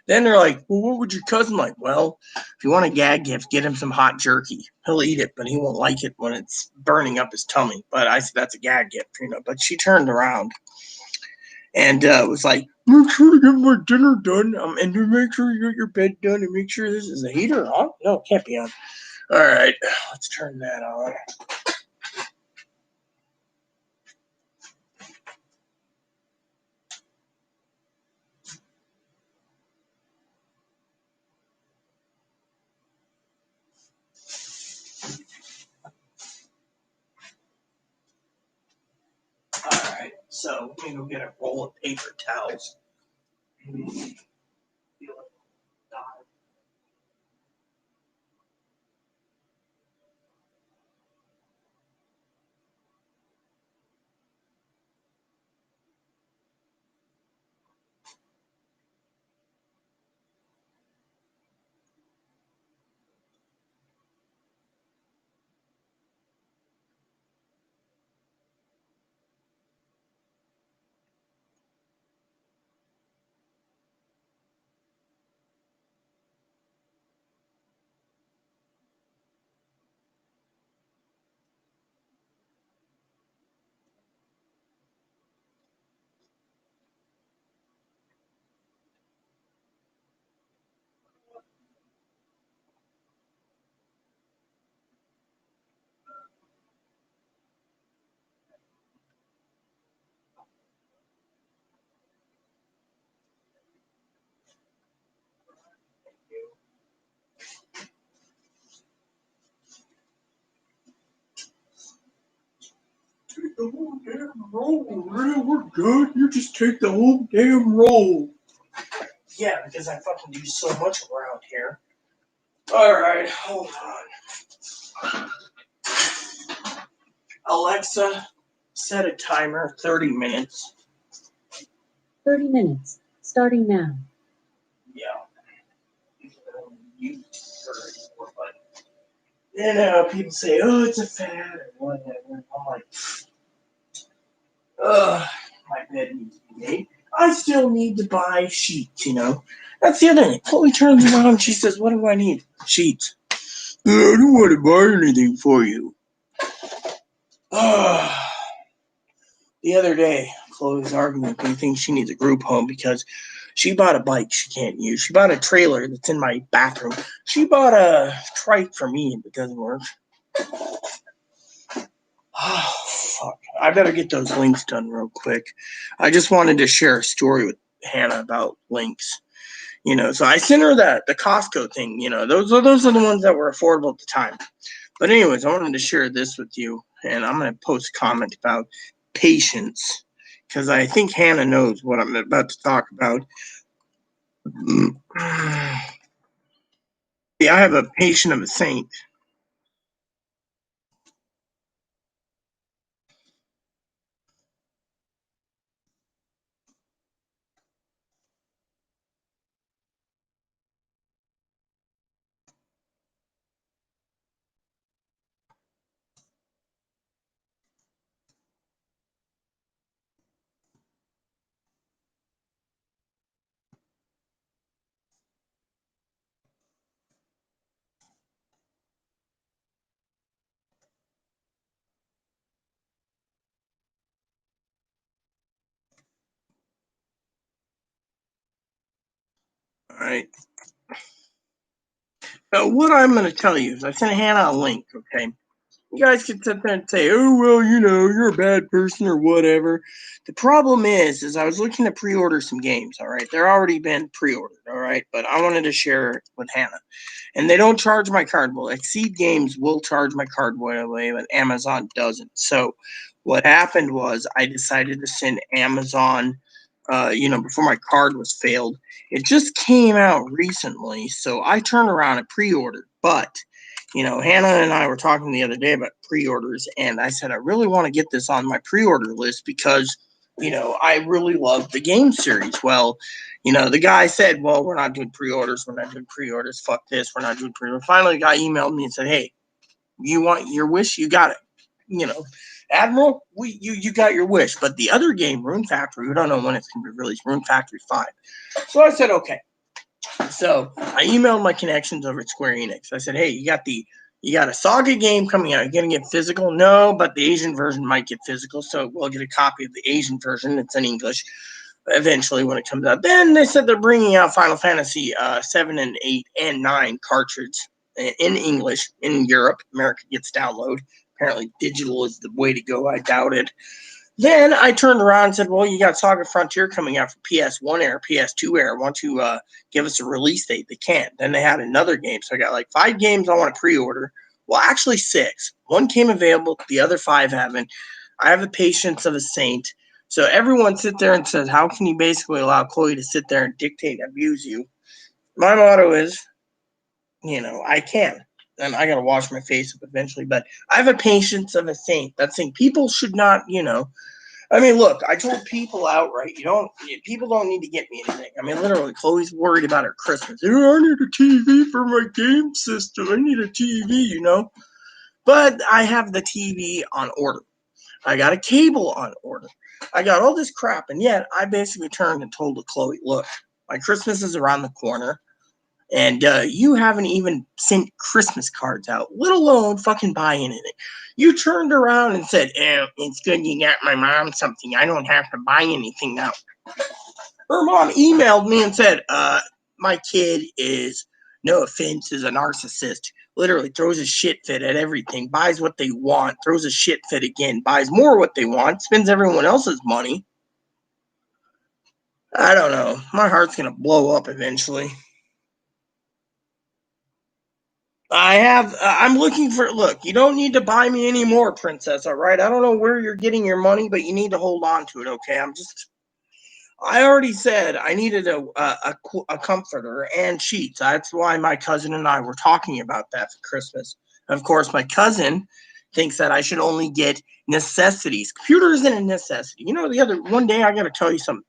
Then they're like, well, what would your cousin like? Well, if you want a gag gift, get him some hot jerky. He'll eat it, but he won't like it when it's burning up his tummy. But I said, that's a gag gift, you know. But she turned around and was like, make sure to get my dinner done and to make sure you get your bed done and make sure this is a heater on. No, it can't be on. All right, let's turn that on. All right, so let me go get a roll of paper towels. Take the whole damn roll, man. We're good. You just take the whole damn roll. Yeah, because I fucking do so much around here. Alright, hold on. Alexa, set a timer, 30 minutes. 30 minutes, starting now. Yeah. You know, people say, oh, it's a fad or whatever. I'm like, ugh, my bed needs to be made. I still need to buy sheets, you know. That's the other thing. Chloe turns around and she says, what do I need? Sheets. I don't want to buy anything for you. The other day, Chloe was arguing with me, thinks she needs a group home because she bought a bike she can't use. She bought a trailer that's in my bathroom. She bought a trike for me that doesn't work. Oh, fuck. I better get those links done real quick. I just wanted to share a story with Hannah about links. You know, so I sent her the Costco thing. You know, those are the ones that were affordable at the time. But anyways, I wanted to share this with you, and I'm going to post a comment about patience because I think Hannah knows what I'm about to talk about. See, I have a patient of a saint. All right. So what I'm going to tell you is I sent Hannah a link, okay? You guys can sit there and say, oh, well, you know, you're a bad person or whatever. The problem is I was looking to pre-order some games, all right? They're already been pre-ordered, all right? But I wanted to share with Hannah. And they don't charge my card. Well, Exceed Games will charge my card away, but Amazon doesn't. So what happened was I decided to send Amazon, before my card was failed. It just came out recently, so I turned around and pre-ordered. But, you know, Hannah and I were talking the other day about pre-orders, and I said, I really want to get this on my pre-order list because, you know, I really love the game series. Well, you know, the guy said, well, we're not doing pre-orders. We're not doing pre-orders. Fuck this. We're not doing pre-orders. Finally, the guy emailed me and said, hey, you want your wish? You got it. You know, Admiral, you got your wish. But the other game, Rune Factory, we don't know when it's going to be released, Rune Factory 5. So I said, okay. So I emailed my connections over at Square Enix. I said, hey, you got a Saga game coming out. You're going to get physical? No, but the Asian version might get physical. So we'll get a copy of the Asian version. It's in English eventually when it comes out. Then they said they're bringing out Final Fantasy 7 and 8 and 9 cartridge in English in Europe. America gets download. Apparently digital is the way to go. I doubt it. Then I turned around and said, well, you got Saga Frontier coming out for PS1 era, PS2 era. Want to give us a release date? They can't. Then they had another game. So I got like 5 games I want to pre-order. Well, actually 6. 1 came available. The other 5 haven't. I have the patience of a saint. So everyone sit there and says, how can you basically allow Chloe to sit there and dictate and abuse you? My motto is, I can. And I got to wash my face up eventually. But I have a patience of a saint. That saying people should not, look, I told people outright, people don't need to get me anything. Literally, Chloe's worried about her Christmas. I need a TV for my game system. I need a TV. But I have the TV on order. I got a cable on order. I got all this crap. And yet I basically turned and told Chloe, look, my Christmas is around the corner. And you haven't even sent Christmas cards out, let alone fucking buy anything. You turned around and said, it's good you got my mom something. I don't have to buy anything now. Her mom emailed me and said, my kid is, no offense, is a narcissist. Literally throws a shit fit at everything, buys what they want, throws a shit fit again, buys more what they want, spends everyone else's money. I don't know. My heart's going to blow up eventually. I'm looking for, look, you don't need to buy me any more, princess, all right? I don't know where you're getting your money, but you need to hold on to it, okay? I already said I needed a comforter and sheets. That's why my cousin and I were talking about that for Christmas. Of course, my cousin thinks that I should only get necessities. Computer isn't a necessity. One day I got to tell you something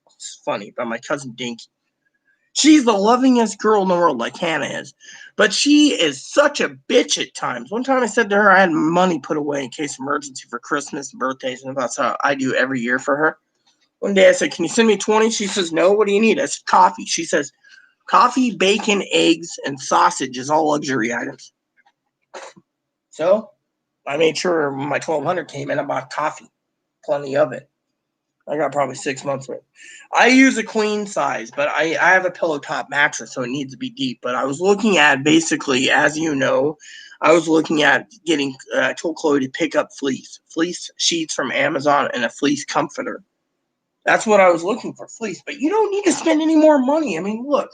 funny about my cousin Dinky. She's the lovingest girl in the world, like Hannah is. But she is such a bitch at times. One time I said to her I had money put away in case of emergency for Christmas and birthdays, and that's how I do every year for her. One day I said, can you send me 20? She says, no, what do you need? I said, coffee. She says, coffee, bacon, eggs, and sausage is all luxury items. So I made sure when my 1200 came in, I bought coffee. Plenty of it. I got probably 6 months worth. I use a queen size, but I have a pillow top mattress, so it needs to be deep. But I was looking at basically, as you know, I was looking at getting, I told Chloe to pick up fleece sheets from Amazon and a fleece comforter. That's what I was looking for, fleece. But you don't need to spend any more money. Look.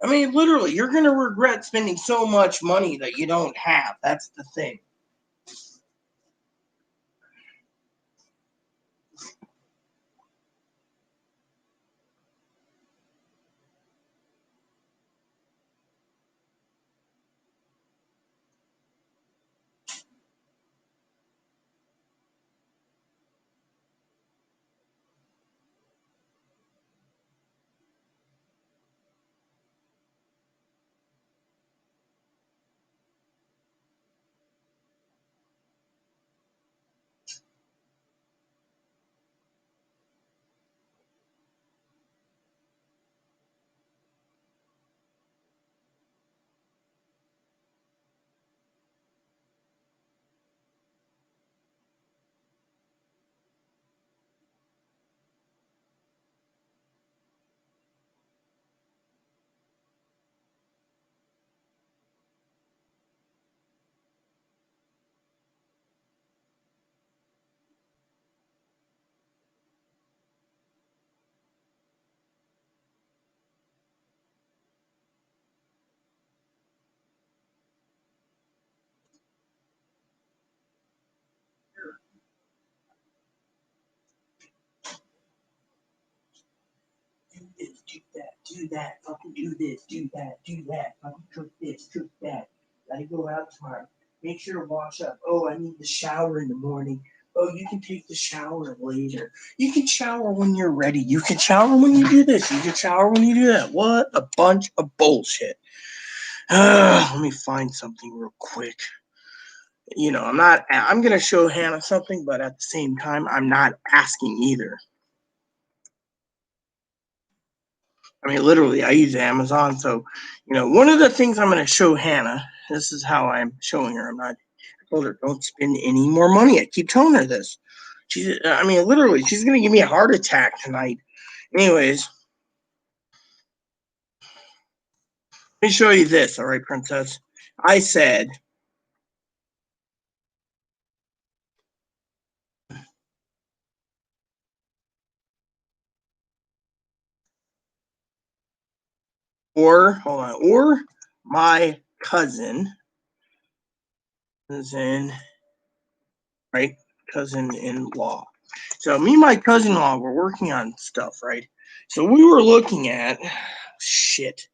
Literally, you're going to regret spending so much money that you don't have. That's the thing. Do this, do that, fucking do this, do that, fucking cook this, cook that. Gotta go out tomorrow. Make sure to wash up. Oh, I need the shower in the morning. Oh, you can take the shower later. You can shower when you're ready. You can shower when you do this. You can shower when you do that. What a bunch of bullshit. Let me find something real quick. I'm going to show Hannah something, but at the same time, I'm not asking either. Literally, I use Amazon. So, one of the things I'm going to show Hannah, this is how I'm showing her. I told her, don't spend any more money. I keep telling her this. Literally, she's going to give me a heart attack tonight. Anyways, let me show you this. All right, princess. I said, or my cousin is in, right? Cousin-in-law. So me and my cousin-in-law were working on stuff, right? So we were looking at shit.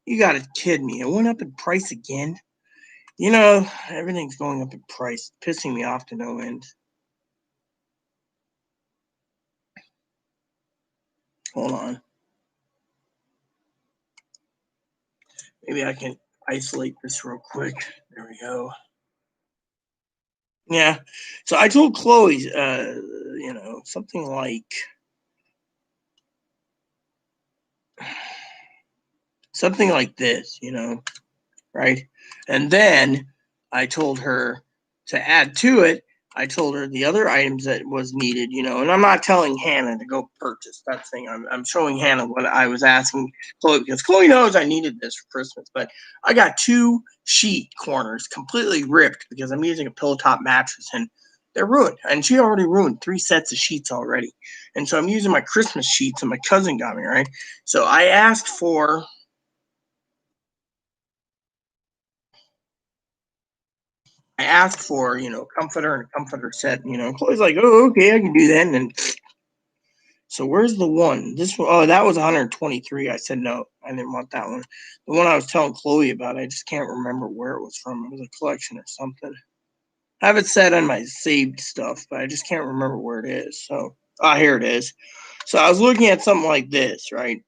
You gotta kid me. It went up in price again. You know, everything's going up in price, pissing me off to no end. Hold on. Maybe I can isolate this real quick. There we go. Yeah. So I told Chloe, something like this, right? And then I told her to add to it. I told her the other items that was needed, and I'm not telling Hannah to go purchase that thing. I'm showing Hannah what I was asking Chloe because Chloe knows I needed this for Christmas. But I got 2 sheet corners completely ripped because I'm using a pillow top mattress and they're ruined. And she already ruined 3 sets of sheets already. And so I'm using my Christmas sheets and my cousin got me, right? So I asked for comforter and a comforter set. Chloe's like, oh, okay, I can do that. And so where's the one? That was 123. I said no, I didn't want that one. The one I was telling Chloe about, I just can't remember where it was from. It was a collection or something. I have it set on my saved stuff, but I just can't remember where it is. So, here it is. So I was looking at something like this, right?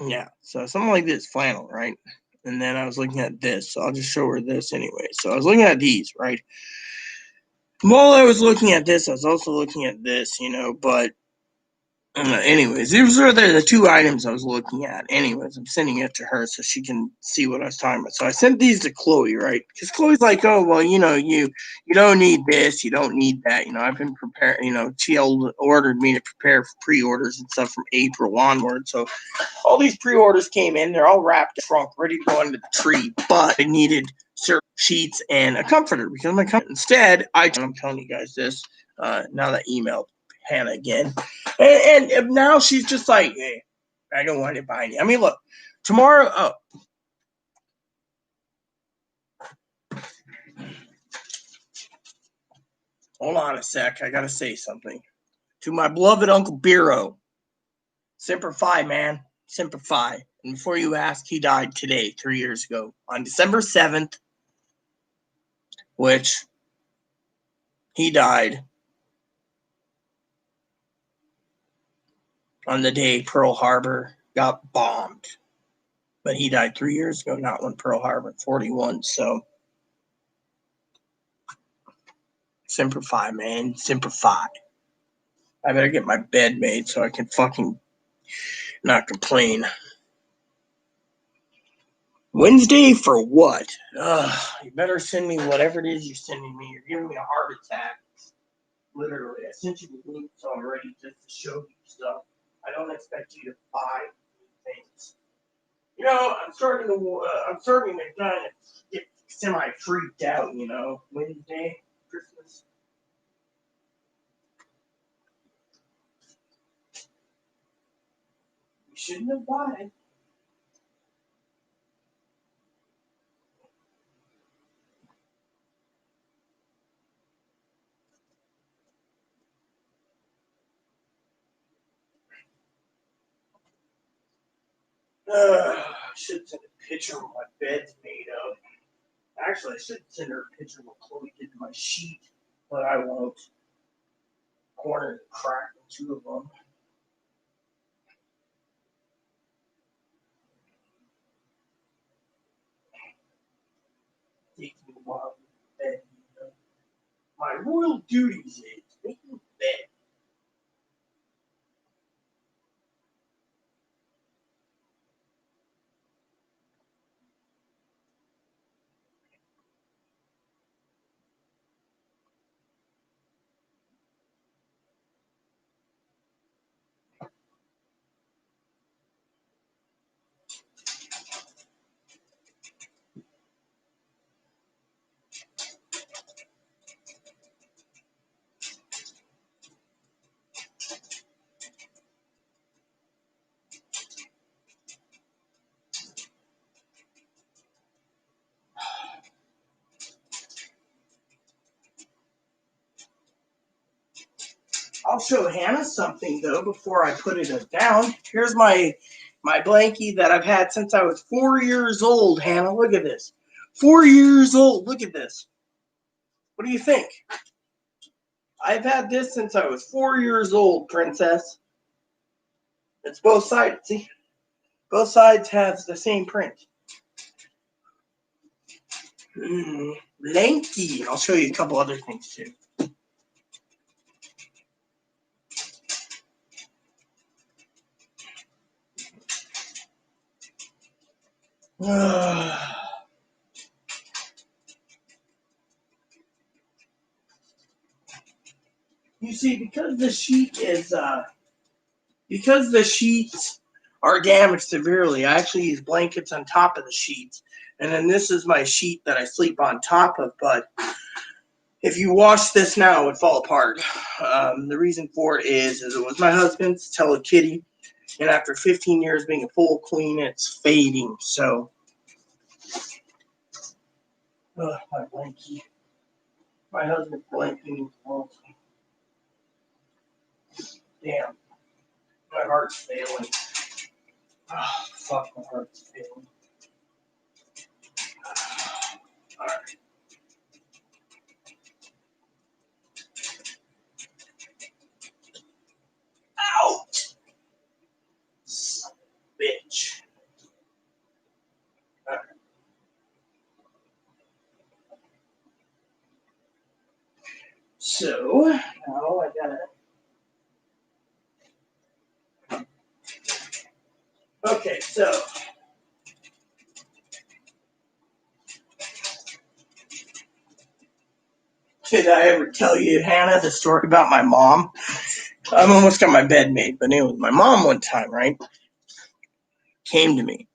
Yeah, so something like this, flannel, right? And then I was looking at this. So I'll just show her this anyway. So I was looking at these, right? While I was looking at this, I was also looking at this, but anyways, these are the 2 items I was looking at. Anyways, I'm sending it to her so she can see what I was talking about. So I sent these to Chloe, right? Because Chloe's like, oh, well, you don't need this, you don't need that. I've been preparing, she ordered me to prepare for pre-orders and stuff from April onward. So all these pre-orders came in, they're all wrapped in the trunk, ready to go under the tree, but I needed certain sheets and a comforter because instead, I'm telling you guys this, now that I emailed Hannah again, and now she's just like, hey, I don't want to buy any. I mean, look, tomorrow, hold on a sec, I gotta say something. To my beloved Uncle Biro, Semper Fi, man, Semper Fi. And before you ask, he died today, 3 years ago, on December 7th, which he died on the day Pearl Harbor got bombed. But he died 3 years ago, not when Pearl Harbor, 41. So, Semper Fi, man, Semper Fi. I better get my bed made so I can fucking not complain. Wednesday for what? You better send me whatever it is you're sending me. You're giving me a heart attack. Literally, I sent you the links already just to show you stuff. I don't expect you to buy things. I'm starting to kind of get semi freaked out. Wednesday, Christmas. You shouldn't have bought it. I should send a picture of what my bed's made of. Actually, I should send her a picture of what Chloe did to my sheet, but I won't. Corner cracked in 2 of them. Takes me a while to bed. My royal duties is making bed. I'll show Hannah something though before I put it down. Here's my blankie that I've had since I was 4 years old. Hannah, look at this. 4 years old. Look at this. What do you think? I've had this since I was 4 years old, princess. It's both sides. See, both sides have the same print. Blankie. I'll show you a couple other things too. You see, because the sheets are damaged severely, I actually use blankets on top of the sheets. And then this is my sheet that I sleep on top of. But if you wash this now, it would fall apart. The reason for it is it was my husband's Hello Kitty. And after 15 years being a full queen, it's fading. So, my blankie. My husband's blankie needs also. Damn. My heart's failing. Oh, fuck, my heart's failing. Alright. Ouch! Son of a bitch. Alright. So, now I gotta. Okay, so. Did I ever tell you, Hannah, the story about my mom? I've almost got my bed made, but anyway, my mom one time, right, came to me.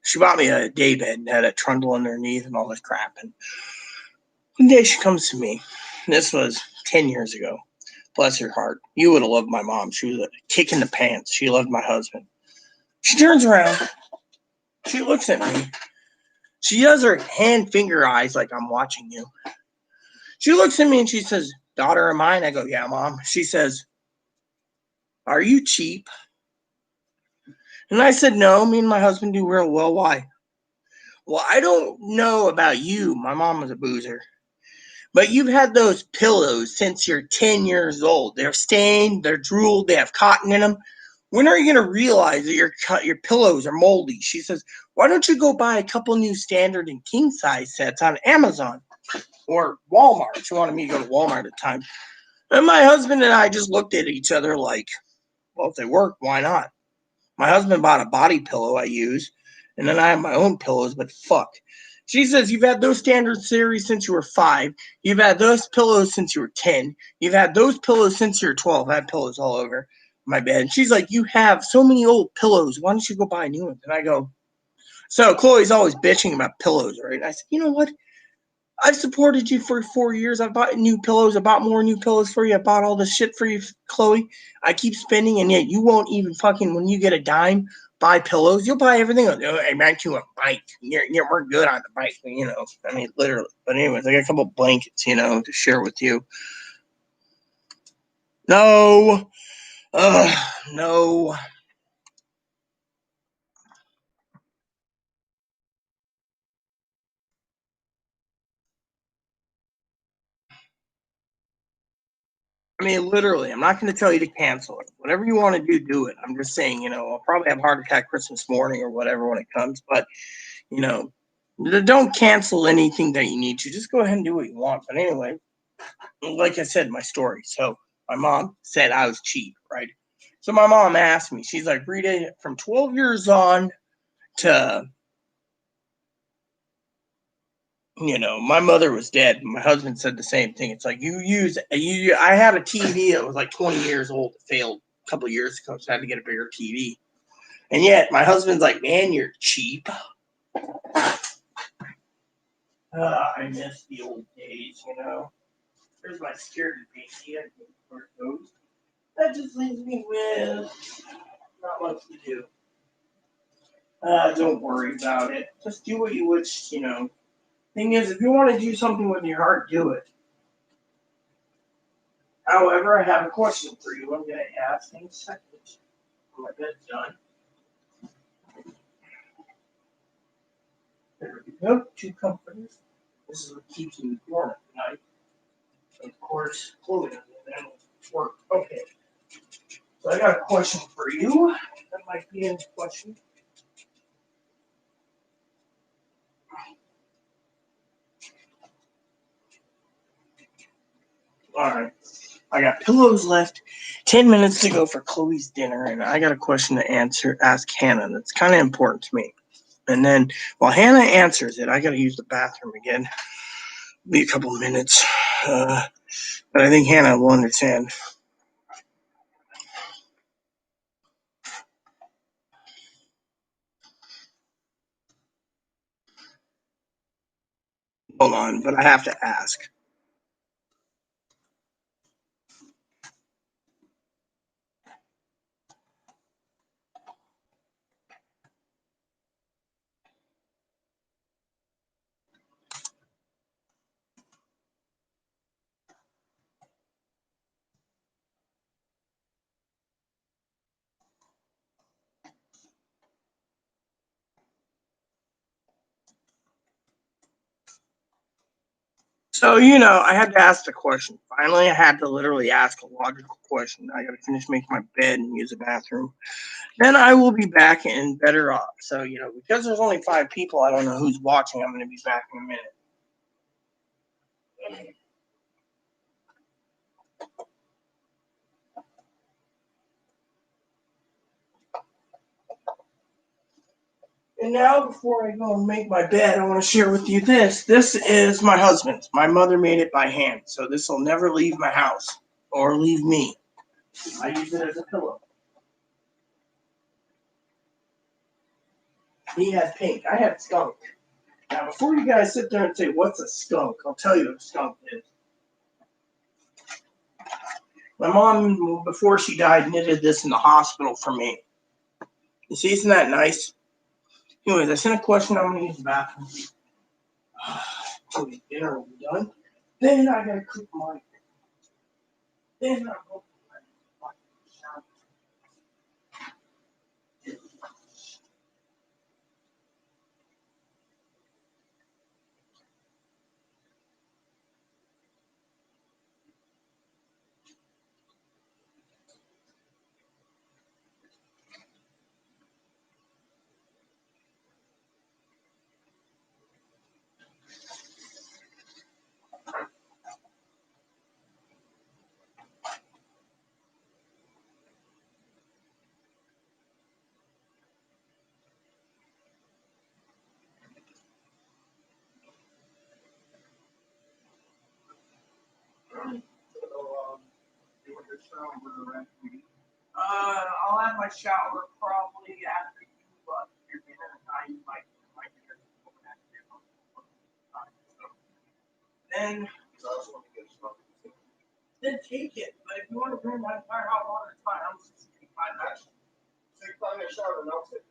She bought me a day bed and had a trundle underneath and all this crap. And one day she comes to me. This was 10 years ago. Bless her heart. You would have loved my mom. She was a kick in the pants. She loved my husband. She turns around. She looks at me. She does her hand finger eyes like I'm watching you. She looks at me and she says, "Daughter of mine?" I go, "Yeah, Mom." She says, "Are you cheap?" And I said, "No, me and my husband do real well." "Why?" "Well, I don't know about you." My mom was a boozer. "But you've had those pillows since you're 10 years old. They're stained, they're drooled, they have cotton in them. When are you going to realize that your pillows are moldy?" She says, "Why don't you go buy a couple new standard and king size sets on Amazon or Walmart?" She wanted me to go to Walmart at the time. And my husband and I just looked at each other like, well, if they work, why not? My husband bought a body pillow I use, and then I have my own pillows, but fuck. She says, "You've had those standard series since you were 5. You've had those pillows since you were 10. You've had those pillows since you were 12. I had pillows all over my bed." And she's like, "You have so many old pillows. Why don't you go buy new ones?" And I go, so Chloe's always bitching about pillows, right? And I said, "You know what? I've supported you for 4 years. I've bought new pillows. I bought more new pillows for you. I bought all this shit for you, Chloe. I keep spending, and yet you won't even fucking, when you get a dime, buy pillows. You'll buy everything." "Oh, hey, man, you a bike. We're good on the bike, you know." I mean, literally. But anyways, I got a couple blankets, to share with you. No. No. I mean, literally, I'm not going to tell you to cancel it. Whatever you want to do, do it. I'm just saying, I'll probably have a heart attack Christmas morning or whatever when it comes. But, don't cancel anything that you need to. Just go ahead and do what you want. But anyway, like I said, my story. So my mom said I was cheap, right? So my mom asked me, she's like, "Rita, from 12 years on to, my mother was dead. My husband said the same thing. It's like I had a TV that was like 20 years old. It failed a couple of years ago, so I had to get a bigger TV. And yet my husband's like, 'Man, you're cheap.'" I miss the old days, There's my security PC. I think where it goes. That just leaves me with not much to do. Don't worry about it. Just do what you wish, Thing is, if you want to do something with your heart, do it. However, I have a question for you. I'm going to ask in a second. When my bed's done. There we go. 2 comforters. This is what keeps me warm at night. And of course, clothing and work. Okay. So I got a question for you. That might be a question. All right. I got pillows left. 10 minutes to go for Chloe's dinner, and I got a question to ask Hannah that's kind of important to me. And then while Hannah answers it, I got to use the bathroom again. Be a couple of minutes. But I think Hannah will understand. Hold on, but I have to ask. So, I had to ask the question. Finally, I had to literally ask a logical question. I got to finish making my bed and use the bathroom. Then I will be back and better off. So, because there's only 5 people, I don't know who's watching. I'm going to be back in a minute. And now, before I go and make my bed, I want to share with you this. This is my husband's. My mother made it by hand, so this will never leave my house or leave me. I use it as a pillow. He had pink. I had skunk. Now, before you guys sit there and say, what's a skunk? I'll tell you what a skunk is. My mom, before she died, knitted this in the hospital for me. You see, isn't that nice? Anyways, I sent a question. I'm going to use the bathroom. So the dinner will be done. Then I got to cook my. Then I'll go. I'll have my shower probably after you your dinner. I use my dinner. Then take it. But if you want to bring my entire house on, it's fine. I'm just taking 5 minutes. Take 5 minutes shower and I'll take it.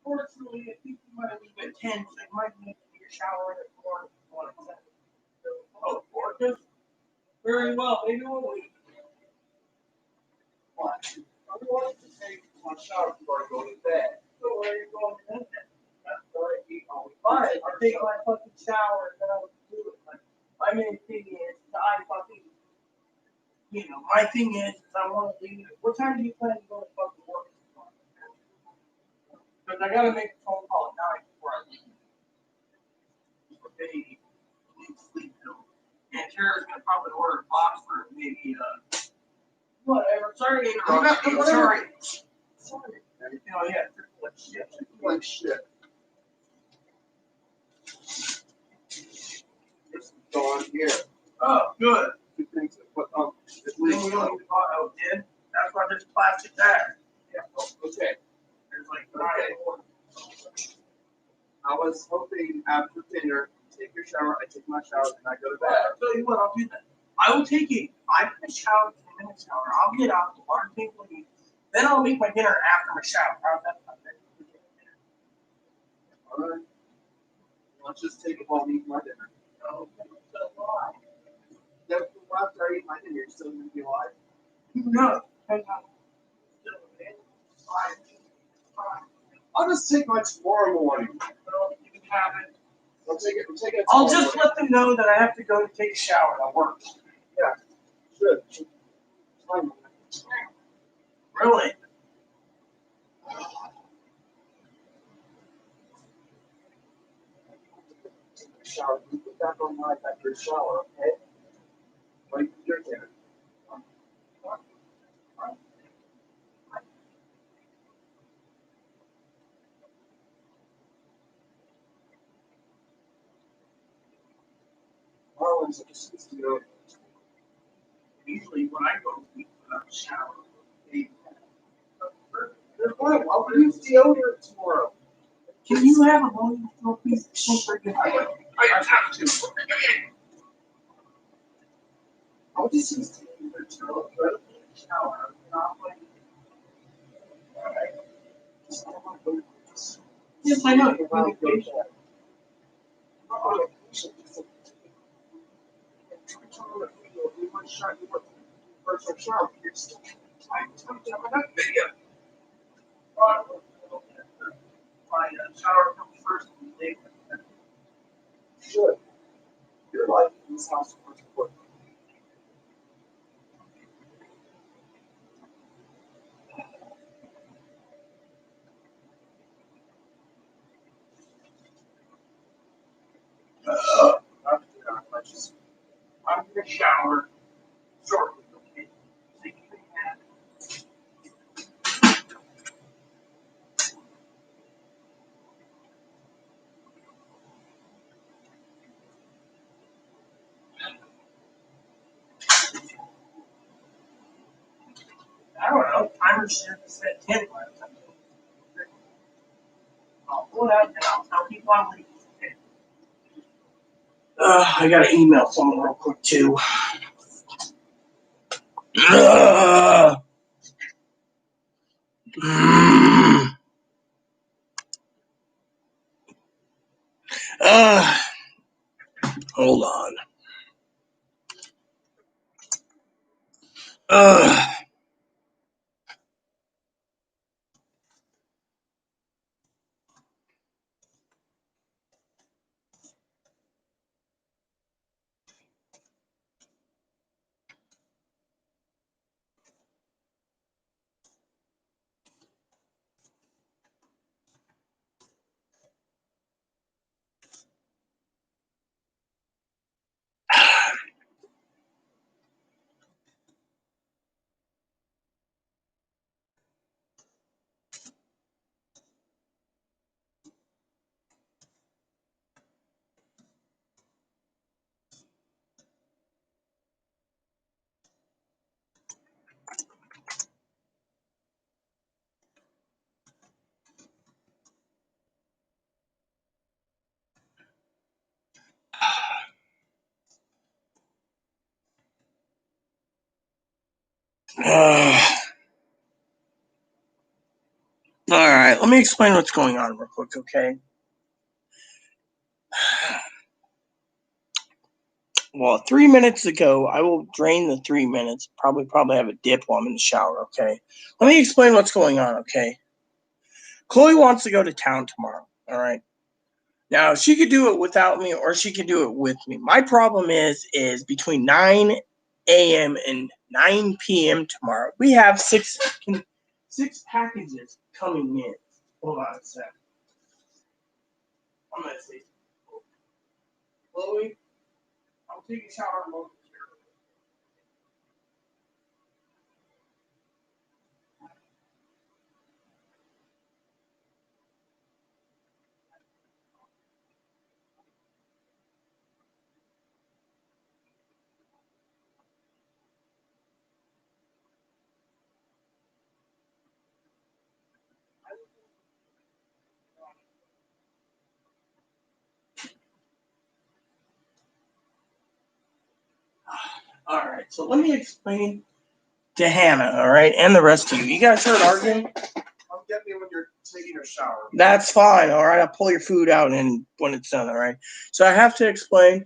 Fortunately, I think you might leave at 10, so you might need your shower at 4 if you want to. Oh, gorgeous. Very well. Maybe we'll leave. What? I want to take my shower before I go to bed. So where are you going to bed? That's where I eat all the time. Fine, I'll take my fucking shower and then I'll do it. My main thing is, my thing is I want to leave. What time do you plan to go to fucking work? Because I got to make a phone call at 9 before I leave. For baby. Sleep pill. And Tara's going to probably order a box for maybe, whatever. Sorry to interrupt you. Sorry. Oh, yeah. Like shit. Like shit. This is gone here. Oh, good. 2 things to put on. At Then least we don't need to buy out, did? That's why there's plastic bags. Yeah. Okay. There's like Okay. 9. I was hoping after dinner, take your shower, I take my shower, and I go to bed. I'll tell you what, I'll do that. I will take a 5-minute shower, 10-minute shower. I'll get out, the water tank will leave. Then I'll make my dinner after my shower. How's that? Alright. Let's just take a while and eat my dinner. Then after I eat my dinner, you're still gonna be alive? No. I'll just take mine tomorrow morning. You can have it. I'll take it. I'll tomorrow just morning. let them know that I have to go to take a shower. That works. Good. Fine. Really? Shower. You put that on my after your shower, okay? Like your dinner. Marlins are just Usually when I go to sleep without a shower, They're fine. I'll use deodorant tomorrow. can you have a long piece of paper? I have to. I'll just use deodorant tomorrow. Shower, not like. Yes, I know. You're on vacation. My shower comes first in the day. Sure. Your life in this house was important. I'm gonna shower shortly, okay? So you can have I don't know, timer should set 10 last time. I'll pull it out and I'll tell people I'm leaving. Okay. I gotta email someone real quick too. Uh, hold on. Uh, all right, let me explain what's going on real quick, okay? Well, 3 minutes ago, I will drain the 3 minutes. Probably have a dip while I'm in the shower, okay? Let me explain what's going on, okay? Chloe wants to go to town tomorrow, all right? Now, she could do it without me or she could do it with me. My problem is between 9 a.m. and 9 p.m. tomorrow, we have six packages coming in. Hold on a sec. I'm going to say, Chloe, I'll take a shower momentarily. All right, so let me explain to Hannah, all right, and the rest of you. You guys heard arguing? Come get me when you're taking a shower. That's fine, all right? I'll pull your food out and when it's done, all right? So I have to explain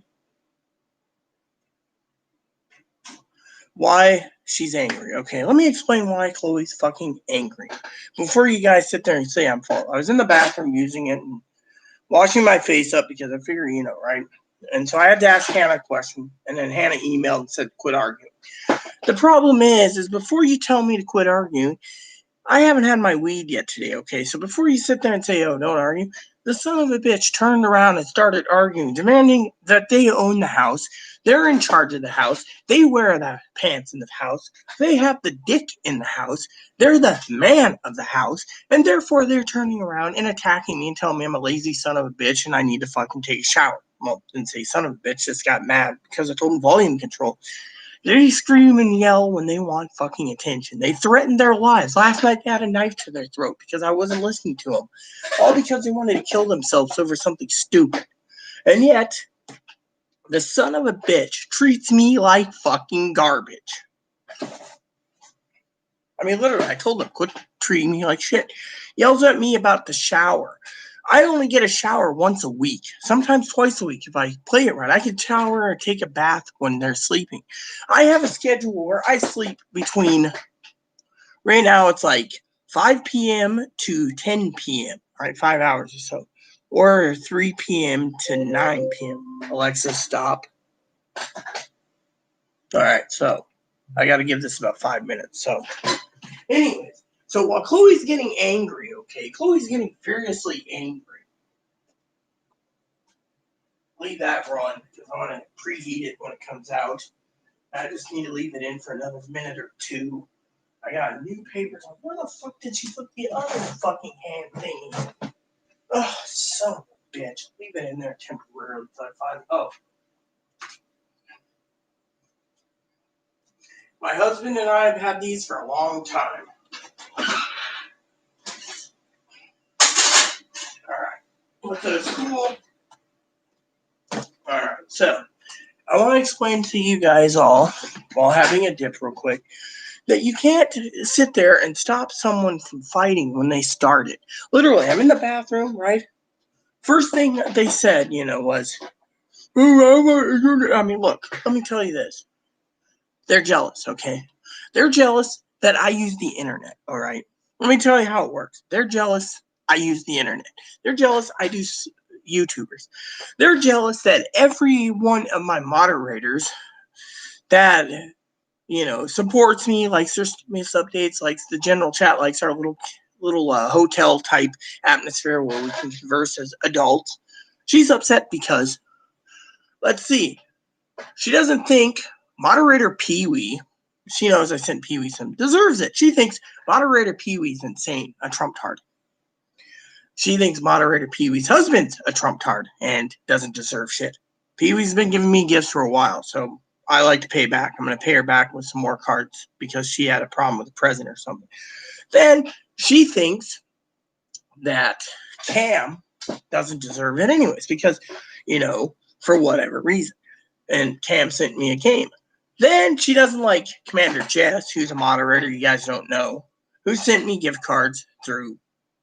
why she's angry. Okay, let me explain why Chloe's fucking angry. Before you guys sit there and say I'm fault. I was in the bathroom using it and washing my face up because I figure, right? And so I had to ask Hannah a question, and then Hannah emailed and said, quit arguing. The problem is before you tell me to quit arguing, I haven't had my weed yet today, okay? So before you sit there and say, oh, don't argue, the son of a bitch turned around and started arguing, demanding that they own the house. They're in charge of the house. They wear the pants in the house. They have the dick in the house. They're the man of the house. And therefore, they're turning around and attacking me and telling me I'm a lazy son of a bitch and I need to fucking take a shower. Well, didn't say son of a bitch, just got mad because I told him volume control. They scream and yell when they want fucking attention. They threaten their lives. Last night they had a knife to their throat because I wasn't listening to them. All because they wanted to kill themselves over something stupid. And yet, the son of a bitch treats me like fucking garbage. I mean, literally, I told him, quit treating me like shit. Yells at me about the shower. I only get a shower once a week, sometimes twice a week if I play it right. I can shower or take a bath when they're sleeping. I have a schedule where I sleep between, right now it's like 5 p.m. to 10 p.m., right, 5 hours or so, or 3 p.m. to 9 p.m. Alexa, stop. All right, so I got to give this about 5 minutes. So anyways, so while Chloe's getting angry, okay, Chloe's getting furiously angry. Leave that run because I want to preheat it when it comes out. I just need to leave it in for another minute or two. I got new papers. Where the fuck did she put the other fucking hand thing? Oh, son of a bitch. Leave it in there temporarily until I find. Oh. My husband and I have had these for a long time. Alright. Look at this cool. Alright, so I want to explain to you guys all, while having a dip real quick, that you can't sit there and stop someone from fighting when they started. Literally, I'm in the bathroom, right? First thing they said, was, I mean, look, let me tell you this. They're jealous, okay? They're jealous that I use the internet, all right? Let me tell you how it works. They're jealous I use the internet. They're jealous I do YouTubers. They're jealous that every one of my moderators that, supports me, likes their miss updates, likes the general chat, likes our little hotel type atmosphere where we can converse as adults. She's upset because, let's see, she doesn't think moderator Pee-wee, she knows I sent Pee-wee some, deserves it. She thinks moderator Pee-wee's insane, a Trump-tard. She thinks moderator Pee-wee's husband's a Trump-tard and doesn't deserve shit. Pee-wee's been giving me gifts for a while, so I like to pay back. I'm going to pay her back with some more cards because she had a problem with the president or something. Then she thinks that Cam doesn't deserve it anyways because, for whatever reason. And Cam sent me a game. Then she doesn't like Commander Jess, who's a moderator you guys don't know, who sent me gift cards through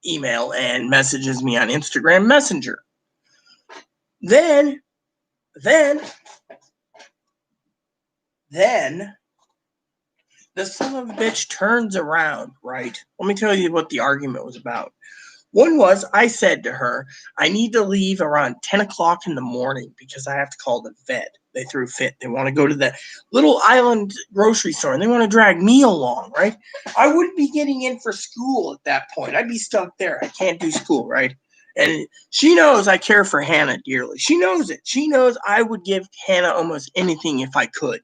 email and messages me on Instagram Messenger. Then the son of a bitch turns around, right? Let me tell you what the argument was about. One was, I said to her, I need to leave around 10 o'clock in the morning because I have to call the vet. They threw a fit. They want to go to the little island grocery store, and they want to drag me along, right? I wouldn't be getting in for school at that point. I'd be stuck there. I can't do school, right? And she knows I care for Hannah dearly. She knows it. She knows I would give Hannah almost anything if I could.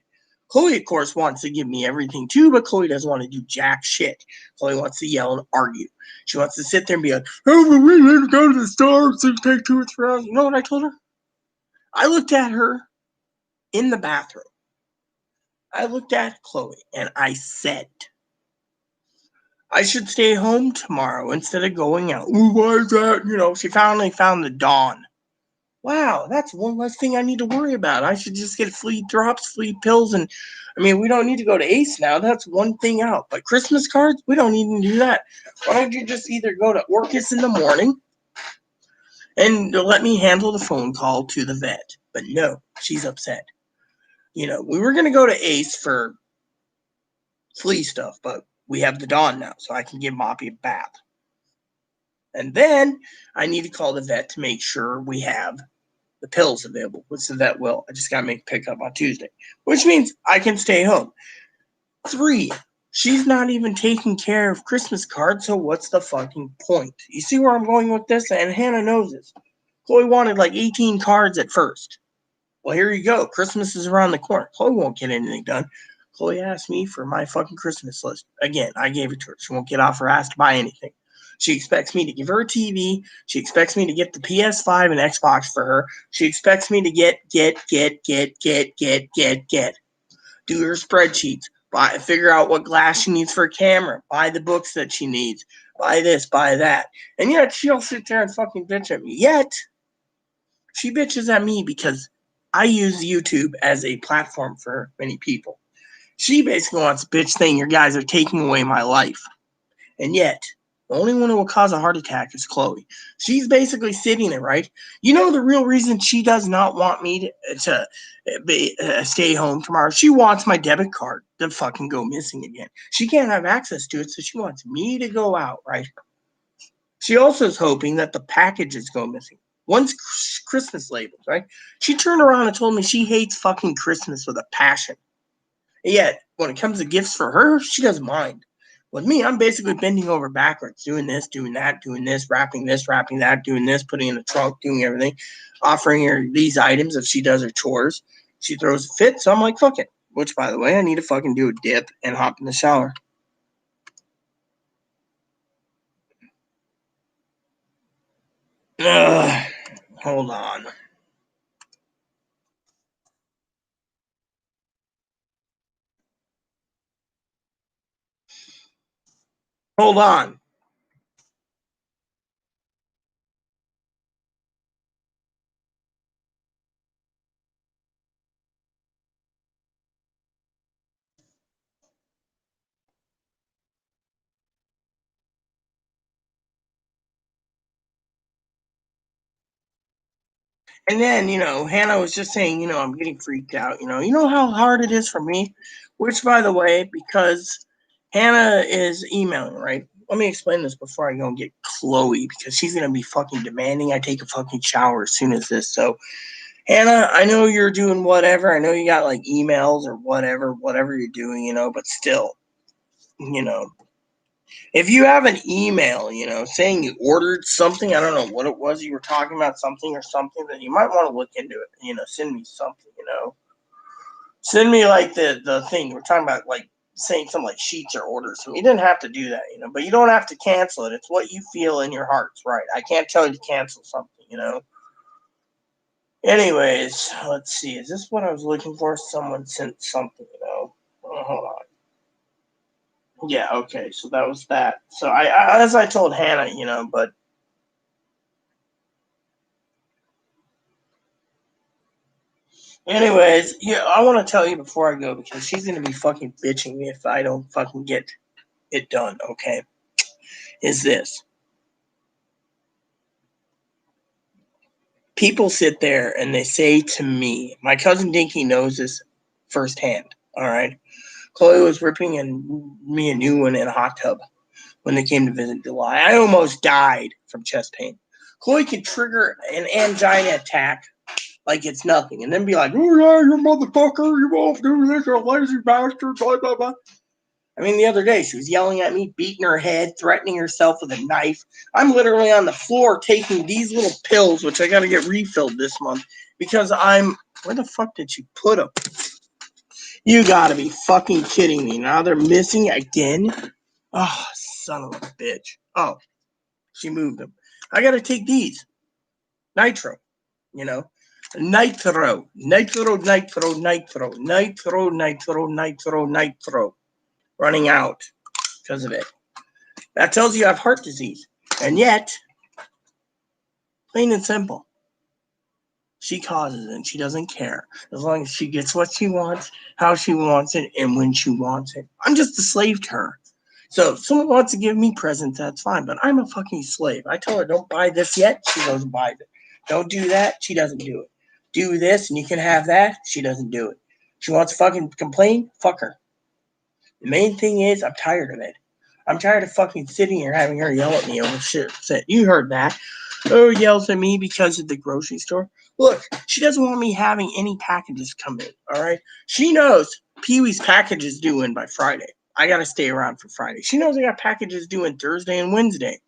Chloe, of course, wants to give me everything too, but Chloe doesn't want to do jack shit. Chloe wants to yell and argue. She wants to sit there and be like, oh, but we didn't go to the store, so it take 2 or 3 hours. You know what I told her? I looked at her in the bathroom. I looked at Chloe and I said, I should stay home tomorrow instead of going out. Ooh, why is that? She finally found the dawn. Wow, that's one less thing I need to worry about. I should just get flea drops, flea pills, and I mean, we don't need to go to Ace now. That's one thing out. But Christmas cards, we don't even do that. Why don't you just either go to Orcus in the morning and let me handle the phone call to the vet? But no, she's upset. We were going to go to Ace for flea stuff, but we have the Dawn now, so I can give Moppy a bath. And then I need to call the vet to make sure we have the pills available, which the vet will. I just got to make a pickup on Tuesday, which means I can stay home. 3, she's not even taking care of Christmas cards, so what's the fucking point? You see where I'm going with this? And Hannah knows this. Chloe wanted like 18 cards at first. Well, here you go. Christmas is around the corner. Chloe won't get anything done. Chloe asked me for my fucking Christmas list. Again, I gave it to her. She won't get off her ass to buy anything. She expects me to give her a TV. She expects me to get the PS5 and Xbox for her. She expects me to get. Do her spreadsheets. Figure out what glass she needs for a camera. Buy the books that she needs. Buy this, buy that. And yet she'll sit there and fucking bitch at me. Yet she bitches at me because I use YouTube as a platform for many people. She basically wants to bitch saying, your guys are taking away my life. And yet, the only one who will cause a heart attack is Chloe. She's basically sitting there, right? You know the real reason she does not want me to stay home tomorrow? She wants my debit card to fucking go missing again. She can't have access to it, so she wants me to go out, right? She also is hoping that the packages go missing. Once Christmas labels, right? She turned around and told me she hates fucking Christmas with a passion. Yet, when it comes to gifts for her, she doesn't mind. With me, I'm basically bending over backwards, doing this, doing that, doing this, wrapping that, doing this, putting in the trunk, doing everything, offering her these items if she does her chores. She throws a fit, so I'm like, fuck it. Which, by the way, I need to fucking do a dip and hop in the shower. Ugh, hold on. Hold on. And then, Hannah was just saying, I'm getting freaked out. You know how hard it is for me? Which, by the way, because Hannah is emailing, right? Let me explain this before I go and get Chloe, because she's going to be fucking demanding I take a fucking shower as soon as this. So, Hannah, I know you're doing whatever. I know you got like emails or whatever you're doing, but still, you know, if you have an email, saying you ordered something, I don't know what it was you were talking about, something or something, then you might want to look into it. Send me something. Send me like the thing we're talking about, like saying something like sheets or orders. You didn't have to do that, but you don't have to cancel it. It's what you feel in your heart's right. I can't tell you to cancel something. Anyways, let's see. Is this what I was looking for? Someone sent something. Hold on. Yeah, okay, so that was that. So I as I told Hannah, but anyways, yeah, I want to tell you before I go because she's gonna be fucking bitching me if I don't fucking get it done. Okay, is this? People sit there and they say to me, my cousin Dinky knows this firsthand. All right, Chloe was ripping me a new one in a hot tub when they came to visit July. I almost died from chest pain. Chloe could trigger an angina attack like it's nothing, and then be like, "Oh yeah, you motherfucker, you won't do this, you lazy bastard." Blah blah blah. I mean, the other day she was yelling at me, beating her head, threatening herself with a knife. I'm literally on the floor taking these little pills, which I got to get refilled this month because I'm. Where the fuck did you put them? You gotta be fucking kidding me! Now they're missing again. Oh, son of a bitch! Oh, she moved them. I gotta take these. Nitro. Nitro. Running out because of it. That tells you I have heart disease. And yet, plain and simple, She causes it, and she doesn't care. As long as she gets what she wants, how she wants it, and when she wants it. I'm just a slave to her. So if someone wants to give me presents, that's fine, but I'm a fucking slave. I tell her, don't buy this yet, she goes and buys it. Don't do that, she doesn't do it. Do this, and you can have that, she doesn't do it. She wants to fucking complain, fuck her. The main thing is, I'm tired of it. I'm tired of fucking sitting here having her yell at me over shit. You heard that. Oh, yells at me because of the grocery store. Look, she doesn't want me having any packages come in, all right? She knows Pee-wee's package is due in by Friday. I got to stay around for Friday. She knows I got packages due in Thursday and Wednesday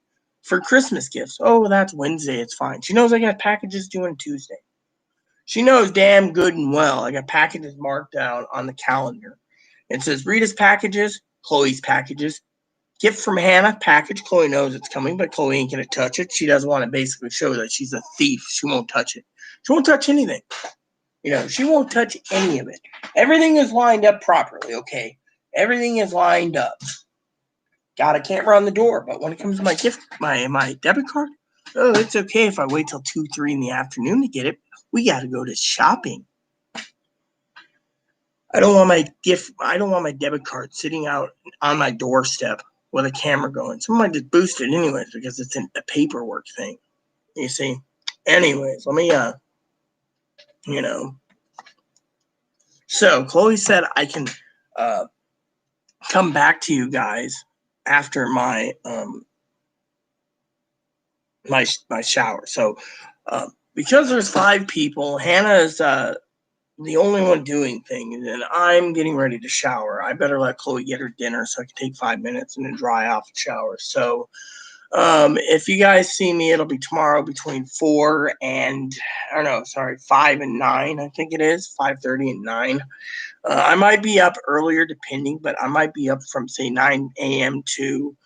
for Christmas gifts. Oh, that's Wednesday. It's fine. She knows I got packages due on Tuesday. She knows damn good and well I got packages marked down on the calendar. It says Rita's packages, Chloe's packages, gift from Hannah package. Chloe knows it's coming, but Chloe ain't going to touch it. She doesn't want to basically show that she's a thief. She won't touch it. She won't touch anything. She won't touch any of it. Everything is lined up properly, okay? Everything is lined up. Got a camera on the door, but when it comes to my gift, my debit card, oh, it's okay if I wait till 2, 3 in the afternoon to get it. We got to go to shopping. I don't want my debit card sitting out on my doorstep with a camera going. Someone might just boost it anyways because it's a paperwork thing. You see? Anyways, let me, So Chloe said I can come back to you guys after my my shower. So because there's 5 people, Hannah is the only one doing things, and I'm getting ready to shower. I better let Chloe get her dinner so I can take 5 minutes and then dry off and shower. So if you guys see me, it'll be tomorrow between 5 and 9, I think it is, 5:30 and 9. I might be up earlier depending, but I might be up from, say, 9 a.m. to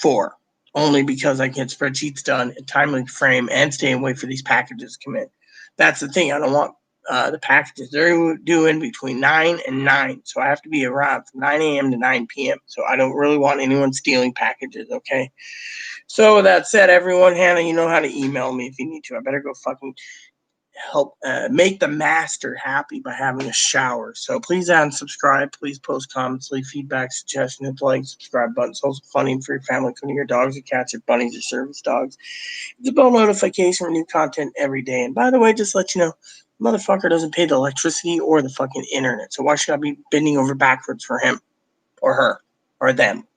4, only because I get spreadsheets done in timely frame and stay away for these packages to come in. That's the thing. I don't want the packages. They're due in between 9 and 9, so I have to be around from 9 a.m. to 9 p.m., so I don't really want anyone stealing packages, okay? So with that said, everyone, Hannah, you know how to email me if you need to. I better go fucking help make the master happy by having a shower. So please add and subscribe. Please post comments, leave feedback, suggestions, hit the like, subscribe button. It's also funny for your family, including your dogs, your cats, your bunnies, your service dogs. It's a bell notification for new content every day. And by the way, just let you know, motherfucker doesn't pay the electricity or the fucking internet. So why should I be bending over backwards for him or her or them?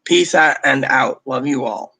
Peace out and out. Love you all.